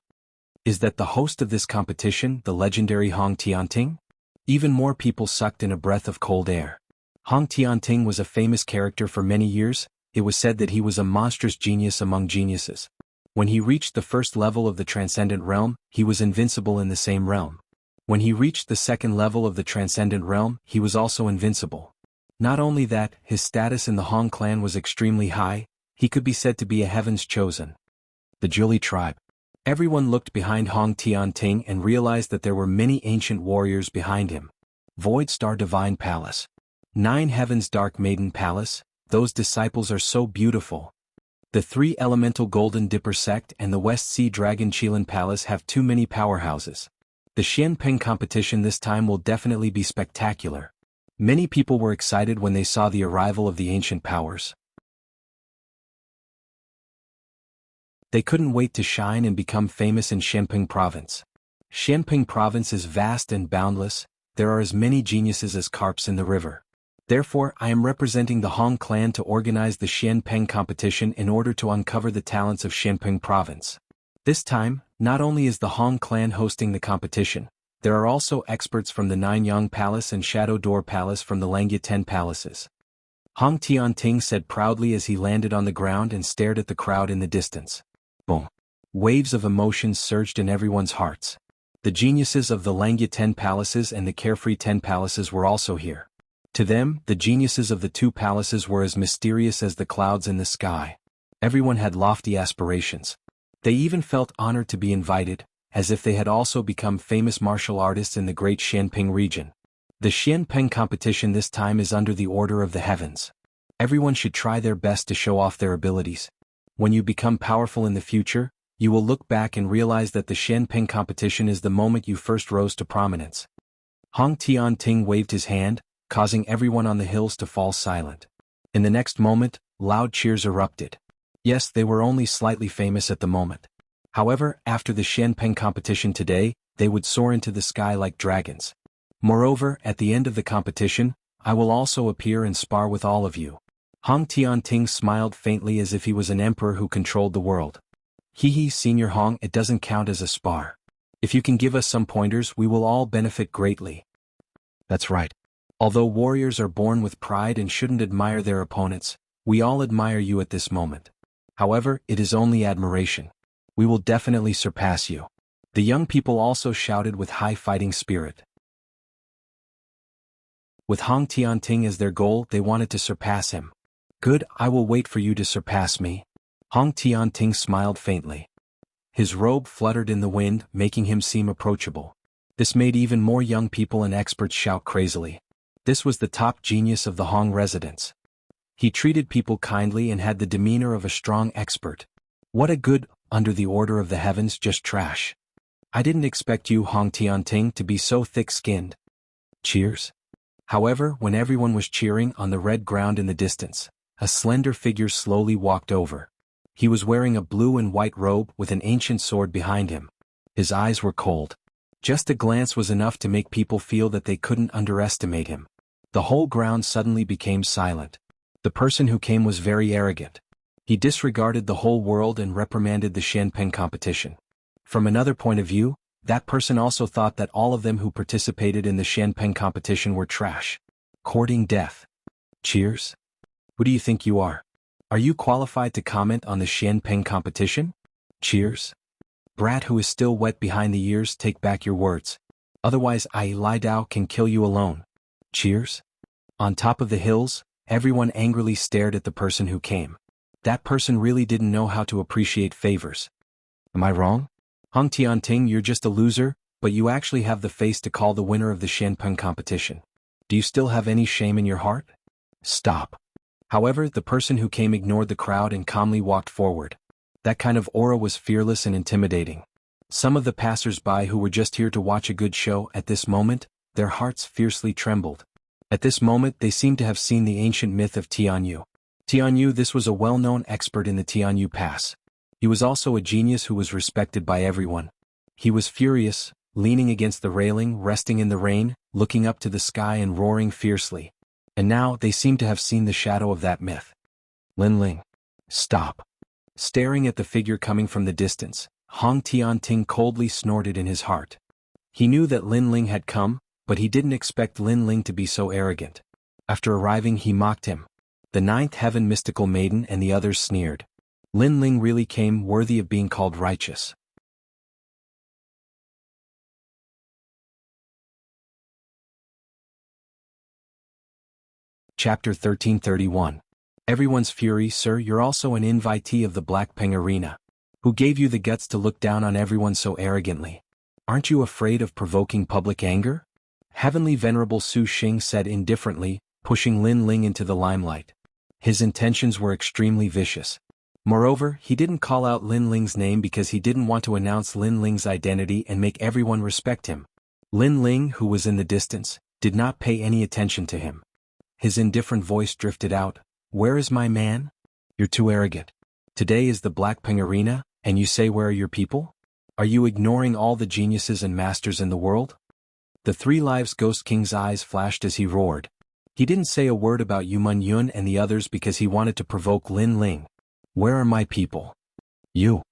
Is that the host of this competition, the legendary Hong Tianting? Even more people sucked in a breath of cold air. Hong Tianting was a famous character for many years. It was said that he was a monstrous genius among geniuses. When he reached the first level of the transcendent realm, he was invincible in the same realm. When he reached the second level of the transcendent realm, he was also invincible. Not only that, his status in the Hong clan was extremely high. He could be said to be a heaven's chosen. The Zhuli tribe. Everyone looked behind Hong Tianting and realized that there were many ancient warriors behind him. Void Star Divine Palace. 9 Heavens Dark Maiden Palace. Those disciples are so beautiful. The 3 Elemental Golden Dipper Sect and the West Sea Dragon Qilin Palace have too many powerhouses. The Shenping competition this time will definitely be spectacular. Many people were excited when they saw the arrival of the ancient powers. They couldn't wait to shine and become famous in Shenping Province. Shenping Province is vast and boundless. There are as many geniuses as carps in the river. Therefore, I am representing the Hong clan to organize the Shenping competition in order to uncover the talents of Shenping Province. This time, not only is the Hong clan hosting the competition, There are also experts from the Nine Yang Palace and Shadow Door Palace from the Langya 10 palaces. Hong Tianting said proudly as he landed on the ground and stared at the crowd in the distance. Boom. Waves of emotions surged in everyone's hearts. The geniuses of the Langya 10 palaces and the Carefree 10 palaces were also here. To them, the geniuses of the two palaces were as mysterious as the clouds in the sky. Everyone had lofty aspirations. They even felt honored to be invited, as if they had also become famous martial artists in the great Xianping region. The Xianping competition this time is under the order of the heavens. Everyone should try their best to show off their abilities. When you become powerful in the future, you will look back and realize that the Xianping competition is the moment you first rose to prominence. Hong Tianting waved his hand, causing everyone on the hills to fall silent. In the next moment, loud cheers erupted. Yes, they were only slightly famous at the moment. However, after the Xianping competition today, they would soar into the sky like dragons. Moreover, at the end of the competition, I will also appear and spar with all of you. Hong Tianting smiled faintly as if he was an emperor who controlled the world. Hee, Senior Hong, it doesn't count as a spar. If you can give us some pointers, we will all benefit greatly. That's right. Although warriors are born with pride and shouldn't admire their opponents, we all admire you at this moment. However, it is only admiration. We will definitely surpass you. The young people also shouted with high fighting spirit. With Hong Tianting as their goal, they wanted to surpass him. Good, I will wait for you to surpass me. Hong Tianting smiled faintly. His robe fluttered in the wind, making him seem approachable. This made even more young people and experts shout crazily. This was the top genius of the Hong residence. He treated people kindly and had the demeanor of a strong expert. What a good, under the order of the heavens, just trash. I didn't expect you, Hong Tianting, to be so thick-skinned. Cheers. However, when everyone was cheering on the red ground in the distance, a slender figure slowly walked over. He was wearing a blue and white robe with an ancient sword behind him. His eyes were cold. Just a glance was enough to make people feel that they couldn't underestimate him. The whole ground suddenly became silent. The person who came was very arrogant. He disregarded the whole world and reprimanded the Xianping competition. From another point of view, that person also thought that all of them who participated in the Xianping competition were trash. Courting death. Cheers? Who do you think you are? Are you qualified to comment on the Xianping competition? Cheers? Brat who is still wet behind the ears, take back your words. Otherwise Lai Dao can kill you alone. Cheers? On top of the hills, everyone angrily stared at the person who came. That person really didn't know how to appreciate favors. Am I wrong? Hong Tianting, you're just a loser, but you actually have the face to call the winner of the Xianping competition. Do you still have any shame in your heart? Stop. However, the person who came ignored the crowd and calmly walked forward. That kind of aura was fearless and intimidating. Some of the passers-by who were just here to watch a good show at this moment, their hearts fiercely trembled. At this moment they seemed to have seen the ancient myth of Tianyu. Tianyu, this was a well-known expert in the Tianyu Pass. He was also a genius who was respected by everyone. He was furious, leaning against the railing, resting in the rain, looking up to the sky and roaring fiercely. And now they seemed to have seen the shadow of that myth. Lin Ling. Stop. Staring at the figure coming from the distance, Hong Tianting coldly snorted in his heart. He knew that Lin Ling had come, but he didn't expect Lin Ling to be so arrogant. After arriving, he mocked him. The ninth heaven mystical maiden and the others sneered. Lin Ling really came, worthy of being called righteous. Chapter 1331. Everyone's fury. Sir, you're also an invitee of the Blackping Arena. Who gave you the guts to look down on everyone so arrogantly? Aren't you afraid of provoking public anger? Heavenly Venerable Su Xing said indifferently, pushing Lin Ling into the limelight. His intentions were extremely vicious. Moreover, he didn't call out Lin Ling's name because he didn't want to announce Lin Ling's identity and make everyone respect him. Lin Ling, who was in the distance, did not pay any attention to him. His indifferent voice drifted out. Where is my man? You're too arrogant. Today is the Blackping Arena, and you say where are your people? Are you ignoring all the geniuses and masters in the world? The Three Lives Ghost King's eyes flashed as he roared. He didn't say a word about Yumun Yun and the others because he wanted to provoke Lin Ling. Where are my people? You.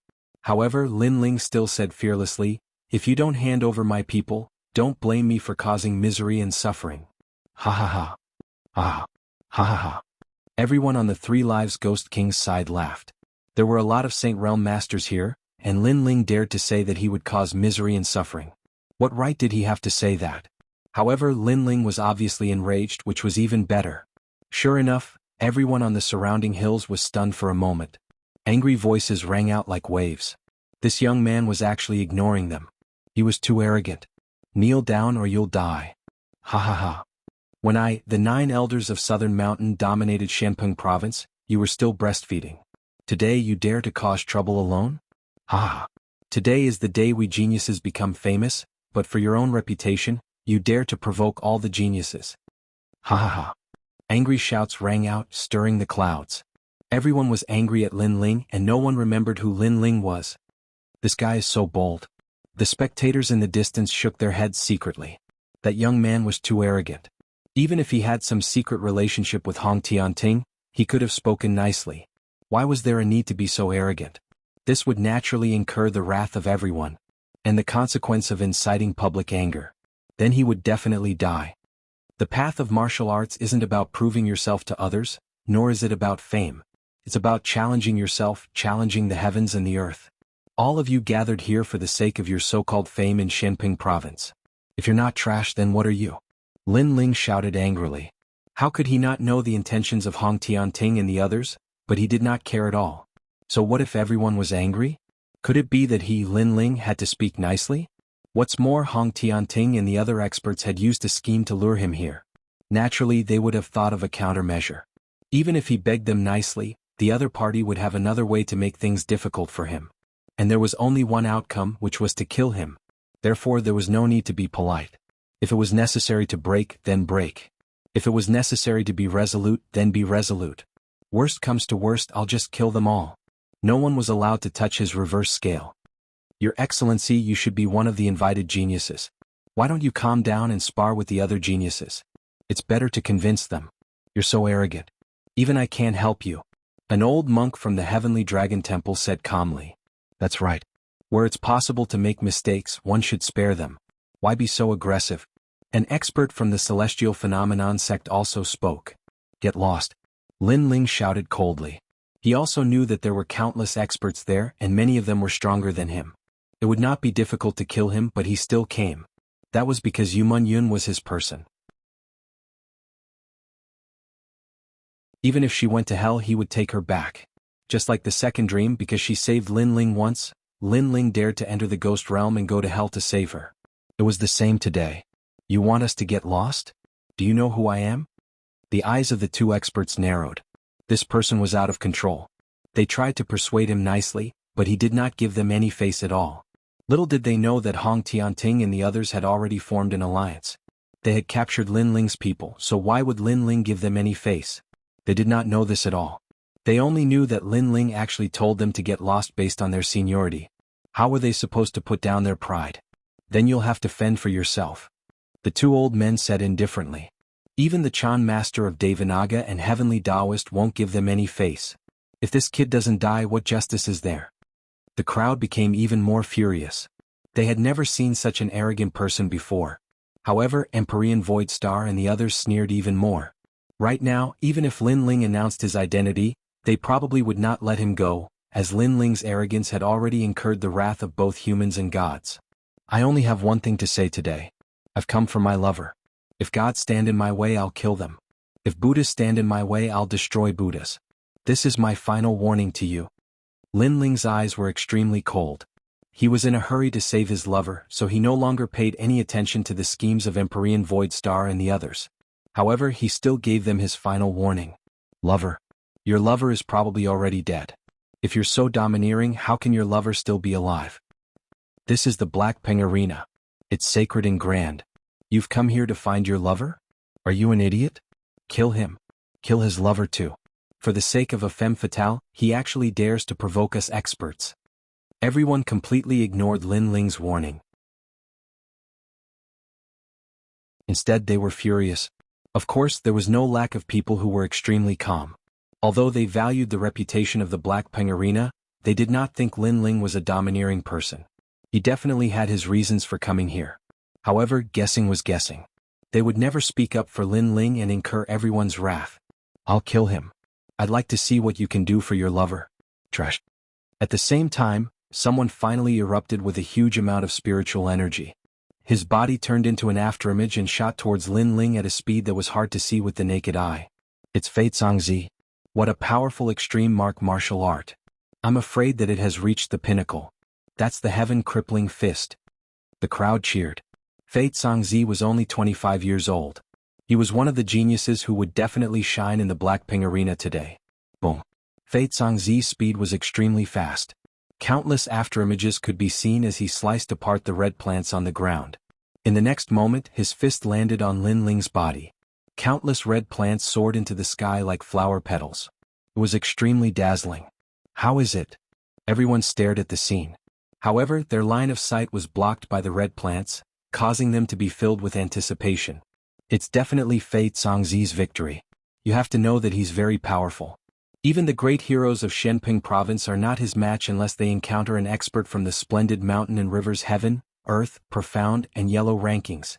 However, Lin Ling still said fearlessly, if you don't hand over my people, Don't blame me for causing misery and suffering. Ha ha ha. Ah. Ha ha ha. Everyone on the Three Lives Ghost King's side laughed. There were a lot of Saint Realm masters here, and Lin Ling dared to say that he would cause misery and suffering. What right did he have to say that? However, Lin Ling was obviously enraged, which was even better. Sure enough, everyone on the surrounding hills was stunned for a moment. Angry voices rang out like waves. This young man was actually ignoring them. He was too arrogant. Kneel down or you'll die. Ha ha ha. When the 9 elders of Southern Mountain dominated Shanpeng province, you were still breastfeeding. Today you dare to cause trouble alone? Ha ha. Today is the day we geniuses become famous, but for your own reputation, you dare to provoke all the geniuses. Ha ha ha. Angry shouts rang out, stirring the clouds. Everyone was angry at Lin Ling and no one remembered who Lin Ling was. This guy is so bold. The spectators in the distance shook their heads secretly. That young man was too arrogant. Even if he had some secret relationship with Hong Tianting, he could have spoken nicely. Why was there a need to be so arrogant? This would naturally incur the wrath of everyone, and the consequence of inciting public anger. Then he would definitely die. The path of martial arts isn't about proving yourself to others, nor is it about fame. It's about challenging yourself, challenging the heavens and the earth. All of you gathered here for the sake of your so-called fame in Shanping province. If you're not trash, then what are you? Lin Ling shouted angrily. How could he not know the intentions of Hong Tianting and the others? But he did not care at all. So what if everyone was angry? Could it be that he, Lin Ling, had to speak nicely? What's more, Hong Tianting and the other experts had used a scheme to lure him here. Naturally, they would have thought of a countermeasure. Even if he begged them nicely, the other party would have another way to make things difficult for him. And there was only one outcome, which was to kill him. Therefore, there was no need to be polite. If it was necessary to break, then break. If it was necessary to be resolute, then be resolute. Worst comes to worst, I'll just kill them all. No one was allowed to touch his reverse scale. Your Excellency, you should be one of the invited geniuses. Why don't you calm down and spar with the other geniuses? It's better to convince them. You're so arrogant. Even I can't help you. An old monk from the Heavenly Dragon Temple said calmly. That's right. Where it's possible to make mistakes, one should spare them. Why be so aggressive? An expert from the Celestial Phenomenon sect also spoke. Get lost. Lin Ling shouted coldly. He also knew that there were countless experts there and many of them were stronger than him. It would not be difficult to kill him, but he still came. That was because Yumun Yun was his person. Even if she went to hell, he would take her back. Just like the second dream, because she saved Lin Ling once, Lin Ling dared to enter the ghost realm and go to hell to save her. It was the same today. You want us to get lost? Do you know who I am? The eyes of the two experts narrowed. This person was out of control. They tried to persuade him nicely, but he did not give them any face at all. Little did they know that Hong Tianting and the others had already formed an alliance. They had captured Lin Ling's people, so why would Lin Ling give them any face? They did not know this at all. They only knew that Lin Ling actually told them to get lost based on their seniority. How were they supposed to put down their pride? Then you'll have to fend for yourself. The two old men said indifferently. Even the Chan master of Devanaga and Heavenly Taoist won't give them any face. If this kid doesn't die, what justice is there? The crowd became even more furious. They had never seen such an arrogant person before. However, Empyrean Void Star and the others sneered even more. Right now, even if Lin Ling announced his identity, they probably would not let him go, as Lin Ling's arrogance had already incurred the wrath of both humans and gods. I only have one thing to say today. I've come for my lover. If gods stand in my way, I'll kill them. If Buddhas stand in my way, I'll destroy Buddhas. This is my final warning to you. Lin Ling's eyes were extremely cold. He was in a hurry to save his lover, so he no longer paid any attention to the schemes of Empyrean Void Star and the others. However, he still gave them his final warning. Lover. Your lover is probably already dead. If you're so domineering, how can your lover still be alive? This is the Black Peng Arena. It's sacred and grand. You've come here to find your lover? Are you an idiot? Kill him. Kill his lover too. For the sake of a femme fatale, he actually dares to provoke us experts. Everyone completely ignored Lin Ling's warning. Instead, they were furious. Of course, there was no lack of people who were extremely calm. Although they valued the reputation of the Black Peng Arena, they did not think Lin Ling was a domineering person. He definitely had his reasons for coming here. However, guessing was guessing. They would never speak up for Lin Ling and incur everyone's wrath. I'll kill him. I'd like to see what you can do for your lover. Trash. At the same time, someone finally erupted with a huge amount of spiritual energy. His body turned into an afterimage and shot towards Lin Ling at a speed that was hard to see with the naked eye. It's Fei Zongzi. What a powerful extreme martial art. I'm afraid that it has reached the pinnacle. That's the heaven-crippling fist. The crowd cheered. Fei Zongzi was only 25 years old. He was one of the geniuses who would definitely shine in the Blackpink arena today. Boom. Fei Zongzi's speed was extremely fast. Countless afterimages could be seen as he sliced apart the red plants on the ground. In the next moment, his fist landed on Lin Ling's body. Countless red plants soared into the sky like flower petals. It was extremely dazzling. How is it? Everyone stared at the scene. However, their line of sight was blocked by the red plants, causing them to be filled with anticipation. It's definitely Fei Zongzi's victory. You have to know that he's very powerful. Even the great heroes of Shenping province are not his match unless they encounter an expert from the splendid mountain and rivers heaven, earth, profound, and yellow rankings.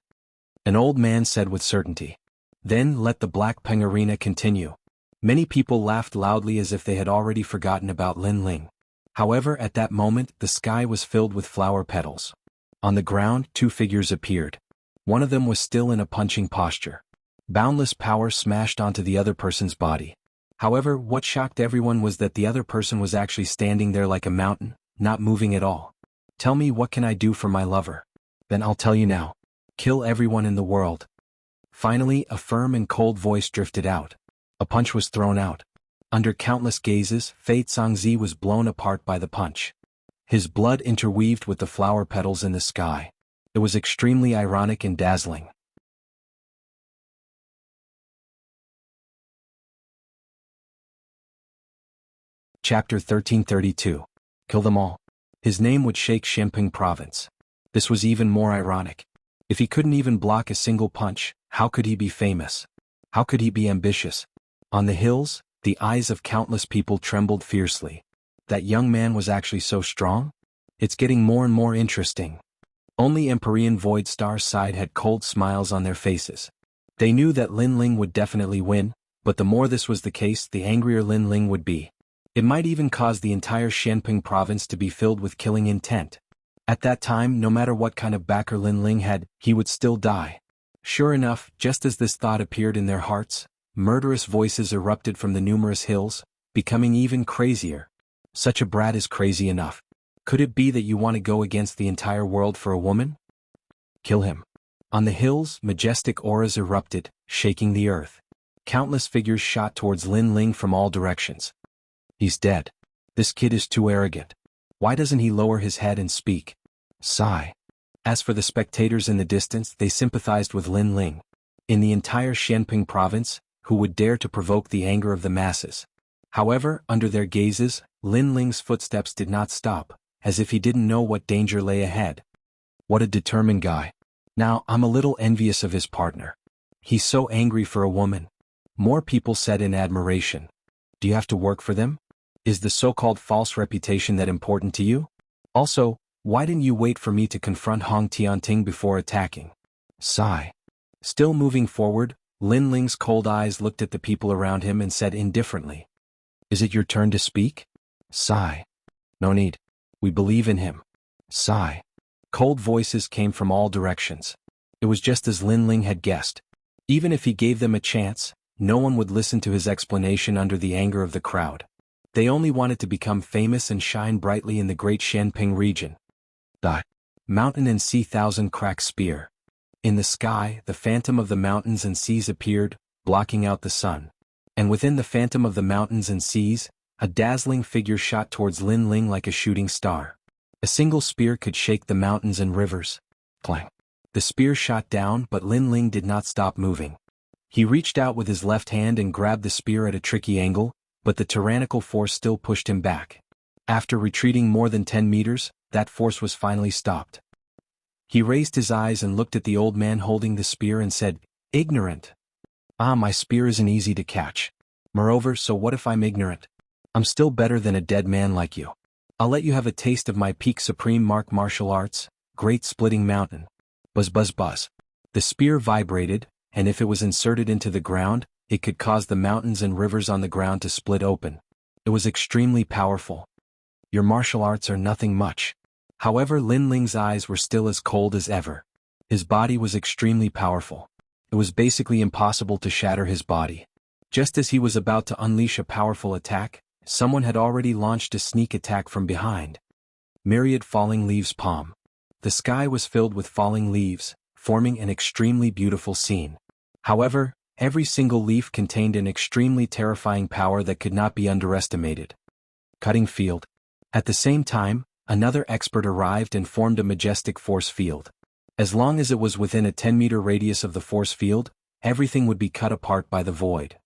An old man said with certainty. Then let the Blackpink arena continue. Many people laughed loudly as if they had already forgotten about Lin Ling. However, at that moment, the sky was filled with flower petals. On the ground, two figures appeared. One of them was still in a punching posture. Boundless power smashed onto the other person's body. However, what shocked everyone was that the other person was actually standing there like a mountain, not moving at all. Tell me, what can I do for my lover? Then I'll tell you now. Kill everyone in the world. Finally, a firm and cold voice drifted out. A punch was thrown out. Under countless gazes, Fei Zongzi was blown apart by the punch. His blood interweaved with the flower petals in the sky. It was extremely ironic and dazzling. Chapter 1332. Kill them all. His name would shake Shenping province. This was even more ironic. If he couldn't even block a single punch, how could he be famous? How could he be ambitious? On the hills, the eyes of countless people trembled fiercely. That young man was actually so strong? It's getting more and more interesting. Only Empyrean Void Star's side had cold smiles on their faces. They knew that Lin Ling would definitely win, but the more this was the case, the angrier Lin Ling would be. It might even cause the entire Shenping province to be filled with killing intent. At that time, no matter what kind of backer Lin Ling had, he would still die. Sure enough, just as this thought appeared in their hearts, murderous voices erupted from the numerous hills, becoming even crazier. Such a brat is crazy enough. Could it be that you want to go against the entire world for a woman? Kill him. On the hills, majestic auras erupted, shaking the earth. Countless figures shot towards Lin Ling from all directions. He's dead. This kid is too arrogant. Why doesn't he lower his head and speak? Sigh. As for the spectators in the distance, they sympathized with Lin Ling. In the entire Shenping province, who would dare to provoke the anger of the masses? However, under their gazes, Lin Ling's footsteps did not stop, as if he didn't know what danger lay ahead. What a determined guy. Now, I'm a little envious of his partner. He's so angry for a woman. More people said in admiration. Do you have to work for them? Is the so-called false reputation that important to you? Also, why didn't you wait for me to confront Hong Tianting before attacking? Sigh. Still moving forward, Lin Ling's cold eyes looked at the people around him and said indifferently. Is it your turn to speak? Sigh. No need. We believe in him. Sigh. Cold voices came from all directions. It was just as Lin Ling had guessed. Even if he gave them a chance, no one would listen to his explanation under the anger of the crowd. They only wanted to become famous and shine brightly in the great Shenping region. The mountain and sea thousand crack spear. In the sky, the phantom of the mountains and seas appeared, blocking out the sun. And within the phantom of the mountains and seas, a dazzling figure shot towards Lin Ling like a shooting star. A single spear could shake the mountains and rivers. Clang. The spear shot down, but Lin Ling did not stop moving. He reached out with his left hand and grabbed the spear at a tricky angle, but the tyrannical force still pushed him back. After retreating more than 10 meters, that force was finally stopped. He raised his eyes and looked at the old man holding the spear and said, Ignorant. Ah, my spear isn't easy to catch. Moreover, so what if I'm ignorant? I'm still better than a dead man like you. I'll let you have a taste of my peak supreme martial arts, Great Splitting Mountain. Buzz buzz buzz. The spear vibrated, and if it was inserted into the ground, it could cause the mountains and rivers on the ground to split open. It was extremely powerful. Your martial arts are nothing much. However, Lin Ling's eyes were still as cold as ever. His body was extremely powerful. It was basically impossible to shatter his body. Just as he was about to unleash a powerful attack, someone had already launched a sneak attack from behind. Myriad falling leaves palm. The sky was filled with falling leaves, forming an extremely beautiful scene. However, every single leaf contained an extremely terrifying power that could not be underestimated. Cutting field. At the same time, another expert arrived and formed a majestic force field. As long as it was within a 10-meter radius of the force field, everything would be cut apart by the void.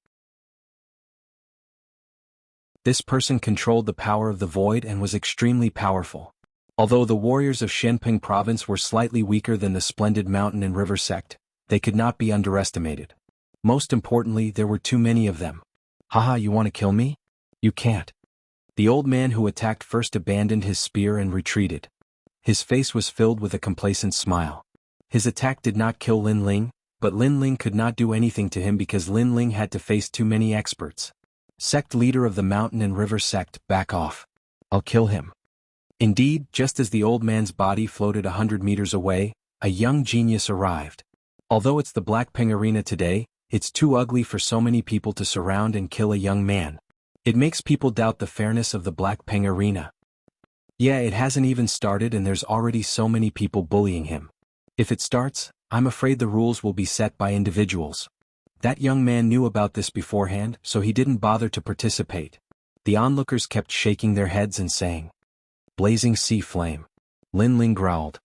This person controlled the power of the void and was extremely powerful. Although the warriors of Shenping province were slightly weaker than the splendid mountain and river sect, they could not be underestimated. Most importantly, there were too many of them. Haha, you want to kill me? You can't. The old man who attacked first abandoned his spear and retreated. His face was filled with a complacent smile. His attack did not kill Lin Ling, but Lin Ling could not do anything to him because Lin Ling had to face too many experts. Sect leader of the mountain and river sect, back off. I'll kill him. Indeed, just as the old man's body floated 100 meters away, a young genius arrived. Although it's the Blackpink Arena today, it's too ugly for so many people to surround and kill a young man. It makes people doubt the fairness of the Blackpink Arena. Yeah, it hasn't even started and there's already so many people bullying him. If it starts, I'm afraid the rules will be set by individuals. That young man knew about this beforehand, so he didn't bother to participate. The onlookers kept shaking their heads and saying, "Blazing sea flame." Lin Ling growled.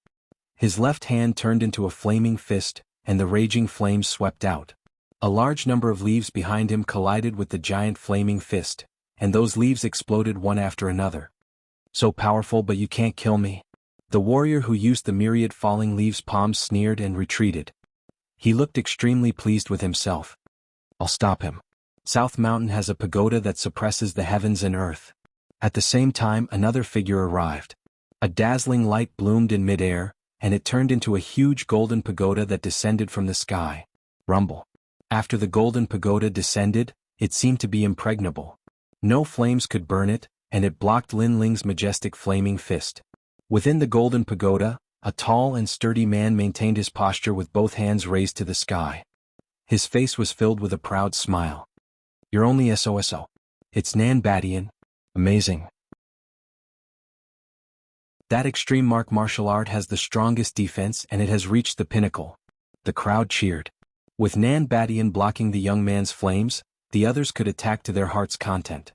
His left hand turned into a flaming fist, and the raging flames swept out. A large number of leaves behind him collided with the giant flaming fist, and those leaves exploded one after another. So powerful, but you can't kill me. The warrior who used the myriad falling leaves palms sneered and retreated. He looked extremely pleased with himself. I'll stop him. South Mountain has a pagoda that suppresses the heavens and earth. At the same time, another figure arrived. A dazzling light bloomed in midair, and it turned into a huge golden pagoda that descended from the sky. Rumble. After the golden pagoda descended, it seemed to be impregnable. No flames could burn it, and it blocked Lin Ling's majestic flaming fist. Within the golden pagoda, a tall and sturdy man maintained his posture with both hands raised to the sky. His face was filled with a proud smile. You're only SOSO. It's Nan Badian. Amazing. That extreme martial art has the strongest defense and it has reached the pinnacle. The crowd cheered. With Nan Badian blocking the young man's flames, the others could attack to their heart's content.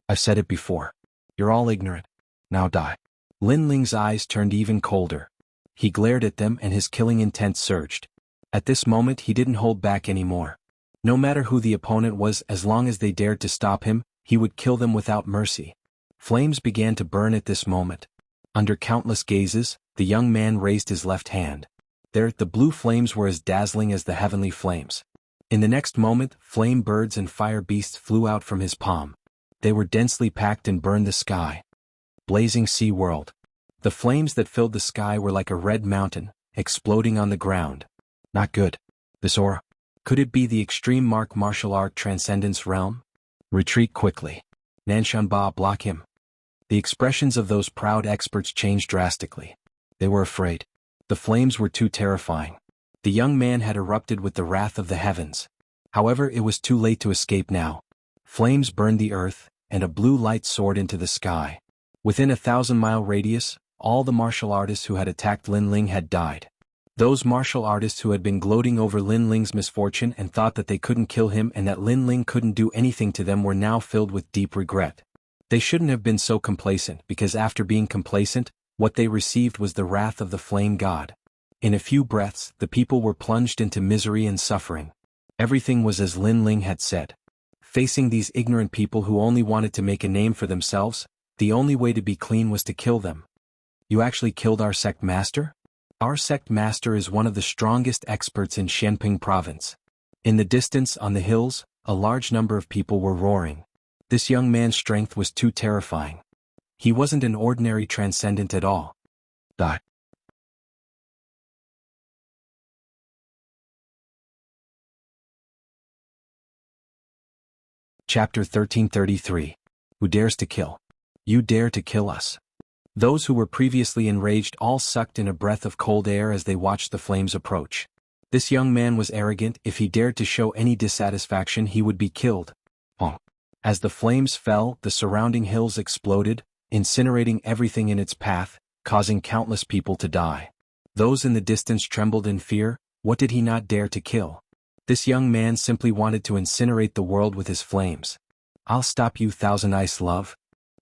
I've said it before. You're all ignorant. Now die. Lin Ling's eyes turned even colder. He glared at them and his killing intent surged. At this moment he didn't hold back anymore. No matter who the opponent was, as long as they dared to stop him, he would kill them without mercy. Flames began to burn at this moment. Under countless gazes, the young man raised his left hand. There, the blue flames were as dazzling as the heavenly flames. In the next moment, flame birds and fire beasts flew out from his palm. They were densely packed and burned the sky. Blazing sea world. The flames that filled the sky were like a red mountain, exploding on the ground. Not good. This aura. Could it be the extreme martial art transcendence realm? Retreat quickly. Nanshanba, block him. The expressions of those proud experts changed drastically. They were afraid. The flames were too terrifying. The young man had erupted with the wrath of the heavens. However, it was too late to escape now. Flames burned the earth, and a blue light soared into the sky. Within a 1,000-mile radius, all the martial artists who had attacked Lin Ling had died. Those martial artists who had been gloating over Lin Ling's misfortune and thought that they couldn't kill him and that Lin Ling couldn't do anything to them were now filled with deep regret. They shouldn't have been so complacent, because after being complacent, what they received was the wrath of the flame god. In a few breaths, the people were plunged into misery and suffering. Everything was as Lin Ling had said. Facing these ignorant people who only wanted to make a name for themselves, the only way to be clean was to kill them. You actually killed our sect master? Our sect master is one of the strongest experts in Shenping province. In the distance on the hills, a large number of people were roaring. This young man's strength was too terrifying. He wasn't an ordinary transcendent at all. Die. Chapter 1333. Who dares to kill? You dare to kill us. Those who were previously enraged all sucked in a breath of cold air as they watched the flames approach. This young man was arrogant. If he dared to show any dissatisfaction, he would be killed. As the flames fell, the surrounding hills exploded, incinerating everything in its path, causing countless people to die. Those in the distance trembled in fear. What did he not dare to kill? This young man simply wanted to incinerate the world with his flames. I'll stop you, Thousand Ice Love.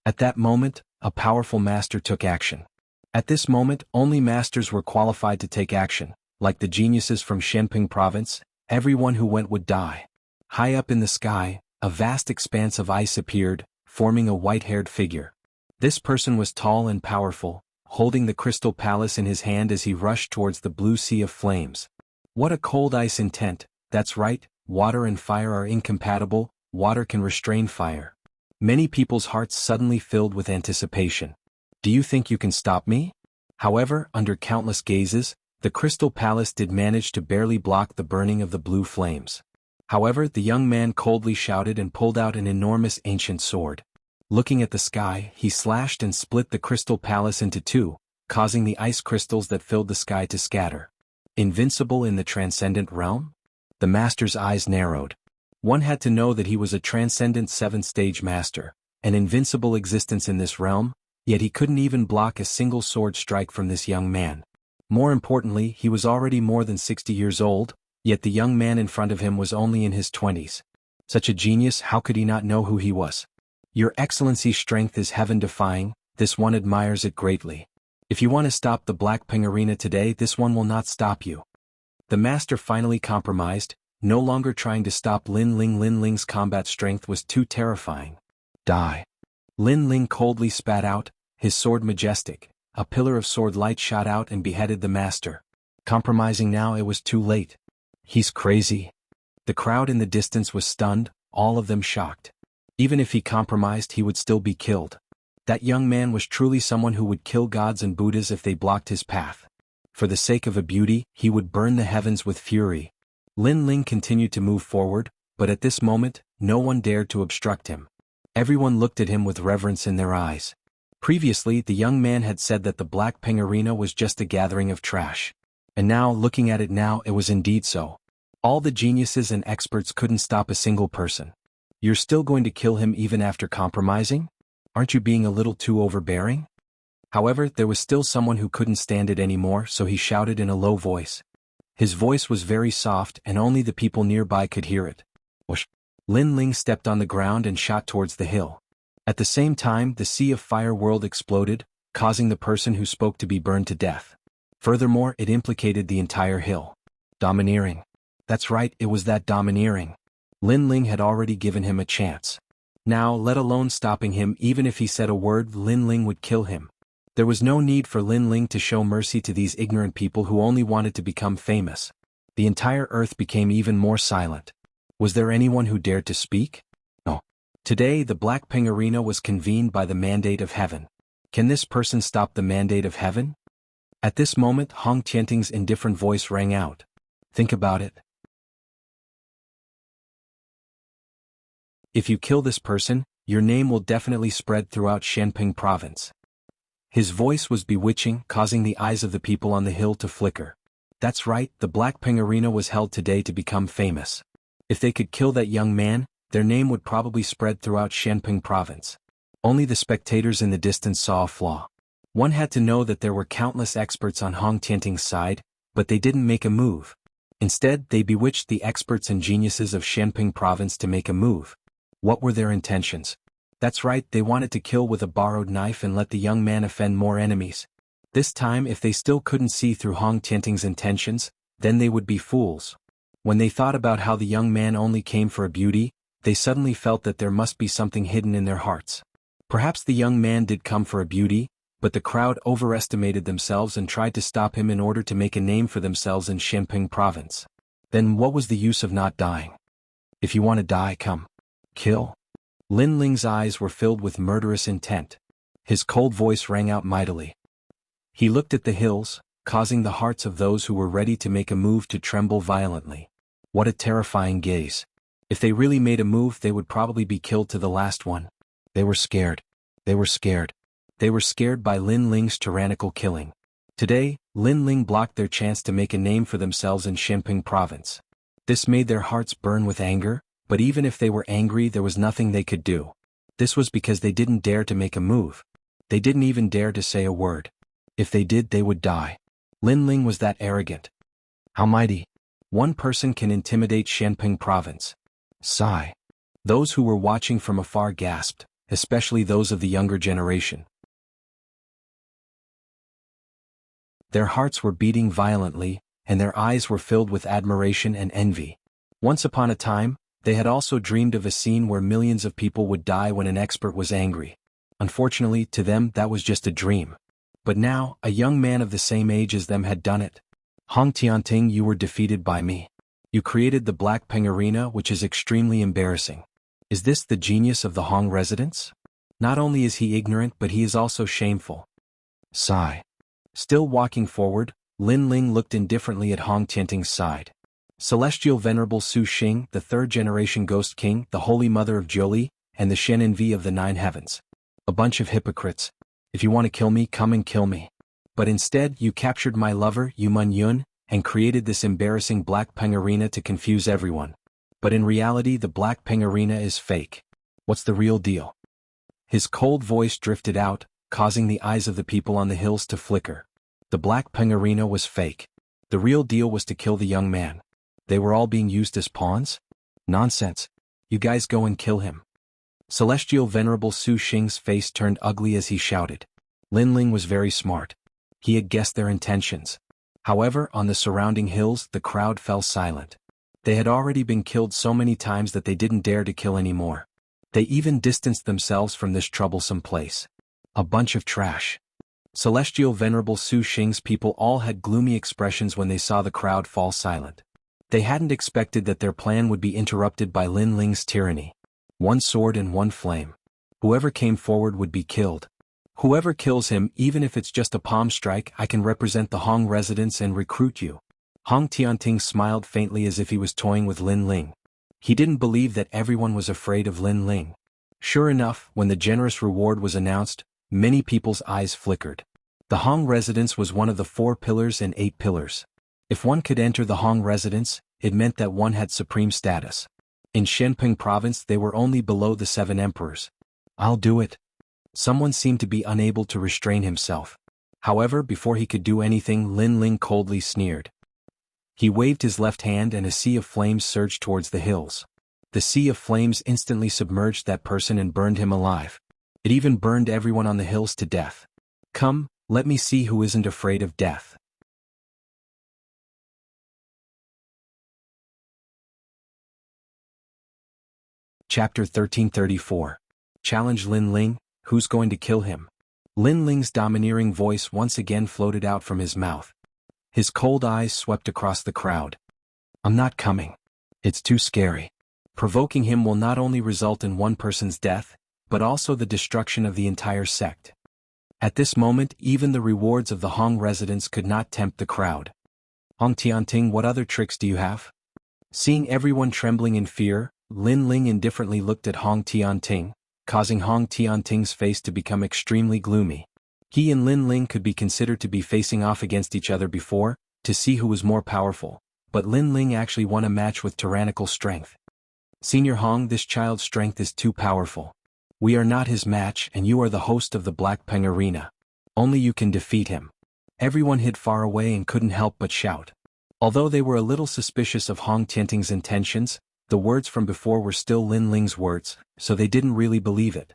At that moment, a powerful master took action. At this moment, only masters were qualified to take action. Like the geniuses from Shenping province, everyone who went would die. High up in the sky, a vast expanse of ice appeared, forming a white-haired figure. This person was tall and powerful, holding the crystal palace in his hand as he rushed towards the blue sea of flames. What a cold ice intent! That's right, water and fire are incompatible. Water can restrain fire. Many people's hearts suddenly filled with anticipation. Do you think you can stop me? However, under countless gazes, the crystal palace did manage to barely block the burning of the blue flames. However, the young man coldly shouted and pulled out an enormous ancient sword. Looking at the sky, he slashed and split the crystal palace into two, causing the ice crystals that filled the sky to scatter. Invincible in the transcendent realm? The master's eyes narrowed. One had to know that he was a transcendent seventh-stage master, an invincible existence in this realm, yet he couldn't even block a single sword strike from this young man. More importantly, he was already more than 60 years old, yet the young man in front of him was only in his 20s. Such a genius, how could he not know who he was? Your Excellency's strength is heaven-defying, this one admires it greatly. If you want to stop the Black Ping Arena today, this one will not stop you. The master finally compromised, no longer trying to stop Lin Ling. Lin Ling's combat strength was too terrifying. Die. Lin Ling coldly spat out, his sword majestic. A pillar of sword light shot out and beheaded the master. Compromising now, it was too late. He's crazy. The crowd in the distance was stunned, all of them shocked. Even if he compromised, he would still be killed. That young man was truly someone who would kill gods and Buddhas if they blocked his path. For the sake of a beauty, he would burn the heavens with fury. Lin Ling continued to move forward, but at this moment, no one dared to obstruct him. Everyone looked at him with reverence in their eyes. Previously, the young man had said that the Black Ping Arena was just a gathering of trash. And now, looking at it now, it was indeed so. All the geniuses and experts couldn't stop a single person. You're still going to kill him even after compromising? Aren't you being a little too overbearing? However, there was still someone who couldn't stand it anymore, so he shouted in a low voice. His voice was very soft and only the people nearby could hear it. Whoosh! Lin Ling stepped on the ground and shot towards the hill. At the same time, the sea of fire world exploded, causing the person who spoke to be burned to death. Furthermore, it implicated the entire hill. Domineering. That's right, it was that domineering. Lin Ling had already given him a chance. Now, let alone stopping him, even if he said a word, Lin Ling would kill him. There was no need for Lin Ling to show mercy to these ignorant people who only wanted to become famous. The entire earth became even more silent. Was there anyone who dared to speak? No. Today, the Black Ping Arena was convened by the mandate of heaven. Can this person stop the mandate of heaven? At this moment, Hong Tianting's indifferent voice rang out. Think about it. If you kill this person, your name will definitely spread throughout Shenping province. His voice was bewitching, causing the eyes of the people on the hill to flicker. That's right, the Black Ping Arena was held today to become famous. If they could kill that young man, their name would probably spread throughout Shenping province. Only the spectators in the distance saw a flaw. One had to know that there were countless experts on Hong Tianting's side, but they didn't make a move. Instead, they bewitched the experts and geniuses of Shenping province to make a move. What were their intentions? That's right, they wanted to kill with a borrowed knife and let the young man offend more enemies. This time, if they still couldn't see through Hong Tianting's intentions, then they would be fools. When they thought about how the young man only came for a beauty, they suddenly felt that there must be something hidden in their hearts. Perhaps the young man did come for a beauty, but the crowd overestimated themselves and tried to stop him in order to make a name for themselves in Shenping province. Then what was the use of not dying? If you want to die, come. Kill. Lin Ling's eyes were filled with murderous intent. His cold voice rang out mightily. He looked at the hills, causing the hearts of those who were ready to make a move to tremble violently. What a terrifying gaze. If they really made a move, they would probably be killed to the last one. They were scared. They were scared. They were scared by Lin Ling's tyrannical killing. Today, Lin Ling blocked their chance to make a name for themselves in Shenping province. This made their hearts burn with anger, but even if they were angry, there was nothing they could do. This was because they didn't dare to make a move. They didn't even dare to say a word. If they did, they would die. Lin Ling was that arrogant. How mighty. One person can intimidate Shenping province. Sigh. Those who were watching from afar gasped, especially those of the younger generation. Their hearts were beating violently, and their eyes were filled with admiration and envy. Once upon a time, they had also dreamed of a scene where millions of people would die when an expert was angry. Unfortunately, to them that was just a dream. But now, a young man of the same age as them had done it. Hong Tianting, you were defeated by me. You created the Black Peng Arena, which is extremely embarrassing. Is this the genius of the Hong residents? Not only is he ignorant, but he is also shameful. Sigh. Still walking forward, Lin Ling looked indifferently at Hong Tianting's side. Celestial Venerable Su Xing, the third-generation Ghost King, the Holy Mother of Jolie, and the Shen Envy of the Nine Heavens. A bunch of hypocrites. If you want to kill me, come and kill me. But instead, you captured my lover, Yumun Yun, and created this embarrassing Black Peng Arena to confuse everyone. But in reality, the Black Peng Arena is fake. What's the real deal? His cold voice drifted out, causing the eyes of the people on the hills to flicker. The Black Peng Arena was fake. The real deal was to kill the young man. They were all being used as pawns? Nonsense. You guys go and kill him. Celestial Venerable Su Xing's face turned ugly as he shouted. Lin Ling was very smart. He had guessed their intentions. However, on the surrounding hills, the crowd fell silent. They had already been killed so many times that they didn't dare to kill anymore. They even distanced themselves from this troublesome place. A bunch of trash. Celestial Venerable Su Xing's people all had gloomy expressions when they saw the crowd fall silent. They hadn't expected that their plan would be interrupted by Lin Ling's tyranny. One sword and one flame. Whoever came forward would be killed. Whoever kills him, even if it's just a palm strike, I can represent the Hong residents and recruit you. Hong Tianting smiled faintly as if he was toying with Lin Ling. He didn't believe that everyone was afraid of Lin Ling. Sure enough, when the generous reward was announced, many people's eyes flickered. The Hong residence was one of the 4 pillars and 8 pillars. If one could enter the Hong residence, it meant that one had supreme status. In Shenping province they were only below the 7 emperors. I'll do it. Someone seemed to be unable to restrain himself. However, before he could do anything, Lin Ling coldly sneered. He waved his left hand and a sea of flames surged towards the hills. The sea of flames instantly submerged that person and burned him alive. It even burned everyone on the hills to death. Come, let me see who isn't afraid of death. Chapter 1334. Challenge Lin Ling, who's going to kill him? Lin Ling's domineering voice once again floated out from his mouth. His cold eyes swept across the crowd. I'm not coming. It's too scary. Provoking him will not only result in one person's death, but also the destruction of the entire sect. At this moment, even the rewards of the Hong residents could not tempt the crowd. Hong Tianting, what other tricks do you have? Seeing everyone trembling in fear, Lin Ling indifferently looked at Hong Tianting, causing Hong Tianting's face to become extremely gloomy. He and Lin Ling could be considered to be facing off against each other before, to see who was more powerful, but Lin Ling actually won a match with tyrannical strength. Senior Hong, this child's strength is too powerful. We are not his match and you are the host of the Black Peng Arena. Only you can defeat him. Everyone hid far away and couldn't help but shout. Although they were a little suspicious of Hong Tianting's intentions, the words from before were still Lin Ling's words, so they didn't really believe it.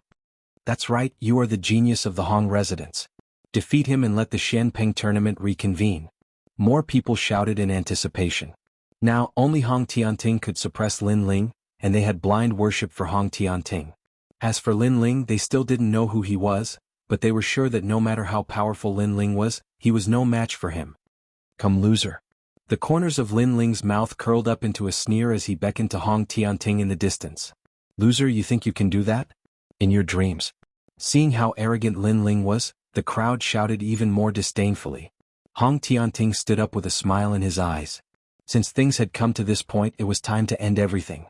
That's right, you are the genius of the Hong residents. Defeat him and let the Shenping tournament reconvene. More people shouted in anticipation. Now, only Hong Tianting could suppress Lin Ling, and they had blind worship for Hong Tianting. As for Lin Ling, they still didn't know who he was, but they were sure that no matter how powerful Lin Ling was, he was no match for him. Come loser. The corners of Lin Ling's mouth curled up into a sneer as he beckoned to Hong Tianting in the distance. Loser, you think you can do that? In your dreams. Seeing how arrogant Lin Ling was, the crowd shouted even more disdainfully. Hong Tianting stood up with a smile in his eyes. Since things had come to this point, it was time to end everything.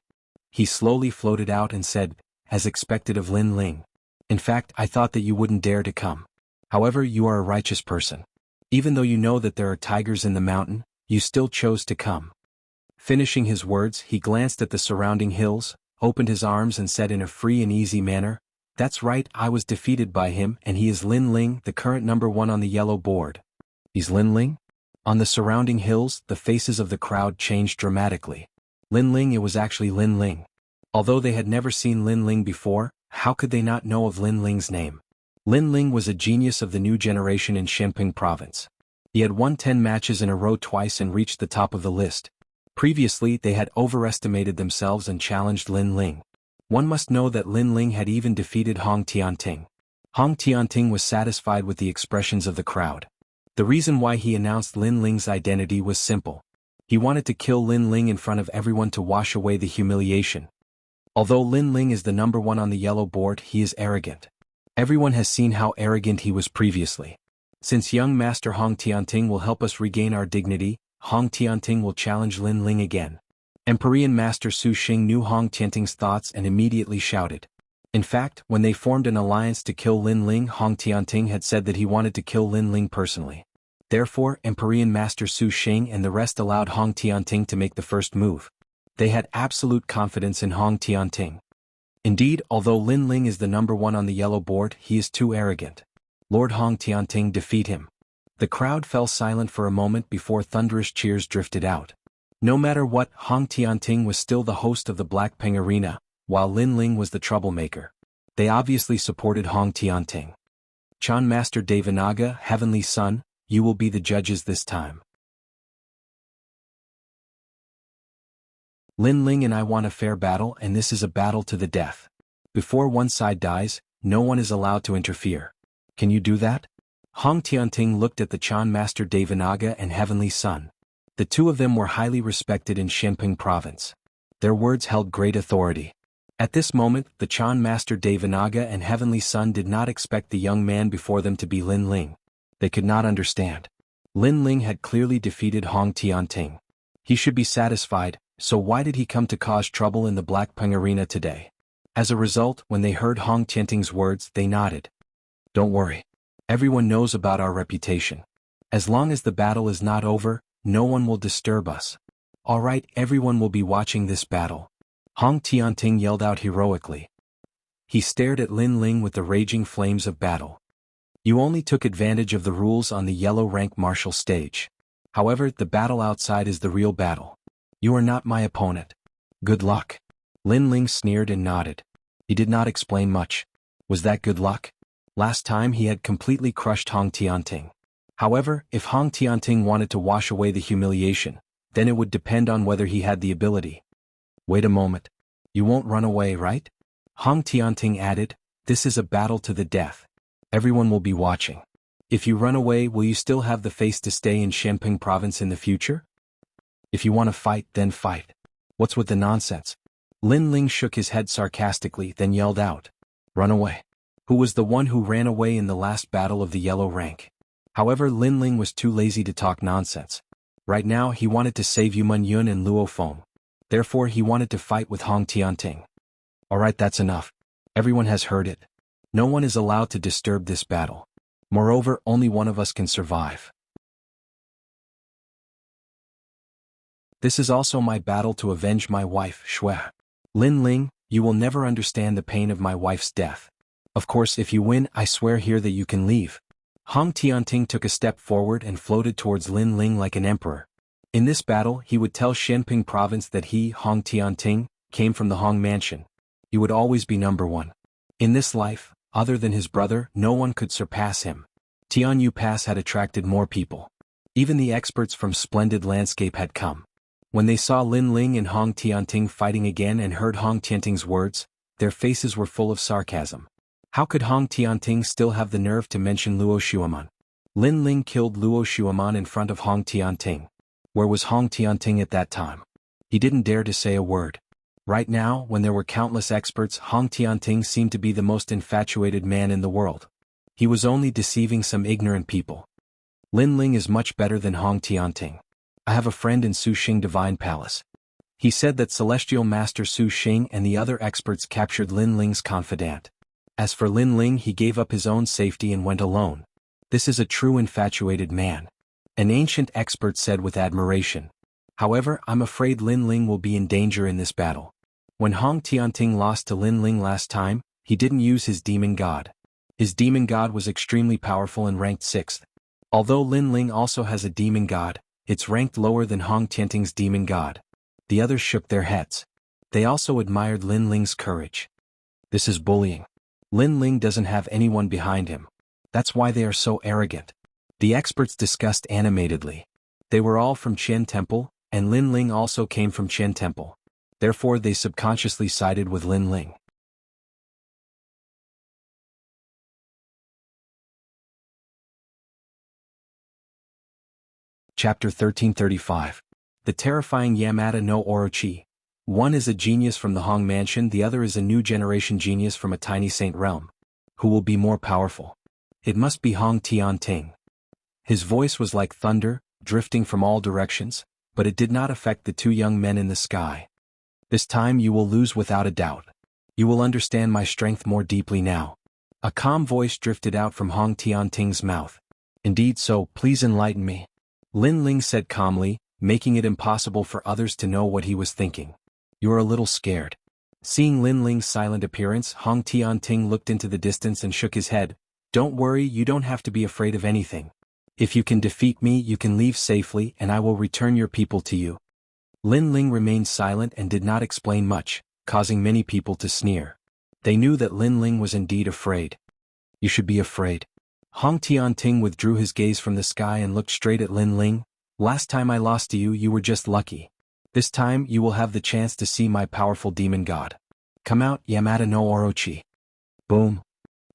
he slowly floated out and said, as expected of Lin Ling. In fact, I thought that you wouldn't dare to come. However, you are a righteous person. Even though you know that there are tigers in the mountain, you still chose to come. Finishing his words, he glanced at the surrounding hills, opened his arms and said in a free and easy manner, "That's right, I was defeated by him and he is Lin Ling, the current number 1 on the yellow board." He's Lin Ling? On the surrounding hills, the faces of the crowd changed dramatically. Lin Ling, it was actually Lin Ling. Although they had never seen Lin Ling before, how could they not know of Lin Ling's name? Lin Ling was a genius of the new generation in Shenping province. He had won 10 matches in a row twice and reached the top of the list. Previously, they had overestimated themselves and challenged Lin Ling. One must know that Lin Ling had even defeated Hong Tianting. Hong Tianting was satisfied with the expressions of the crowd. The reason why he announced Lin Ling's identity was simple. He wanted to kill Lin Ling in front of everyone to wash away the humiliation. Although Lin Ling is the number 1 on the yellow board, he is arrogant. Everyone has seen how arrogant he was previously. Since young Master Hong Tianting will help us regain our dignity, Hong Tianting will challenge Lin Ling again. Emperor Master Su Xing knew Hong Tianting's thoughts and immediately shouted. In fact, when they formed an alliance to kill Lin Ling, Hong Tianting had said that he wanted to kill Lin Ling personally. Therefore, Emperor Master Su Xing and the rest allowed Hong Tianting to make the first move. They had absolute confidence in Hong Tianting. Indeed, although Lin Ling is the number 1 on the yellow board, he is too arrogant. Lord Hong Tianting defeat him. The crowd fell silent for a moment before thunderous cheers drifted out. No matter what, Hong Tianting was still the host of the Blackping Arena, while Lin Ling was the troublemaker. They obviously supported Hong Tianting. Chan Master Devanaga, Heavenly Son, you will be the judges this time. Lin Ling and I want a fair battle, and this is a battle to the death. Before one side dies, no one is allowed to interfere. Can you do that? Hong Tianting looked at the Chan Master Devanaga and Heavenly Son. The two of them were highly respected in Shenping province. Their words held great authority. At this moment, the Chan Master Devanaga and Heavenly Son did not expect the young man before them to be Lin Ling. They could not understand. Lin Ling had clearly defeated Hong Tianting. He should be satisfied, so why did he come to cause trouble in the Blackping Arena today? As a result, when they heard Hong Tianting's words, they nodded. Don't worry. Everyone knows about our reputation. As long as the battle is not over, no one will disturb us. All right, everyone will be watching this battle. Hong Tianting yelled out heroically. He stared at Lin Ling with the raging flames of battle. You only took advantage of the rules on the yellow rank martial stage. However, the battle outside is the real battle. You are not my opponent. Good luck. Lin Ling sneered and nodded. He did not explain much. Was that good luck? Last time he had completely crushed Hong Tianting. However, if Hong Tianting wanted to wash away the humiliation, then it would depend on whether he had the ability. Wait a moment. You won't run away, right? Hong Tianting added, this is a battle to the death. Everyone will be watching. If you run away, will you still have the face to stay in Shenping province in the future? If you want to fight, then fight. What's with the nonsense? Lin Ling shook his head sarcastically, then yelled out. Run away. Who was the one who ran away in the last battle of the yellow rank? However, Lin Ling was too lazy to talk nonsense. Right now, he wanted to save Yuman Yun and Luo Feng. Therefore, he wanted to fight with Hong Tianting. Alright, that's enough. Everyone has heard it. No one is allowed to disturb this battle. Moreover, only one of us can survive. This is also my battle to avenge my wife, Shui. Lin Ling, you will never understand the pain of my wife's death. Of course, if you win, I swear here that you can leave. Hong Tianting took a step forward and floated towards Lin Ling like an emperor. In this battle, he would tell Shenping province that he, Hong Tianting, came from the Hong mansion. He would always be number 1. In this life, other than his brother, no one could surpass him. Tianyu Pass had attracted more people. Even the experts from Splendid Landscape had come. When they saw Lin Ling and Hong Tianting fighting again and heard Hong Tianting's words, their faces were full of sarcasm. How could Hong Tianting still have the nerve to mention Luo Shuaman? Lin Ling killed Luo Shuaman in front of Hong Tianting. Where was Hong Tianting at that time? He didn't dare to say a word. Right now, when there were countless experts, Hong Tianting seemed to be the most infatuated man in the world. He was only deceiving some ignorant people. Lin Ling is much better than Hong Tianting. I have a friend in Suxing Divine Palace. He said that Celestial Master Su Xing and the other experts captured Lin Ling's confidant. As for Lin Ling, he gave up his own safety and went alone. This is a true infatuated man. An ancient expert said with admiration. However, I'm afraid Lin Ling will be in danger in this battle. When Hong Tianting lost to Lin Ling last time, he didn't use his demon god. His demon god was extremely powerful and ranked 6th. Although Lin Ling also has a demon god, it's ranked lower than Hong Tianting's demon god. The others shook their heads. They also admired Lin Ling's courage. This is bullying. Lin Ling doesn't have anyone behind him. That's why they are so arrogant. The experts discussed animatedly. They were all from Qian Temple, and Lin Ling also came from Qian Temple. Therefore they subconsciously sided with Lin Ling. Chapter 1335. The terrifying Yamada no Orochi. One is a genius from the Hong Mansion, the other is a new generation genius from a tiny saint realm. Who will be more powerful? It must be Hong Tianting. His voice was like thunder, drifting from all directions, but it did not affect the two young men in the sky. This time you will lose without a doubt. You will understand my strength more deeply now. A calm voice drifted out from Hong Tianting's mouth. Indeed so, please enlighten me. Lin Ling said calmly, making it impossible for others to know what he was thinking. You're a little scared. Seeing Lin Ling's silent appearance, Hong Tianting looked into the distance and shook his head. Don't worry, you don't have to be afraid of anything. If you can defeat me, you can leave safely and I will return your people to you. Lin Ling remained silent and did not explain much, causing many people to sneer. They knew that Lin Ling was indeed afraid. You should be afraid. Hong Tianting withdrew his gaze from the sky and looked straight at Lin Ling. Last time I lost to you, you were just lucky. This time you will have the chance to see my powerful demon god. Come out, Yamada no Orochi. Boom.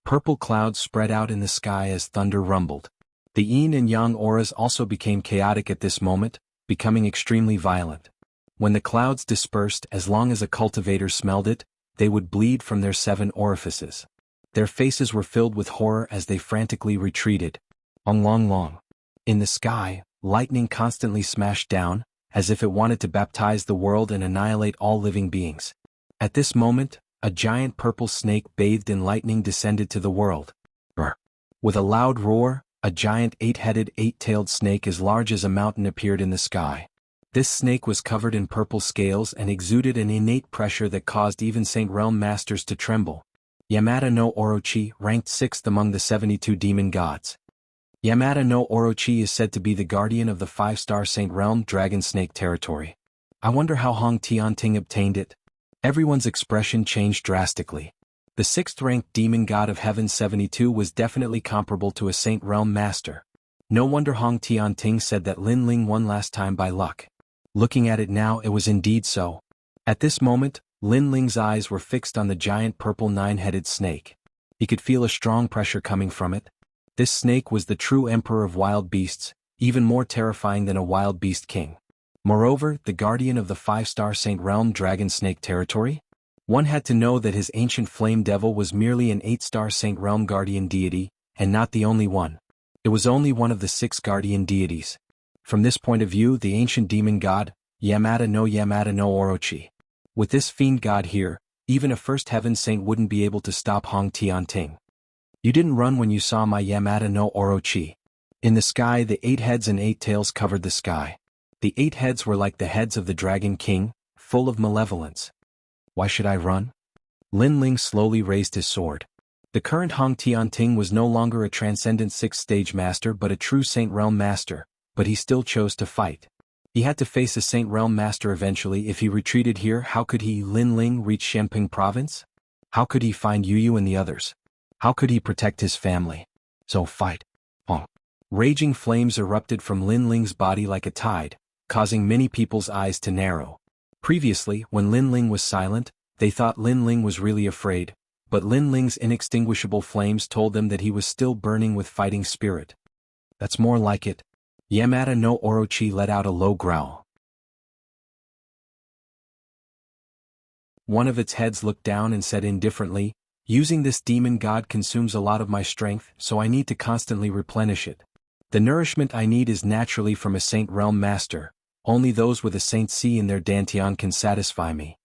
Purple clouds spread out in the sky as thunder rumbled. The yin and yang auras also became chaotic at this moment, becoming extremely violent. When the clouds dispersed, as long as a cultivator smelled it, they would bleed from their 7 orifices. Their faces were filled with horror as they frantically retreated. Long. In the sky, lightning constantly smashed down, as if it wanted to baptize the world and annihilate all living beings. At this moment, a giant purple snake bathed in lightning descended to the world. Brr. With a loud roar, a giant 8-headed, 8-tailed snake as large as a mountain appeared in the sky. This snake was covered in purple scales and exuded an innate pressure that caused even Saint Realm masters to tremble. Yamada no Orochi ranked 6th among the 72 demon gods. Yamada no Orochi is said to be the guardian of the 5-star Saint Realm Dragon Snake territory. I wonder how Hong Tianting obtained it. Everyone's expression changed drastically. The 6th-ranked demon god of heaven 72 was definitely comparable to a Saint Realm master. No wonder Hong Tianting said that Lin Ling won last time by luck. Looking at it now, it was indeed so. At this moment, Lin Ling's eyes were fixed on the giant purple 9-headed snake. He could feel a strong pressure coming from it. This snake was the true emperor of wild beasts, even more terrifying than a wild beast king. Moreover, the guardian of the 5-star Saint Realm Dragon Snake territory? One had to know that his ancient flame devil was merely an 8-star Saint Realm guardian deity, and not the only one. It was only one of the 6 guardian deities. From this point of view, the ancient demon god, Yamada no Orochi. With this fiend god here, even a first heaven saint wouldn't be able to stop Hong Tianting. You didn't run when you saw my Yamada no Orochi. In the sky, the 8 heads and 8 tails covered the sky. The 8 heads were like the heads of the Dragon King, full of malevolence. Why should I run? Lin Ling slowly raised his sword. The current Hong Tianting was no longer a transcendent 6th-stage master but a true Saint Realm master, but he still chose to fight. He had to face a Saint Realm master eventually. If he retreated here, how could he, Lin Ling, reach Shenping province? How could he find Yu and the others? How could he protect his family? So fight. Honk. Raging flames erupted from Lin Ling's body like a tide, causing many people's eyes to narrow. Previously, when Lin Ling was silent, they thought Lin Ling was really afraid, but Lin Ling's inextinguishable flames told them that he was still burning with fighting spirit. That's more like it. Yamada no Orochi let out a low growl. One of its heads looked down and said indifferently, "Using this demon god consumes a lot of my strength, so I need to constantly replenish it. The nourishment I need is naturally from a Saint Realm master, Only those with a Saint C in their dantian can satisfy me.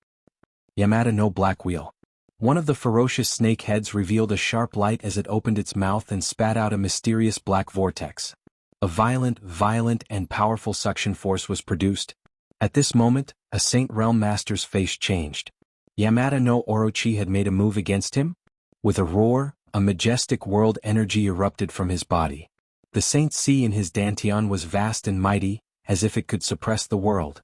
Yamada no black wheel. One of the ferocious snake heads revealed a sharp light as it opened its mouth and spat out a mysterious black vortex. A violent, and powerful suction force was produced. At this moment, a Saint Realm Master's face changed. Yamada no Orochi had made a move against him? With a roar, a majestic world energy erupted from his body. The Saint C in his dantian was vast and mighty, as if it could suppress the world.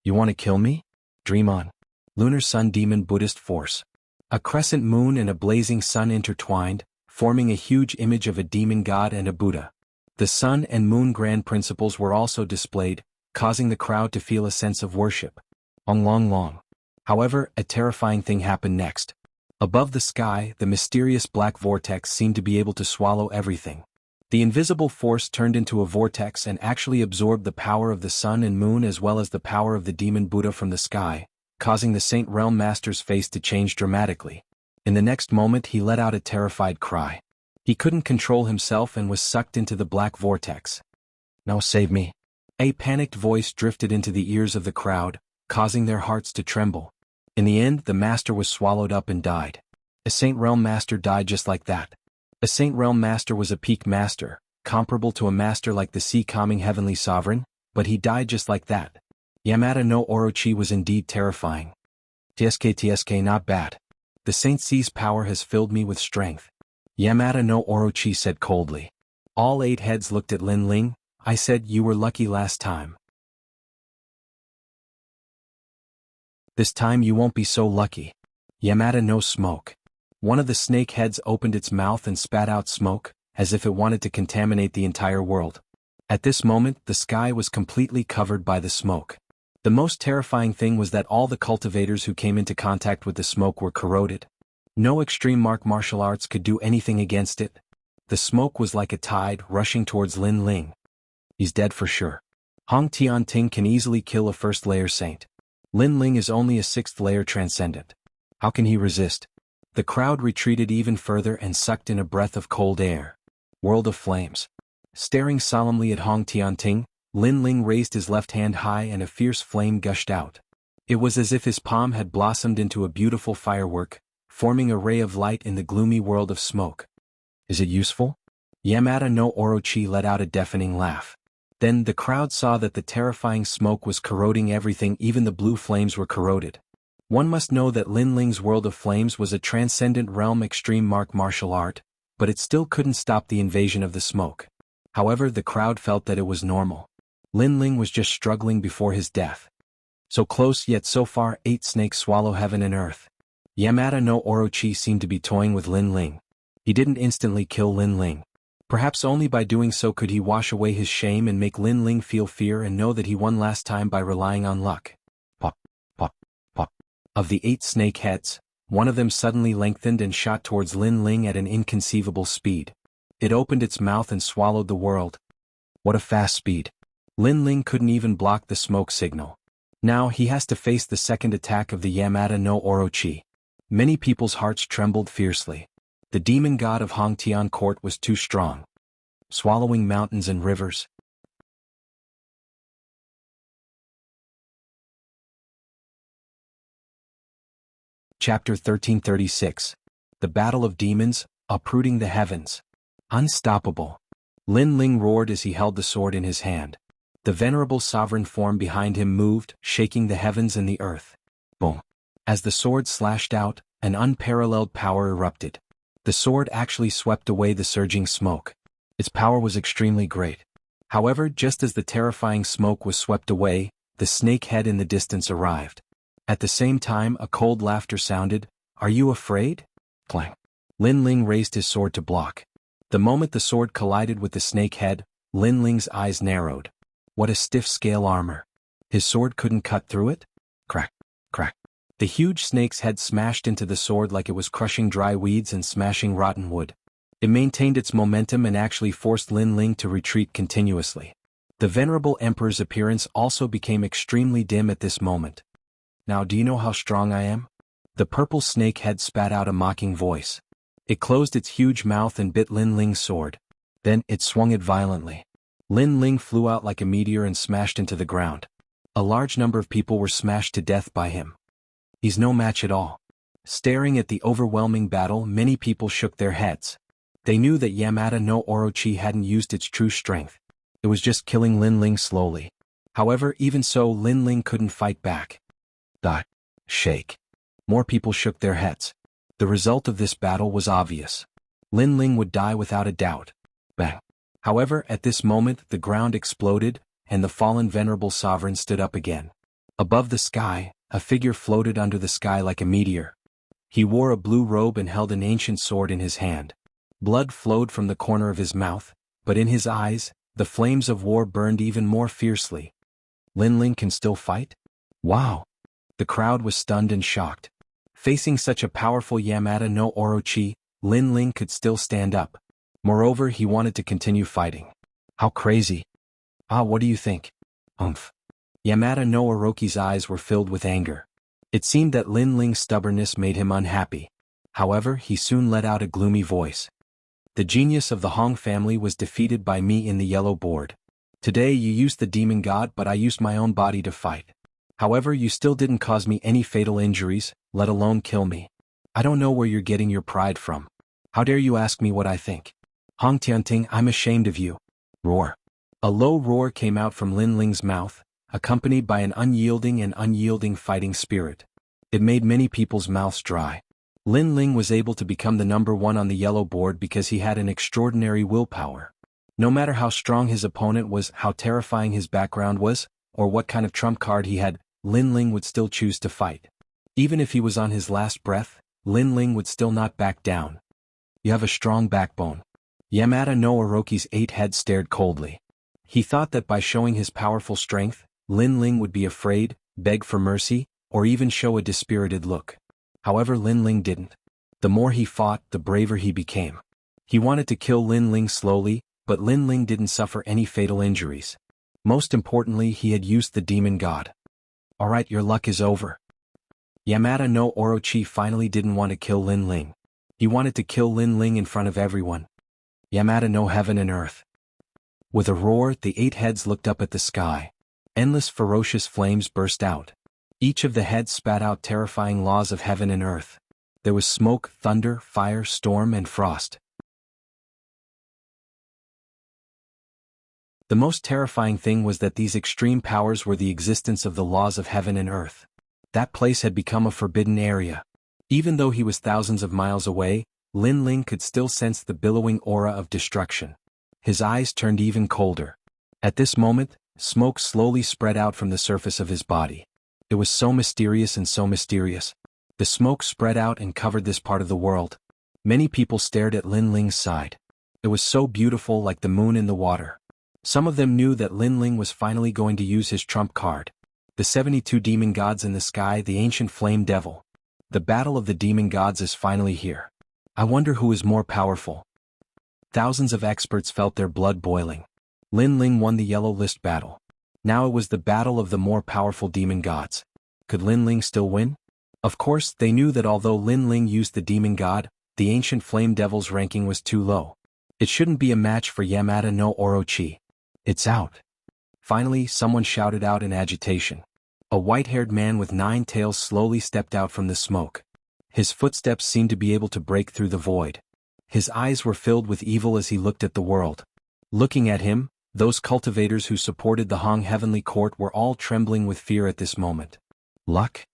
You want to kill me? Dream on. Lunar Sun Demon Buddhist Force. A crescent moon and a blazing sun intertwined, forming a huge image of a demon god and a Buddha. The sun and moon grand principles were also displayed, causing the crowd to feel a sense of worship. Long. However, a terrifying thing happened next. Above the sky, the mysterious black vortex seemed to be able to swallow everything. The invisible force turned into a vortex and actually absorbed the power of the sun and moon as well as the power of the demon Buddha from the sky, causing the Saint Realm Master's face to change dramatically. In the next moment he let out a terrified cry. He couldn't control himself and was sucked into the black vortex. Now save me. A panicked voice drifted into the ears of the crowd, causing their hearts to tremble. In the end, the master was swallowed up and died. A Saint Realm Master died just like that. A Saint Realm Master was a peak master, comparable to a master like the sea-calming heavenly sovereign, but he died just like that. Yamada no Orochi was indeed terrifying. TSK not bad. The Saint C's power has filled me with strength. Yamada no Orochi said coldly. All 8 heads looked at Lin Ling. I said you were lucky last time. This time you won't be so lucky. Yamada no smoke. One of the snake heads opened its mouth and spat out smoke, as if it wanted to contaminate the entire world. At this moment, the sky was completely covered by the smoke. The most terrifying thing was that all the cultivators who came into contact with the smoke were corroded. No extreme martial arts could do anything against it. The smoke was like a tide rushing towards Lin Ling. He's dead for sure. Hong Tian Ting can easily kill a first-layer saint. Lin Ling is only a 6th-layer transcendent. How can he resist? The crowd retreated even further and sucked in a breath of cold air. World of Flames. Staring solemnly at Hong Tian Ting, Lin Ling raised his left hand high and a fierce flame gushed out. It was as if his palm had blossomed into a beautiful firework, forming a ray of light in the gloomy world of smoke. Is it useful? Yamada no Orochi let out a deafening laugh. Then the crowd saw that the terrifying smoke was corroding everything, even the blue flames were corroded. One must know that Lin Ling's World of Flames was a transcendent realm extreme martial art, but it still couldn't stop the invasion of the smoke. However, the crowd felt that it was normal. Lin Ling was just struggling before his death. So close yet so far, 8 snakes swallow heaven and earth. Yamada no Orochi seemed to be toying with Lin Ling. He didn't instantly kill Lin Ling. Perhaps only by doing so could he wash away his shame and make Lin Ling feel fear and know that he won last time by relying on luck. Pop, pop, pop. Of the 8 snake heads, one of them suddenly lengthened and shot towards Lin Ling at an inconceivable speed. It opened its mouth and swallowed the world. What a fast speed. Lin Ling couldn't even block the smoke signal. Now he has to face the second attack of the Yamada no Orochi. Many people's hearts trembled fiercely. The demon god of Hongtian Court was too strong. Swallowing mountains and rivers. Chapter 1336. The Battle of Demons, Uprooting the Heavens. Unstoppable. Lin Ling roared as he held the sword in his hand. The venerable sovereign form behind him moved, shaking the heavens and the earth. Boom. As the sword slashed out, an unparalleled power erupted. The sword actually swept away the surging smoke. Its power was extremely great. However, just as the terrifying smoke was swept away, the snake head in the distance arrived. At the same time, a cold laughter sounded. Are you afraid? Clang. Lin Ling raised his sword to block. The moment the sword collided with the snake head, Lin Ling's eyes narrowed. What a stiff scale armor. His sword couldn't cut through it? Crack, crack. The huge snake's head smashed into the sword like it was crushing dry weeds and smashing rotten wood. It maintained its momentum and actually forced Lin Ling to retreat continuously. The venerable emperor's appearance also became extremely dim at this moment. Now do you know how strong I am? The purple snake head spat out a mocking voice. It closed its huge mouth and bit Lin Ling's sword. Then it swung it violently. Lin Ling flew out like a meteor and smashed into the ground. A large number of people were smashed to death by him. He's no match at all. Staring at the overwhelming battle, many people shook their heads. They knew that Yamada no Orochi hadn't used its true strength. It was just killing Lin Ling slowly. However, even so, Lin Ling couldn't fight back. Shake. More people shook their heads. The result of this battle was obvious. Lin Ling would die without a doubt. Bang. However, at this moment, the ground exploded, and the fallen venerable sovereign stood up again. Above the sky, a figure floated under the sky like a meteor. He wore a blue robe and held an ancient sword in his hand. Blood flowed from the corner of his mouth, but in his eyes, the flames of war burned even more fiercely. Lin Ling can still fight? Wow! The crowd was stunned and shocked. Facing such a powerful Yamada no Orochi, Lin Ling could still stand up. Moreover, he wanted to continue fighting. How crazy! What do you think? Yamada no Orochi's eyes were filled with anger. It seemed that Lin Ling's stubbornness made him unhappy. However, he soon let out a gloomy voice. The genius of the Hong family was defeated by me in the yellow board. Today you used the demon god, but I used my own body to fight. However, you still didn't cause me any fatal injuries, let alone kill me. I don't know where you're getting your pride from. How dare you ask me what I think? Hong Tianting, I'm ashamed of you. Roar. A low roar came out from Lin Ling's mouth, accompanied by an unyielding fighting spirit. It made many people's mouths dry. Lin Ling was able to become the number one on the yellow board because he had an extraordinary willpower. No matter how strong his opponent was, how terrifying his background was, or what kind of trump card he had, Lin Ling would still choose to fight. Even if he was on his last breath, Lin Ling would still not back down. You have a strong backbone. Yamada no Orochi's 8 head stared coldly. He thought that by showing his powerful strength, Lin Ling would be afraid, beg for mercy, or even show a dispirited look. However, Lin Ling didn't. The more he fought, the braver he became. He wanted to kill Lin Ling slowly, but Lin Ling didn't suffer any fatal injuries. Most importantly, he had used the demon god. Alright, your luck is over. Yamada no Orochi finally didn't want to kill Lin Ling. He wanted to kill Lin Ling in front of everyone. Yamada no heaven and earth. With a roar, the 8 heads looked up at the sky. Endless ferocious flames burst out. Each of the heads spat out terrifying laws of heaven and earth. There was smoke, thunder, fire, storm, and frost. The most terrifying thing was that these extreme powers were the existence of the laws of heaven and earth. That place had become a forbidden area. Even though he was thousands of miles away, Lin Ling could still sense the billowing aura of destruction. His eyes turned even colder. At this moment, smoke slowly spread out from the surface of his body. It was so mysterious and so mysterious. The smoke spread out and covered this part of the world. Many people stared at Lin Ling's side. It was so beautiful, like the moon in the water. Some of them knew that Lin Ling was finally going to use his trump card. The 72 demon gods in the sky, the ancient flame devil. The battle of the demon gods is finally here. I wonder who is more powerful. Thousands of experts felt their blood boiling. Lin Ling won the yellow list battle. Now it was the battle of the more powerful demon gods. Could Lin Ling still win? Of course, they knew that although Lin Ling used the demon god, the ancient flame devil's ranking was too low. It shouldn't be a match for Yamada no Orochi. It's out. Finally, someone shouted out in agitation. A white-haired man with 9 tails slowly stepped out from the smoke. His footsteps seemed to be able to break through the void. His eyes were filled with evil as he looked at the world. Looking at him, those cultivators who supported the Hong Heavenly Court were all trembling with fear at this moment. Luck?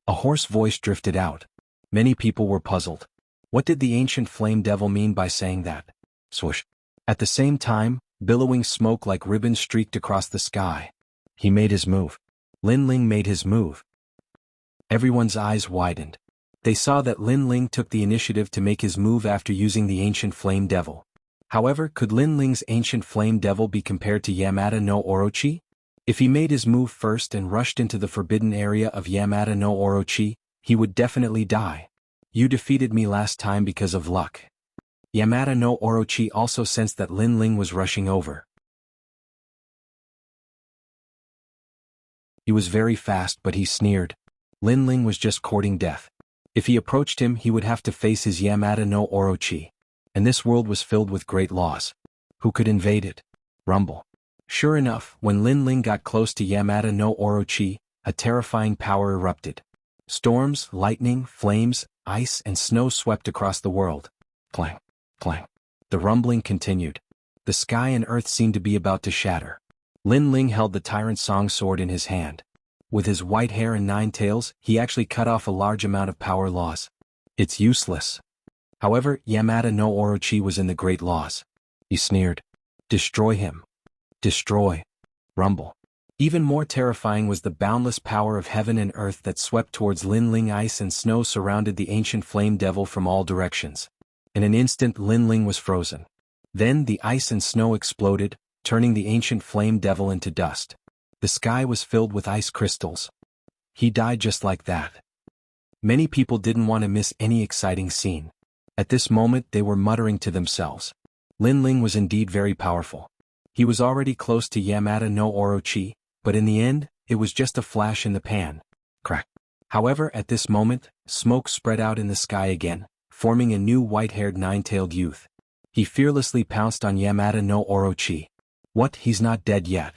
A hoarse voice drifted out. Many people were puzzled. What did the ancient flame devil mean by saying that? Swoosh. At the same time, billowing smoke like ribbons streaked across the sky. He made his move. Lin Ling made his move. Everyone's eyes widened. They saw that Lin Ling took the initiative to make his move after using the ancient flame devil. However, could Lin Ling's ancient flame devil be compared to Yamada no Orochi? If he made his move first and rushed into the forbidden area of Yamada no Orochi, he would definitely die. You defeated me last time because of luck. Yamada no Orochi also sensed that Lin Ling was rushing over. He was very fast, but he sneered. Lin Ling was just courting death. If he approached him, he would have to face his Yamada no Orochi. And this world was filled with great laws. Who could invade it? Rumble. Sure enough, when Lin Ling got close to Yamada no Orochi, a terrifying power erupted. Storms, lightning, flames, ice and snow swept across the world. Clang, clang. The rumbling continued. The sky and earth seemed to be about to shatter. Lin Ling held the Tyrant Song sword in his hand. With his white hair and 9 tails, he actually cut off a large amount of power laws. It's useless. However, Yamada no Orochi was in the great laws. He sneered. Destroy him. Destroy. Rumble. Even more terrifying was the boundless power of heaven and earth that swept towards Lin Ling. Ice and snow surrounded the ancient flame devil from all directions. In an instant Lin Ling was frozen. Then the ice and snow exploded, turning the ancient flame devil into dust. The sky was filled with ice crystals. He died just like that. Many people didn't want to miss any exciting scene. At this moment they were muttering to themselves. Lin Ling was indeed very powerful. He was already close to Yamada no Orochi, but in the end, it was just a flash in the pan. Crack. However, at this moment, smoke spread out in the sky again, forming a new white-haired 9-tailed youth. He fearlessly pounced on Yamada no Orochi. What, he's not dead yet?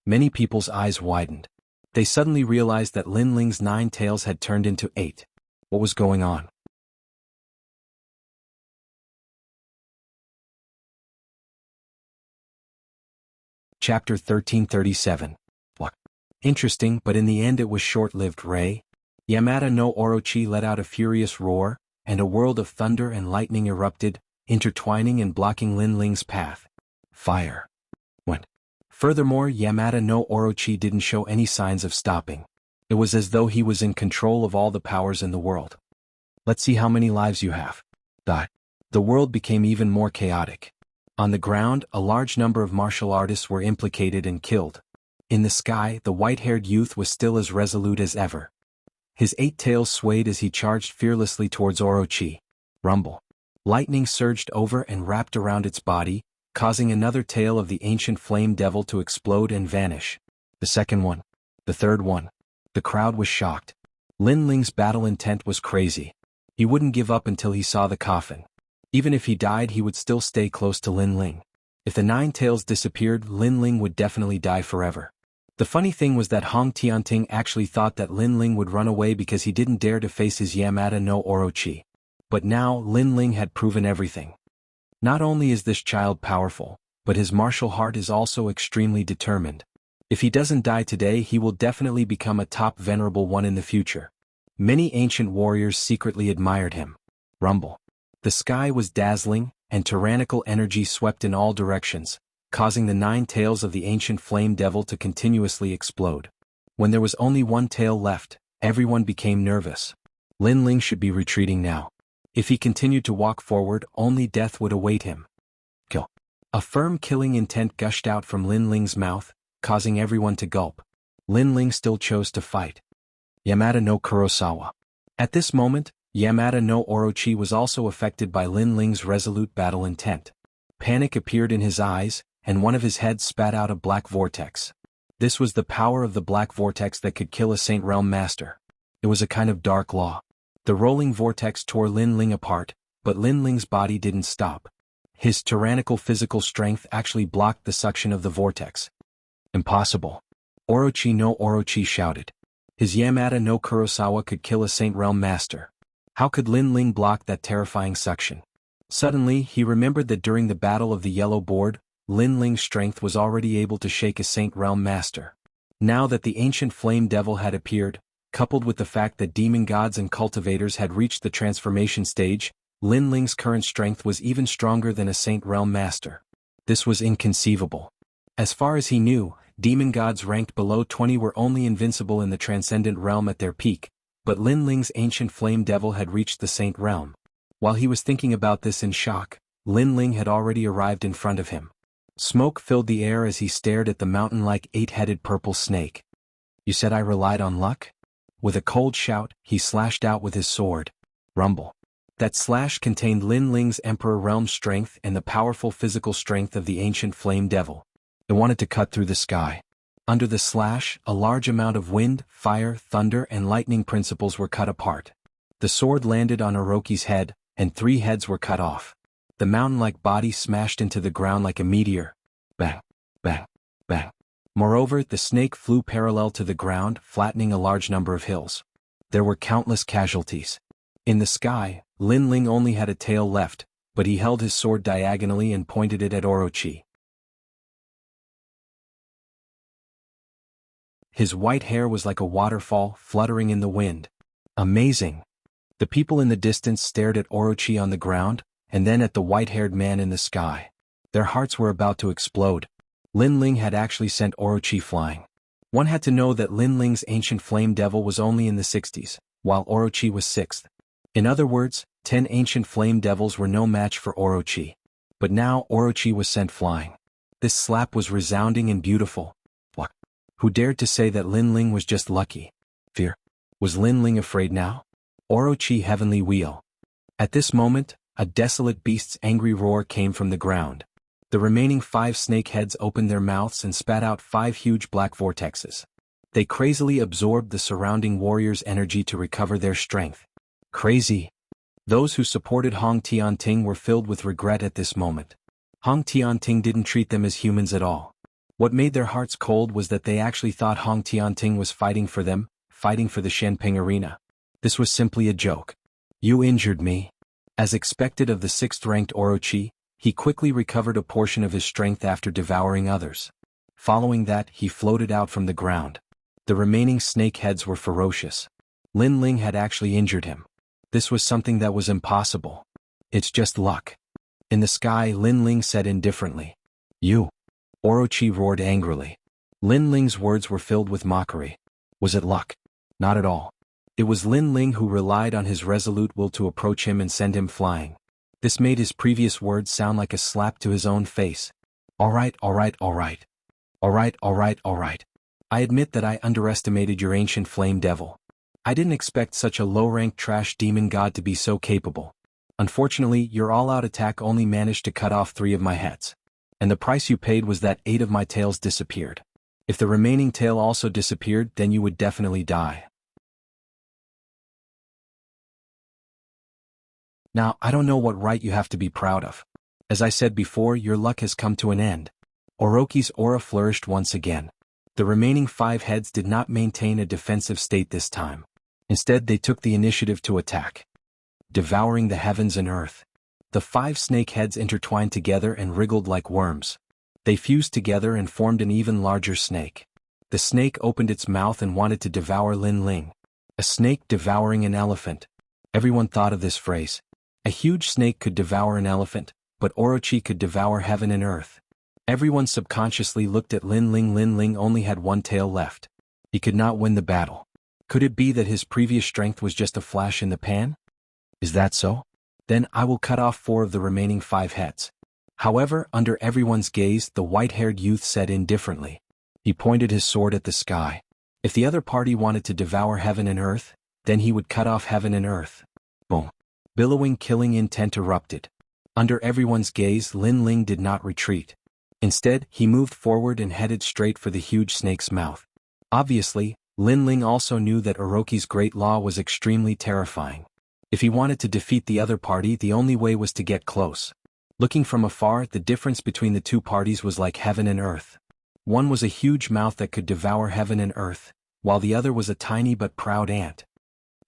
Many people's eyes widened. They suddenly realized that Lin Ling's 9 tails had turned into 8. What was going on? Chapter 1337. What? Interesting, but in the end it was short-lived. Yamada no Orochi let out a furious roar, and a world of thunder and lightning erupted, intertwining and blocking Lin Ling's path. Fire. Went. Furthermore, Yamada no Orochi didn't show any signs of stopping. It was as though he was in control of all the powers in the world. Let's see how many lives you have. Die. The world became even more chaotic. On the ground, a large number of martial artists were implicated and killed. In the sky, the white-haired youth was still as resolute as ever. His 8 tails swayed as he charged fearlessly towards Orochi. Rumble. Lightning surged over and wrapped around its body, causing another tail of the ancient flame devil to explode and vanish. The second one. The third one. The crowd was shocked. Lin Ling's battle intent was crazy. He wouldn't give up until he saw the coffin. Even if he died, he would still stay close to Lin Ling. If the 9 tails disappeared, Lin Ling would definitely die forever. The funny thing was that Hong Tianting actually thought that Lin Ling would run away because he didn't dare to face his Yamada no Orochi. But now, Lin Ling had proven everything. Not only is this child powerful, but his martial heart is also extremely determined. If he doesn't die today, he will definitely become a top venerable one in the future. Many ancient warriors secretly admired him. Rumble. The sky was dazzling, and tyrannical energy swept in all directions, causing the 9 tails of the ancient flame devil to continuously explode. When there was only 1 tail left, everyone became nervous. Lin Ling should be retreating now. If he continued to walk forward, only death would await him. Kill. A firm killing intent gushed out from Lin Ling's mouth, causing everyone to gulp. Lin Ling still chose to fight. Yamada no Kurosawa. At this moment, Yamada no Orochi was also affected by Lin Ling's resolute battle intent. Panic appeared in his eyes, and one of his heads spat out a black vortex. This was the power of the black vortex that could kill a Saint Realm Master. It was a kind of dark law. The rolling vortex tore Lin Ling apart, but Lin Ling's body didn't stop. His tyrannical physical strength actually blocked the suction of the vortex. Impossible. Orochi no Orochi shouted. His Yamada no Kurosawa could kill a Saint Realm Master. How could Lin Ling block that terrifying suction? Suddenly, he remembered that during the Battle of the Yellow Board, Lin Ling's strength was already able to shake a Saint Realm Master. Now that the ancient flame devil had appeared, coupled with the fact that demon gods and cultivators had reached the transformation stage, Lin Ling's current strength was even stronger than a Saint Realm Master. This was inconceivable. As far as he knew, demon gods ranked below 20 were only invincible in the Transcendent Realm at their peak, but Lin Ling's ancient flame devil had reached the Saint Realm. While he was thinking about this in shock, Lin Ling had already arrived in front of him. Smoke filled the air as he stared at the mountain-like 8-headed purple snake. You said I relied on luck? With a cold shout, he slashed out with his sword. Rumble. That slash contained Lin Ling's Emperor Realm strength and the powerful physical strength of the ancient flame devil. It wanted to cut through the sky. Under the slash, a large amount of wind, fire, thunder and lightning principles were cut apart. The sword landed on Orochi's head, and 3 heads were cut off. The mountain-like body smashed into the ground like a meteor. Bang! Bang! Bang. Moreover, the snake flew parallel to the ground, flattening a large number of hills. There were countless casualties. In the sky, Lin Ling only had a tail left, but he held his sword diagonally and pointed it at Orochi. His white hair was like a waterfall, fluttering in the wind. Amazing! The people in the distance stared at Orochi on the ground, and then at the white-haired man in the sky. Their hearts were about to explode. Lin Ling had actually sent Orochi flying. One had to know that Lin Ling's ancient flame devil was only in the 60s, while Orochi was 6th. In other words, 10 ancient flame devils were no match for Orochi. But now Orochi was sent flying. This slap was resounding and beautiful. What? Who dared to say that Lin Ling was just lucky? Fear. Was Lin Ling afraid now? Orochi heavenly wheel. At this moment, a desolate beast's angry roar came from the ground. The remaining 5 snake heads opened their mouths and spat out 5 huge black vortexes. They crazily absorbed the surrounding warriors' energy to recover their strength. Crazy. Those who supported Hong Tianting were filled with regret at this moment. Hong Tianting didn't treat them as humans at all. What made their hearts cold was that they actually thought Hong Tianting was fighting for them, fighting for the Shenping arena. This was simply a joke. You injured me. As expected of the 6th-ranked Orochi, he quickly recovered a portion of his strength after devouring others. Following that, he floated out from the ground. The remaining snake heads were ferocious. Lin Ling had actually injured him. This was something that was impossible. It's just luck. In the sky, Lin Ling said indifferently. You. Orochi roared angrily. Lin Ling's words were filled with mockery. Was it luck? Not at all. It was Lin Ling who relied on his resolute will to approach him and send him flying. This made his previous words sound like a slap to his own face. Alright. I admit that I underestimated your ancient flame devil. I didn't expect such a low-ranked trash demon god to be so capable. Unfortunately, your all-out attack only managed to cut off 3 of my heads. And the price you paid was that 8 of my tails disappeared. If the remaining tail also disappeared, then you would definitely die. Now, I don't know what right you have to be proud of. As I said before, your luck has come to an end. Orochi's aura flourished once again. The remaining 5 heads did not maintain a defensive state this time. Instead, they took the initiative to attack. Devouring the heavens and earth. The 5 snake heads intertwined together and wriggled like worms. They fused together and formed an even larger snake. The snake opened its mouth and wanted to devour Lin Ling. A snake devouring an elephant. Everyone thought of this phrase. A huge snake could devour an elephant, but Orochi could devour heaven and earth. Everyone subconsciously looked at Lin Ling. Lin Ling only had 1 tail left. He could not win the battle. Could it be that his previous strength was just a flash in the pan? Is that so? Then I will cut off 4 of the remaining 5 heads. However, under everyone's gaze, the white-haired youth said indifferently. He pointed his sword at the sky. If the other party wanted to devour heaven and earth, then he would cut off heaven and earth. Boom. Billowing killing intent erupted. Under everyone's gaze, Lin Ling did not retreat. Instead, he moved forward and headed straight for the huge snake's mouth. Obviously, Lin Ling also knew that Orochi's great law was extremely terrifying. If he wanted to defeat the other party, the only way was to get close. Looking from afar, the difference between the 2 parties was like heaven and earth. One was a huge mouth that could devour heaven and earth, while the other was a tiny but proud ant.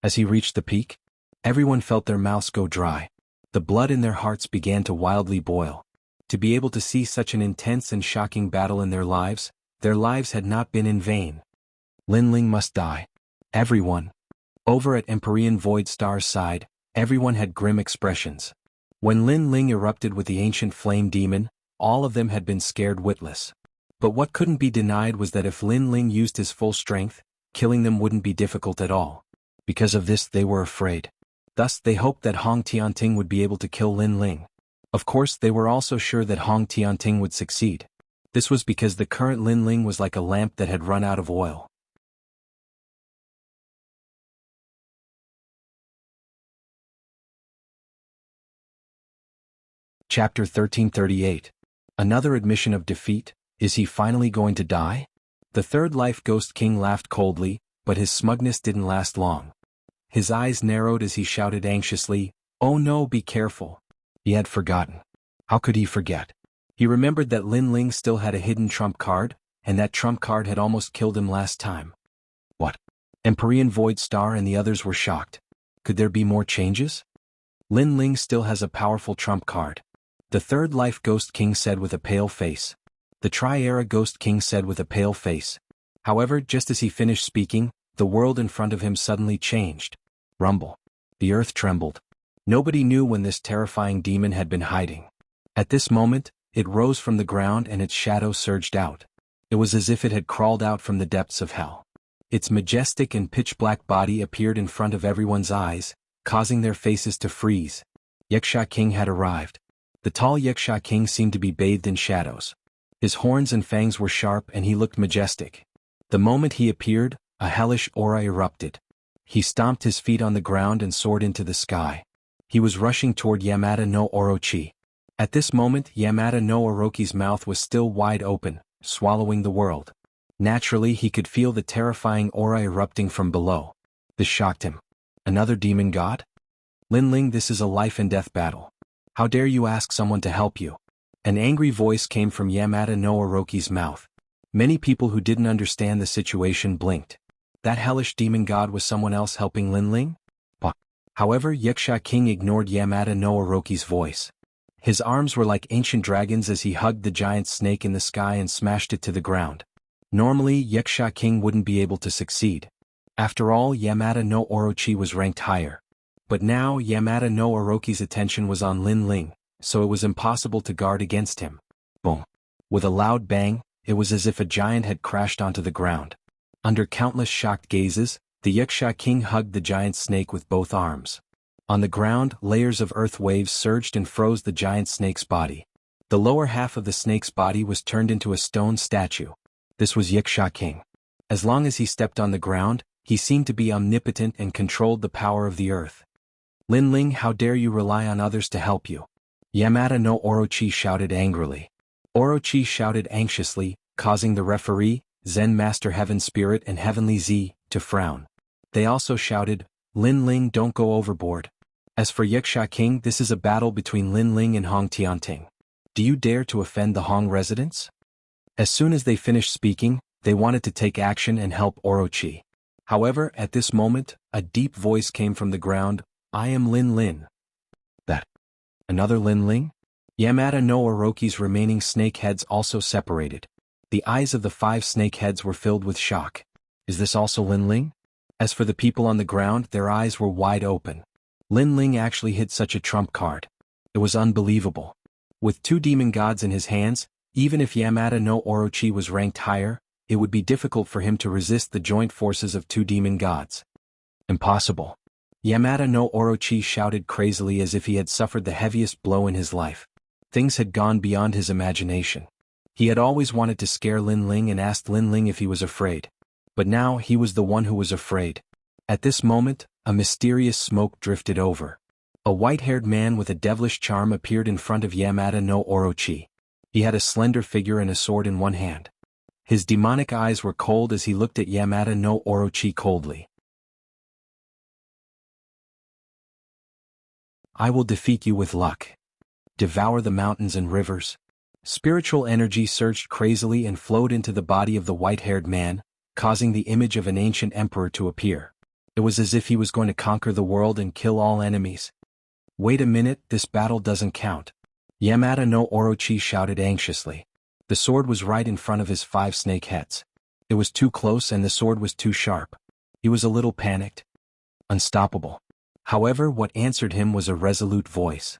As he reached the peak, everyone felt their mouths go dry. The blood in their hearts began to wildly boil. To be able to see such an intense and shocking battle in their lives had not been in vain. Lin Ling must die. Everyone. Over at Empyrean Void Star's side, everyone had grim expressions. When Lin Ling erupted with the ancient flame demon, all of them had been scared witless. But what couldn't be denied was that if Lin Ling used his full strength, killing them wouldn't be difficult at all. Because of this, they were afraid. Thus, they hoped that Hong Tianting would be able to kill Lin Ling. Of course, they were also sure that Hong Tianting would succeed. This was because the current Lin Ling was like a lamp that had run out of oil. Chapter 1338. Another admission of defeat. Is he finally going to die? The third life Ghost King laughed coldly, but his smugness didn't last long. His eyes narrowed as he shouted anxiously, "Oh no, be careful." He had forgotten. How could he forget? He remembered that Lin Ling still had a hidden trump card, and that trump card had almost killed him last time. What? Empyrean Void Star and the others were shocked. Could there be more changes? Lin Ling still has a powerful trump card. The Third Life Ghost King said with a pale face. The Tri-Era Ghost King said with a pale face. However, just as he finished speaking, the world in front of him suddenly changed. Rumble. The earth trembled. Nobody knew when this terrifying demon had been hiding. At this moment, it rose from the ground and its shadow surged out. It was as if it had crawled out from the depths of hell. Its majestic and pitch-black body appeared in front of everyone's eyes, causing their faces to freeze. Wuxia King had arrived. The tall Wuxia King seemed to be bathed in shadows. His horns and fangs were sharp and he looked majestic. The moment he appeared, a hellish aura erupted. He stomped his feet on the ground and soared into the sky. He was rushing toward Yamada no Orochi. At this moment, Yamada no Orochi's mouth was still wide open, swallowing the world. Naturally, he could feel the terrifying aura erupting from below. This shocked him. Another demon god? Lin Ling, this is a life and death battle. How dare you ask someone to help you? An angry voice came from Yamada no Orochi's mouth. Many people who didn't understand the situation blinked. That hellish demon god was someone else helping Lin Ling? However, Wuxia King ignored Yamada no Orochi's voice. His arms were like ancient dragons as he hugged the giant snake in the sky and smashed it to the ground. Normally, Wuxia King wouldn't be able to succeed. After all, Yamada no Orochi was ranked higher. But now, Yamada no Orochi's attention was on Lin Ling, so it was impossible to guard against him. Boom. With a loud bang, it was as if a giant had crashed onto the ground. Under countless shocked gazes, the Wuxia King hugged the giant snake with both arms. On the ground, layers of earth waves surged and froze the giant snake's body. The lower half of the snake's body was turned into a stone statue. This was Wuxia King. As long as he stepped on the ground, he seemed to be omnipotent and controlled the power of the earth. Lin Ling, how dare you rely on others to help you? Yamada no Orochi shouted angrily. Orochi shouted anxiously, causing the referee, Zen Master Heaven Spirit and Heavenly Z, to frown. They also shouted, Lin Ling, don't go overboard. As for Wuxia King, this is a battle between Lin Ling and Hong Tianting. Do you dare to offend the Hong residents? As soon as they finished speaking, they wanted to take action and help Orochi. However, at this moment, a deep voice came from the ground, I am Lin Lin. That. Another Lin Ling? Yamada no Orochi's remaining snake heads also separated. The eyes of the 5 snake heads were filled with shock. Is this also Lin Ling? As for the people on the ground, their eyes were wide open. Lin Ling actually hit such a trump card. It was unbelievable. With 2 demon gods in his hands, even if Yamada no Orochi was ranked higher, it would be difficult for him to resist the joint forces of 2 demon gods. Impossible. Yamada no Orochi shouted crazily as if he had suffered the heaviest blow in his life. Things had gone beyond his imagination. He had always wanted to scare Lin Ling and asked Lin Ling if he was afraid. But now he was the one who was afraid. At this moment, a mysterious smoke drifted over. A white-haired man with a devilish charm appeared in front of Yamada no Orochi. He had a slender figure and a sword in one hand. His demonic eyes were cold as he looked at Yamada no Orochi coldly. I will defeat you with luck. Devour the mountains and rivers. Spiritual energy surged crazily and flowed into the body of the white-haired man, causing the image of an ancient emperor to appear. It was as if he was going to conquer the world and kill all enemies. Wait a minute, this battle doesn't count. Yamada no Orochi shouted anxiously. The sword was right in front of his 5 snake heads. It was too close and the sword was too sharp. He was a little panicked. Unstoppable. However, what answered him was a resolute voice.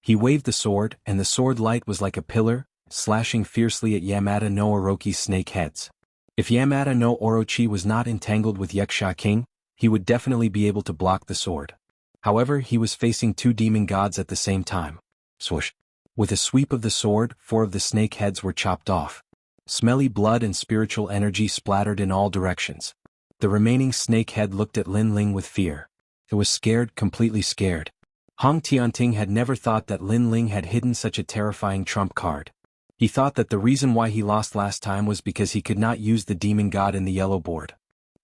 He waved the sword, and the sword light was like a pillar, slashing fiercely at Yamada no Orochi's snake heads. If Yamada no Orochi was not entangled with Wuxia King, he would definitely be able to block the sword. However, he was facing 2 demon gods at the same time. Swoosh. With a sweep of the sword, 4 of the snake heads were chopped off. Smelly blood and spiritual energy splattered in all directions. The remaining snake head looked at Lin Ling with fear. It was scared, completely scared. Hong Tianting had never thought that Lin Ling had hidden such a terrifying trump card. He thought that the reason why he lost last time was because he could not use the demon god in the yellow board.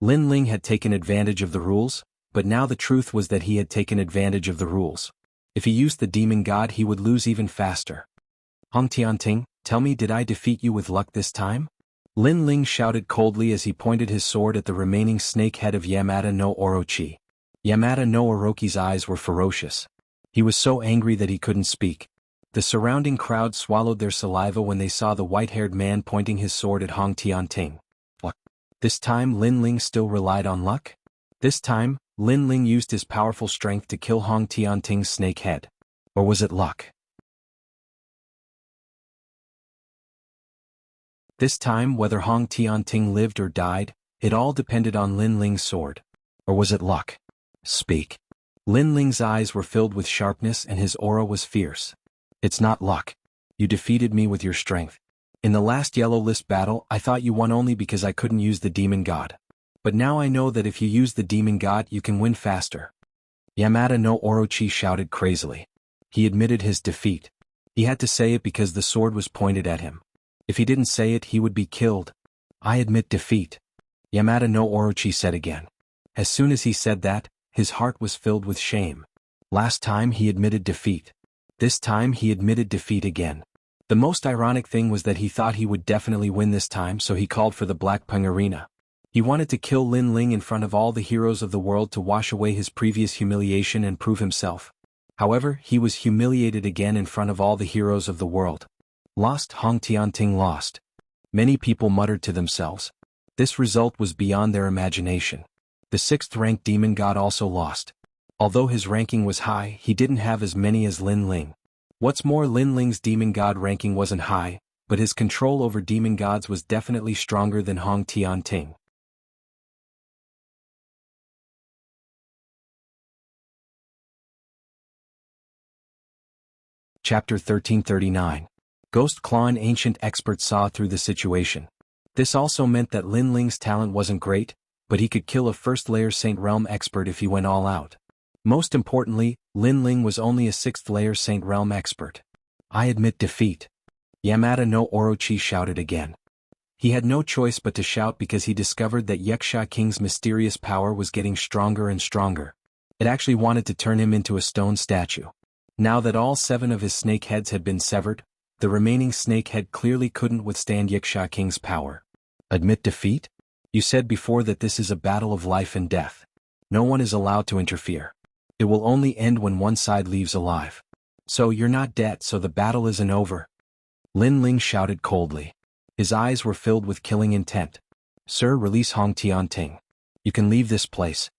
Lin Ling had taken advantage of the rules, but now the truth was that he had taken advantage of the rules. If he used the demon god, he would lose even faster. Hong Tianting, tell me, did I defeat you with luck this time? Lin Ling shouted coldly as he pointed his sword at the remaining snake head of Yamada no Orochi. Yamada no Orochi's eyes were ferocious. He was so angry that he couldn't speak. The surrounding crowd swallowed their saliva when they saw the white-haired man pointing his sword at Hong Tianting. Luck. This time Lin Ling still relied on luck? This time, Lin Ling used his powerful strength to kill Hong Tianting's snake head. Or was it luck? This time, whether Hong Tianting lived or died, it all depended on Lin Ling's sword. Or was it luck? Speak. Lin Ling's eyes were filled with sharpness and his aura was fierce. It's not luck. You defeated me with your strength. In the last Yellow List battle, I thought you won only because I couldn't use the Demon God. But now I know that if you use the Demon God, you can win faster. Yamada no Orochi shouted crazily. He admitted his defeat. He had to say it because the sword was pointed at him. If he didn't say it, he would be killed. I admit defeat. Yamada no Orochi said again. As soon as he said that, his heart was filled with shame. Last time he admitted defeat. This time he admitted defeat again. The most ironic thing was that he thought he would definitely win this time, so he called for the Black Pung Arena. He wanted to kill Lin Ling in front of all the heroes of the world to wash away his previous humiliation and prove himself. However, he was humiliated again in front of all the heroes of the world. Lost. Hong Tianting lost. Many people muttered to themselves. This result was beyond their imagination. The 6th-ranked demon god also lost. Although his ranking was high, he didn't have as many as Lin Ling. What's more, Lin Ling's demon god ranking wasn't high, but his control over demon gods was definitely stronger than Hong Tianting. Chapter 1339. Ghost Claw. An ancient expert saw through the situation. This also meant that Lin Ling's talent wasn't great, but he could kill a first-layer Saint Realm expert if he went all out. Most importantly, Lin Ling was only a 6th-layer Saint Realm expert. I admit defeat. Yamada no Orochi shouted again. He had no choice but to shout because he discovered that Wuxia King's mysterious power was getting stronger and stronger. It actually wanted to turn him into a stone statue. Now that all 7 of his snake heads had been severed, the remaining snake head clearly couldn't withstand Wuxia King's power. Admit defeat? You said before that this is a battle of life and death. No one is allowed to interfere. It will only end when one side leaves alive. So you're not dead, so the battle isn't over. Lin Ling shouted coldly. His eyes were filled with killing intent. Sir, release Hong Tianting. You can leave this place.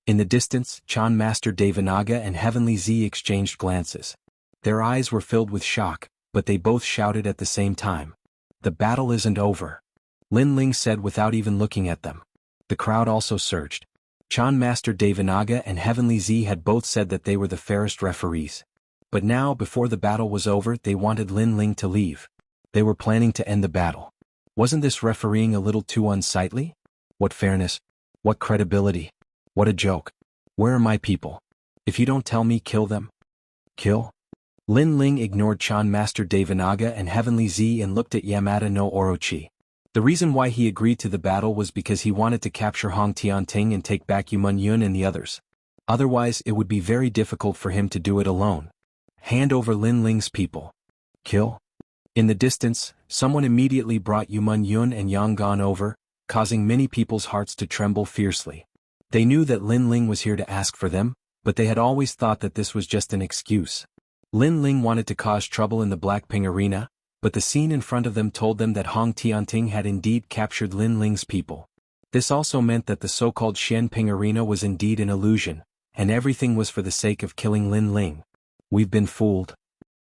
In the distance, Chan Master Devanaga and Heavenly Z exchanged glances. Their eyes were filled with shock, but they both shouted at the same time. The battle isn't over. Lin Ling said without even looking at them. The crowd also surged. Chan Master Devanaga and Heavenly Z had both said that they were the fairest referees. But now, before the battle was over, they wanted Lin Ling to leave. They were planning to end the battle. Wasn't this refereeing a little too unsightly? What fairness? What credibility? What a joke. Where are my people? If you don't tell me, kill them. Kill? Lin Ling ignored Chan Master Devanaga and Heavenly Z and looked at Yamada no Orochi. The reason why he agreed to the battle was because he wanted to capture Hong Tianting and take back Yumun Yun and the others. Otherwise, it would be very difficult for him to do it alone. Hand over Lin Ling's people. Kill? In the distance, someone immediately brought Yumun Yun and Yang Gan over, causing many people's hearts to tremble fiercely. They knew that Lin Ling was here to ask for them, but they had always thought that this was just an excuse. Lin Ling wanted to cause trouble in the Black Ping Arena, but the scene in front of them told them that Hong Tianting had indeed captured Lin Ling's people. This also meant that the so-called Xian Ping Arena was indeed an illusion, and everything was for the sake of killing Lin Ling. We've been fooled.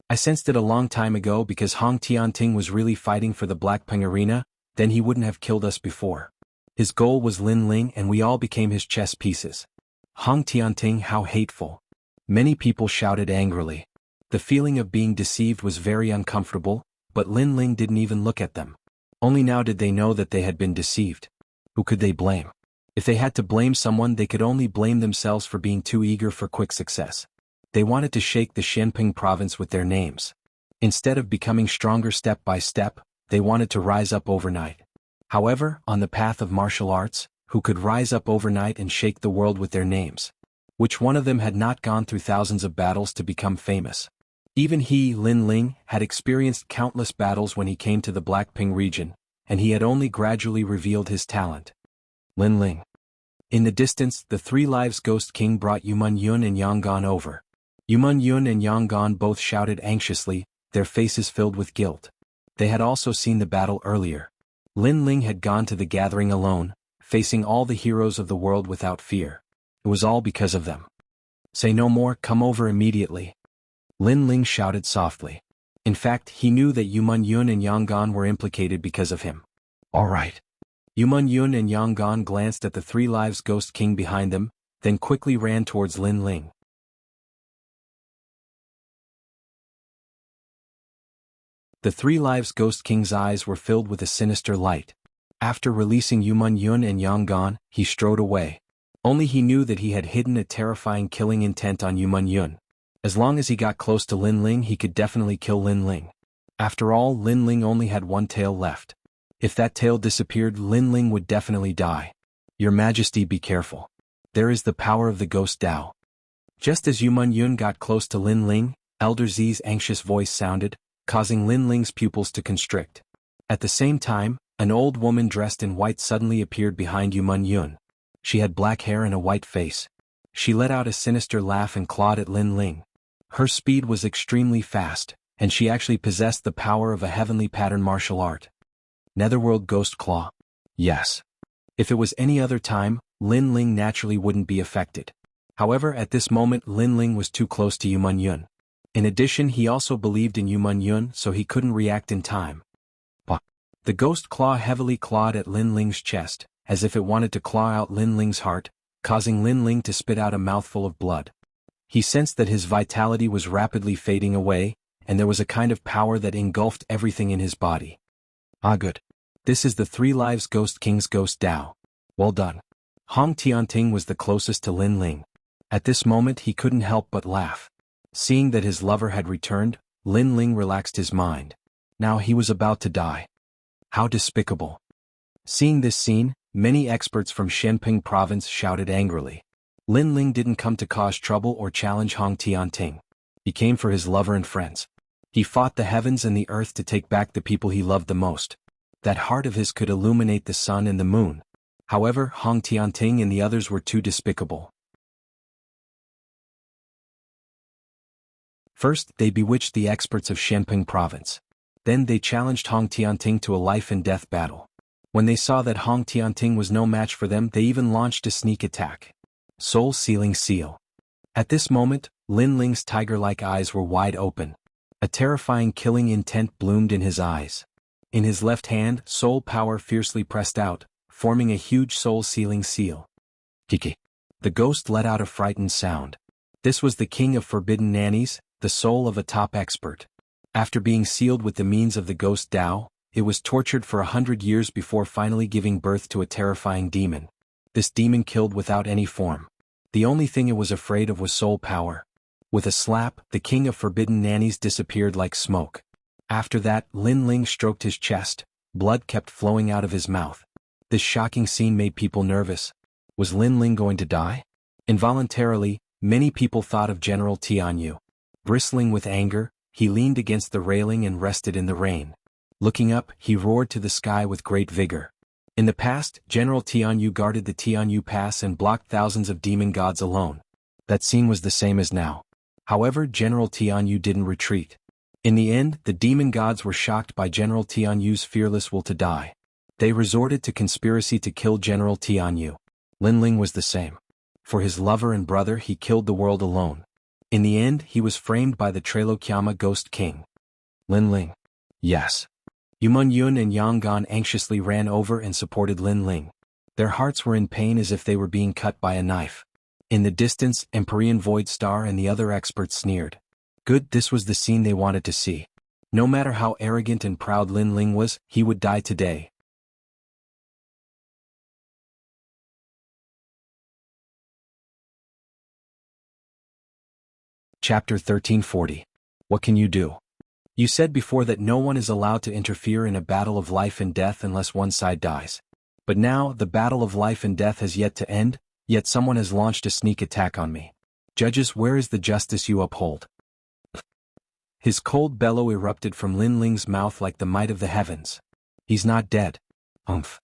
I sensed it a long time ago because Hong Tianting was really fighting for the Black Ping Arena, then he wouldn't have killed us before. His goal was Lin Ling and we all became his chess pieces. Hong Tianting, how hateful. Many people shouted angrily. The feeling of being deceived was very uncomfortable, but Lin Ling didn't even look at them. Only now did they know that they had been deceived. Who could they blame? If they had to blame someone, they could only blame themselves for being too eager for quick success. They wanted to shake the Xianping province with their names. Instead of becoming stronger step by step, they wanted to rise up overnight. However, on the path of martial arts, who could rise up overnight and shake the world with their names? Which one of them had not gone through thousands of battles to become famous? Even he, Lin Ling, had experienced countless battles when he came to the Black Ping region, and he had only gradually revealed his talent. Lin Ling. In the distance, the Three Lives Ghost King brought Yumun Yun and Yang Gan over. Yumun Yun and Yang Gan both shouted anxiously, their faces filled with guilt. They had also seen the battle earlier. Lin Ling had gone to the gathering alone, facing all the heroes of the world without fear. It was all because of them. Say no more, come over immediately. Lin Ling shouted softly. In fact, he knew that Yumun Yun and Yang Gan were implicated because of him. All right. Yumun Yun and Yang Gan glanced at the Three Lives Ghost King behind them, then quickly ran towards Lin Ling. The Three Lives Ghost King's eyes were filled with a sinister light. After releasing Yumun Yun and Yang Gan, he strode away. Only he knew that he had hidden a terrifying killing intent on Yumun Yun. As long as he got close to Lin Ling, he could definitely kill Lin Ling. After all, Lin Ling only had one tail left. If that tail disappeared, Lin Ling would definitely die. Your Majesty, be careful. There is the power of the Ghost Dao. Just as Yumun Yun got close to Lin Ling, Elder Z's anxious voice sounded, causing Lin Ling's pupils to constrict. At the same time, an old woman dressed in white suddenly appeared behind Yumun Yun. She had black hair and a white face. She let out a sinister laugh and clawed at Lin Ling. Her speed was extremely fast, and she actually possessed the power of a heavenly pattern martial art. Netherworld Ghost Claw. Yes. If it was any other time, Lin Ling naturally wouldn't be affected. However, at this moment Lin Ling was too close to Yumun Yun. In addition, he also believed in Yumun Yun, so he couldn't react in time. Bah. The Ghost Claw heavily clawed at Lin Ling's chest, as if it wanted to claw out Lin Ling's heart, causing Lin Ling to spit out a mouthful of blood. He sensed that his vitality was rapidly fading away, and there was a kind of power that engulfed everything in his body. Ah, good. This is the Three Lives Ghost King's Ghost Dao. Well done. Hong Tianting was the closest to Lin Ling. At this moment he couldn't help but laugh. Seeing that his lover had returned, Lin Ling relaxed his mind. Now he was about to die. How despicable. Seeing this scene, many experts from Shenping province shouted angrily. Lin Ling didn't come to cause trouble or challenge Hong Tianting. He came for his lover and friends. He fought the heavens and the earth to take back the people he loved the most. That heart of his could illuminate the sun and the moon. However, Hong Tianting and the others were too despicable. First, they bewitched the experts of Shenping province. Then they challenged Hong Tianting to a life-and-death battle. When they saw that Hong Tianting was no match for them, they even launched a sneak attack. Soul-sealing seal. At this moment, Lin Ling's tiger-like eyes were wide open. A terrifying killing intent bloomed in his eyes. In his left hand, soul power fiercely pressed out, forming a huge soul-sealing seal. Kiki. The ghost let out a frightened sound. This was the king of forbidden nannies, the soul of a top expert. After being sealed with the means of the Ghost Dao, it was tortured for 100 years before finally giving birth to a terrifying demon. This demon killed without any form. The only thing it was afraid of was soul power. With a slap, the king of forbidden nannies disappeared like smoke. After that, Lin Ling stroked his chest. Blood kept flowing out of his mouth. This shocking scene made people nervous. Was Lin Ling going to die? Involuntarily, many people thought of General Tianyu. Bristling with anger, he leaned against the railing and rested in the rain. Looking up, he roared to the sky with great vigor. In the past, General Tianyu guarded the Tianyu Pass and blocked thousands of demon gods alone. That scene was the same as now. However, General Tianyu didn't retreat. In the end, the demon gods were shocked by General Tianyu's fearless will to die. They resorted to conspiracy to kill General Tianyu. Lin Ling was the same. For his lover and brother, he killed the world alone. In the end, he was framed by the Trailokyama Ghost King. Lin Ling. Yes. Yumun Yun and Yang Gan anxiously ran over and supported Lin Ling. Their hearts were in pain as if they were being cut by a knife. In the distance, Empyrean Void Star and the other experts sneered. Good, this was the scene they wanted to see. No matter how arrogant and proud Lin Ling was, he would die today. Chapter 1340. What can you do? You said before that no one is allowed to interfere in a battle of life and death unless one side dies. But now, the battle of life and death has yet to end, yet someone has launched a sneak attack on me. Judges, where is the justice you uphold? His cold bellow erupted from Lin Ling's mouth like the might of the heavens. He's not dead. Umph.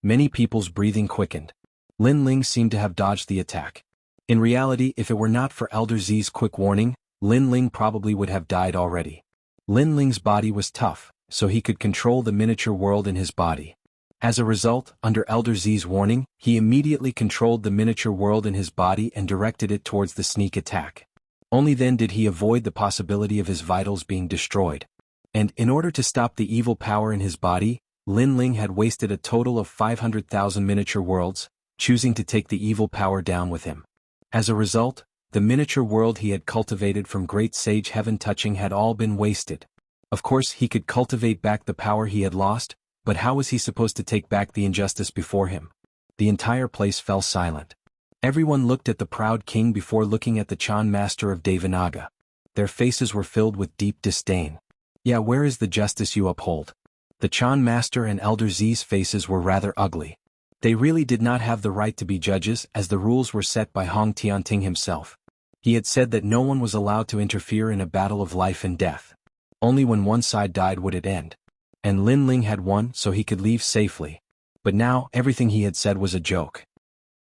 Many people's breathing quickened. Lin Ling seemed to have dodged the attack. In reality, if it were not for Elder Z's quick warning, Lin Ling probably would have died already. Lin Ling's body was tough, so he could control the miniature world in his body. As a result, under Elder Z's warning, he immediately controlled the miniature world in his body and directed it towards the sneak attack. Only then did he avoid the possibility of his vitals being destroyed. And in order to stop the evil power in his body, Lin Ling had wasted a total of 500,000 miniature worlds, choosing to take the evil power down with him. As a result, the miniature world he had cultivated from Great Sage Heaven Touching had all been wasted. Of course, he could cultivate back the power he had lost, but how was he supposed to take back the injustice before him? The entire place fell silent. Everyone looked at the proud king before looking at the Chan master of Devanaga. Their faces were filled with deep disdain. Yeah, where is the justice you uphold? The Chan master and Elder Z's faces were rather ugly. They really did not have the right to be judges, as the rules were set by Hong Tianting himself. He had said that no one was allowed to interfere in a battle of life and death. Only when one side died would it end. And Lin Ling had won, so he could leave safely. But now, everything he had said was a joke.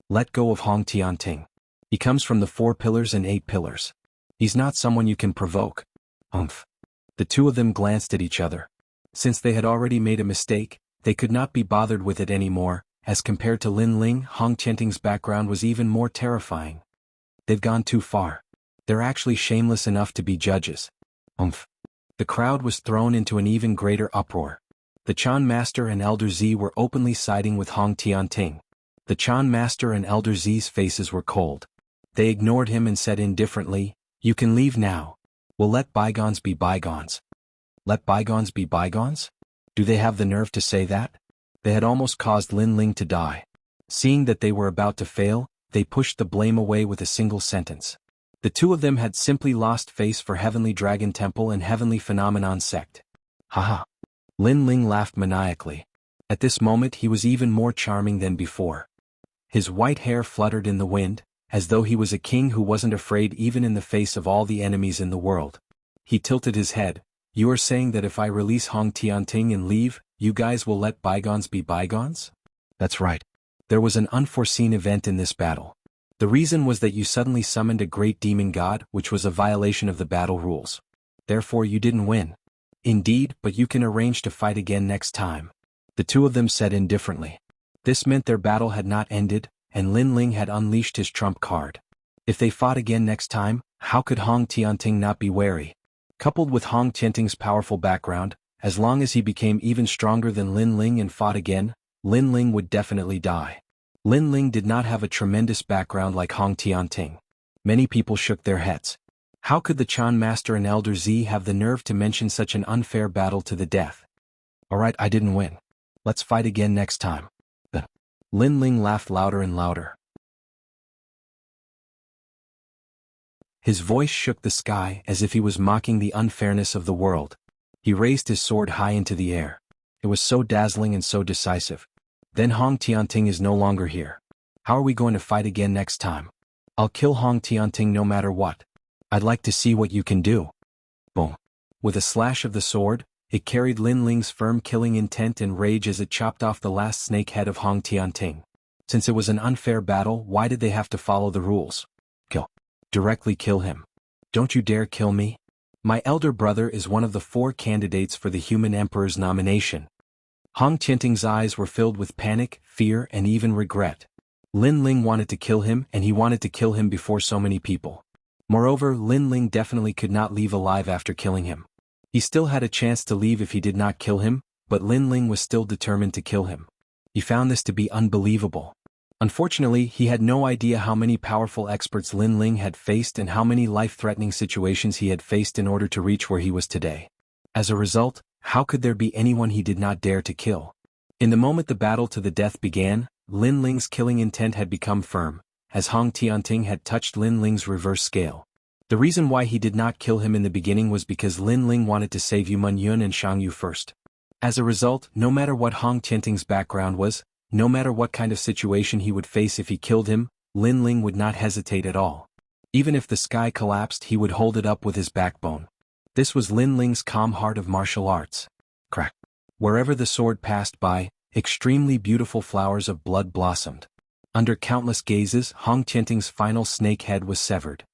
Let go of Hong Tianting. He comes from the 4 pillars and 8 pillars. He's not someone you can provoke. Umph. The two of them glanced at each other. Since they had already made a mistake, they could not be bothered with it anymore. As compared to Lin Ling, Hong Tianting's background was even more terrifying. They've gone too far. They're actually shameless enough to be judges. Umph. The crowd was thrown into an even greater uproar. The Chan Master and Elder Z were openly siding with Hong Tianting. The Chan Master and Elder Z's faces were cold. They ignored him and said indifferently, "You can leave now. We'll let bygones be bygones." Let bygones be bygones? Do they have the nerve to say that? They had almost caused Lin Ling to die. Seeing that they were about to fail, they pushed the blame away with a single sentence. The two of them had simply lost face for Heavenly Dragon Temple and Heavenly Phenomenon Sect. Haha. Lin Ling laughed maniacally. At this moment he was even more charming than before. His white hair fluttered in the wind, as though he was a king who wasn't afraid even in the face of all the enemies in the world. He tilted his head. "You are saying that if I release Hong Tianting and leave, you guys will let bygones be bygones?" That's right. There was an unforeseen event in this battle. The reason was that you suddenly summoned a great demon god, which was a violation of the battle rules. Therefore you didn't win. Indeed, but you can arrange to fight again next time. The two of them said indifferently. This meant their battle had not ended, and Lin Ling had unleashed his trump card. If they fought again next time, how could Hong Tianting not be wary? Coupled with Hong Tianting's powerful background, as long as he became even stronger than Lin Ling and fought again, Lin Ling would definitely die. Lin Ling did not have a tremendous background like Hong Tianting. Many people shook their heads. How could the Chan Master and Elder Z have the nerve to mention such an unfair battle to the death? Alright, I didn't win. Let's fight again next time. Lin Ling laughed louder and louder. His voice shook the sky as if he was mocking the unfairness of the world. He raised his sword high into the air. It was so dazzling and so decisive. Then Hong Tianting is no longer here. How are we going to fight again next time? I'll kill Hong Tianting no matter what. I'd like to see what you can do. Boom. With a slash of the sword, it carried Lin Ling's firm killing intent and rage as it chopped off the last snake head of Hong Tianting. Since it was an unfair battle, why did they have to follow the rules? Kill. Directly kill him. Don't you dare kill me. My elder brother is one of the 4 candidates for the Human Emperor's nomination. Hong Tianting's eyes were filled with panic, fear, and even regret. Lin Ling wanted to kill him, and he wanted to kill him before so many people. Moreover, Lin Ling definitely could not leave alive after killing him. He still had a chance to leave if he did not kill him, but Lin Ling was still determined to kill him. He found this to be unbelievable. Unfortunately, he had no idea how many powerful experts Lin Ling had faced and how many life-threatening situations he had faced in order to reach where he was today. As a result, how could there be anyone he did not dare to kill? In the moment the battle to the death began, Lin Ling's killing intent had become firm, as Hong Tianting had touched Lin Ling's reverse scale. The reason why he did not kill him in the beginning was because Lin Ling wanted to save Yumen Yun and Shang Yu first. As a result, no matter what Hong Tianting's background was, no matter what kind of situation he would face if he killed him, Lin Ling would not hesitate at all. Even if the sky collapsed, he would hold it up with his backbone. This was Lin Ling's calm heart of martial arts. Crack. Wherever the sword passed by, extremely beautiful flowers of blood blossomed. Under countless gazes, Hong Tianting's final snake head was severed.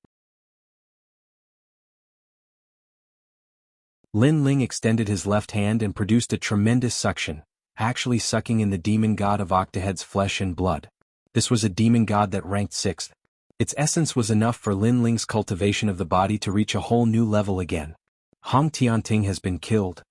Lin Ling extended his left hand and produced a tremendous suction, actually sucking in the demon god of Octahed's flesh and blood. This was a demon god that ranked 6th. Its essence was enough for Lin Ling's cultivation of the body to reach a whole new level again. Hong Tianting has been killed.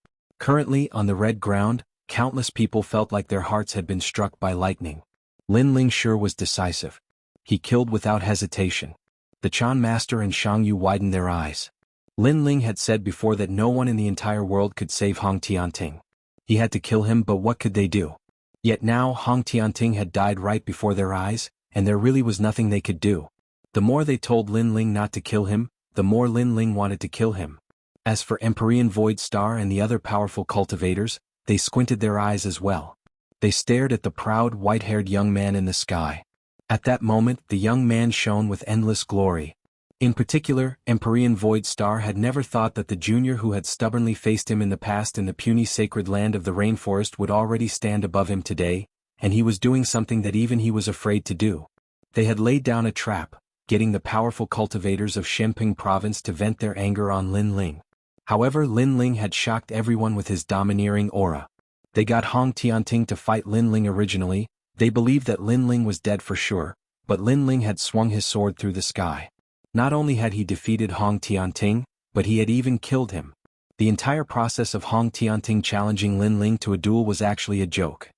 Currently, on the red ground, countless people felt like their hearts had been struck by lightning. Lin Ling sure was decisive. He killed without hesitation. The Chan Master and Shang Yu widened their eyes. Lin Ling had said before that no one in the entire world could save Hong Tianting. He had to kill him, but what could they do? Yet now Hong Tianting had died right before their eyes, and there really was nothing they could do. The more they told Lin Ling not to kill him, the more Lin Ling wanted to kill him. As for Empyrean Void Star and the other powerful cultivators, they squinted their eyes as well. They stared at the proud white-haired young man in the sky. At that moment the young man shone with endless glory. In particular, Empyrean Void Star had never thought that the junior who had stubbornly faced him in the past in the puny sacred land of the rainforest would already stand above him today, and he was doing something that even he was afraid to do. They had laid down a trap, getting the powerful cultivators of Shenping province to vent their anger on Lin Ling. However, Lin Ling had shocked everyone with his domineering aura. They got Hong Tianting to fight Lin Ling originally. They believed that Lin Ling was dead for sure, but Lin Ling had swung his sword through the sky. Not only had he defeated Hong Tianting, but he had even killed him. The entire process of Hong Tianting challenging Lin Ling to a duel was actually a joke.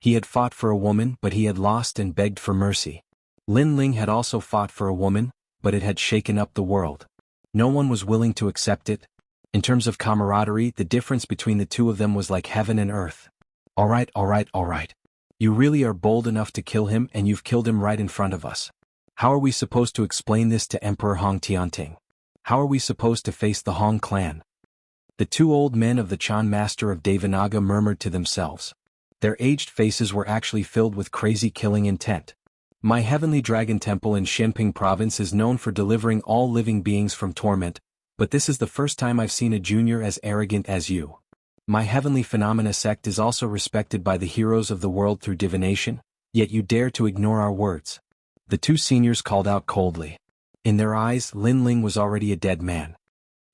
He had fought for a woman, but he had lost and begged for mercy. Lin Ling had also fought for a woman, but it had shaken up the world. No one was willing to accept it. In terms of camaraderie, the difference between the two of them was like heaven and earth. Alright. You really are bold enough to kill him, and you've killed him right in front of us. How are we supposed to explain this to Emperor Hong Tianting? How are we supposed to face the Hong clan? The two old men of the Chan Master of Devanaga murmured to themselves. Their aged faces were actually filled with crazy killing intent. My heavenly dragon temple in Shenping province is known for delivering all living beings from torment, but this is the first time I've seen a junior as arrogant as you. My heavenly phenomena sect is also respected by the heroes of the world through divination, yet you dare to ignore our words. The two seniors called out coldly. In their eyes, Lin Ling was already a dead man.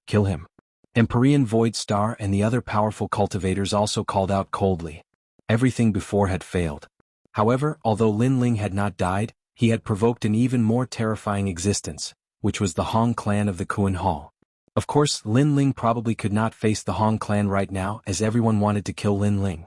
Kill him. Empyrean Void Star and the other powerful cultivators also called out coldly. Everything before had failed. However, although Lin Ling had not died, he had provoked an even more terrifying existence, which was the Hong clan of the Kuan Hall. Of course, Lin Ling probably could not face the Hong clan right now, as everyone wanted to kill Lin Ling.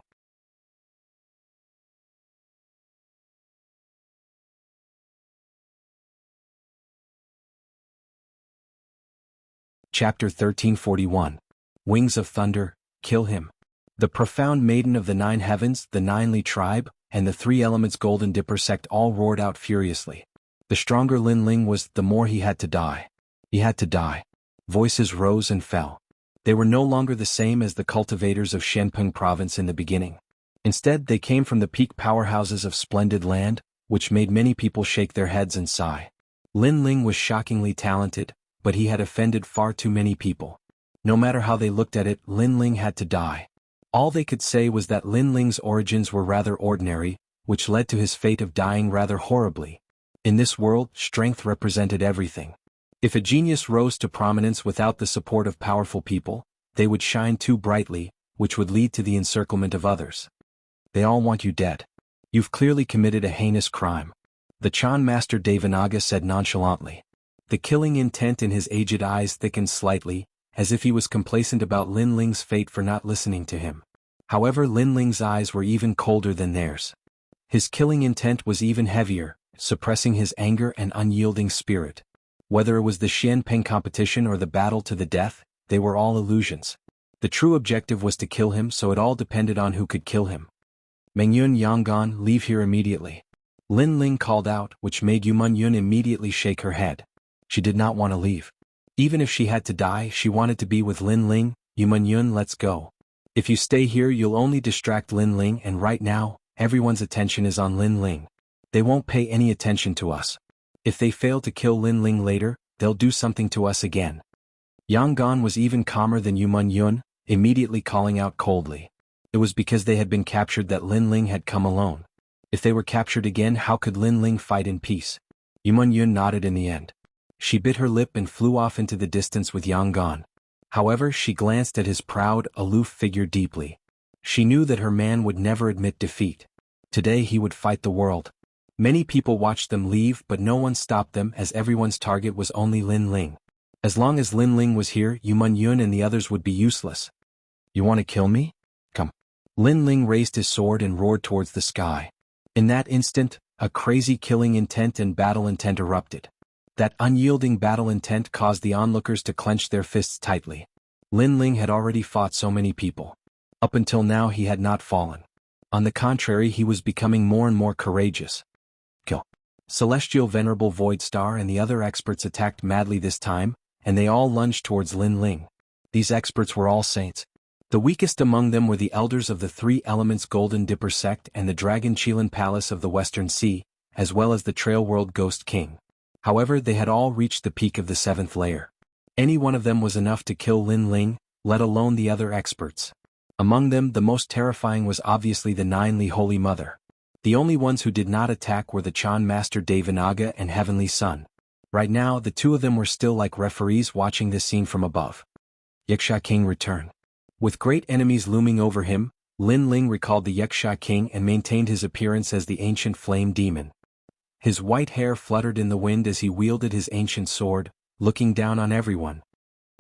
Chapter 1341. Wings of Thunder, Kill Him. The profound maiden of the 9 heavens, the Ninely tribe, and the 3 elements Golden Dipper sect all roared out furiously. The stronger Lin Ling was, the more he had to die. He had to die. Voices rose and fell. They were no longer the same as the cultivators of Shenping province in the beginning. Instead, they came from the peak powerhouses of Splendid Land, which made many people shake their heads and sigh. Lin Ling was shockingly talented, but he had offended far too many people. No matter how they looked at it, Lin Ling had to die. All they could say was that Lin Ling's origins were rather ordinary, which led to his fate of dying rather horribly. In this world, strength represented everything. If a genius rose to prominence without the support of powerful people, they would shine too brightly, which would lead to the encirclement of others. They all want you dead. You've clearly committed a heinous crime. The Chan Master Devanaga said nonchalantly. The killing intent in his aged eyes thickened slightly, as if he was complacent about Lin Ling's fate for not listening to him. However, Lin Ling's eyes were even colder than theirs. His killing intent was even heavier, suppressing his anger and unyielding spirit. Whether it was the Shenping competition or the battle to the death, they were all illusions. The true objective was to kill him, so it all depended on who could kill him. Mengyun Yanggan, leave here immediately. Lin Ling called out, which made Yumun immediately shake her head. She did not want to leave. Even if she had to die, she wanted to be with Lin Ling. Yumun, let's go. If you stay here, you'll only distract Lin Ling, and right now, everyone's attention is on Lin Ling. They won't pay any attention to us. If they fail to kill Lin Ling later, they'll do something to us again. Yang Gan was even calmer than Yumun, immediately calling out coldly. It was because they had been captured that Lin Ling had come alone. If they were captured again, how could Lin Ling fight in peace? Yuman Yun nodded in the end. She bit her lip and flew off into the distance with Yang Gan. However, she glanced at his proud, aloof figure deeply. She knew that her man would never admit defeat. Today he would fight the world. Many people watched them leave, but no one stopped them, as everyone's target was only Lin Ling. As long as Lin Ling was here, Yuman Yun and the others would be useless. You want to kill me? Come. Lin Ling raised his sword and roared towards the sky. In that instant, a crazy killing intent and battle intent erupted. That unyielding battle intent caused the onlookers to clench their fists tightly. Lin Ling had already fought so many people. Up until now he had not fallen. On the contrary, he was becoming more and more courageous. Kill. Celestial Venerable Void Star and the other experts attacked madly this time, and they all lunged towards Lin Ling. These experts were all saints. The weakest among them were the elders of the Three Elements Golden Dipper sect and the Dragon Chilan Palace of the Western Sea, as well as the Trail World Ghost King. However, they had all reached the peak of the 7th layer. Any one of them was enough to kill Lin Ling, let alone the other experts. Among them, the most terrifying was obviously the Nine Li Holy Mother. The only ones who did not attack were the Chan Master Devanaga and Heavenly Sun. Right now, the two of them were still like referees watching this scene from above. Yaksha King returned. With great enemies looming over him, Lin Ling recalled the Yaksha King and maintained his appearance as the ancient flame demon. His white hair fluttered in the wind as he wielded his ancient sword, looking down on everyone.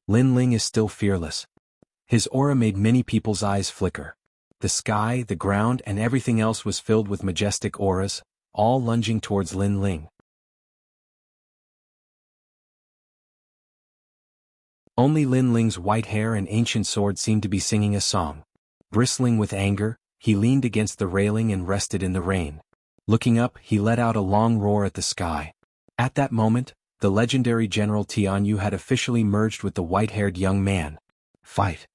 Lin Ling is still fearless. His aura made many people's eyes flicker. The sky, the ground, and everything else was filled with majestic auras, all lunging towards Lin Ling. Only Lin Ling's white hair and ancient sword seemed to be singing a song. Bristling with anger, he leaned against the railing and rested in the rain. Looking up, he let out a long roar at the sky. At that moment, the legendary General Tianyu had officially merged with the white-haired young man. Fight!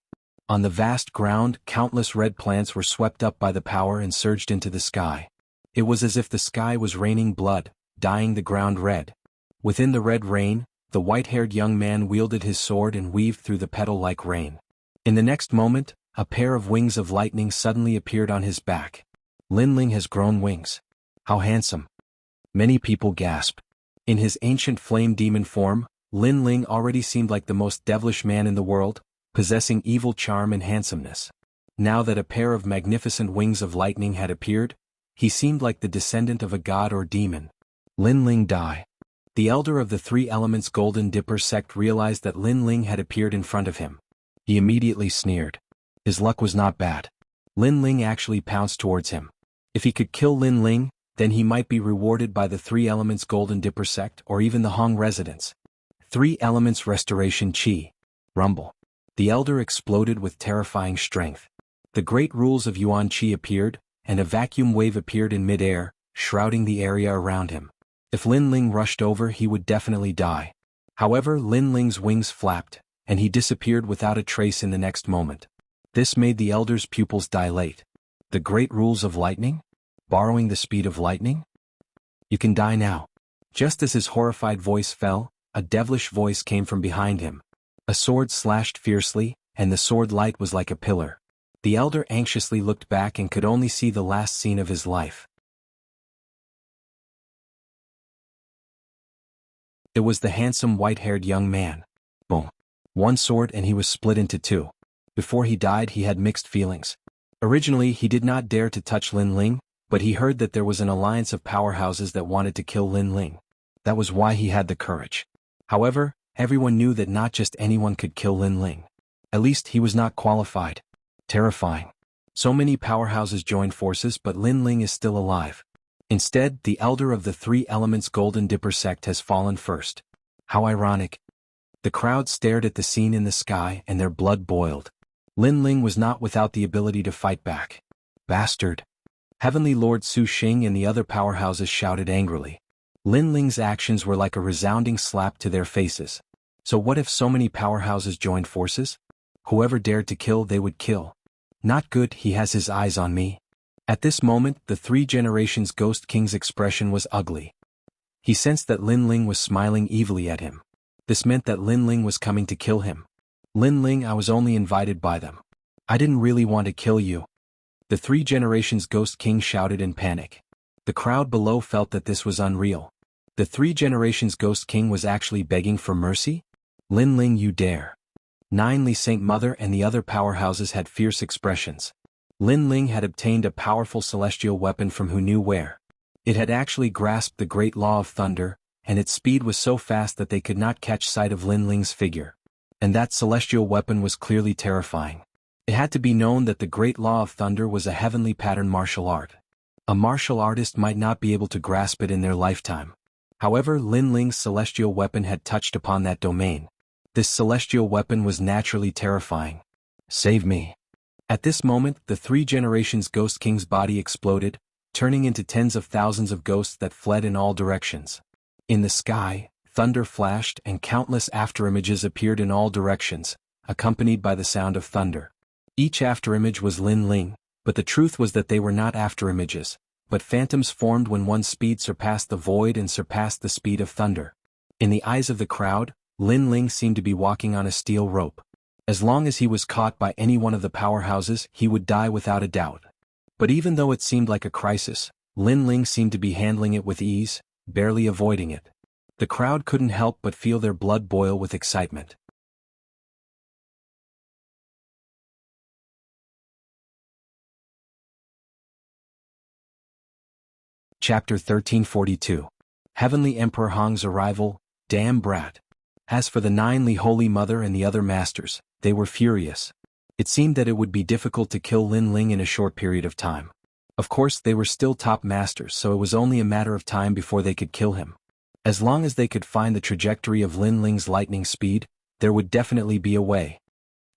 On the vast ground, countless red plants were swept up by the power and surged into the sky. It was as if the sky was raining blood, dyeing the ground red. Within the red rain, the white-haired young man wielded his sword and weaved through the petal-like rain. In the next moment, a pair of wings of lightning suddenly appeared on his back. Lin Ling has grown wings. How handsome! Many people gasped. In his ancient flame demon form, Lin Ling already seemed like the most devilish man in the world, possessing evil charm and handsomeness. Now that a pair of magnificent wings of lightning had appeared, he seemed like the descendant of a god or demon. Lin Ling die. The elder of the Three Elements Golden Dipper sect realized that Lin Ling had appeared in front of him. He immediately sneered. His luck was not bad. Lin Ling actually pounced towards him. If he could kill Lin Ling, then he might be rewarded by the Three Elements Golden Dipper sect or even the Hong residents. Three Elements Restoration Chi. Rumble. The elder exploded with terrifying strength. The great rules of Yuan Chi appeared, and a vacuum wave appeared in mid-air, shrouding the area around him. If Lin Ling rushed over, he would definitely die. However, Lin Ling's wings flapped, and he disappeared without a trace in the next moment. This made the elder's pupils dilate. The great rules of lightning? Borrowing the speed of lightning? You can die now. Just as his horrified voice fell, a devilish voice came from behind him. A sword slashed fiercely, and the sword light was like a pillar. The elder anxiously looked back and could only see the last scene of his life. It was the handsome white-haired young man. Boom. One sword and he was split into two. Before he died, he had mixed feelings. Originally, he did not dare to touch Lin Ling, but he heard that there was an alliance of powerhouses that wanted to kill Lin Ling. That was why he had the courage. However, everyone knew that not just anyone could kill Lin Ling. At least he was not qualified. Terrifying. So many powerhouses joined forces, but Lin Ling is still alive. Instead, the elder of the Three Elements Golden Dipper sect has fallen first. How ironic. The crowd stared at the scene in the sky and their blood boiled. Lin Ling was not without the ability to fight back. Bastard. Heavenly Lord Su Xing and the other powerhouses shouted angrily. Lin Ling's actions were like a resounding slap to their faces. So what if so many powerhouses joined forces? Whoever dared to kill, they would kill. Not good, he has his eyes on me. At this moment, the Three Generations Ghost King's expression was ugly. He sensed that Lin Ling was smiling evilly at him. This meant that Lin Ling was coming to kill him. Lin Ling, I was only invited by them. I didn't really want to kill you. The 3 generations Ghost King shouted in panic. The crowd below felt that this was unreal. The 3 generations Ghost King was actually begging for mercy? Lin Ling, you dare. 9 Li Saint Mother and the other powerhouses had fierce expressions. Lin Ling had obtained a powerful celestial weapon from who knew where. It had actually grasped the great law of thunder, and its speed was so fast that they could not catch sight of Lin Ling's figure. And that celestial weapon was clearly terrifying. It had to be known that the great law of thunder was a heavenly pattern martial art. A martial artist might not be able to grasp it in their lifetime. However, Lin Ling's celestial weapon had touched upon that domain. This celestial weapon was naturally terrifying. Save me. At this moment, the 3 generations Ghost King's body exploded, turning into tens of thousands of ghosts that fled in all directions. In the sky, thunder flashed and countless afterimages appeared in all directions, accompanied by the sound of thunder. Each afterimage was Lin Ling, but the truth was that they were not afterimages, but phantoms formed when one's speed surpassed the void and surpassed the speed of thunder. In the eyes of the crowd, Lin Ling seemed to be walking on a steel rope. As long as he was caught by any one of the powerhouses, he would die without a doubt. But even though it seemed like a crisis, Lin Ling seemed to be handling it with ease, barely avoiding it. The crowd couldn't help but feel their blood boil with excitement. Chapter 1342. Heavenly Emperor Hong's Arrival. Damn brat. As for the 9 Li Holy Mother and the other masters, they were furious. It seemed that it would be difficult to kill Lin Ling in a short period of time. Of course, they were still top masters, so it was only a matter of time before they could kill him. As long as they could find the trajectory of Lin Ling's lightning speed, there would definitely be a way.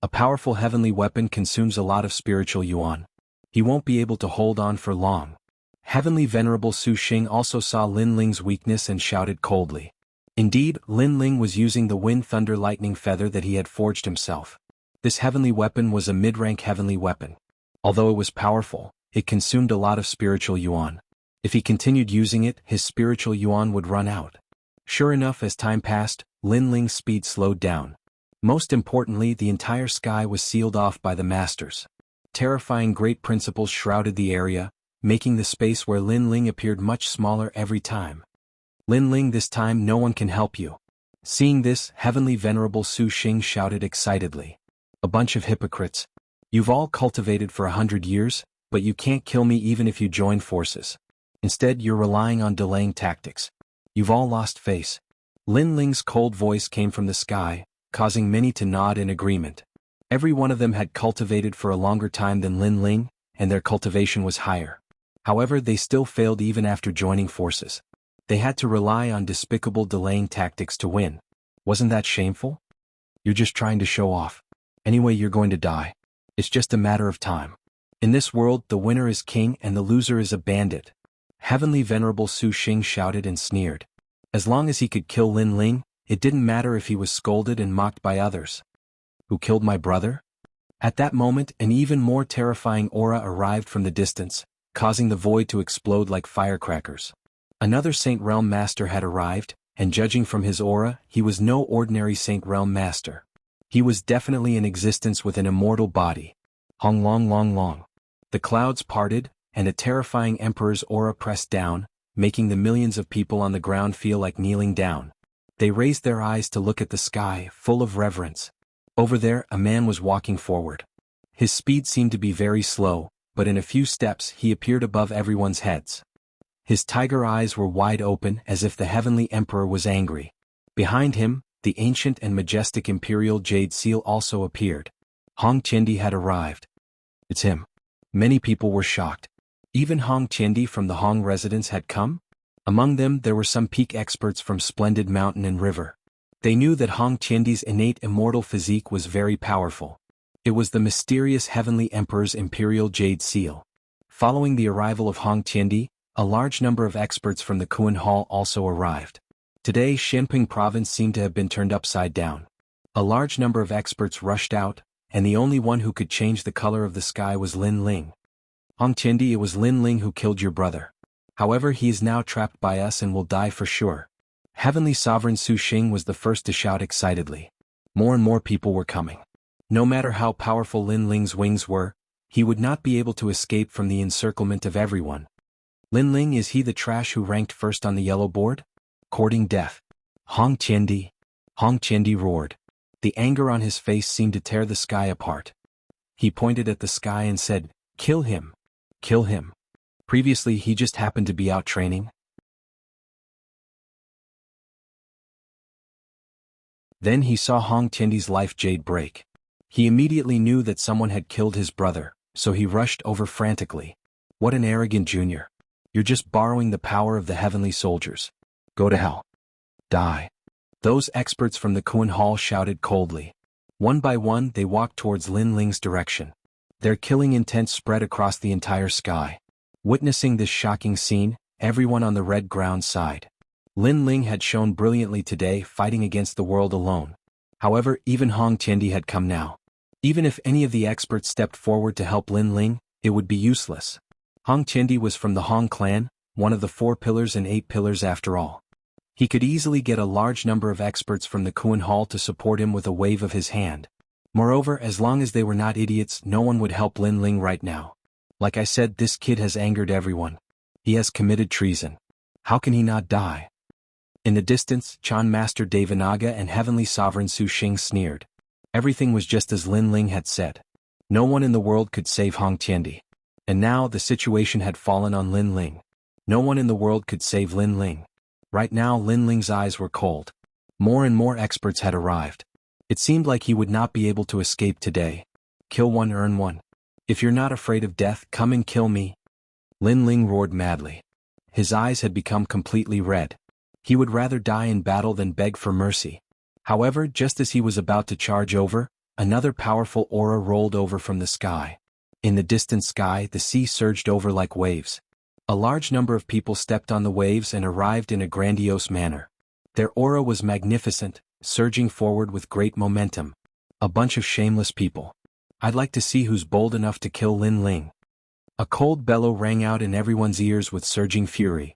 A powerful heavenly weapon consumes a lot of spiritual yuan. He won't be able to hold on for long. Heavenly Venerable Su Xing also saw Lin Ling's weakness and shouted coldly. Indeed, Lin Ling was using the wind thunder lightning feather that he had forged himself. This heavenly weapon was a mid-rank heavenly weapon. Although it was powerful, it consumed a lot of spiritual yuan. If he continued using it, his spiritual yuan would run out. Sure enough, as time passed, Lin Ling's speed slowed down. Most importantly, the entire sky was sealed off by the masters. Terrifying great principles shrouded the area, making the space where Lin Ling appeared much smaller every time. Lin Ling, this time no one can help you. Seeing this, Heavenly Venerable Su Xing shouted excitedly. A bunch of hypocrites. You've all cultivated for 100 years, but you can't kill me even if you join forces. Instead, you're relying on delaying tactics. You've all lost face. Lin Ling's cold voice came from the sky, causing many to nod in agreement. Every one of them had cultivated for a longer time than Lin Ling, and their cultivation was higher. However, they still failed even after joining forces. They had to rely on despicable delaying tactics to win. Wasn't that shameful? You're just trying to show off. Anyway, you're going to die. It's just a matter of time. In this world, the winner is king and the loser is a bandit. Heavenly Venerable Su Xing shouted and sneered. As long as he could kill Lin Ling, it didn't matter if he was scolded and mocked by others. Who killed my brother? At that moment, an even more terrifying aura arrived from the distance, causing the void to explode like firecrackers. Another Saint Realm Master had arrived, and judging from his aura, he was no ordinary Saint Realm Master. He was definitely in existence with an immortal body. Hong long long long. The clouds parted, and a terrifying Emperor's aura pressed down, making the millions of people on the ground feel like kneeling down. They raised their eyes to look at the sky, full of reverence. Over there, a man was walking forward. His speed seemed to be very slow, but in a few steps he appeared above everyone's heads. His tiger eyes were wide open as if the heavenly emperor was angry. Behind him, the ancient and majestic imperial jade seal also appeared. Hong Qiandi had arrived. It's him. Many people were shocked. Even Hong Qiandi from the Hong residence had come? Among them there were some peak experts from splendid mountain and river. They knew that Hong Qiandi's innate immortal physique was very powerful. It was the mysterious heavenly emperor's imperial jade seal. Following the arrival of Hong Qiandi, a large number of experts from the Kuan Hall also arrived. Today, Shenping province seemed to have been turned upside down. A large number of experts rushed out, and the only one who could change the color of the sky was Lin Ling. Hong Qiandi, it was Lin Ling who killed your brother. However, he is now trapped by us and will die for sure. Heavenly Sovereign Su Xing was the first to shout excitedly. More and more people were coming. No matter how powerful Lin Ling's wings were, he would not be able to escape from the encirclement of everyone. Lin Ling, is he the trash who ranked first on the yellow board? Courting death. Hong Qiandi. Hong Qiandi roared. The anger on his face seemed to tear the sky apart. He pointed at the sky and said, "Kill him. Kill him." Previously he just happened to be out training. Then he saw Hong Qiandi's life jade break. He immediately knew that someone had killed his brother, so he rushed over frantically. What an arrogant junior. You're just borrowing the power of the heavenly soldiers. Go to hell. Die. Those experts from the Kuan Hall shouted coldly. One by one they walked towards Lin Ling's direction. Their killing intent spread across the entire sky. Witnessing this shocking scene, everyone on the red ground sighed. Lin Ling had shown brilliantly today, fighting against the world alone. However, even Hong Qiandi had come now. Even if any of the experts stepped forward to help Lin Ling, it would be useless. Hong Qiandi was from the Hong clan, one of the 4 pillars and 8 pillars after all. He could easily get a large number of experts from the Kuan Hall to support him with a wave of his hand. Moreover, as long as they were not idiots, no one would help Lin Ling right now. Like I said, this kid has angered everyone. He has committed treason. How can he not die? In the distance, Chan Master Devanaga and Heavenly Sovereign Su Xing sneered. Everything was just as Lin Ling had said. No one in the world could save Hong Qiandi. And now the situation had fallen on Lin Ling. No one in the world could save Lin Ling. Right now Lin Ling's eyes were cold. More and more experts had arrived. It seemed like he would not be able to escape today. Kill one, earn one. If you're not afraid of death, come and kill me. Lin Ling roared madly. His eyes had become completely red. He would rather die in battle than beg for mercy. However, just as he was about to charge over, another powerful aura rolled over from the sky. In the distant sky, the sea surged over like waves. A large number of people stepped on the waves and arrived in a grandiose manner. Their aura was magnificent, surging forward with great momentum. A bunch of shameless people. I'd like to see who's bold enough to kill Lin Ling. A cold bellow rang out in everyone's ears with surging fury.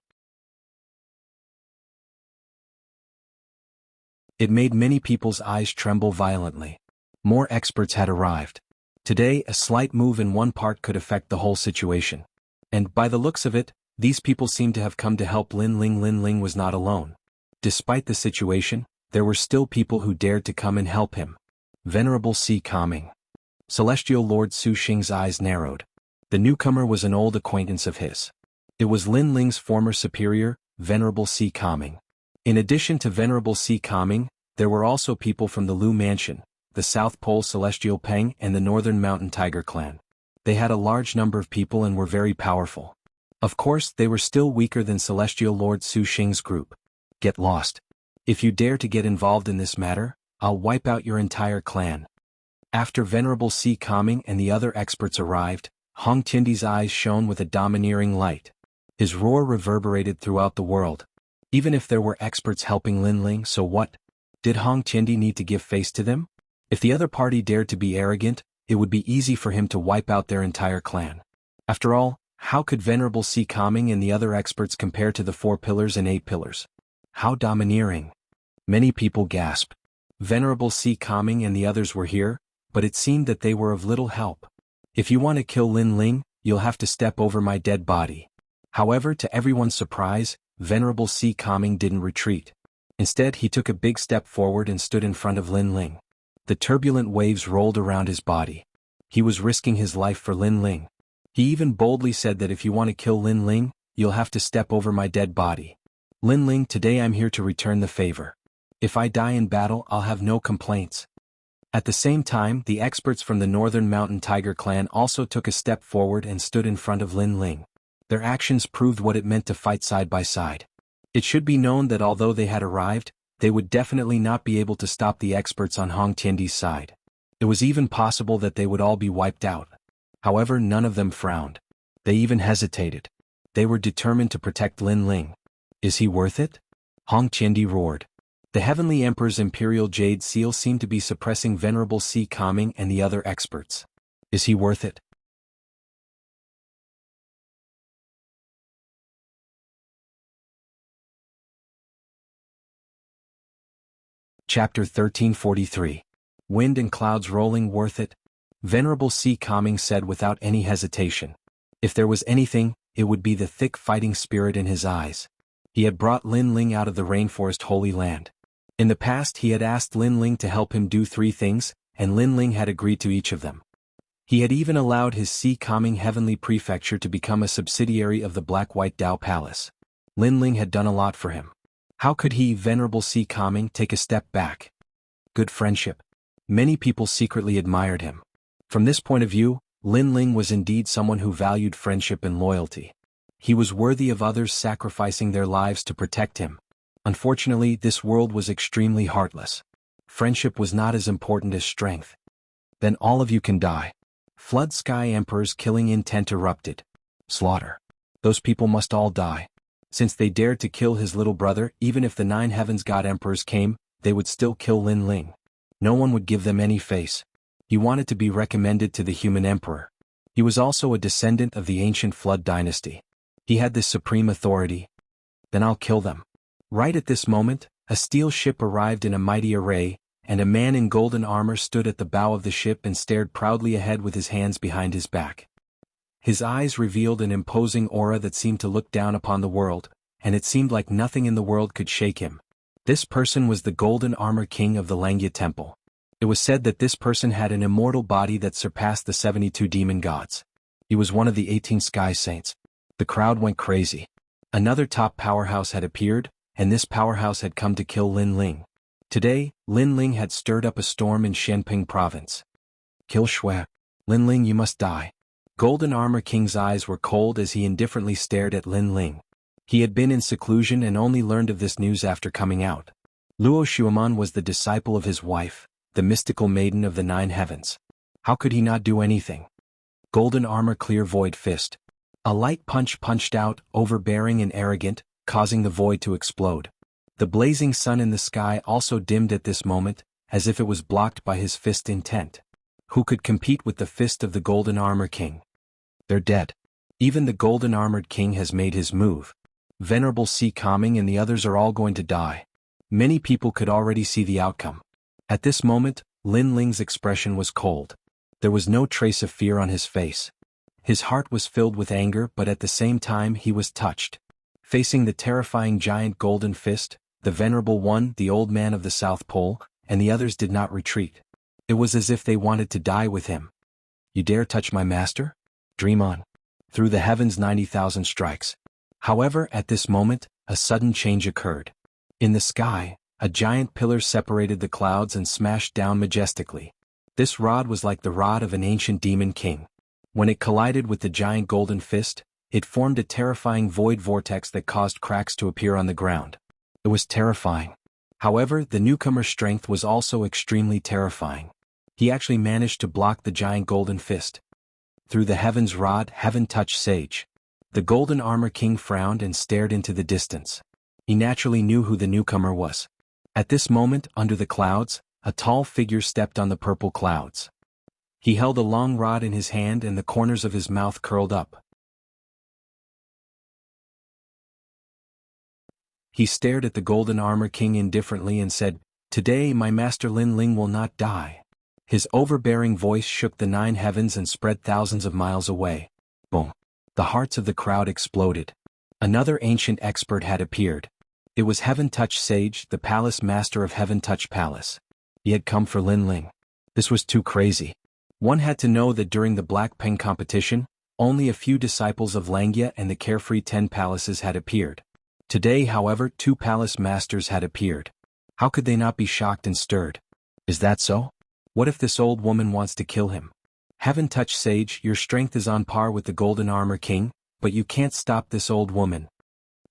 It made many people's eyes tremble violently. More experts had arrived. Today, a slight move in one part could affect the whole situation. And by the looks of it, these people seemed to have come to help Lin Ling. Lin Ling was not alone. Despite the situation, there were still people who dared to come and help him. Venerable Sea Calming. Celestial Lord Su Xing's eyes narrowed. The newcomer was an old acquaintance of his. It was Lin Ling's former superior, Venerable Sea Calming. In addition to Venerable Sea Calming, there were also people from the Lu Mansion, the South Pole Celestial Peng and the Northern Mountain Tiger clan. They had a large number of people and were very powerful. Of course, they were still weaker than Celestial Lord Su Xing's group. Get lost. If you dare to get involved in this matter, I'll wipe out your entire clan. After Venerable Sea Calming and the other experts arrived, Hong Qiandi's eyes shone with a domineering light. His roar reverberated throughout the world. Even if there were experts helping Lin Ling, so what? Did Hong Qiandi need to give face to them? If the other party dared to be arrogant, it would be easy for him to wipe out their entire clan. After all, how could Venerable Sea Calming and the other experts compare to the 4 pillars and 8 pillars? How domineering! Many people gasped. Venerable Sea Calming and the others were here, but it seemed that they were of little help. If you want to kill Lin Ling, you'll have to step over my dead body. However, to everyone's surprise, Venerable Sea Calming didn't retreat. Instead, he took a big step forward and stood in front of Lin Ling. The turbulent waves rolled around his body. He was risking his life for Lin Ling. He even boldly said that if you want to kill Lin Ling, you'll have to step over my dead body. Lin Ling, today I'm here to return the favor. If I die in battle, I'll have no complaints. At the same time, the experts from the Northern Mountain Tiger clan also took a step forward and stood in front of Lin Ling. Their actions proved what it meant to fight side by side. It should be known that although they had arrived, they would definitely not be able to stop the experts on Hong Qiandi's side. It was even possible that they would all be wiped out. However, none of them frowned. They even hesitated. They were determined to protect Lin Ling. Is he worth it? Hong Qiandi roared. The Heavenly Emperor's Imperial Jade Seal seemed to be suppressing Venerable Sea Calming and the other experts. Is he worth it? Chapter 1343. Wind and clouds rolling, worth it? Venerable Sea Calming said without any hesitation. If there was anything, it would be the thick fighting spirit in his eyes. He had brought Lin Ling out of the rainforest Holy Land. In the past he had asked Lin Ling to help him do 3 things, and Lin Ling had agreed to each of them. He had even allowed his Sea Calming Heavenly Prefecture to become a subsidiary of the Black-White Dao Palace. Lin Ling had done a lot for him. How could he, Venerable Sea Calming, take a step back? Good friendship. Many people secretly admired him. From this point of view, Lin Ling was indeed someone who valued friendship and loyalty. He was worthy of others sacrificing their lives to protect him. Unfortunately, this world was extremely heartless. Friendship was not as important as strength. Then all of you can die. Flood Sky Emperor's killing intent erupted. Slaughter. Those people must all die. Since they dared to kill his little brother, even if the 9 Heavens God Emperors came, they would still kill Lin Ling. No one would give them any face. He wanted to be recommended to the human emperor. He was also a descendant of the ancient Flood dynasty. He had this supreme authority. Then I'll kill them. Right at this moment, a steel ship arrived in a mighty array, and a man in golden armor stood at the bow of the ship and stared proudly ahead with his hands behind his back. His eyes revealed an imposing aura that seemed to look down upon the world, and it seemed like nothing in the world could shake him. This person was the Golden Armor King of the Langya Temple. It was said that this person had an immortal body that surpassed the 72 demon gods. He was one of the 18 Sky Saints. The crowd went crazy. Another top powerhouse had appeared, and this powerhouse had come to kill Lin Ling. Today, Lin Ling had stirred up a storm in Shenping province. Kill Shui. Lin Ling, you must die. Golden Armor King's eyes were cold as he indifferently stared at Lin Ling. He had been in seclusion and only learned of this news after coming out. Luo Xueman was the disciple of his wife, the mystical maiden of the 9 Heavens. How could he not do anything? Golden Armor Clear Void Fist. A light punch punched out, overbearing and arrogant, causing the void to explode. The blazing sun in the sky also dimmed at this moment, as if it was blocked by his fist intent. Who could compete with the fist of the Golden Armor King? They're dead. Even the Golden Armored King has made his move. Venerable Sea Calming and the others are all going to die. Many people could already see the outcome. At this moment, Lin Ling's expression was cold. There was no trace of fear on his face. His heart was filled with anger, but at the same time he was touched. Facing the terrifying giant golden fist, the Venerable One, the Old Man of the South Pole, and the others did not retreat. It was as if they wanted to die with him. You dare touch my master? Dream on. Through the heavens 90,000 strikes. However, at this moment, a sudden change occurred. In the sky, a giant pillar separated the clouds and smashed down majestically. This rod was like the rod of an ancient demon king. When it collided with the giant golden fist, it formed a terrifying void vortex that caused cracks to appear on the ground. It was terrifying. However, the newcomer's strength was also extremely terrifying. He actually managed to block the giant golden fist. Through the heaven's rod, heaven touched sage. The Golden Armor King frowned and stared into the distance. He naturally knew who the newcomer was. At this moment, under the clouds, a tall figure stepped on the purple clouds. He held a long rod in his hand and the corners of his mouth curled up. He stared at the Golden Armor King indifferently and said, "Today my master Lin Ling will not die." His overbearing voice shook the 9 heavens and spread thousands of miles away. Boom. The hearts of the crowd exploded. Another ancient expert had appeared. It was Heaven Touch Sage, the palace master of Heaven Touch Palace. He had come for Lin Ling. This was too crazy. One had to know that during the Black Peng competition, only a few disciples of Langya and the carefree 10 palaces had appeared. Today, however, 2 palace masters had appeared. How could they not be shocked and stirred? Is that so? What if this old woman wants to kill him? Heaven Touch Sage, your strength is on par with the Golden Armor King, but you can't stop this old woman.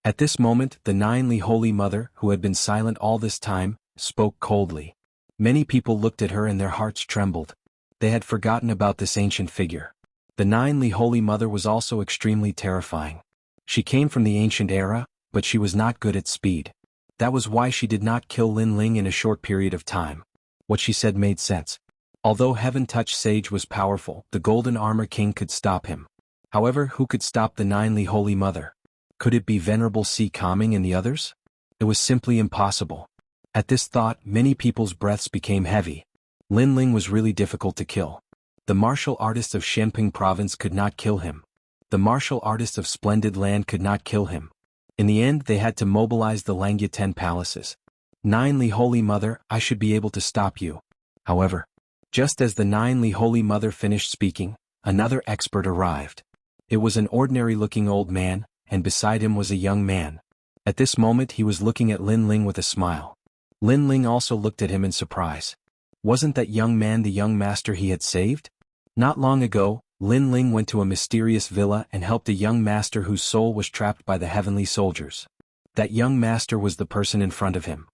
At this moment, the 9 Holy Mother, who had been silent all this time, spoke coldly. Many people looked at her and their hearts trembled. They had forgotten about this ancient figure. The 9 Holy Mother was also extremely terrifying. She came from the ancient era, but she was not good at speed. That was why she did not kill Lin Ling in a short period of time. What she said made sense. Although Heaven Touch Sage was powerful, the Golden Armor King could stop him. However, who could stop the 9 Holy Mother? Could it be Venerable Sea Calming and the others? It was simply impossible. At this thought, many people's breaths became heavy. Lin Ling was really difficult to kill. The martial artists of Shenping province could not kill him. The martial artists of Splendid Land could not kill him. In the end they had to mobilize the Langya 10 palaces. Nine Li Holy Mother, I should be able to stop you. However, just as the Nine Li Holy Mother finished speaking, another expert arrived. It was an ordinary-looking old man, and beside him was a young man. At this moment he was looking at Lin Ling with a smile. Lin Ling also looked at him in surprise. Wasn't that young man the young master he had saved? Not long ago, Lin Ling went to a mysterious villa and helped a young master whose soul was trapped by the heavenly soldiers. That young master was the person in front of him.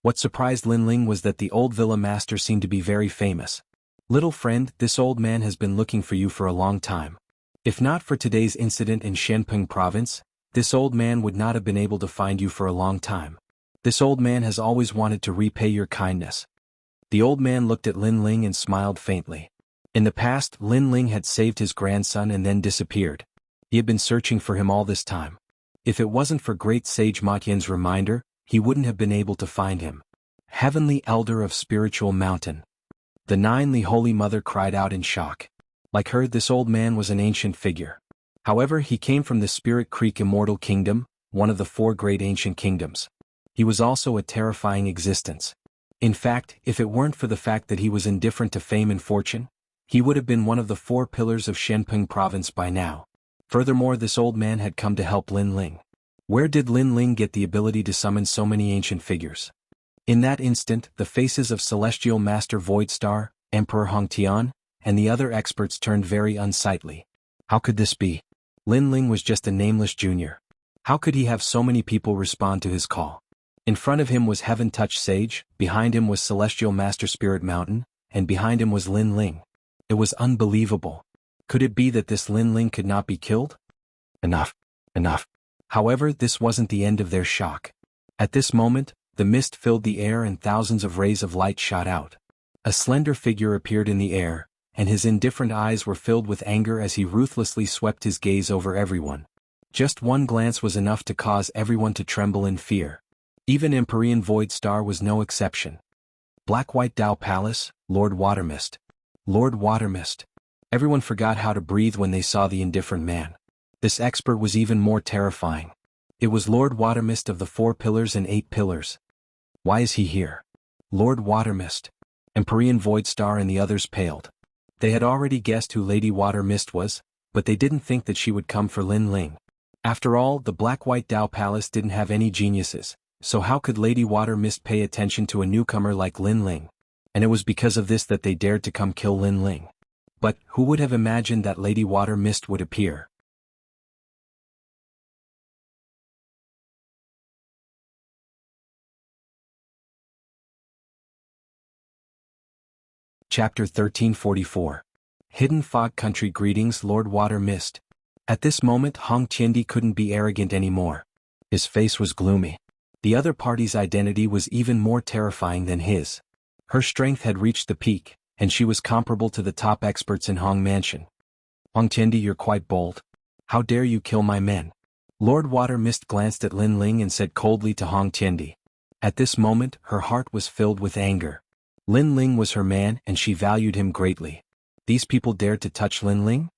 What surprised Lin Ling was that the old villa master seemed to be very famous. Little friend, this old man has been looking for you for a long time. If not for today's incident in Shenping province, this old man would not have been able to find you for a long time. This old man has always wanted to repay your kindness. The old man looked at Lin Ling and smiled faintly. In the past, Lin Ling had saved his grandson and then disappeared. He had been searching for him all this time. If it wasn't for great sage Ma Tian's reminder, he wouldn't have been able to find him. Heavenly Elder of Spiritual Mountain. The Nine Li Holy Mother cried out in shock. Like her, this old man was an ancient figure. However, he came from the Spirit Creek Immortal Kingdom, one of the 4 great ancient kingdoms. He was also a terrifying existence. In fact, if it weren't for the fact that he was indifferent to fame and fortune, he would have been one of the 4 pillars of Shenping province by now. Furthermore, this old man had come to help Lin Ling. Where did Lin Ling get the ability to summon so many ancient figures? In that instant, the faces of Celestial Master Voidstar, Emperor Hongtian, and the other experts turned very unsightly. How could this be? Lin Ling was just a nameless junior. How could he have so many people respond to his call? In front of him was Heaven Touch Sage, behind him was Celestial Master Spirit Mountain, and behind him was Lin Ling. It was unbelievable. Could it be that this Lin Ling could not be killed? Enough. Enough. However, this wasn't the end of their shock. At this moment, the mist filled the air and thousands of rays of light shot out. A slender figure appeared in the air, and his indifferent eyes were filled with anger as he ruthlessly swept his gaze over everyone. Just one glance was enough to cause everyone to tremble in fear. Even Empyrean Voidstar was no exception. Black-White Dao Palace, Lord Watermist. Lord Watermist. Everyone forgot how to breathe when they saw the indifferent man. This expert was even more terrifying. It was Lord Watermist of the 4 pillars and 8 pillars. Why is he here? Lord Watermist. Empyrean Voidstar and the others paled. They had already guessed who Lady Watermist was, but they didn't think that she would come for Lin Ling. After all, the Black-White Dao Palace didn't have any geniuses, so how could Lady Watermist pay attention to a newcomer like Lin Ling? And it was because of this that they dared to come kill Lin Ling. But who would have imagined that Lady Watermist would appear? Chapter 1344. Hidden Fog Country. Greetings, Lord Watermist. At this moment Hong Tiandi couldn't be arrogant anymore. His face was gloomy. The other party's identity was even more terrifying than his. Her strength had reached the peak, and she was comparable to the top experts in Hong Mansion. Hong Tiandi, you're quite bold. How dare you kill my men? Lord Watermist glanced at Lin Ling and said coldly to Hong Tiandi. At this moment her heart was filled with anger. Lin Ling was her man and she valued him greatly. These people dared to touch Lin Ling?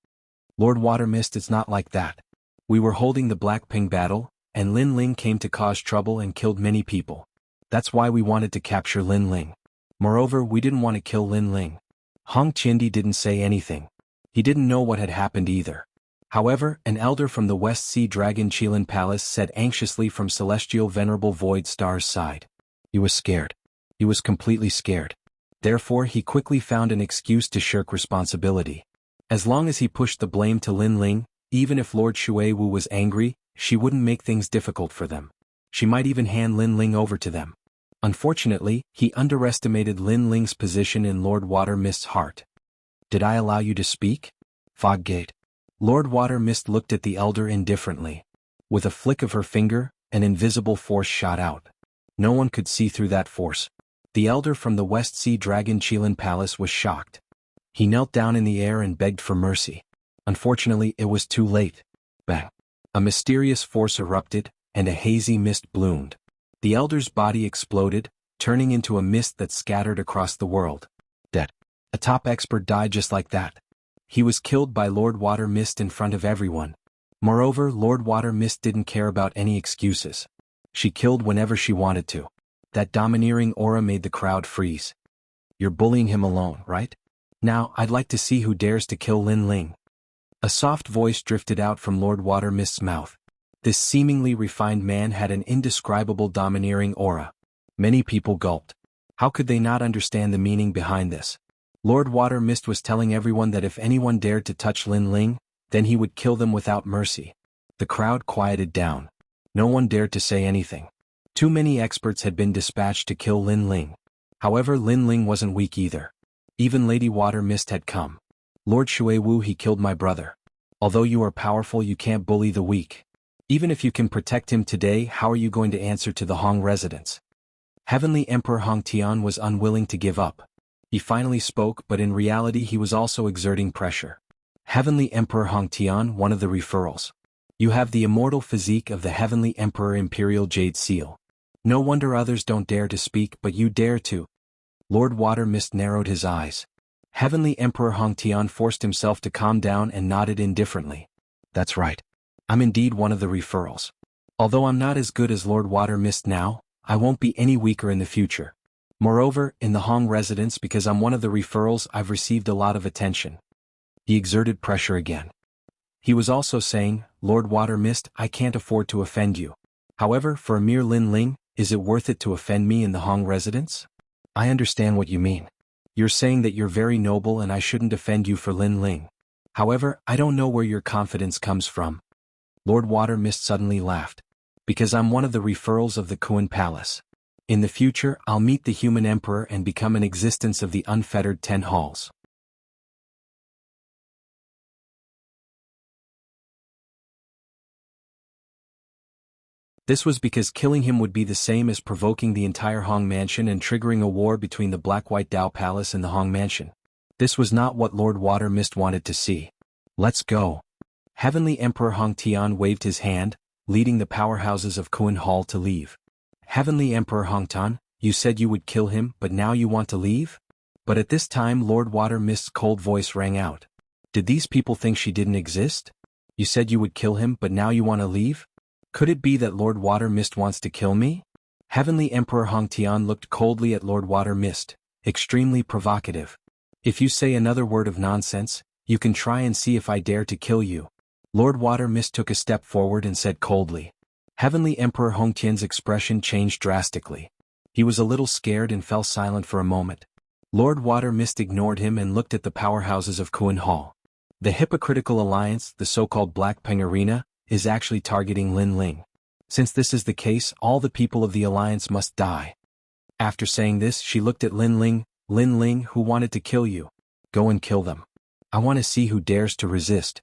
Lord Watermist, it's not like that. We were holding the Blackping battle, and Lin Ling came to cause trouble and killed many people. That's why we wanted to capture Lin Ling. Moreover, we didn't want to kill Lin Ling. Hong Tiandi didn't say anything. He didn't know what had happened either. However, an elder from the West Sea Dragon Qilin Palace said anxiously from Celestial Venerable Void Star's side. He was scared. He was completely scared. Therefore he quickly found an excuse to shirk responsibility. As long as he pushed the blame to Lin Ling, even if Lord Shui Wu was angry, she wouldn't make things difficult for them. She might even hand Lin Ling over to them. Unfortunately, he underestimated Lin Ling's position in Lord Watermist's heart. Did I allow you to speak? Foggate. Lord Watermist looked at the elder indifferently. With a flick of her finger, an invisible force shot out. No one could see through that force. The elder from the West Sea Dragon Qilin Palace was shocked. He knelt down in the air and begged for mercy. Unfortunately, it was too late. Bang! A mysterious force erupted, and a hazy mist bloomed. The elder's body exploded, turning into a mist that scattered across the world. Dead. A top expert died just like that. He was killed by Lord Water Mist in front of everyone. Moreover, Lord Water Mist didn't care about any excuses. She killed whenever she wanted to. That domineering aura made the crowd freeze. You're bullying him alone, right? Now, I'd like to see who dares to kill Lin Ling. A soft voice drifted out from Lord Water Mist's mouth. This seemingly refined man had an indescribable domineering aura. Many people gulped. How could they not understand the meaning behind this? Lord Water Mist was telling everyone that if anyone dared to touch Lin Ling, then he would kill them without mercy. The crowd quieted down. No one dared to say anything. Too many experts had been dispatched to kill Lin Ling. However, Lin Ling wasn't weak either. Even Lady Water Mist had come. Lord Shui Wu, he killed my brother. Although you are powerful, you can't bully the weak. Even if you can protect him today, how are you going to answer to the Hong residents? Heavenly Emperor Hong Tian was unwilling to give up. He finally spoke, but in reality he was also exerting pressure. Heavenly Emperor Hong Tian, one of the referrals. You have the immortal physique of the Heavenly Emperor Imperial Jade Seal. No wonder others don't dare to speak, but you dare to. Lord Water Mist narrowed his eyes. Heavenly Emperor Hong Tian forced himself to calm down and nodded indifferently. That's right. I'm indeed one of the referrals. Although I'm not as good as Lord Water Mist now, I won't be any weaker in the future. Moreover, in the Hong residence, because I'm one of the referrals, I've received a lot of attention. He exerted pressure again. He was also saying, Lord Water Mist, I can't afford to offend you. However, for a mere Lin Ling, is it worth it to offend me in the Hong residence? I understand what you mean. You're saying that you're very noble and I shouldn't offend you for Lin Ling. However, I don't know where your confidence comes from. Lord Water Mist suddenly laughed. Because I'm one of the referrals of the Kuan Palace. In the future, I'll meet the human emperor and become an existence of the unfettered 10 halls. This was because killing him would be the same as provoking the entire Hong Mansion and triggering a war between the Black-White Dao Palace and the Hong Mansion. This was not what Lord Water Mist wanted to see. Let's go. Heavenly Emperor Hong Tian waved his hand, leading the powerhouses of Kuan Hall to leave. Heavenly Emperor Hong Tan, you said you would kill him, but now you want to leave? But at this time Lord Water Mist's cold voice rang out. Did these people think she didn't exist? You said you would kill him, but now you want to leave? Could it be that Lord Water Mist wants to kill me? Heavenly Emperor Hong Tian looked coldly at Lord Water Mist, extremely provocative. If you say another word of nonsense, you can try and see if I dare to kill you. Lord Water Mist took a step forward and said coldly. Heavenly Emperor Hong Tian's expression changed drastically. He was a little scared and fell silent for a moment. Lord Water Mist ignored him and looked at the powerhouses of Kuan Hall. The hypocritical alliance, the so-called Black Peng Arena, is actually targeting Lin Ling. Since this is the case, all the people of the alliance must die. After saying this, she looked at Lin Ling, who wanted to kill you. Go and kill them. I want to see who dares to resist.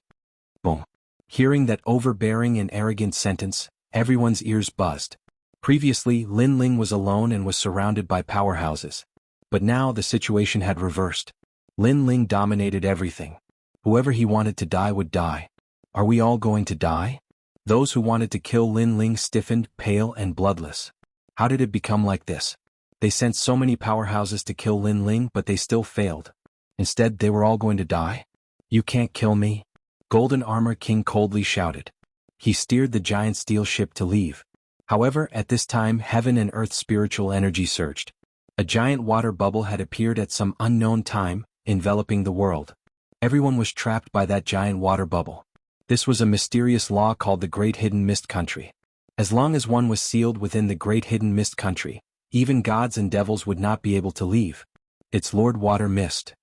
Boom. Hearing that overbearing and arrogant sentence, everyone's ears buzzed. Previously, Lin Ling was alone and was surrounded by powerhouses. But now the situation had reversed. Lin Ling dominated everything. Whoever he wanted to die would die. Are we all going to die? Those who wanted to kill Lin Ling stiffened, pale and bloodless. How did it become like this? They sent so many powerhouses to kill Lin Ling, but they still failed. Instead, they were all going to die? You can't kill me? Golden Armor King coldly shouted. He steered the giant steel ship to leave. However, at this time heaven and earth's spiritual energy surged. A giant water bubble had appeared at some unknown time, enveloping the world. Everyone was trapped by that giant water bubble. This was a mysterious law called the Great Hidden Mist Country. As long as one was sealed within the Great Hidden Mist Country, even gods and devils would not be able to leave. It's Lord Water Mist.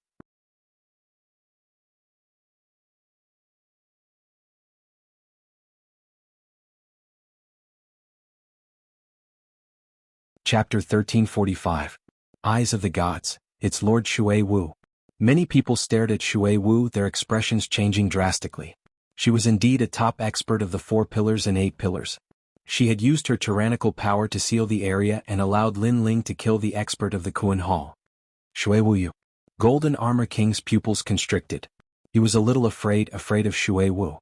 Chapter 1345. Eyes of the Gods. It's Lord Shui Wu. Many people stared at Shui Wu, their expressions changing drastically. She was indeed a top expert of the 4 pillars and 8 pillars. She had used her tyrannical power to seal the area and allowed Lin Ling to kill the expert of the Kuan Hall. Shui Wu you. Golden Armor King's pupils constricted. He was a little afraid of Shui Wu.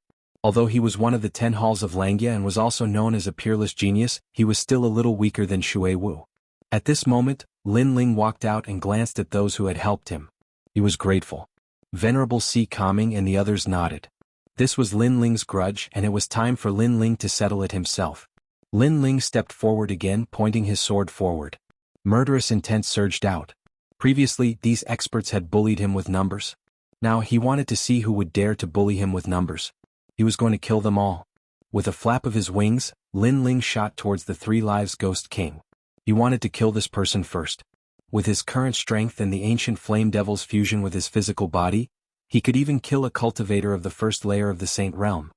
Although he was one of the 10 halls of Langya and was also known as a peerless genius, he was still a little weaker than Shui Wu. At this moment, Lin Ling walked out and glanced at those who had helped him. He was grateful. Venerable Si Kaming and the others nodded. This was Lin Ling's grudge, and it was time for Lin Ling to settle it himself. Lin Ling stepped forward again, pointing his sword forward. Murderous intent surged out. Previously, these experts had bullied him with numbers. Now he wanted to see who would dare to bully him with numbers. He was going to kill them all. With a flap of his wings, Lin Ling shot towards the 3 Lives Ghost King. He wanted to kill this person first. With his current strength and the ancient Flame Devil's fusion with his physical body, he could even kill a cultivator of the first layer of the Saint Realm.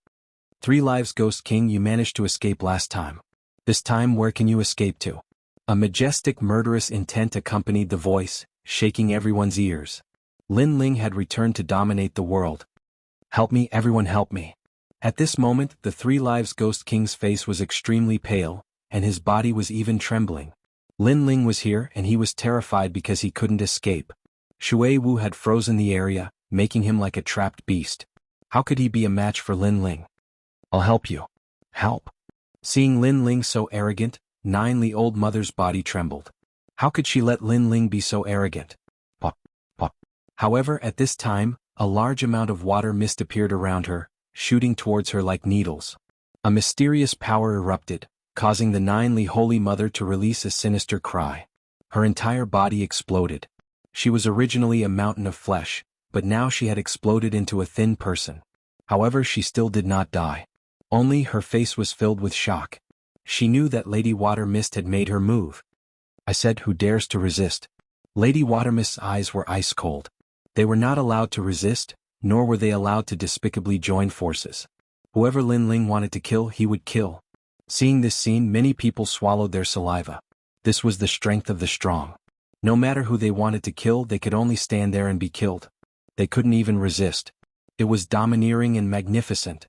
3 Lives Ghost King, you managed to escape last time. This time, where can you escape to? A majestic murderous intent accompanied the voice, shaking everyone's ears. Lin Ling had returned to dominate the world. Help me, everyone, help me. At this moment, the 3 Lives Ghost King's face was extremely pale, and his body was even trembling. Lin Ling was here, and he was terrified because he couldn't escape. Shui Wu had frozen the area, making him like a trapped beast. How could he be a match for Lin Ling? I'll help you. Help. Seeing Lin Ling so arrogant, Nine Li old mother's body trembled. How could she let Lin Ling be so arrogant? Pop, pop. However, at this time, a large amount of water mist appeared around her, shooting towards her like needles. A mysterious power erupted, causing the Nine Li Holy Mother to release a sinister cry. Her entire body exploded. She was originally a mountain of flesh, but now she had exploded into a thin person. However, she still did not die. Only her face was filled with shock. She knew that Lady Water Mist had made her move. I said, who dares to resist? Lady Water Mist's eyes were ice cold. They were not allowed to resist, nor were they allowed to despicably join forces. Whoever Lin Ling wanted to kill, he would kill. Seeing this scene, many people swallowed their saliva. This was the strength of the strong. No matter who they wanted to kill, they could only stand there and be killed. They couldn't even resist. It was domineering and magnificent.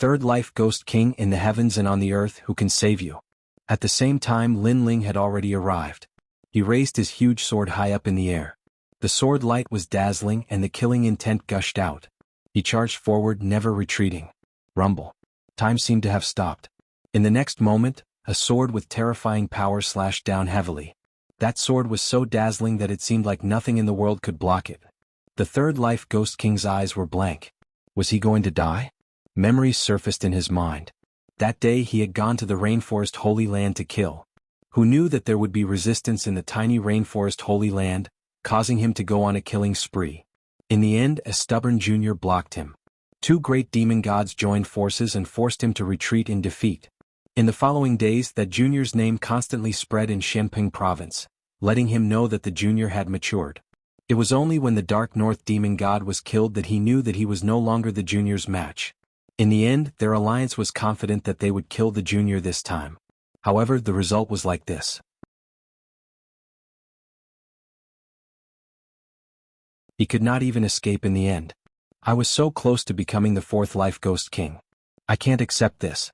3rd Life Ghost King in the heavens and on the earth, who can save you? At the same time, Lin Ling had already arrived. He raised his huge sword high up in the air. The sword light was dazzling and the killing intent gushed out. He charged forward, never retreating. Rumble. Time seemed to have stopped. In the next moment, a sword with terrifying power slashed down heavily. That sword was so dazzling that it seemed like nothing in the world could block it. The 3rd Life Ghost King's eyes were blank. Was he going to die? Memories surfaced in his mind. That day he had gone to the Rainforest Holy Land to kill. Who knew that there would be resistance in the tiny Rainforest Holy Land, causing him to go on a killing spree. In the end, a stubborn junior blocked him. 2 great demon gods joined forces and forced him to retreat in defeat. In the following days, that junior's name constantly spread in Shenping province, letting him know that the junior had matured. It was only when the Dark North demon god was killed that he knew that he was no longer the junior's match. In the end, their alliance was confident that they would kill the junior this time. However, the result was like this. He could not even escape in the end. I was so close to becoming the 4th Life Ghost King. I can't accept this.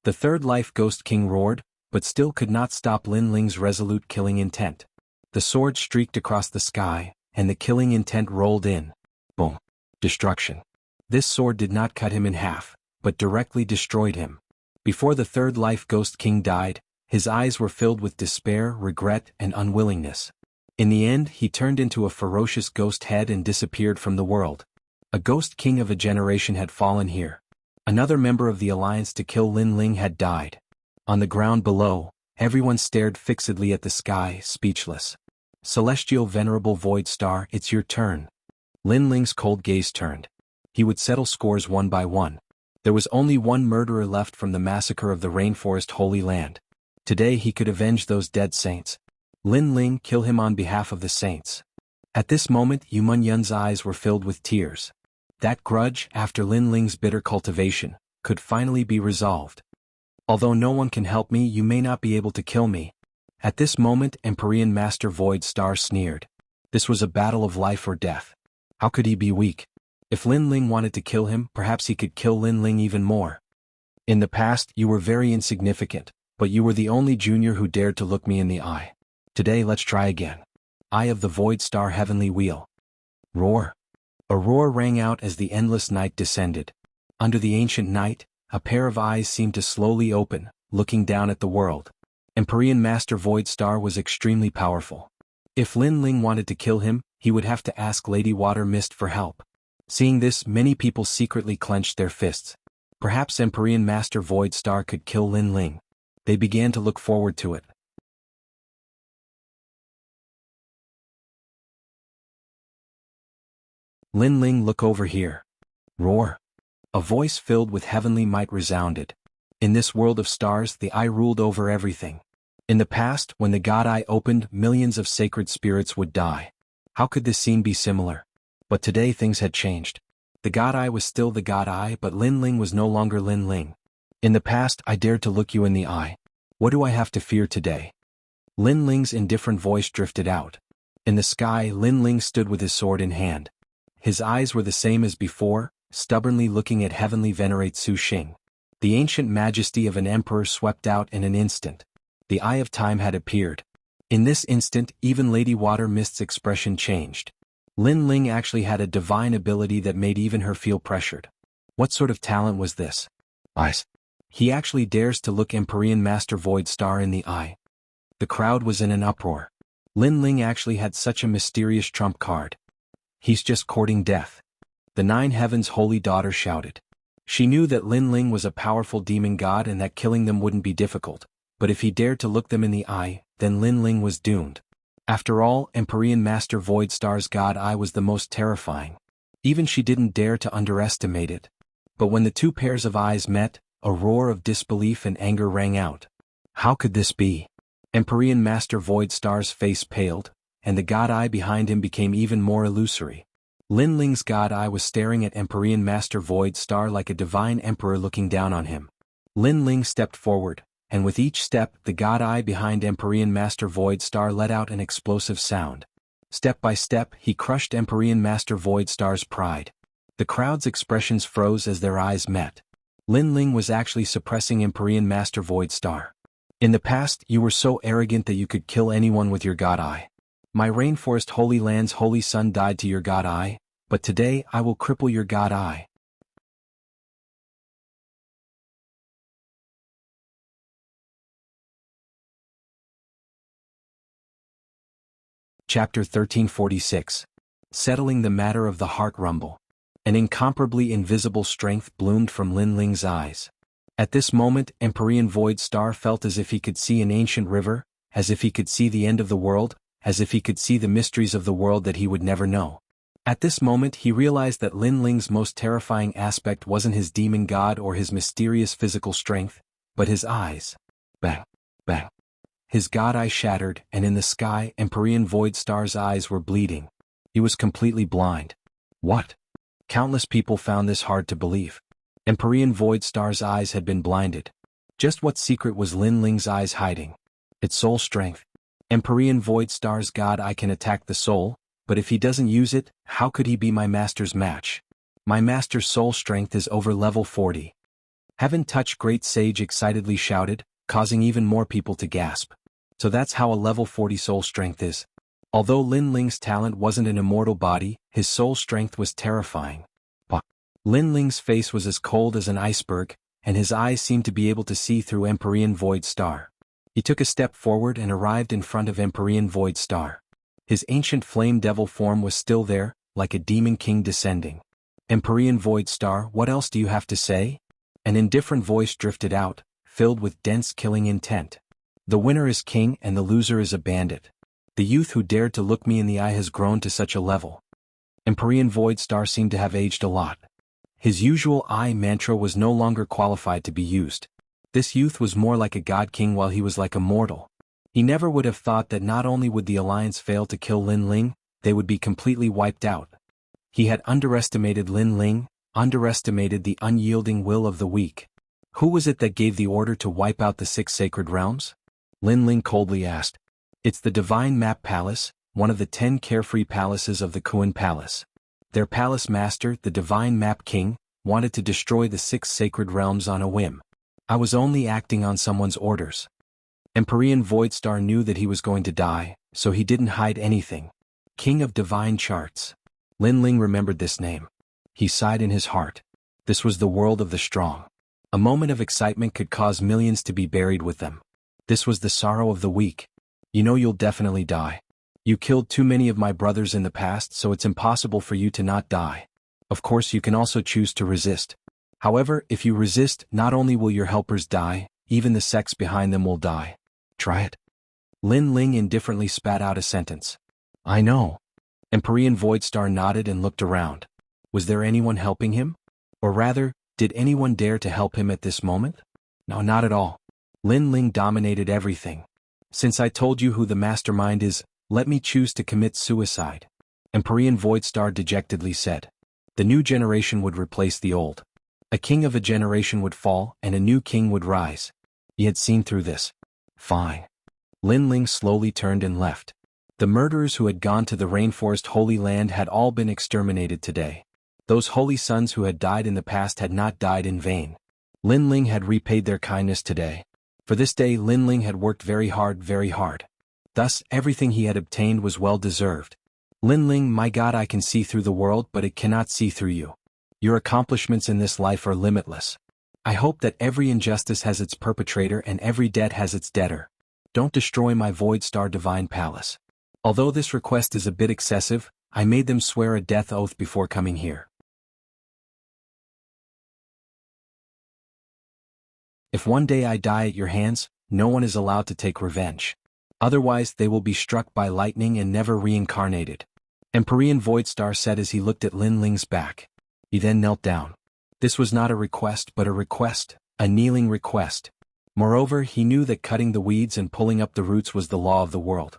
The 3rd Life Ghost King roared, but still could not stop Lin Ling's resolute killing intent. The sword streaked across the sky, and the killing intent rolled in. Boom. Destruction. This sword did not cut him in half, but directly destroyed him. Before the 3rd Life Ghost King died, his eyes were filled with despair, regret, and unwillingness. In the end, he turned into a ferocious ghost head and disappeared from the world. A ghost king of a generation had fallen here. Another member of the alliance to kill Lin Ling had died. On the ground below, everyone stared fixedly at the sky, speechless. Celestial Venerable Void Star, it's your turn. Lin Ling's cold gaze turned. He would settle scores one by one. There was only one murderer left from the massacre of the Rainforest Holy Land. Today he could avenge those dead saints. Lin Ling, kill him on behalf of the saints. At this moment, Yu Yun's eyes were filled with tears. That grudge, after Lin Ling's bitter cultivation, could finally be resolved. Although no one can help me, you may not be able to kill me. At this moment, Empyrean Master Void Star sneered. This was a battle of life or death. How could he be weak? If Lin Ling wanted to kill him, perhaps he could kill Lin Ling even more. In the past, you were very insignificant, but you were the only junior who dared to look me in the eye. Today, let's try again. Eye of the Void Star Heavenly Wheel. Roar. A roar rang out as the endless night descended. under the ancient night, a pair of eyes seemed to slowly open, looking down at the world. Empyrean Master Void Star was extremely powerful. If Lin Ling wanted to kill him, he would have to ask Lady Water Mist for help. Seeing this, many people secretly clenched their fists. Perhaps Empyrean Master Void Star could kill Lin Ling. They began to look forward to it. Lin Ling, look over here. Roar. A voice filled with heavenly might resounded. In this world of stars, the Eye ruled over everything. In the past, when the God Eye opened, millions of sacred spirits would die. How could this scene be similar? But today things had changed. The God Eye was still the God Eye, but Lin Ling was no longer Lin Ling. In the past, I dared to look you in the eye. What do I have to fear today? Lin Ling's indifferent voice drifted out. In the sky, Lin Ling stood with his sword in hand. His eyes were the same as before, stubbornly looking at heavenly venerate Su Xing. The ancient majesty of an emperor swept out in an instant. The Eye of Time had appeared. In this instant, even Lady Water Mist's expression changed. Lin Ling actually had a divine ability that made even her feel pressured. What sort of talent was this? Eyes. He actually dares to look Empyrean Master Void Star in the eye. The crowd was in an uproar. Lin Ling actually had such a mysterious trump card. He's just courting death. The Nine Heavens' holy daughter shouted. She knew that Lin Ling was a powerful demon god and that killing them wouldn't be difficult, but if he dared to look them in the eye, then Lin Ling was doomed. After all, Empyrean Master Void Star's God Eye was the most terrifying. Even she didn't dare to underestimate it. But when the two pairs of eyes met, a roar of disbelief and anger rang out. How could this be? Empyrean Master Void Star's face paled, and the God Eye behind him became even more illusory. Lin Ling's God Eye was staring at Empyrean Master Void Star like a divine emperor looking down on him. Lin Ling stepped forward, and with each step, the God Eye behind Empyrean Master Void Star let out an explosive sound. Step by step, he crushed Empyrean Master Void Star's pride. The crowd's expressions froze as their eyes met. Lin Ling was actually suppressing Empyrean Master Void Star. In the past, you were so arrogant that you could kill anyone with your God Eye. My rainforest holy land's holy son died to your God Eye, but today I will cripple your God Eye. Chapter 1346. Settling the Matter of the Heart Rumble. An incomparably invisible strength bloomed from Lin Ling's eyes. At this moment, Empyrean Void Star felt as if he could see an ancient river, as if he could see the end of the world, as if he could see the mysteries of the world that he would never know. At this moment he realized that Lin Ling's most terrifying aspect wasn't his demon god or his mysterious physical strength, but his eyes. Bang! Bang! His God Eye shattered, and in the sky, Empyrean Void Star's eyes were bleeding. He was completely blind. What? Countless people found this hard to believe. Empyrean Void Star's eyes had been blinded. Just what secret was Lin Ling's eyes hiding? Its soul strength. Empyrean Void Star's God Eye can attack the soul, but if he doesn't use it, how could he be my master's match? My master's soul strength is over level 40. Heaven Touch Great Sage excitedly shouted, causing even more people to gasp. So that's how a level 40 soul strength is. Although Lin Ling's talent wasn't an immortal body, his soul strength was terrifying. But Lin Ling's face was as cold as an iceberg, and his eyes seemed to be able to see through Empyrean Void Star. He took a step forward and arrived in front of Empyrean Void Star. His ancient flame devil form was still there, like a demon king descending. Empyrean Void Star, what else do you have to say? An indifferent voice drifted out, filled with dense killing intent. The winner is king and the loser is a bandit. The youth who dared to look me in the eye has grown to such a level. Empyrean Void Star seemed to have aged a lot. His usual eye mantra was no longer qualified to be used. This youth was more like a god king while he was like a mortal. He never would have thought that not only would the alliance fail to kill Lin Ling, they would be completely wiped out. He had underestimated Lin Ling, underestimated the unyielding will of the weak. Who was it that gave the order to wipe out the 6 sacred realms? Lin Ling coldly asked. It's the Divine Map Palace, one of the 10 carefree palaces of the Kuan Palace. Their palace master, the Divine Map King, wanted to destroy the 6 sacred realms on a whim. I was only acting on someone's orders. Empyrean Void Star knew that he was going to die, so he didn't hide anything. King of Divine Charts. Lin Ling remembered this name. He sighed in his heart. This was the world of the strong. A moment of excitement could cause millions to be buried with them. This was the sorrow of the weak. You know you'll definitely die. You killed too many of my brothers in the past, so it's impossible for you to not die. Of course, you can also choose to resist. However, if you resist, not only will your helpers die, even the sects behind them will die. Try it. Lin Ling indifferently spat out a sentence. I know. Empyrean Voidstar nodded and looked around. Was there anyone helping him? Or rather, did anyone dare to help him at this moment? No, not at all. Lin Ling dominated everything. Since I told you who the mastermind is, let me choose to commit suicide. Empyrean Voidstar dejectedly said. The new generation would replace the old. A king of a generation would fall, and a new king would rise. He had seen through this. Fine. Lin Ling slowly turned and left. The murderers who had gone to the rainforest Holy Land had all been exterminated today. Those holy sons who had died in the past had not died in vain. Lin Ling had repaid their kindness today. For this day Lin Ling had worked very hard, very hard. Thus, everything he had obtained was well deserved. Lin Ling, my God, I can see through the world, but it cannot see through you. Your accomplishments in this life are limitless. I hope that every injustice has its perpetrator and every debt has its debtor. Don't destroy my Void Star Divine Palace. Although this request is a bit excessive, I made them swear a death oath before coming here. If one day I die at your hands, no one is allowed to take revenge. Otherwise they will be struck by lightning and never reincarnated. Empyrean Voidstar said as he looked at Lin Ling's back. He then knelt down. This was not a request but a request, a kneeling request. Moreover, he knew that cutting the weeds and pulling up the roots was the law of the world.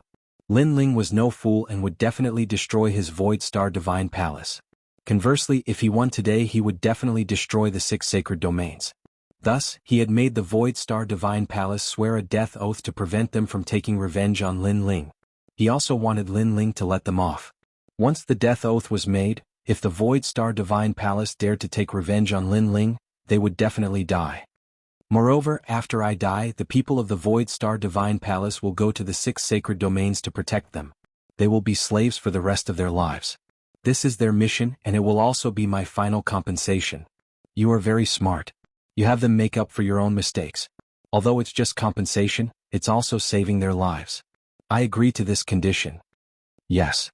Lin Ling was no fool and would definitely destroy his Void Star Divine Palace. Conversely, if he won today he would definitely destroy the 6 sacred domains. Thus, he had made the Void Star Divine Palace swear a death oath to prevent them from taking revenge on Lin Ling. He also wanted Lin Ling to let them off. Once the death oath was made, if the Void Star Divine Palace dared to take revenge on Lin Ling, they would definitely die. Moreover, after I die, the people of the Void Star Divine Palace will go to the 6 sacred domains to protect them. They will be slaves for the rest of their lives. This is their mission, and it will also be my final compensation. You are very smart. You have them make up for your own mistakes. Although it's just compensation, it's also saving their lives. I agree to this condition. Yes.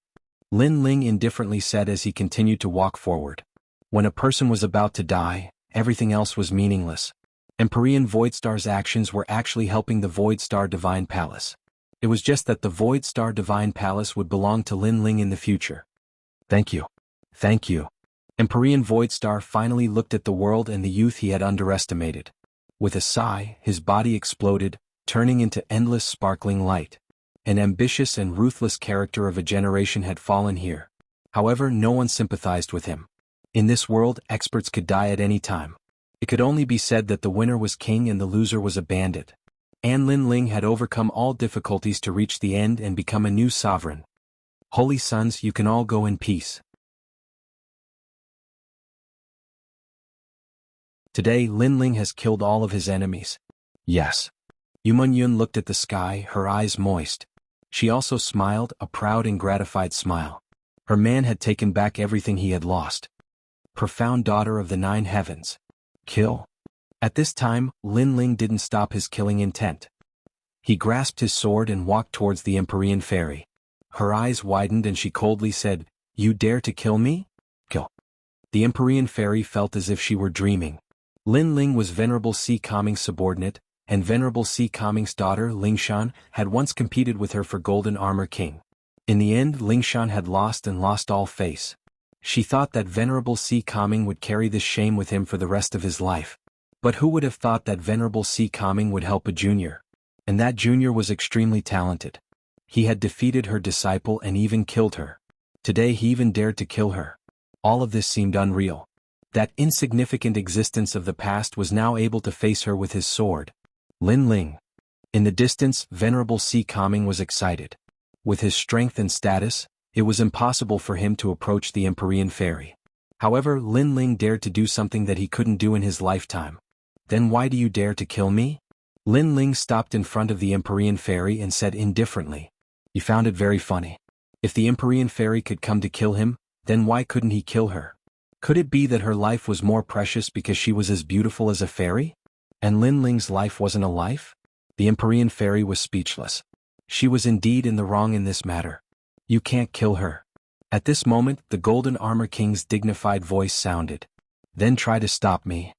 Lin Ling indifferently said as he continued to walk forward. When a person was about to die, everything else was meaningless. Empyrean Voidstar's actions were actually helping the Void Star Divine Palace. It was just that the Void Star Divine Palace would belong to Lin Ling in the future. Thank you. Thank you. Empyrean Voidstar finally looked at the world and the youth he had underestimated. With a sigh, his body exploded, turning into endless sparkling light. An ambitious and ruthless character of a generation had fallen here. However, no one sympathized with him. In this world, experts could die at any time. It could only be said that the winner was king and the loser was a bandit. And Lin Ling had overcome all difficulties to reach the end and become a new sovereign. Holy sons, you can all go in peace. Today, Lin Ling has killed all of his enemies. Yes. Yumun Yun looked at the sky, her eyes moist. She also smiled, a proud and gratified smile. Her man had taken back everything he had lost. Profound daughter of the 9 heavens. Kill. At this time, Lin Ling didn't stop his killing intent. He grasped his sword and walked towards the Empyrean fairy. Her eyes widened and she coldly said, "You dare to kill me? Kill." The Empyrean fairy felt as if she were dreaming. Lin Ling was Venerable Si Kaming's subordinate, and Venerable Si Kaming's daughter, Lingshan, had once competed with her for Golden Armor King. In the end, Lingshan had lost and lost all face. She thought that Venerable Si Kaming would carry this shame with him for the rest of his life. But who would have thought that Venerable Si Kaming would help a junior? And that junior was extremely talented. He had defeated her disciple and even killed her. Today he even dared to kill her. All of this seemed unreal. That insignificant existence of the past was now able to face her with his sword. Lin Ling. In the distance, Venerable Si Kaming was excited. With his strength and status, it was impossible for him to approach the Empyrean fairy. However, Lin Ling dared to do something that he couldn't do in his lifetime. Then why do you dare to kill me? Lin Ling stopped in front of the Empyrean fairy and said indifferently. He found it very funny. If the Empyrean fairy could come to kill him, then why couldn't he kill her? Could it be that her life was more precious because she was as beautiful as a fairy? And Lin Ling's life wasn't a life? The Empyrean fairy was speechless. She was indeed in the wrong in this matter. You can't kill her. At this moment, the Golden Armor King's dignified voice sounded. Then try to stop me.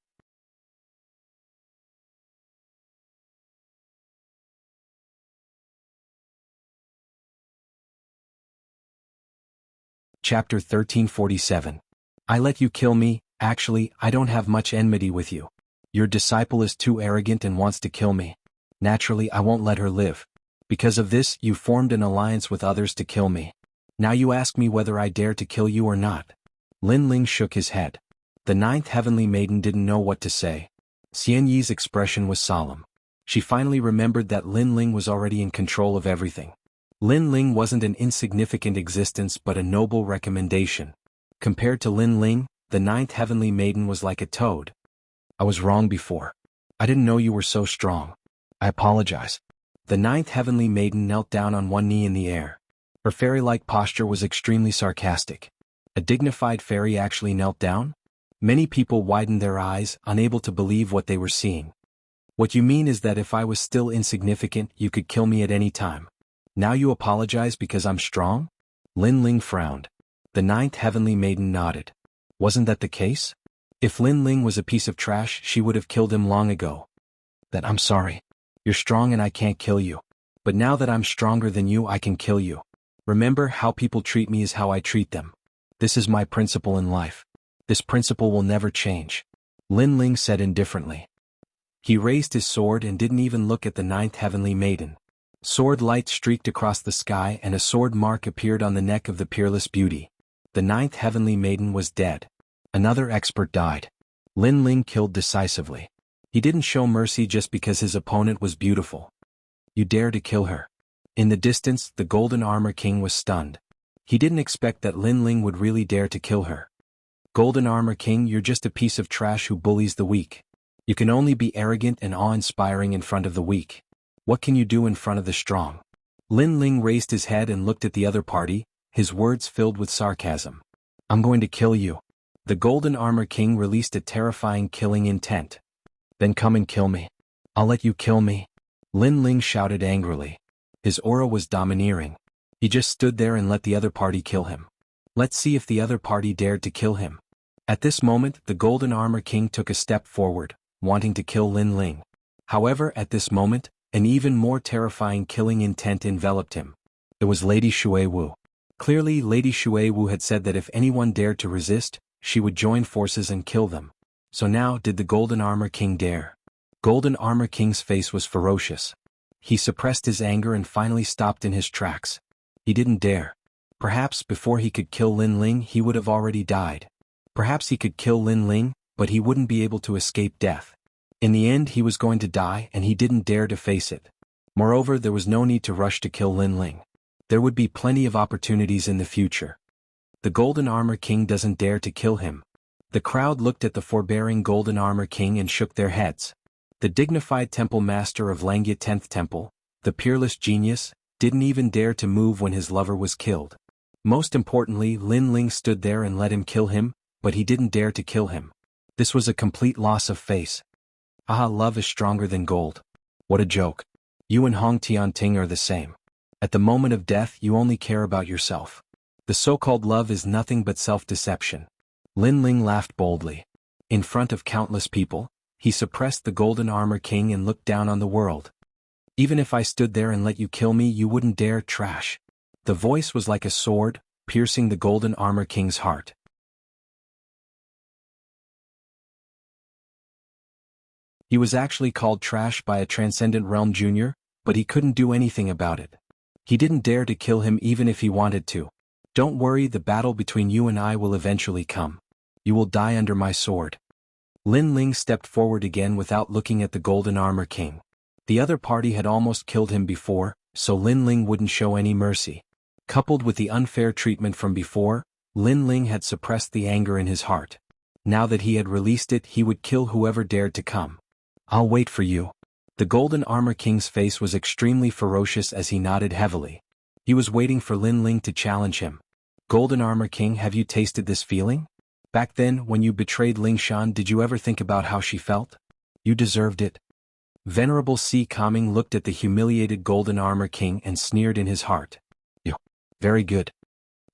Chapter 1347. I let you kill me. Actually, I don't have much enmity with you. Your disciple is too arrogant and wants to kill me. Naturally, I won't let her live. Because of this, you formed an alliance with others to kill me. Now you ask me whether I dare to kill you or not. Lin Ling shook his head. The ninth heavenly maiden didn't know what to say. Xian Yi's expression was solemn. She finally remembered that Lin Ling was already in control of everything. Lin Ling wasn't an insignificant existence but a noble recommendation. Compared to Lin Ling, the ninth heavenly maiden was like a toad. I was wrong before. I didn't know you were so strong. I apologize. The ninth heavenly maiden knelt down on one knee in the air. Her fairy-like posture was extremely sarcastic. A dignified fairy actually knelt down? Many people widened their eyes, unable to believe what they were seeing. What you mean is that if I was still insignificant, you could kill me at any time. Now you apologize because I'm strong? Lin Ling frowned. The ninth heavenly maiden nodded. Wasn't that the case? If Lin Ling was a piece of trash, she would have killed him long ago. Then I'm sorry. You're strong and I can't kill you. But now that I'm stronger than you, I can kill you. Remember, how people treat me is how I treat them. This is my principle in life. This principle will never change. Lin Ling said indifferently. He raised his sword and didn't even look at the ninth heavenly maiden. Sword light streaked across the sky and a sword mark appeared on the neck of the peerless beauty. The ninth heavenly maiden was dead. Another expert died. Lin Ling killed decisively. He didn't show mercy just because his opponent was beautiful. You dare to kill her. In the distance, the Golden Armor King was stunned. He didn't expect that Lin Ling would really dare to kill her. Golden Armor King, you're just a piece of trash who bullies the weak. You can only be arrogant and awe-inspiring in front of the weak. What can you do in front of the strong? Lin Ling raised his head and looked at the other party, his words filled with sarcasm. I'm going to kill you. The Golden Armor King released a terrifying killing intent. Then come and kill me. I'll let you kill me. Lin Ling shouted angrily. His aura was domineering. He just stood there and let the other party kill him. Let's see if the other party dared to kill him. At this moment, the Golden Armor King took a step forward, wanting to kill Lin Ling. However, at this moment, an even more terrifying killing intent enveloped him. It was Lady Shui Wu. Clearly, Lady Shui Wu had said that if anyone dared to resist, she would join forces and kill them. So now, did the Golden Armor King dare? Golden Armor King's face was ferocious. He suppressed his anger and finally stopped in his tracks. He didn't dare. Perhaps before he could kill Lin Ling, he would have already died. Perhaps he could kill Lin Ling, but he wouldn't be able to escape death. In the end, he was going to die and he didn't dare to face it. Moreover, there was no need to rush to kill Lin Ling. There would be plenty of opportunities in the future. The Golden Armor King doesn't dare to kill him. The crowd looked at the forbearing Golden Armor King and shook their heads. The dignified temple master of Langya 10th Temple, the peerless genius, didn't even dare to move when his lover was killed. Most importantly, Lin Ling stood there and let him kill him, but he didn't dare to kill him. This was a complete loss of face. Ah, love is stronger than gold. What a joke. You and Hong Tianting are the same. At the moment of death, you only care about yourself. The so-called love is nothing but self-deception. Lin Ling laughed boldly. In front of countless people, he suppressed the Golden Armor King and looked down on the world. Even if I stood there and let you kill me, you wouldn't dare, trash. The voice was like a sword, piercing the Golden Armor King's heart. He was actually called trash by a Transcendent Realm Junior, but he couldn't do anything about it. He didn't dare to kill him even if he wanted to. Don't worry, the battle between you and I will eventually come. You will die under my sword. Lin Ling stepped forward again without looking at the Golden Armor King. The other party had almost killed him before, so Lin Ling wouldn't show any mercy. Coupled with the unfair treatment from before, Lin Ling had suppressed the anger in his heart. Now that he had released it, he would kill whoever dared to come. I'll wait for you. The Golden Armor King's face was extremely ferocious as he nodded heavily. He was waiting for Lin Ling to challenge him. Golden Armor King, have you tasted this feeling? Back then, when you betrayed Ling Shan, did you ever think about how she felt? You deserved it. Venerable Si Kaming looked at the humiliated Golden Armor King and sneered in his heart. You. Very good.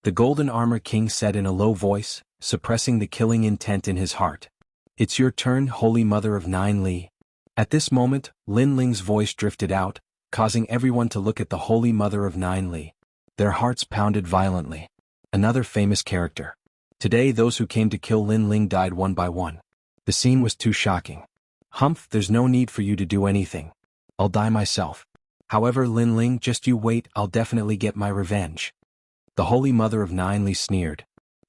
The Golden Armor King said in a low voice, suppressing the killing intent in his heart. It's your turn, Holy Mother of Nine Li. At this moment, Lin Ling's voice drifted out, causing everyone to look at the Holy Mother of Nine Li. Their hearts pounded violently. Another famous character. Today those who came to kill Lin Ling died one by one. The scene was too shocking. Humph, there's no need for you to do anything. I'll die myself. However, Lin Ling, just you wait, I'll definitely get my revenge. The Holy Mother of Nine Li sneered.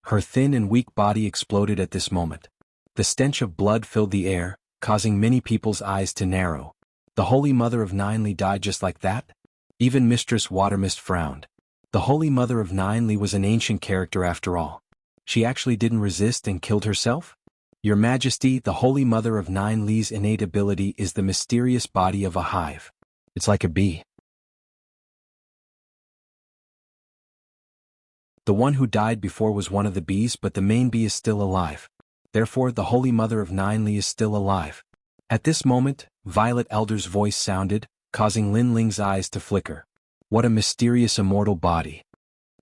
Her thin and weak body exploded at this moment. The stench of blood filled the air, causing many people's eyes to narrow. The Holy Mother of Nine Li died just like that? Even Mistress Watermist frowned. The Holy Mother of Nine Li was an ancient character after all. She actually didn't resist and killed herself? Your Majesty, the Holy Mother of Nine Li's innate ability is the mysterious body of a hive. It's like a bee. The one who died before was one of the bees, but the main bee is still alive. Therefore, the Holy Mother of Nine Li is still alive. At this moment, Violet Elder's voice sounded, causing Lin Ling's eyes to flicker. What a mysterious immortal body.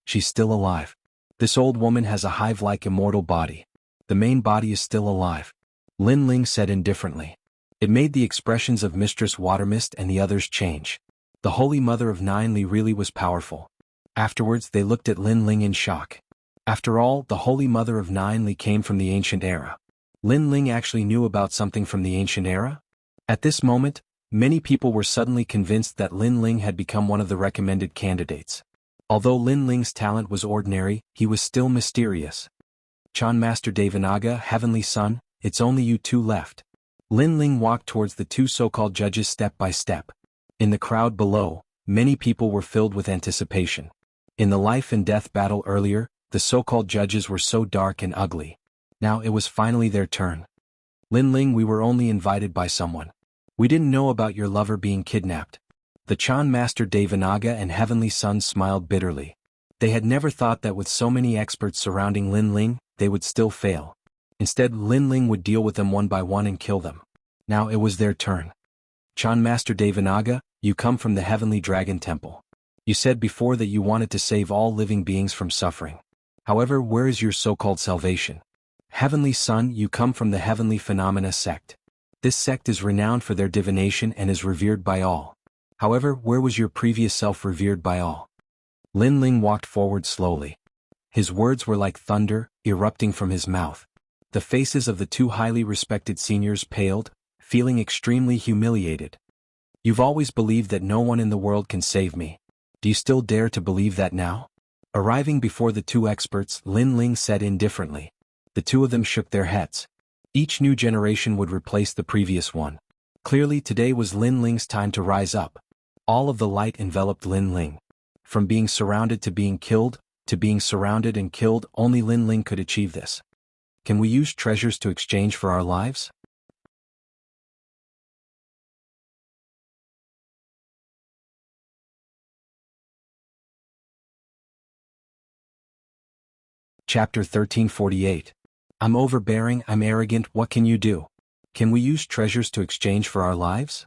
She's still alive. This old woman has a hive-like immortal body. The main body is still alive. Lin Ling said indifferently. It made the expressions of Mistress Watermist and the others change. The Holy Mother of Nine Li really was powerful. Afterwards they looked at Lin Ling in shock. After all, the Holy Mother of Nine Li came from the ancient era. Lin Ling actually knew about something from the ancient era? At this moment, many people were suddenly convinced that Lin Ling had become one of the recommended candidates. Although Lin Ling's talent was ordinary, he was still mysterious. Chan Master Devanaga, Heavenly Son, it's only you two left. Lin Ling walked towards the two so-called judges step by step. In the crowd below, many people were filled with anticipation. In the life and death battle earlier, the so-called judges were so dark and ugly. Now it was finally their turn. Lin Ling, we were only invited by someone. We didn't know about your lover being kidnapped. The Chan Master Devanaga and Heavenly Son smiled bitterly. They had never thought that with so many experts surrounding Lin Ling, they would still fail. Instead, Lin Ling would deal with them one by one and kill them. Now it was their turn. Chan Master Devanaga, you come from the Heavenly Dragon Temple. You said before that you wanted to save all living beings from suffering. However, where is your so-called salvation? Heavenly Son, you come from the Heavenly Phenomena sect. This sect is renowned for their divination and is revered by all. However, where was your previous self revered by all? Lin Ling walked forward slowly. His words were like thunder, erupting from his mouth. The faces of the two highly respected seniors paled, feeling extremely humiliated. You've always believed that no one in the world can save me. Do you still dare to believe that now? Arriving before the two experts, Lin Ling said indifferently. The two of them shook their heads. Each new generation would replace the previous one. Clearly today was Lin Ling's time to rise up. All of the light enveloped Lin Ling. From being surrounded to being killed, to being surrounded and killed, only Lin Ling could achieve this. Can we use treasures to exchange for our lives? Chapter 1348. I'm overbearing, I'm arrogant, what can you do? Can we use treasures to exchange for our lives?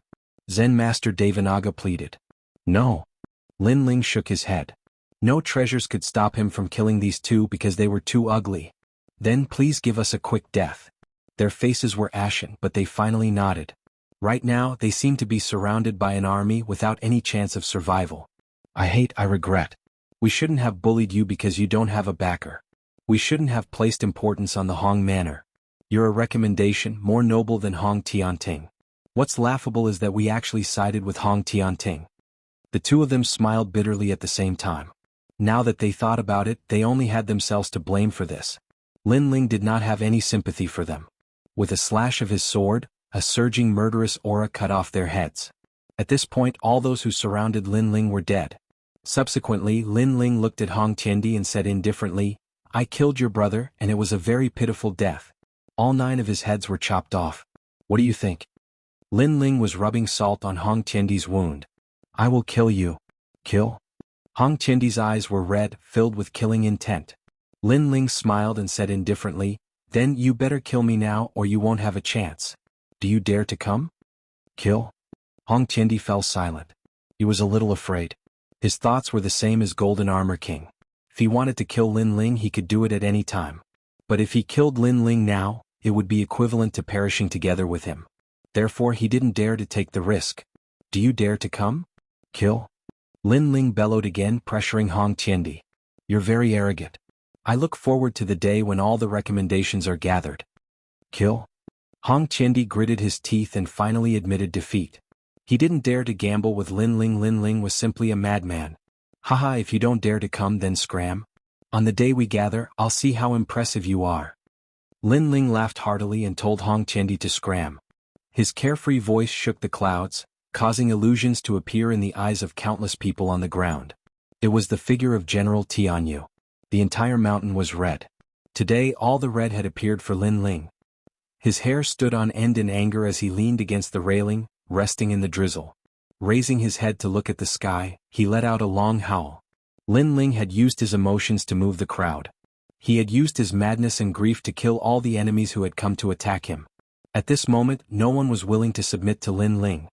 Zen Master Devanaga pleaded. No. Lin Ling shook his head. No treasures could stop him from killing these two because they were too ugly. Then please give us a quick death. Their faces were ashen, but they finally nodded. Right now, they seemed to be surrounded by an army without any chance of survival. I regret. We shouldn't have bullied you because you don't have a backer. We shouldn't have placed importance on the Hong Manor. You're a recommendation more noble than Hong Tianting. What's laughable is that we actually sided with Hong Tianting. The two of them smiled bitterly at the same time. Now that they thought about it, they only had themselves to blame for this. Lin Ling did not have any sympathy for them. With a slash of his sword, a surging murderous aura cut off their heads. At this point, all those who surrounded Lin Ling were dead. Subsequently, Lin Ling looked at Hong Tiendi and said indifferently, I killed your brother, and it was a very pitiful death. All 9 of his heads were chopped off. What do you think? Lin Ling was rubbing salt on Hong Tiendi's wound. I will kill you. Kill? Hong Tiendi's eyes were red, filled with killing intent. Lin Ling smiled and said indifferently, Then you better kill me now or you won't have a chance. Do you dare to come? Kill? Hong Tiandi fell silent. He was a little afraid. His thoughts were the same as Golden Armor King. If he wanted to kill Lin Ling, he could do it at any time. But if he killed Lin Ling now, it would be equivalent to perishing together with him. Therefore he didn't dare to take the risk. Do you dare to come? Kill? Lin Ling bellowed again, pressuring Hong Tiandi. You're very arrogant. I look forward to the day when all the recommendations are gathered. Kill? Hong Tiandi gritted his teeth and finally admitted defeat. He didn't dare to gamble with Lin Ling. Lin Ling was simply a madman. Haha, if you don't dare to come, then scram. On the day we gather, I'll see how impressive you are. Lin Ling laughed heartily and told Hong Tiandi to scram. His carefree voice shook the clouds, causing illusions to appear in the eyes of countless people on the ground. It was the figure of General Tianyu. The entire mountain was red. Today all the red had appeared for Lin Ling. His hair stood on end in anger as he leaned against the railing, resting in the drizzle. Raising his head to look at the sky, he let out a long howl. Lin Ling had used his emotions to move the crowd. He had used his madness and grief to kill all the enemies who had come to attack him. At this moment, no one was willing to submit to Lin Ling.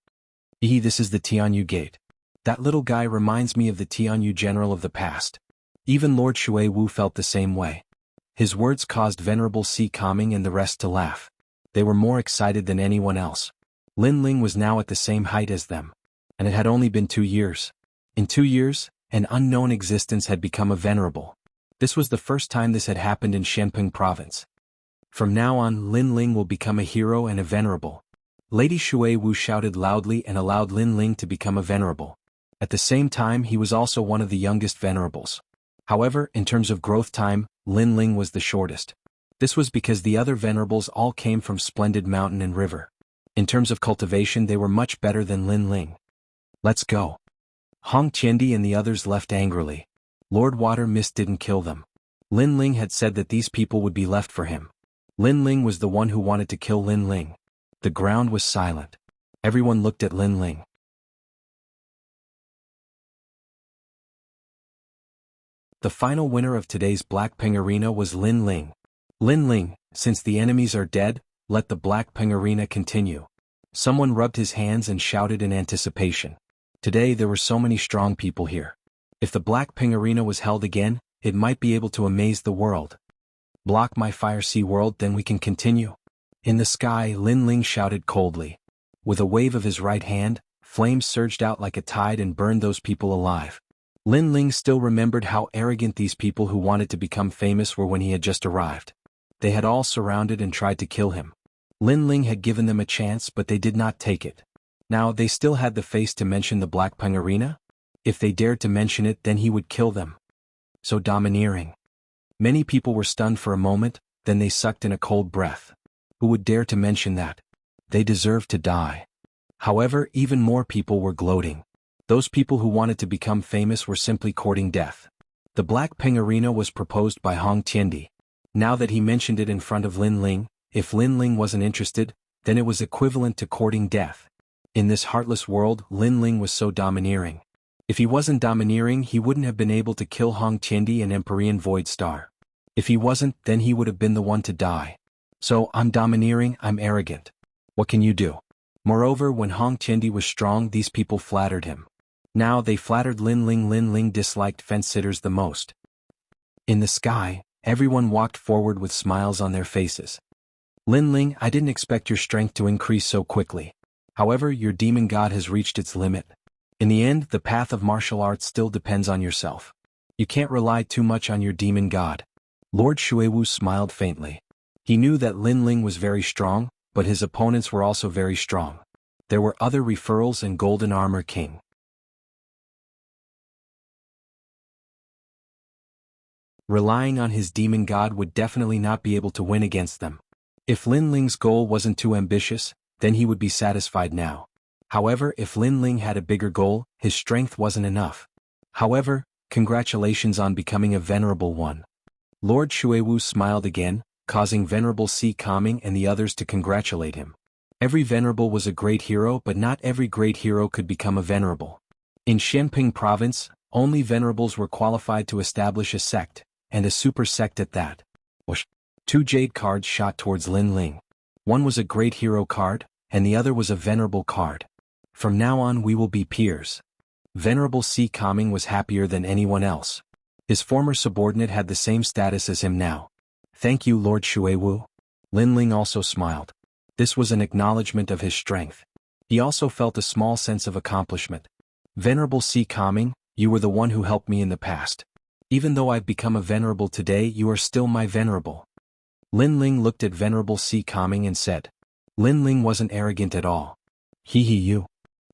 This is the Tianyu Gate. That little guy reminds me of the Tianyu general of the past. Even Lord Shui Wu felt the same way. His words caused Venerable Si Calming and the rest to laugh. They were more excited than anyone else. Lin Ling was now at the same height as them. And it had only been 2 years. In 2 years, an unknown existence had become a venerable. This was the first time this had happened in Shenping province. From now on, Lin Ling will become a hero and a venerable. Lady Shui Wu shouted loudly and allowed Lin Ling to become a venerable. At the same time, he was also one of the youngest venerables. However, in terms of growth time, Lin Ling was the shortest. This was because the other venerables all came from splendid mountain and river. In terms of cultivation, they were much better than Lin Ling. Let's go. Hong Tiandi and the others left angrily. Lord Water Mist didn't kill them. Lin Ling had said that these people would be left for him. Lin Ling was the one who wanted to kill Lin Ling. The ground was silent. Everyone looked at Lin Ling. The final winner of today's Blackping Arena was Lin Ling. Lin Ling, since the enemies are dead, let the Blackping Arena continue. Someone rubbed his hands and shouted in anticipation. Today there were so many strong people here. If the Blackping Arena was held again, it might be able to amaze the world. Block my Fire Sea World, then we can continue. In the sky, Lin Ling shouted coldly. With a wave of his right hand, flames surged out like a tide and burned those people alive. Lin Ling still remembered how arrogant these people who wanted to become famous were when he had just arrived. They had all surrounded and tried to kill him. Lin Ling had given them a chance, but they did not take it. Now they still had the face to mention the Blackping Arena? If they dared to mention it, then he would kill them. So domineering. Many people were stunned for a moment, then they sucked in a cold breath. Who would dare to mention that? They deserved to die. However, even more people were gloating. Those people who wanted to become famous were simply courting death. The Blackping Arena was proposed by Hong Tiandi. Now that he mentioned it in front of Lin Ling, if Lin Ling wasn't interested, then it was equivalent to courting death. In this heartless world, Lin Ling was so domineering. If he wasn't domineering, he wouldn't have been able to kill Hong Tiandi and Empyrean Void Star. If he wasn't, then he would have been the one to die. So, I'm domineering, I'm arrogant. What can you do? Moreover, when Hong Tiandi was strong, these people flattered him. Now they flattered Lin Ling. Lin Ling disliked fence-sitters the most. In the sky, everyone walked forward with smiles on their faces. Lin Ling, I didn't expect your strength to increase so quickly. However, your demon god has reached its limit. In the end, the path of martial arts still depends on yourself. You can't rely too much on your demon god. Lord Shuiwu smiled faintly. He knew that Lin Ling was very strong, but his opponents were also very strong. There were other referrals and Golden Armor King. Relying on his demon god would definitely not be able to win against them. If Lin Ling's goal wasn't too ambitious, then he would be satisfied now. However, if Lin Ling had a bigger goal, his strength wasn't enough. However, congratulations on becoming a venerable one. Lord Shuiwu smiled again, causing Venerable Si Calming and the others to congratulate him. Every venerable was a great hero, but not every great hero could become a venerable. In Shenping province, only venerables were qualified to establish a sect, and a super sect at that. Whoosh. 2 jade cards shot towards Lin Ling. One was a great hero card, and the other was a venerable card. From now on we will be peers. Venerable C. Coming was happier than anyone else. His former subordinate had the same status as him now. Thank you, Lord Xuewu. Lin Ling also smiled. This was an acknowledgement of his strength. He also felt a small sense of accomplishment. Venerable C. Coming, you were the one who helped me in the past. Even though I've become a venerable today, you are still my venerable. Lin Ling looked at Venerable C. Coming and said. Lin Ling wasn't arrogant at all. You.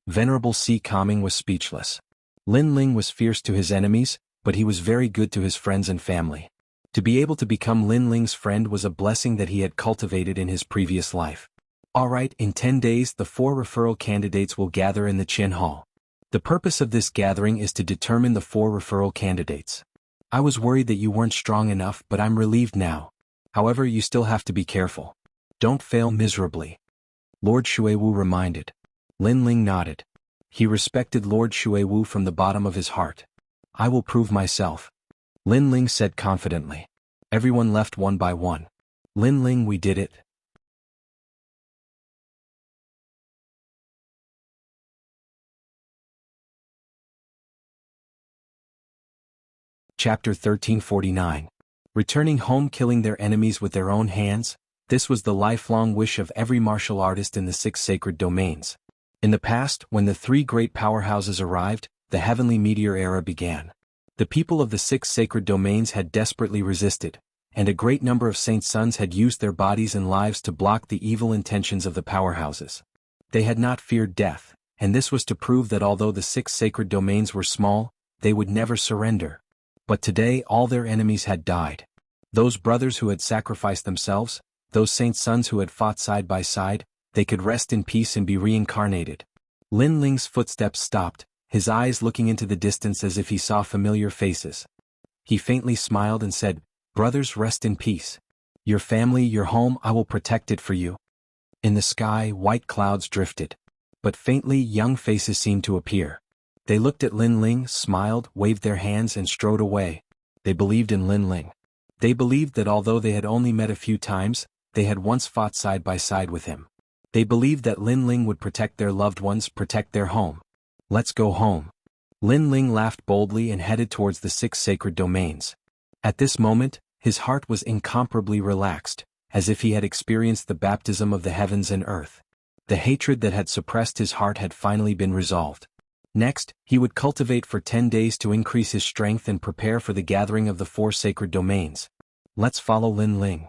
Venerable C. Coming was speechless. Lin Ling was fierce to his enemies, but he was very good to his friends and family. To be able to become Lin Ling's friend was a blessing that he had cultivated in his previous life. Alright, in 10 days the 4 referral candidates will gather in the Qin Hall. The purpose of this gathering is to determine the 4 referral candidates. I was worried that you weren't strong enough, but I'm relieved now. However, you still have to be careful. Don't fail miserably. Lord Xuewu reminded. Lin Ling nodded. He respected Lord Xuewu from the bottom of his heart. I will prove myself. Lin Ling said confidently. Everyone left one by one. Lin Ling, we did it. Chapter 1349. Returning home, killing their enemies with their own hands. This was the lifelong wish of every martial artist in the 6 sacred domains. In the past, when the 3 great powerhouses arrived, the heavenly meteor era began. The people of the 6 sacred domains had desperately resisted, and a great number of saint sons had used their bodies and lives to block the evil intentions of the powerhouses. They had not feared death, and this was to prove that although the 6 sacred domains were small, they would never surrender. But today all their enemies had died. Those brothers who had sacrificed themselves, those saint sons who had fought side by side, they could rest in peace and be reincarnated. Lin Ling's footsteps stopped, his eyes looking into the distance as if he saw familiar faces. He faintly smiled and said, Brothers, rest in peace. Your family, your home, I will protect it for you. In the sky, white clouds drifted. But faintly, young faces seemed to appear. They looked at Lin Ling, smiled, waved their hands and strode away. They believed in Lin Ling. They believed that although they had only met a few times, they had once fought side by side with him. They believed that Lin Ling would protect their loved ones, protect their home. Let's go home. Lin Ling laughed boldly and headed towards the 6 sacred domains. At this moment, his heart was incomparably relaxed, as if he had experienced the baptism of the heavens and earth. The hatred that had suppressed his heart had finally been resolved. Next, he would cultivate for 10 days to increase his strength and prepare for the gathering of the 4 sacred domains. Let's follow Lin Ling.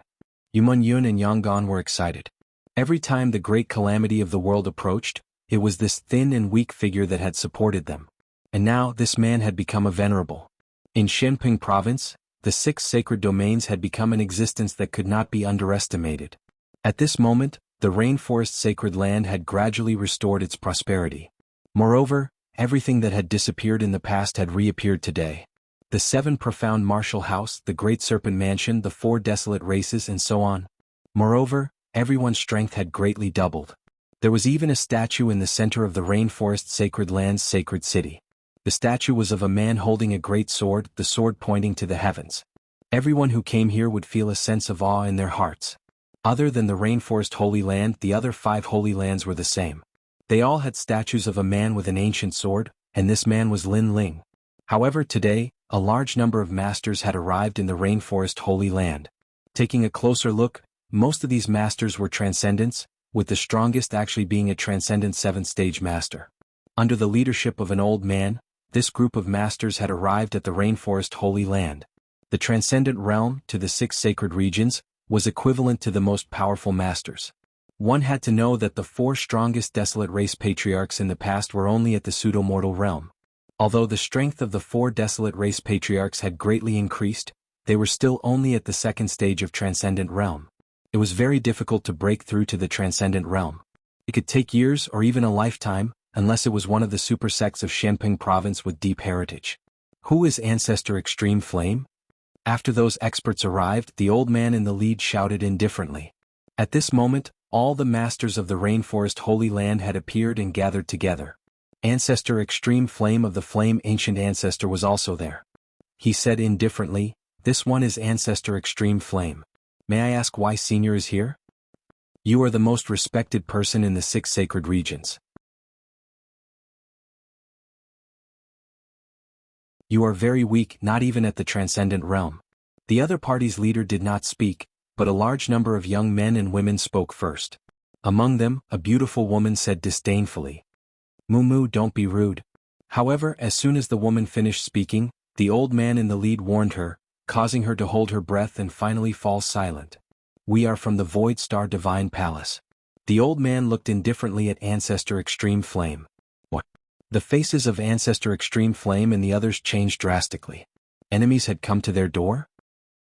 Yumun Yun and Yonggan were excited. Every time the great calamity of the world approached, it was this thin and weak figure that had supported them. And now this man had become a venerable. In Shenping province, the 6 sacred domains had become an existence that could not be underestimated. At this moment, the rainforest sacred land had gradually restored its prosperity. Moreover, everything that had disappeared in the past had reappeared today. The 7 profound martial house, the great serpent mansion, the 4 desolate races and so on. Moreover, everyone's strength had greatly doubled. There was even a statue in the center of the rainforest sacred land's sacred city. The statue was of a man holding a great sword, the sword pointing to the heavens. Everyone who came here would feel a sense of awe in their hearts. Other than the rainforest holy land, the other 5 holy lands were the same. They all had statues of a man with an ancient sword, and this man was Lin Ling. However, today, a large number of masters had arrived in the rainforest holy land. Taking a closer look, most of these masters were transcendents, with the strongest actually being a transcendent 7th stage master. Under the leadership of an old man, this group of masters had arrived at the rainforest holy land. The transcendent realm, to the 6 sacred regions, was equivalent to the most powerful masters. One had to know that the 4 strongest desolate race patriarchs in the past were only at the pseudo-mortal realm. Although the strength of the 4 desolate race patriarchs had greatly increased, they were still only at the 2nd stage of transcendent realm. It was very difficult to break through to the transcendent realm. It could take years or even a lifetime, unless it was one of the super sects of Shenping province with deep heritage. Who is Ancestor Extreme Flame? After those experts arrived, the old man in the lead shouted indifferently. At this moment, all the masters of the rainforest holy land had appeared and gathered together. Ancestor Extreme Flame of the Flame Ancient Ancestor was also there. He said indifferently, "This one is Ancestor Extreme Flame. May I ask why Senior is here? You are the most respected person in the 6 sacred regions. You are very weak, not even at the transcendent realm. The other party's leader did not speak, but a large number of young men and women spoke first. Among them, a beautiful woman said disdainfully, "Moo, don't be rude." However, as soon as the woman finished speaking, the old man in the lead warned her, causing her to hold her breath and finally fall silent. "We are from the Void Star Divine Palace." The old man looked indifferently at Ancestor Extreme Flame. What? The faces of Ancestor Extreme Flame and the others changed drastically. Enemies had come to their door?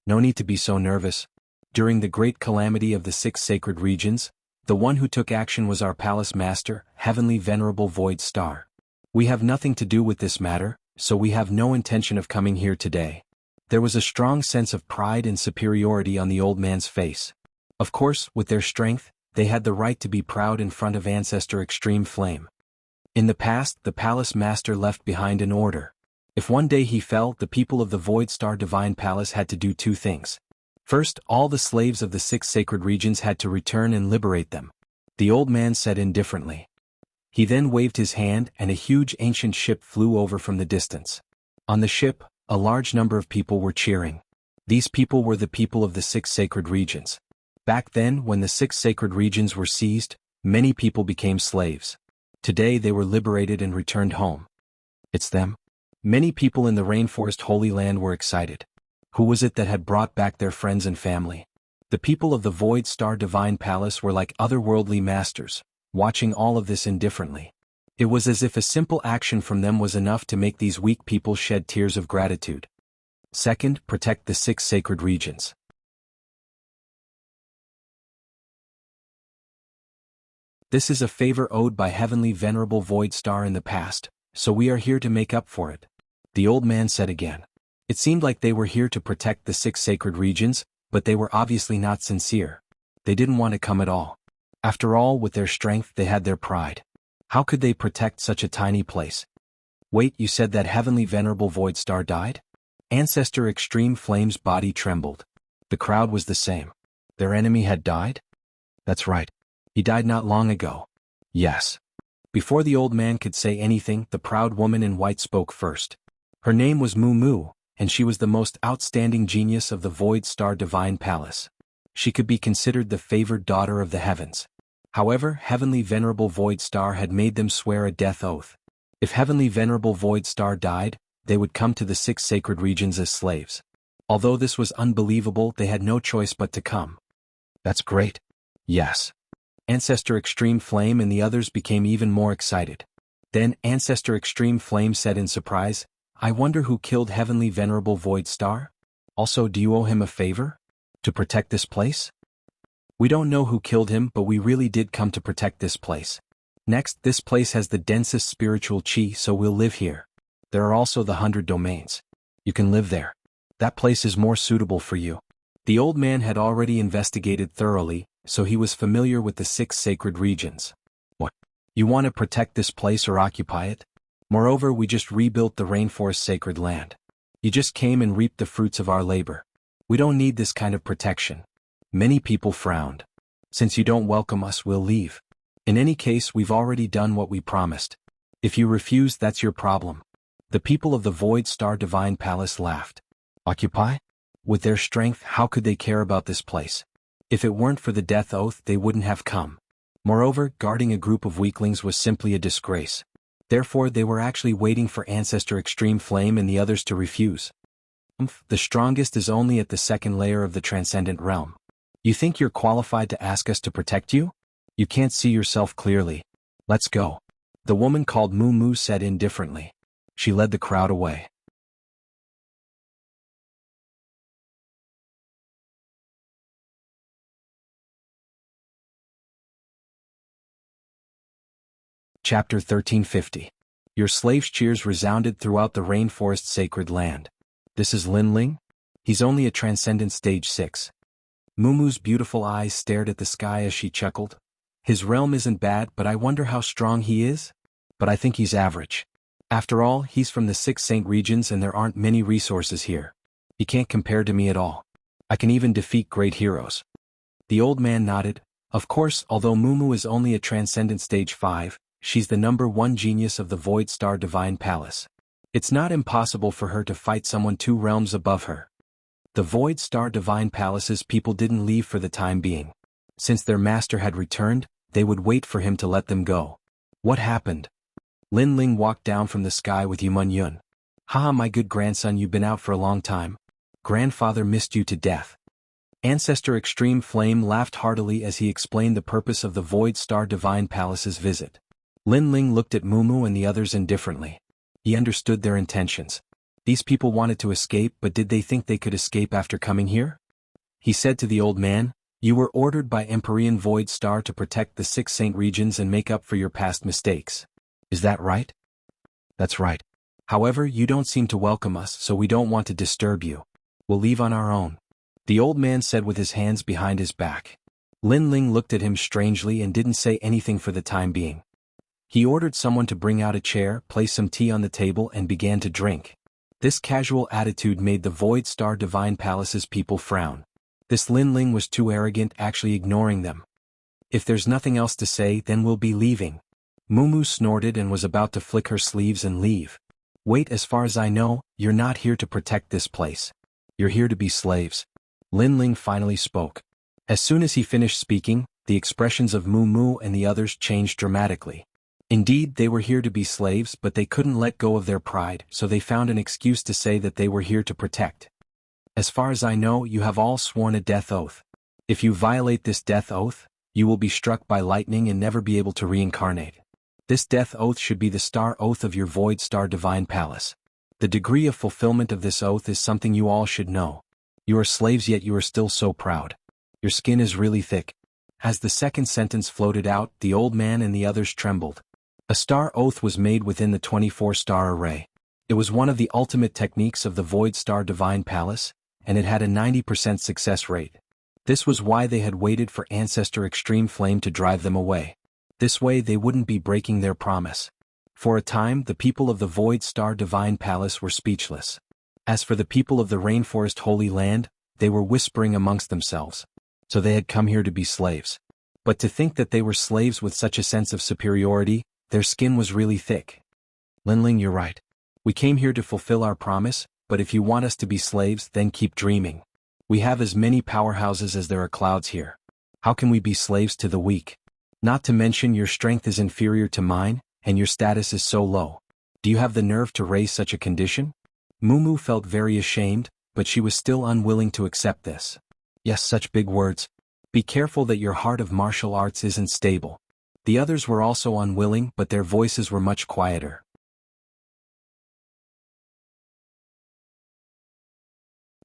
No need to be so nervous. During the great calamity of the 6 sacred regions, the one who took action was our palace master, Heavenly Venerable Void Star. We have nothing to do with this matter, so we have no intention of coming here today. There was a strong sense of pride and superiority on the old man's face. Of course, with their strength, they had the right to be proud in front of Ancestor Extreme Flame. In the past, the palace master left behind an order. If one day he fell, the people of the Void Star Divine Palace had to do 2 things. First, all the slaves of the 6 sacred regions had to return and liberate them. The old man said indifferently. He then waved his hand and a huge ancient ship flew over from the distance. On the ship, a large number of people were cheering. These people were the people of the 6 sacred regions. Back then, when the 6 sacred regions were seized, many people became slaves. Today they were liberated and returned home. It's them. Many people in the Rainforest Holy Land were excited. Who was it that had brought back their friends and family? The people of the Void Star Divine Palace were like otherworldly masters, watching all of this indifferently. It was as if a simple action from them was enough to make these weak people shed tears of gratitude. Second, protect the 6 sacred regions. This is a favor owed by Heavenly Venerable Void Star in the past, so we are here to make up for it. The old man said again. It seemed like they were here to protect the 6 sacred regions, but they were obviously not sincere. They didn't want to come at all. After all, with their strength they had their pride. How could they protect such a tiny place? Wait, you said that Heavenly Venerable Void Star died? Ancestor Extreme Flame's body trembled. The crowd was the same. Their enemy had died? That's right. He died not long ago. Yes. Before the old man could say anything, the proud woman in white spoke first. Her name was Moo, and she was the most outstanding genius of the Void Star Divine Palace. She could be considered the favored daughter of the heavens. However, Heavenly Venerable Void Star had made them swear a death oath. If Heavenly Venerable Void Star died, they would come to the 6 sacred regions as slaves. Although this was unbelievable, they had no choice but to come. That's great. Yes. Ancestor Extreme Flame and the others became even more excited. Then Ancestor Extreme Flame said in surprise, "I wonder who killed Heavenly Venerable Void Star? Also, do you owe him a favor? To protect this place?" "We don't know who killed him, but we really did come to protect this place. Next, this place has the densest spiritual chi, so we'll live here. There are also the 100 domains. You can live there. That place is more suitable for you." The old man had already investigated thoroughly, so he was familiar with the 6 sacred regions. What? You want to protect this place or occupy it? Moreover, we just rebuilt the Rainforest Sacred Land. You just came and reaped the fruits of our labor. We don't need this kind of protection. Many people frowned. Since you don't welcome us, we'll leave. In any case, we've already done what we promised. If you refuse, that's your problem. The people of the Void Star Divine Palace laughed. Occupy? With their strength, how could they care about this place? If it weren't for the death oath, they wouldn't have come. Moreover, guarding a group of weaklings was simply a disgrace. Therefore, they were actually waiting for Ancestor Extreme Flame and the others to refuse. The strongest is only at the 2nd layer of the transcendent realm. You think you're qualified to ask us to protect you? You can't see yourself clearly. Let's go. The woman called Moo said indifferently. She led the crowd away. Chapter 1350. Your slave's cheers resounded throughout the Rainforest Sacred Land. This is Lin Ling? He's only a transcendent stage 6. Moo's beautiful eyes stared at the sky as she chuckled. His realm isn't bad, but I wonder how strong he is? But I think he's average. After all, he's from the 6 Saint regions and there aren't many resources here. He can't compare to me at all. I can even defeat great heroes. The old man nodded. Of course, although Mumu is only a Transcendent Stage 5, she's the #1 genius of the Void Star Divine Palace. It's not impossible for her to fight someone 2 realms above her. The Void Star Divine Palace's people didn't leave for the time being. Since their master had returned, they would wait for him to let them go. What happened? Lin Ling walked down from the sky with Yumun Yun. Haha, my good grandson, you've been out for a long time. Grandfather missed you to death. Ancestor Extreme Flame laughed heartily as he explained the purpose of the Void Star Divine Palace's visit. Lin Ling looked at Mumu and the others indifferently. He understood their intentions. These people wanted to escape, but did they think they could escape after coming here? He said to the old man, "You were ordered by Empyrean Void Star to protect the 6 Saint regions and make up for your past mistakes. Is that right?" "That's right. However, you don't seem to welcome us, so we don't want to disturb you. We'll leave on our own," the old man said with his hands behind his back. Lin Ling looked at him strangely and didn't say anything for the time being. He ordered someone to bring out a chair, place some tea on the table and began to drink. This casual attitude made the Void Star Divine Palace's people frown. This Lin Ling was too arrogant, actually ignoring them. "If there's nothing else to say, then we'll be leaving." Mumu snorted and was about to flick her sleeves and leave. "Wait, as far as I know, you're not here to protect this place. You're here to be slaves." Lin Ling finally spoke. As soon as he finished speaking, the expressions of Mumu and the others changed dramatically. Indeed, they were here to be slaves, but they couldn't let go of their pride, so they found an excuse to say that they were here to protect. "As far as I know, you have all sworn a death oath. If you violate this death oath, you will be struck by lightning and never be able to reincarnate. This death oath should be the star oath of your Void Star Divine Palace. The degree of fulfillment of this oath is something you all should know. You are slaves, yet you are still so proud. Your skin is really thick." As the second sentence floated out, the old man and the others trembled. A star oath was made within the 24-star array. It was one of the ultimate techniques of the Void Star Divine Palace, and it had a 90% success rate. This was why they had waited for Ancestor Extreme Flame to drive them away. This way they wouldn't be breaking their promise. For a time, the people of the Void Star Divine Palace were speechless. As for the people of the Rainforest Holy Land, they were whispering amongst themselves. So they had come here to be slaves. But to think that they were slaves with such a sense of superiority, their skin was really thick. "Lin Ling, you're right. We came here to fulfill our promise, but if you want us to be slaves, then keep dreaming. We have as many powerhouses as there are clouds here. How can we be slaves to the weak? Not to mention your strength is inferior to mine, and your status is so low. Do you have the nerve to raise such a condition?" Mumu felt very ashamed, but she was still unwilling to accept this. "Yes, such big words. Be careful that your heart of martial arts isn't stable." The others were also unwilling, but their voices were much quieter.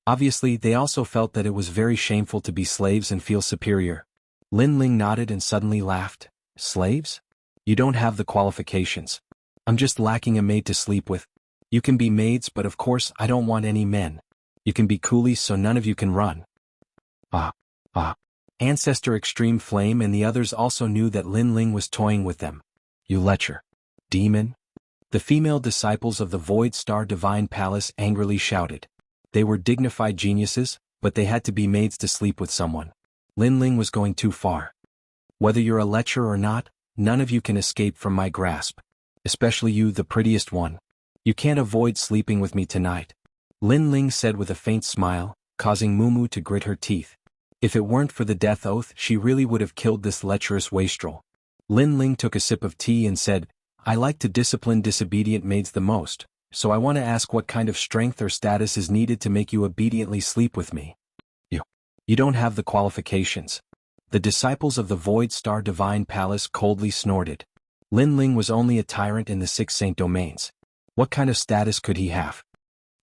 Obviously, they also felt that it was very shameful to be slaves and feel superior. Lin Ling nodded and suddenly laughed. "Slaves? You don't have the qualifications. I'm just lacking a maid to sleep with. You can be maids, but of course I don't want any men. You can be coolies, so none of you can run." Ah. Ancestor Extreme Flame and the others also knew that Lin Ling was toying with them. "You lecher. Demon." The female disciples of the Void Star Divine Palace angrily shouted. They were dignified geniuses, but they had to be maids to sleep with someone. Lin Ling was going too far. "Whether you're a lecher or not, none of you can escape from my grasp. Especially you, the prettiest one. You can't avoid sleeping with me tonight," Lin Ling said with a faint smile, causing Mumu to grit her teeth. If it weren't for the death oath, she really would have killed this lecherous wastrel. Lin Ling took a sip of tea and said, "I like to discipline disobedient maids the most, so I want to ask what kind of strength or status is needed to make you obediently sleep with me." You don't have the qualifications." The disciples of the Void Star Divine Palace coldly snorted. Lin Ling was only a tyrant in the 6 Saint Domains. What kind of status could he have?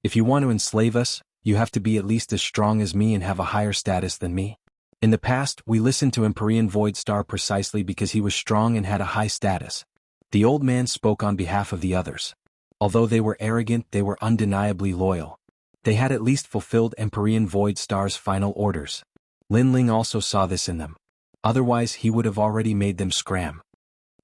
"If you want to enslave us, you have to be at least as strong as me and have a higher status than me. In the past, we listened to Empyrean Void Star precisely because he was strong and had a high status." The old man spoke on behalf of the others. Although they were arrogant, they were undeniably loyal. They had at least fulfilled Empyrean Void Star's final orders. Lin Ling also saw this in them. Otherwise, he would have already made them scram.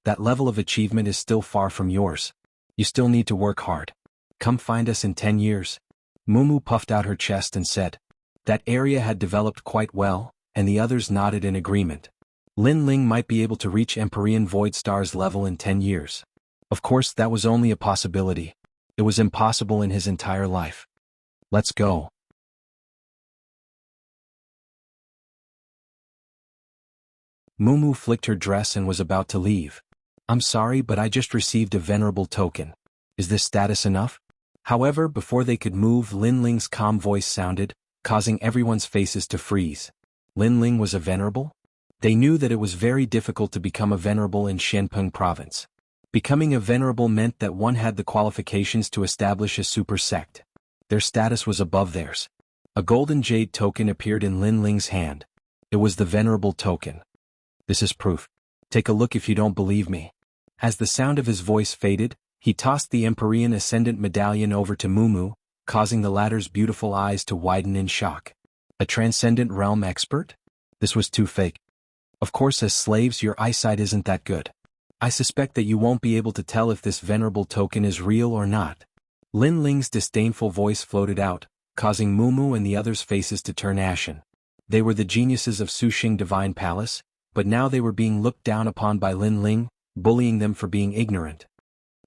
That level of achievement is still far from yours. You still need to work hard. Come find us in 10 years. Mumu puffed out her chest and said. That area had developed quite well, and the others nodded in agreement. Lin Ling might be able to reach Empyrean Void Star's level in 10 years. Of course, that was only a possibility. It was impossible in his entire life. Let's go. Mumu flicked her dress and was about to leave. I'm sorry, but I just received a venerable token. Is this status enough? However, before they could move, Lin Ling's calm voice sounded, causing everyone's faces to freeze. Lin Ling was a venerable? They knew that it was very difficult to become a venerable in Xianpeng province. Becoming a venerable meant that one had the qualifications to establish a super sect. Their status was above theirs. A golden jade token appeared in Lin Ling's hand. It was the venerable token. This is proof. Take a look if you don't believe me. As the sound of his voice faded, he tossed the Empyrean Ascendant medallion over to Mumu, causing the latter's beautiful eyes to widen in shock. A transcendent realm expert? This was too fake. Of course, as slaves your eyesight isn't that good. I suspect that you won't be able to tell if this venerable token is real or not. Lin Ling's disdainful voice floated out, causing Mumu and the others' faces to turn ashen. They were the geniuses of Suxing Divine Palace, but now they were being looked down upon by Lin Ling, bullying them for being ignorant.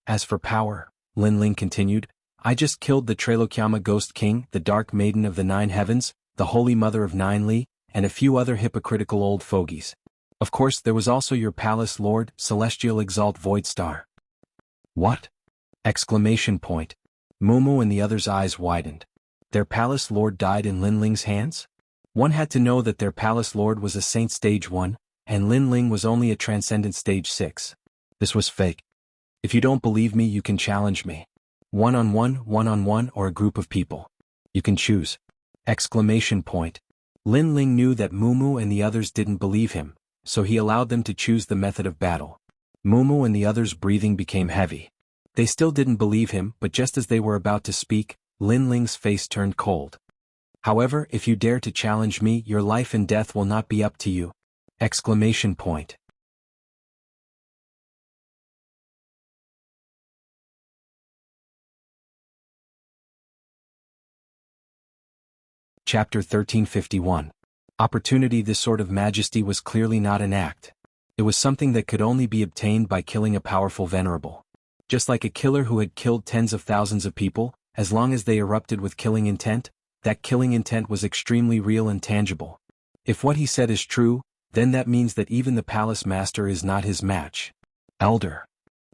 As for power, Lin Ling continued, I just killed the Trailokyama Ghost King, the Dark Maiden of the Nine Heavens, the Holy Mother of Nine Li, and a few other hypocritical old fogies. Of course, there was also your palace lord, Celestial Exalt Void Star. What? Exclamation point. Mumu and the others' eyes widened. Their palace lord died in Lin Ling's hands? One had to know that their palace lord was a saint stage 1, and Lin Ling was only a transcendent stage 6. This was fake. If you don't believe me, you can challenge me. One-on-one, or a group of people. You can choose. Exclamation point. Lin Ling knew that Mumu and the others didn't believe him, so he allowed them to choose the method of battle. Mumu and the others' breathing became heavy. They still didn't believe him, but just as they were about to speak, Lin Ling's face turned cold. However, if you dare to challenge me, your life and death will not be up to you. Exclamation point. Chapter 1351. Opportunity. This sort of majesty was clearly not an act. It was something that could only be obtained by killing a powerful venerable. Just like a killer who had killed tens of thousands of people, as long as they erupted with killing intent, that killing intent was extremely real and tangible. If what he said is true, then that means that even the palace master is not his match. Elder.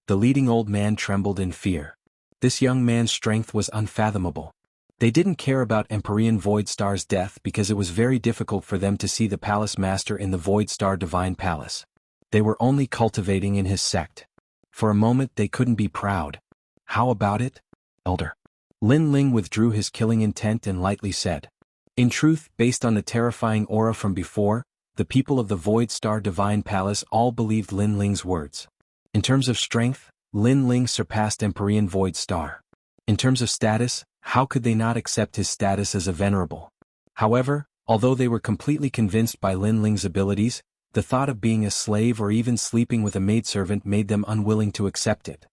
The leading old man trembled in fear. This young man's strength was unfathomable. They didn't care about Empyrean Void Star's death because it was very difficult for them to see the palace master in the Void Star Divine Palace. They were only cultivating in his sect. For a moment they couldn't be proud. How about it, Elder? Lin Ling withdrew his killing intent and lightly said. In truth, based on the terrifying aura from before, the people of the Void Star Divine Palace all believed Lin Ling's words. In terms of strength, Lin Ling surpassed Empyrean Void Star. In terms of status, how could they not accept his status as a venerable? However, although they were completely convinced by Lin Ling's abilities, the thought of being a slave or even sleeping with a maidservant made them unwilling to accept it.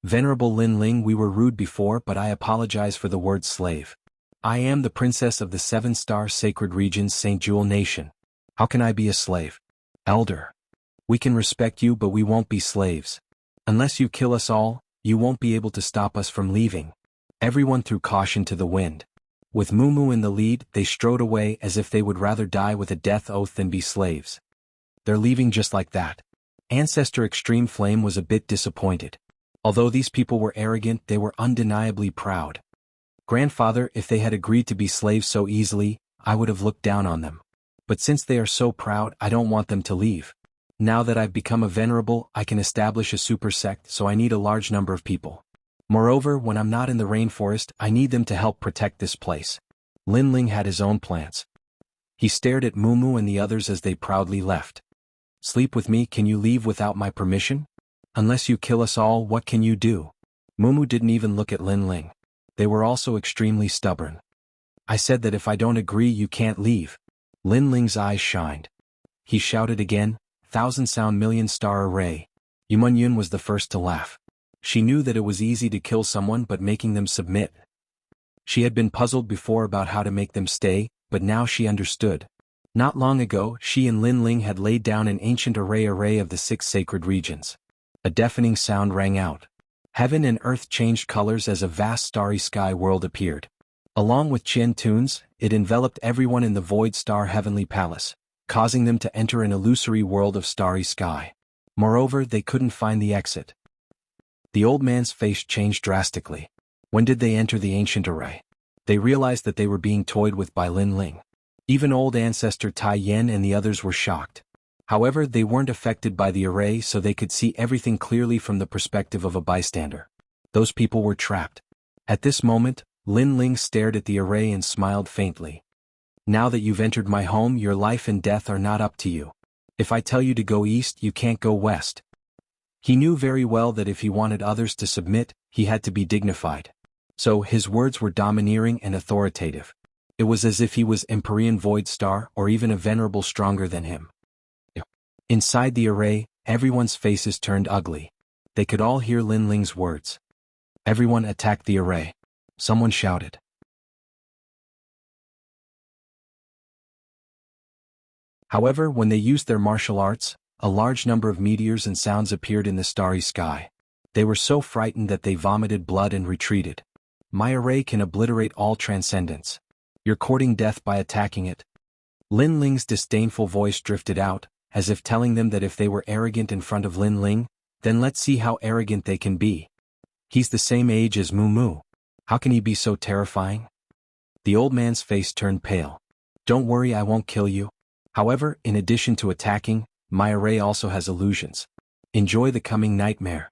Venerable Lin Ling, we were rude before, but I apologize for the word slave. I am the princess of the 7-star sacred region's St. Jewel Nation. How can I be a slave? Elder. We can respect you, but we won't be slaves. Unless you kill us all, you won't be able to stop us from leaving. Everyone threw caution to the wind. With Mumu in the lead, they strode away as if they would rather die with a death oath than be slaves. They're leaving just like that. Ancestor Extreme Flame was a bit disappointed. Although these people were arrogant, they were undeniably proud. Grandfather, if they had agreed to be slaves so easily, I would have looked down on them. But since they are so proud, I don't want them to leave. Now that I've become a venerable, I can establish a super sect, so I need a large number of people. Moreover, when I'm not in the rainforest, I need them to help protect this place. Lin Ling had his own plans. He stared at Mumu and the others as they proudly left. Sleep with me? Can you leave without my permission? Unless you kill us all, what can you do? Mumu didn't even look at Lin Ling. They were also extremely stubborn. I said that if I don't agree, you can't leave. Lin Ling's eyes shined. He shouted again, 1,000-sound million-star array. Yumun was the first to laugh. She knew that it was easy to kill someone but making them submit. She had been puzzled before about how to make them stay, but now she understood. Not long ago, she and Lin Ling had laid down an ancient array of the 6 sacred regions. A deafening sound rang out. Heaven and earth changed colors as a vast starry sky world appeared. Along with Qian tunes, it enveloped everyone in the Void Star Heavenly Palace, causing them to enter an illusory world of starry sky. Moreover, they couldn't find the exit. The old man's face changed drastically. When did they enter the ancient array? They realized that they were being toyed with by Lin Ling. Even old ancestor Tai Yan and the others were shocked. However, they weren't affected by the array, so they could see everything clearly from the perspective of a bystander. Those people were trapped. At this moment, Lin Ling stared at the array and smiled faintly. Now that you've entered my home, your life and death are not up to you. If I tell you to go east, you can't go west. He knew very well that if he wanted others to submit, he had to be dignified. So his words were domineering and authoritative. It was as if he was Empyrean Void Star or even a venerable stronger than him. Inside the array, everyone's faces turned ugly. They could all hear Lin Ling's words. Everyone attacked the array. Someone shouted. However, when they used their martial arts, a large number of meteors and sounds appeared in the starry sky. They were so frightened that they vomited blood and retreated. My array can obliterate all transcendence. You're courting death by attacking it. Lin Ling's disdainful voice drifted out, as if telling them that if they were arrogant in front of Lin Ling, then let's see how arrogant they can be. He's the same age as Mu Mu. How can he be so terrifying? The old man's face turned pale. Don't worry, I won't kill you. However, in addition to attacking, my array also has illusions. Enjoy the coming nightmare.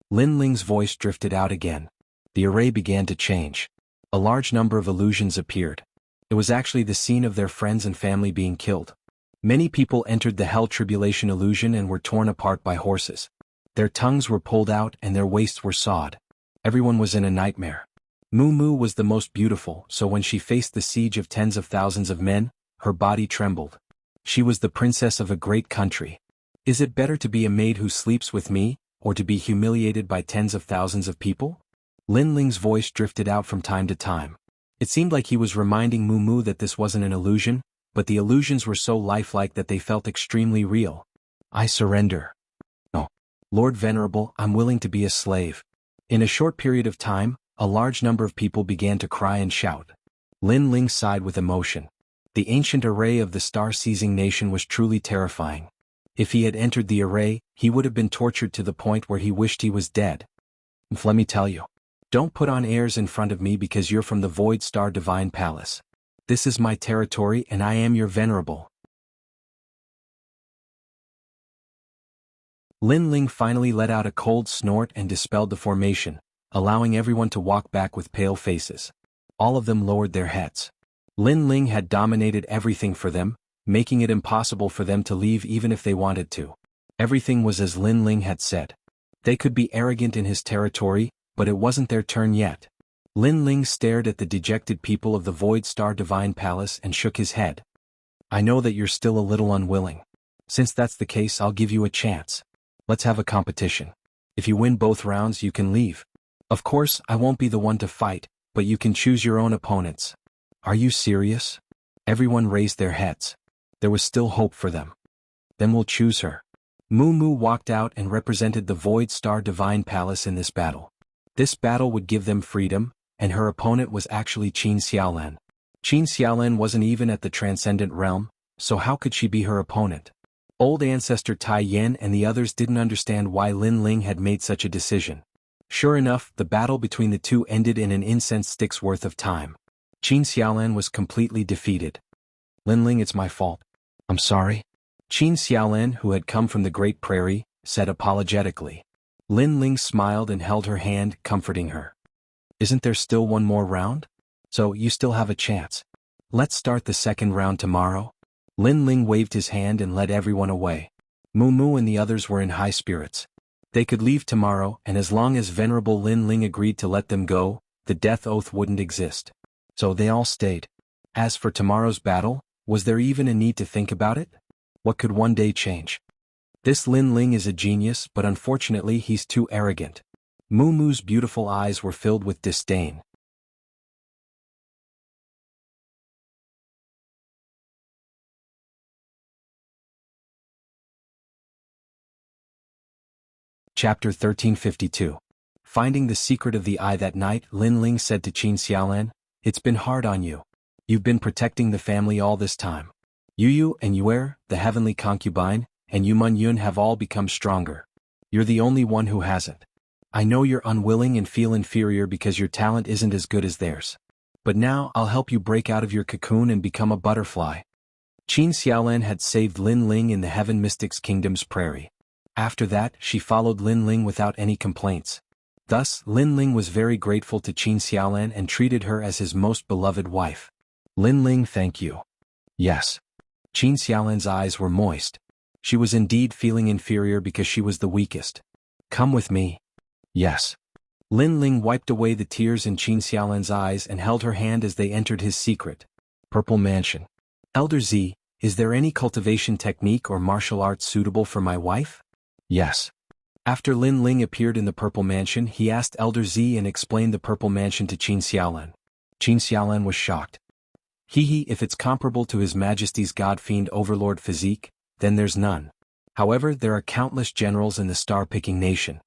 Lin Ling's voice drifted out again. The array began to change. A large number of illusions appeared. It was actually the scene of their friends and family being killed. Many people entered the Hell Tribulation illusion and were torn apart by horses. Their tongues were pulled out and their waists were sawed. Everyone was in a nightmare. Mu Mu was the most beautiful, so when she faced the siege of tens of thousands of men, her body trembled. She was the princess of a great country. Is it better to be a maid who sleeps with me, or to be humiliated by tens of thousands of people? Lin Ling's voice drifted out from time to time. It seemed like he was reminding Mu Mu that this wasn't an illusion, but the illusions were so lifelike that they felt extremely real. I surrender. No. Lord Venerable, I'm willing to be a slave. In a short period of time, a large number of people began to cry and shout. Lin Ling sighed with emotion. The ancient array of the star-seizing nation was truly terrifying. If he had entered the array, he would have been tortured to the point where he wished he was dead. Let me tell you. Don't put on airs in front of me because you're from the Void Star Divine Palace. This is my territory and I am your venerable. Lin Ling finally let out a cold snort and dispelled the formation, allowing everyone to walk back with pale faces. All of them lowered their heads. Lin Ling had dominated everything for them, making it impossible for them to leave even if they wanted to. Everything was as Lin Ling had said. They could be arrogant in his territory, but it wasn't their turn yet. Lin Ling stared at the dejected people of the Void Star Divine Palace and shook his head. I know that you're still a little unwilling. Since that's the case, I'll give you a chance. Let's have a competition. If you win both rounds, you can leave. Of course, I won't be the one to fight, but you can choose your own opponents. Are you serious? Everyone raised their heads. There was still hope for them. Then we'll choose her. Mu Mu walked out and represented the Void Star Divine Palace in this battle. This battle would give them freedom, and her opponent was actually Qin Xiaolan. Qin Xiaolan wasn't even at the Transcendent Realm, so how could she be her opponent? Old ancestor Tai Yan and the others didn't understand why Lin Ling had made such a decision. Sure enough, the battle between the two ended in an incense stick's worth of time. Qin Xiaolan was completely defeated. Lin Ling, it's my fault. I'm sorry. Qin Xiaolan, who had come from the Great Prairie, said apologetically. Lin Ling smiled and held her hand, comforting her. Isn't there still one more round? So, you still have a chance. Let's start the second round tomorrow. Lin Ling waved his hand and led everyone away. Mu Mu and the others were in high spirits. They could leave tomorrow, and as long as Venerable Lin Ling agreed to let them go, the death oath wouldn't exist. So they all stayed. As for tomorrow's battle, was there even a need to think about it? What could one day change? This Lin Ling is a genius, but unfortunately he's too arrogant. Mu Mu's beautiful eyes were filled with disdain. Chapter 1352. Finding the secret of the eye. That night, Lin Ling said to Qin Xiaolan, "It's been hard on you. You've been protecting the family all this time. Yu and Yuer, the heavenly concubine, and Yu Mun Yun have all become stronger. You're the only one who hasn't. I know you're unwilling and feel inferior because your talent isn't as good as theirs. But now I'll help you break out of your cocoon and become a butterfly." Qin Xiaolan had saved Lin Ling in the Heaven Mystics Kingdom's prairie. After that, she followed Lin Ling without any complaints. Thus, Lin Ling was very grateful to Qin Xiaolan and treated her as his most beloved wife. "Lin Ling, thank you." "Yes." Qin Xiaolan's eyes were moist. She was indeed feeling inferior because she was the weakest. "Come with me." "Yes." Lin Ling wiped away the tears in Qin Xiaolan's eyes and held her hand as they entered his secret purple mansion. "Elder Z, is there any cultivation technique or martial arts suitable for my wife?" "Yes." After Lin Ling appeared in the purple mansion, he asked Elder Z and explained the purple mansion to Qin Xiaolan. Qin Xiaolan was shocked. If it's comparable to His Majesty's God-fiend overlord physique, then there's none. However, there are countless generals in the star-picking nation.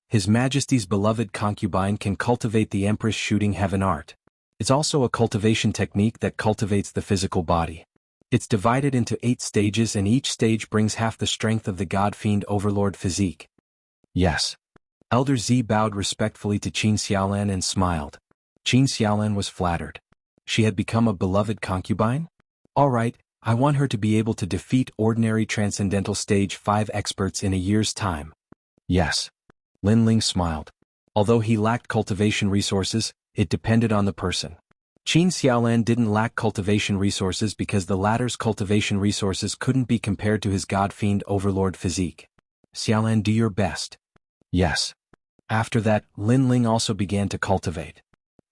His Majesty's beloved concubine can cultivate the Empress shooting heaven art. It's also a cultivation technique that cultivates the physical body. It's divided into 8 stages and each stage brings half the strength of the God-fiend overlord physique. "Yes." Elder Z bowed respectfully to Qin Xiaolan and smiled. Qin Xiaolan was flattered. She had become a beloved concubine? All right, I want her to be able to defeat ordinary Transcendental Stage 5 experts in a year's time. "Yes." Lin Ling smiled. Although he lacked cultivation resources, it depended on the person. Qin Xiaolan didn't lack cultivation resources because the latter's cultivation resources couldn't be compared to his God-fiend overlord physique. "Xiaolan, do your best." "Yes." After that, Lin Ling also began to cultivate.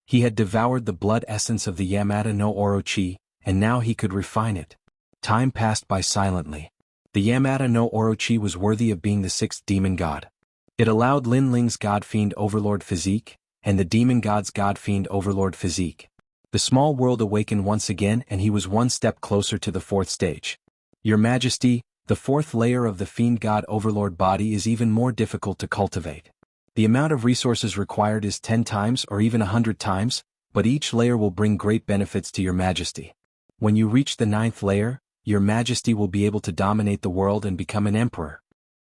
He had devoured the blood essence of the Yamata no Orochi, and now he could refine it. Time passed by silently. The Yamata no Orochi was worthy of being the 6th demon god. It allowed Lin Ling's God-fiend overlord physique, and the demon god's God-fiend overlord physique. The small world awakened once again and he was one step closer to the 4th stage. "Your Majesty, the 4th layer of the fiend god overlord body is even more difficult to cultivate. The amount of resources required is 10 times or even 100 times, but each layer will bring great benefits to your Majesty. When you reach the 9th layer, your Majesty will be able to dominate the world and become an emperor."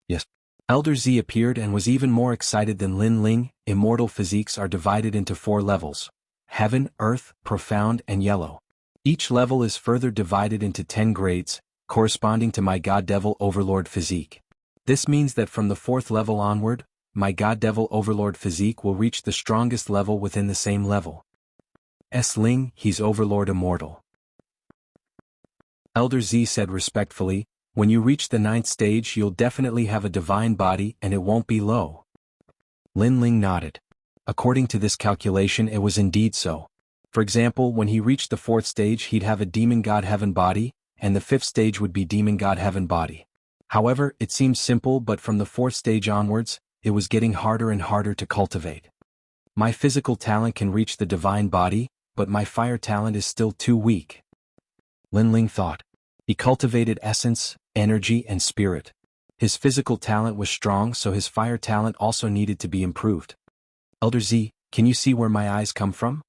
"Yes." Elder Z appeared and was even more excited than Lin Ling. Immortal physiques are divided into 4 levels: Heaven, Earth, Profound, and Yellow. Each level is further divided into 10 grades, corresponding to my God Devil Overlord physique. This means that from the 4th level onward, my God Devil Overlord physique will reach the strongest level within the same level. Ling, he's Overlord Immortal. Elder Z said respectfully, "When you reach the 9th stage you'll definitely have a divine body and it won't be low." Lin Ling nodded. According to this calculation it was indeed so. For example, when he reached the 4th stage he'd have a Demon God Heaven body, and the 5th stage would be Demon God Heaven body. However, it seemed simple, but from the 4th stage onwards, it was getting harder and harder to cultivate. "My physical talent can reach the divine body, but my fire talent is still too weak." Lin Ling thought. He cultivated essence, energy, and spirit. His physical talent was strong, so his fire talent also needed to be improved. "Elder Z, can you see where my eyes come from?"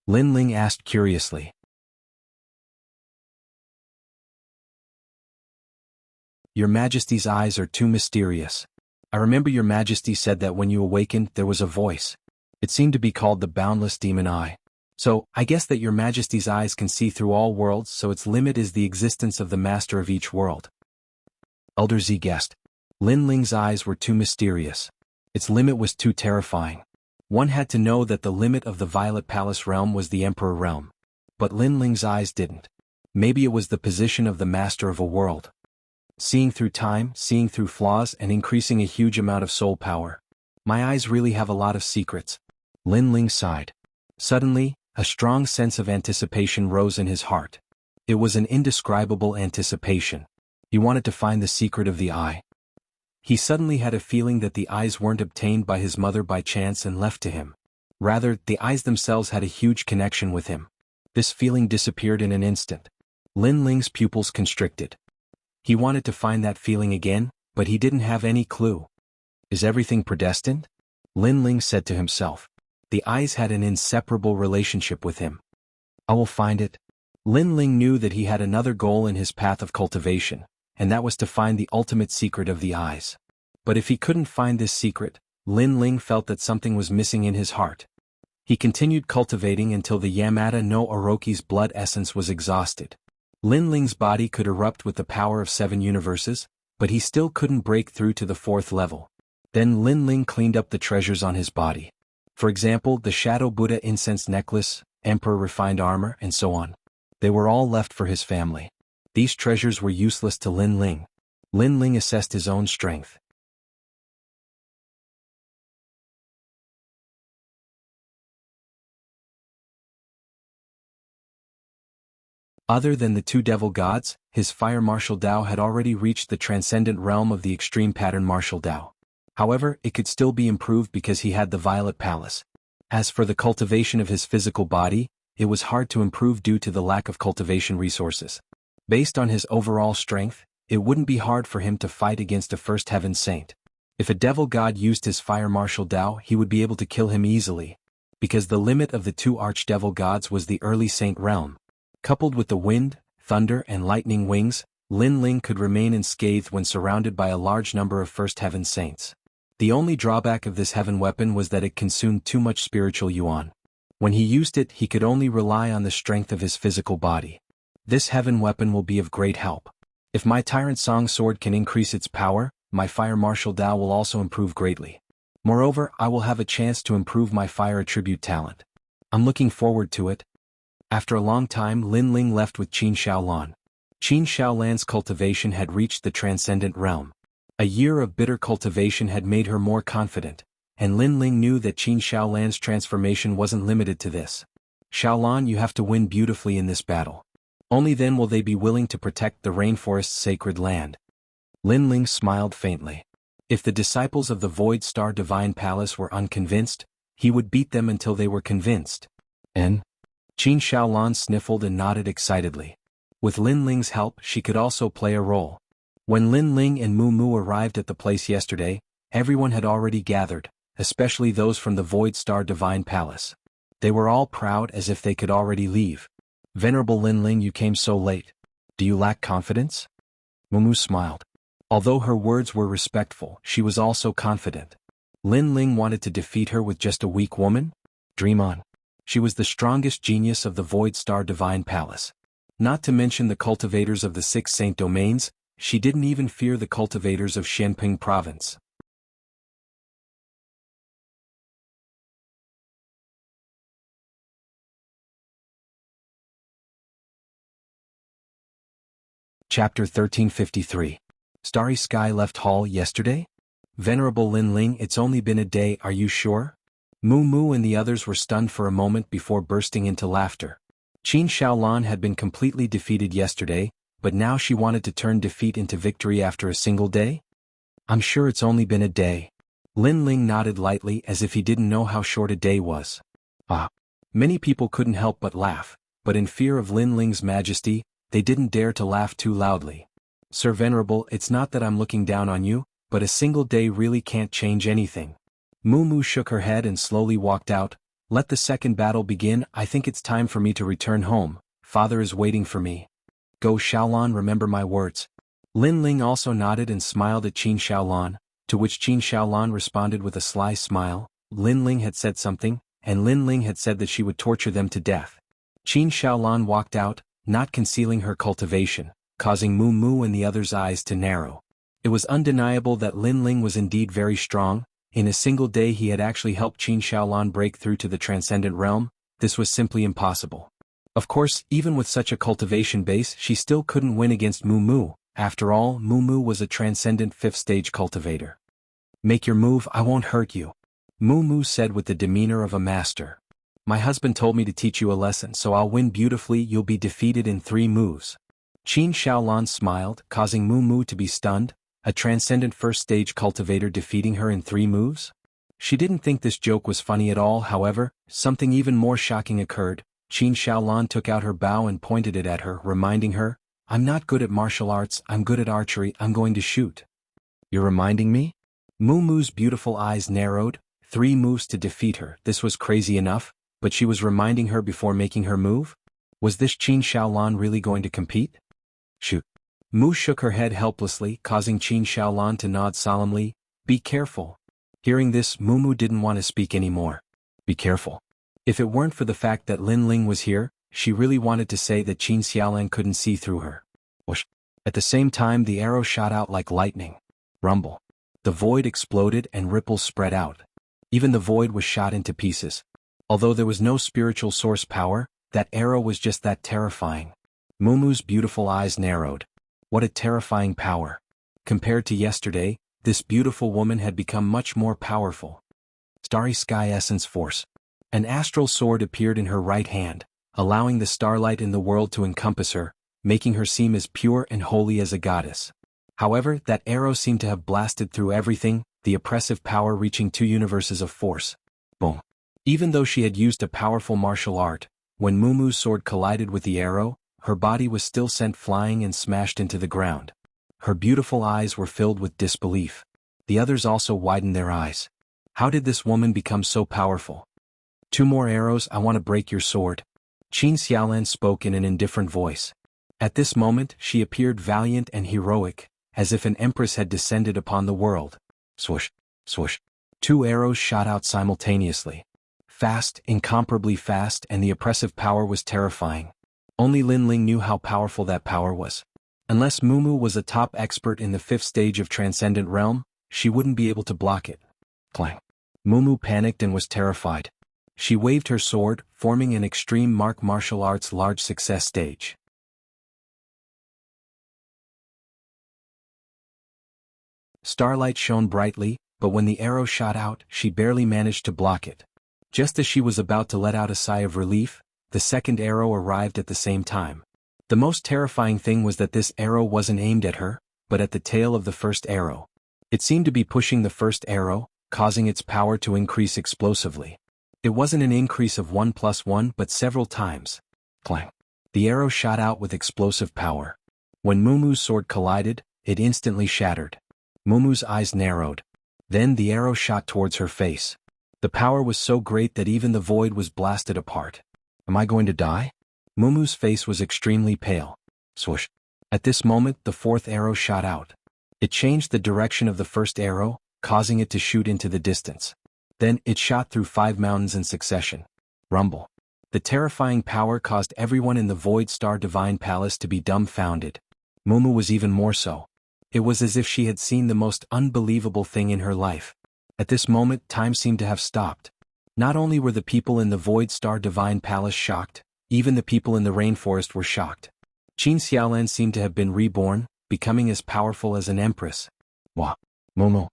Lin Ling asked curiously. "Your Majesty's eyes are too mysterious. I remember your Majesty said that when you awakened there was a voice. It seemed to be called the Boundless Demon Eye. So, I guess that your Majesty's eyes can see through all worlds, so its limit is the existence of the master of each world." Elder Z guessed. Lin Ling's eyes were too mysterious. Its limit was too terrifying. One had to know that the limit of the Violet Palace realm was the Emperor realm. But Lin Ling's eyes didn't. Maybe it was the position of the master of a world. Seeing through time, seeing through flaws, and increasing a huge amount of soul power. My eyes really have a lot of secrets. Lin Ling sighed. Suddenly, a strong sense of anticipation rose in his heart. It was an indescribable anticipation. He wanted to find the secret of the eye. He suddenly had a feeling that the eyes weren't obtained by his mother by chance and left to him. Rather, the eyes themselves had a huge connection with him. This feeling disappeared in an instant. Lin Ling's pupils constricted. He wanted to find that feeling again, but he didn't have any clue. Is everything predestined? Lin Ling said to himself. The eyes had an inseparable relationship with him. I will find it. Lin Ling knew that he had another goal in his path of cultivation, and that was to find the ultimate secret of the eyes. But if he couldn't find this secret, Lin Ling felt that something was missing in his heart. He continued cultivating until the Yamata no Orochi's blood essence was exhausted. Lin Ling's body could erupt with the power of 7 universes, but he still couldn't break through to the 4th level. Then Lin Ling cleaned up the treasures on his body. For example, the Shadow Buddha incense necklace, Emperor refined armor, and so on. They were all left for his family. These treasures were useless to Lin Ling. Lin Ling assessed his own strength. Other than the 2 devil gods, his fire martial Dao had already reached the transcendent realm of the extreme pattern martial Dao. However, it could still be improved because he had the Violet Palace. As for the cultivation of his physical body, it was hard to improve due to the lack of cultivation resources. Based on his overall strength, it wouldn't be hard for him to fight against a first heaven saint. If a devil god used his fire martial Dao, he would be able to kill him easily, because the limit of the 2 archdevil gods was the early saint realm. Coupled with the wind, thunder and lightning wings, Lin Ling could remain unscathed when surrounded by a large number of first heaven saints. The only drawback of this heaven weapon was that it consumed too much spiritual yuan. When he used it, he could only rely on the strength of his physical body. This heaven weapon will be of great help. If my Tyrant Song sword can increase its power, my fire martial Dao will also improve greatly. Moreover, I will have a chance to improve my fire attribute talent. I'm looking forward to it. After a long time, Lin Ling left with Qin Shaolan. Qin Shaolan's cultivation had reached the transcendent realm. A year of bitter cultivation had made her more confident, and Lin Ling knew that Qin Shaolan's transformation wasn't limited to this. Shaolan, you have to win beautifully in this battle. Only then will they be willing to protect the rainforest's sacred land. Lin Ling smiled faintly. If the disciples of the Void Star Divine Palace were unconvinced, he would beat them until they were convinced. And? Qin Shaolan sniffled and nodded excitedly. With Lin Ling's help, she could also play a role. When Lin Ling and Mu Mu arrived at the place yesterday, everyone had already gathered, especially those from the Void Star Divine Palace. They were all proud as if they could already leave. Venerable Lin Ling, you came so late. Do you lack confidence? Mu Mu smiled. Although her words were respectful, she was also confident. Lin Ling wanted to defeat her with just a weak woman? Dream on. She was the strongest genius of the Void Star Divine Palace. Not to mention the cultivators of the 6 Saint Domains, she didn't even fear the cultivators of Xianping Province. Chapter 1353. Starry Sky left hall yesterday? Venerable Lin Ling, it's only been a day, are you sure? Mu Mu and the others were stunned for a moment before bursting into laughter. Qin Shaolan had been completely defeated yesterday, but now she wanted to turn defeat into victory after a single day? I'm sure it's only been a day. Lin Ling nodded lightly as if he didn't know how short a day was. Ah. Many people couldn't help but laugh, but in fear of Lin Ling's majesty, they didn't dare to laugh too loudly. Sir Venerable, it's not that I'm looking down on you, but a single day really can't change anything. Mu Mu shook her head and slowly walked out. Let the second battle begin. I think it's time for me to return home. Father is waiting for me. Go Shaolan, remember my words. Lin Ling also nodded and smiled at Qin Shaolan, to which Qin Shaolan responded with a sly smile. Lin Ling had said something, and Lin Ling had said that she would torture them to death. Qin Shaolan walked out, not concealing her cultivation, causing Mu Mu and the others' eyes to narrow. It was undeniable that Lin Ling was indeed very strong. In a single day he had actually helped Qin Shaolan break through to the transcendent realm. This was simply impossible. Of course, even with such a cultivation base, she still couldn't win against Mu Mu. After all, Mu Mu was a transcendent 5th stage cultivator. Make your move, I won't hurt you. Mu Mu said with the demeanor of a master. My husband told me to teach you a lesson, so I'll win beautifully. You'll be defeated in 3 moves. Qin Shaolan smiled, causing Mu Mu to be stunned. A transcendent 1st stage cultivator defeating her in 3 moves? She didn't think this joke was funny at all. However, something even more shocking occurred. Qin Shaolan took out her bow and pointed it at her, reminding her, I'm not good at martial arts, I'm good at archery, I'm going to shoot. You're reminding me? Muumuu's beautiful eyes narrowed. 3 moves to defeat her. This was crazy enough, but she was reminding her before making her move? Was this Qin Xiaolan really going to compete? Shoot. Mu shook her head helplessly, causing Qin Xiaolan to nod solemnly. Be careful. Hearing this, Muumuu didn't want to speak anymore. Be careful. If it weren't for the fact that Lin Ling was here, she really wanted to say that Qin Xiaolan couldn't see through her. Whoosh. At the same time, the arrow shot out like lightning. Rumble. The void exploded and ripples spread out. Even the void was shot into pieces. Although there was no spiritual source power, that arrow was just that terrifying. Muumuu's beautiful eyes narrowed. What a terrifying power. Compared to yesterday, this beautiful woman had become much more powerful. Starry Sky Essence Force. An astral sword appeared in her right hand, allowing the starlight in the world to encompass her, making her seem as pure and holy as a goddess. However, that arrow seemed to have blasted through everything, the oppressive power reaching 2 universes of force. Boom. Even though she had used a powerful martial art, when Muumuu's sword collided with the arrow, her body was still sent flying and smashed into the ground. Her beautiful eyes were filled with disbelief. The others also widened their eyes. How did this woman become so powerful? 2 more arrows, I want to break your sword. Qin Xiaolan spoke in an indifferent voice. At this moment, she appeared valiant and heroic, as if an empress had descended upon the world. Swoosh, swoosh. 2 arrows shot out simultaneously. Fast, incomparably fast, and the oppressive power was terrifying. Only Lin Ling knew how powerful that power was. Unless Muumuuu was a top expert in the 5th stage of Transcendent Realm, she wouldn't be able to block it. Clang. Muumuuu panicked and was terrified. She waved her sword, forming an extreme martial arts large success stage. Starlight shone brightly, but when the arrow shot out, she barely managed to block it. Just as she was about to let out a sigh of relief, the second arrow arrived at the same time. The most terrifying thing was that this arrow wasn't aimed at her, but at the tail of the first arrow. It seemed to be pushing the first arrow, causing its power to increase explosively. It wasn't an increase of 1 + 1 but several times. Clang. The arrow shot out with explosive power. When Muumuu's sword collided, it instantly shattered. Muumuu's eyes narrowed. Then the arrow shot towards her face. The power was so great that even the void was blasted apart. Am I going to die? Muumuu's face was extremely pale. Swoosh. At this moment, the 4th arrow shot out. It changed the direction of the first arrow, causing it to shoot into the distance. Then, it shot through 5 mountains in succession. Rumble. The terrifying power caused everyone in the Void Star Divine Palace to be dumbfounded. Muumuuu was even more so. It was as if she had seen the most unbelievable thing in her life. At this moment, time seemed to have stopped. Not only were the people in the Void Star Divine Palace shocked, even the people in the rainforest were shocked. Qin Xiaolan seemed to have been reborn, becoming as powerful as an empress. Wah! Muumuuu.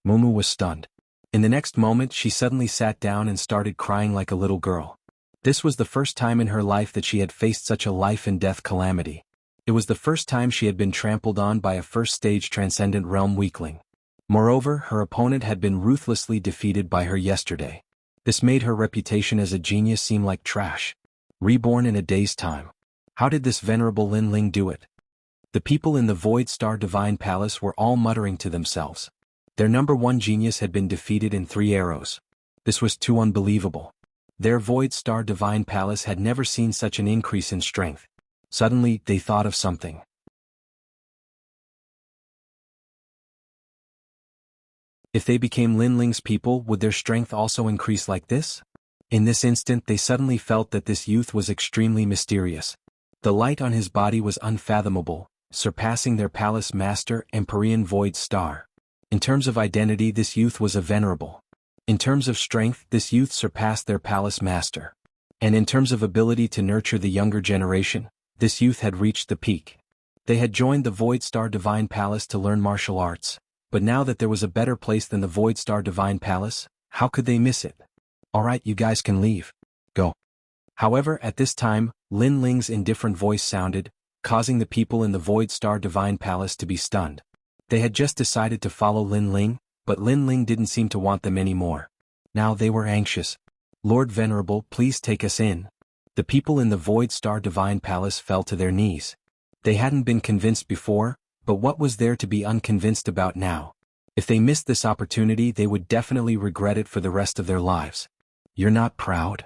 Muumuuu was stunned. In the next moment, she suddenly sat down and started crying like a little girl. This was the first time in her life that she had faced such a life-and-death calamity. It was the first time she had been trampled on by a first-stage Transcendent Realm weakling. Moreover, her opponent had been ruthlessly defeated by her yesterday. This made her reputation as a genius seem like trash. Reborn in a day's time. How did this venerable Lin Ling do it? The people in the Void Star Divine Palace were all muttering to themselves. Their number 1 genius had been defeated in 3 arrows. This was too unbelievable. Their Void Star Divine Palace had never seen such an increase in strength. Suddenly, they thought of something. If they became Lin Ling's people, would their strength also increase like this? In this instant, they suddenly felt that this youth was extremely mysterious. The light on his body was unfathomable, surpassing their palace master, Empyrean Void Star. In terms of identity, this youth was a venerable. In terms of strength, this youth surpassed their palace master. And in terms of ability to nurture the younger generation, this youth had reached the peak. They had joined the Void Star Divine Palace to learn martial arts, but now that there was a better place than the Void Star Divine Palace, how could they miss it? Alright, you guys can leave. Go. However, at this time, Lin Ling's indifferent voice sounded, causing the people in the Void Star Divine Palace to be stunned. They had just decided to follow Lin Ling, but Lin Ling didn't seem to want them anymore. Now they were anxious. Lord Venerable, please take us in. The people in the Void Star Divine Palace fell to their knees. They hadn't been convinced before, but what was there to be unconvinced about now? If they missed this opportunity, they would definitely regret it for the rest of their lives. You're not proud?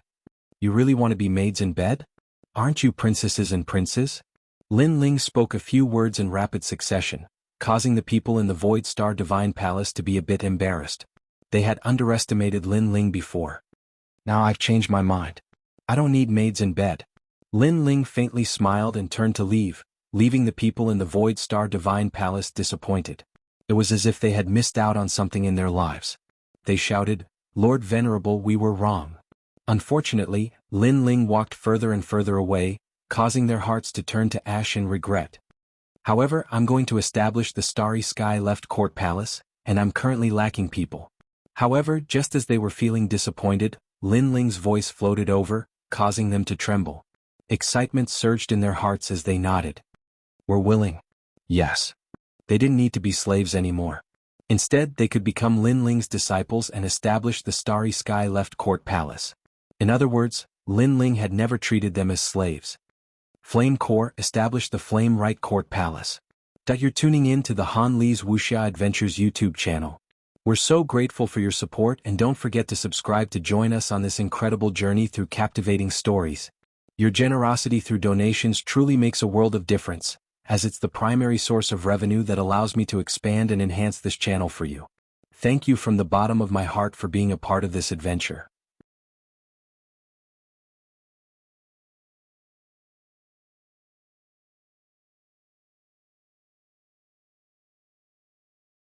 You really want to be maids in bed? Aren't you princesses and princes? Lin Ling spoke a few words in rapid succession, causing the people in the Void Star Divine Palace to be a bit embarrassed. They had underestimated Lin Ling before. Now I've changed my mind. I don't need maids in bed. Lin Ling faintly smiled and turned to leave, leaving the people in the Void Star Divine Palace disappointed. It was as if they had missed out on something in their lives. They shouted, "Lord Venerable, we were wrong." Unfortunately, Lin Ling walked further and further away, causing their hearts to turn to ash in regret. However, I'm going to establish the Starry Sky Left Court Palace, and I'm currently lacking people. However, just as they were feeling disappointed, Lin Ling's voice floated over, causing them to tremble. Excitement surged in their hearts as they nodded. We're willing. Yes. They didn't need to be slaves anymore. Instead, they could become Lin Ling's disciples and establish the Starry Sky Left Court Palace. In other words, Lin Ling had never treated them as slaves. Flame Core established the Flame Right Court Palace. You're tuning in to the Han Li's Wuxia Adventures YouTube channel. We're so grateful for your support, and don't forget to subscribe to join us on this incredible journey through captivating stories. Your generosity through donations truly makes a world of difference, as it's the primary source of revenue that allows me to expand and enhance this channel for you. Thank you from the bottom of my heart for being a part of this adventure.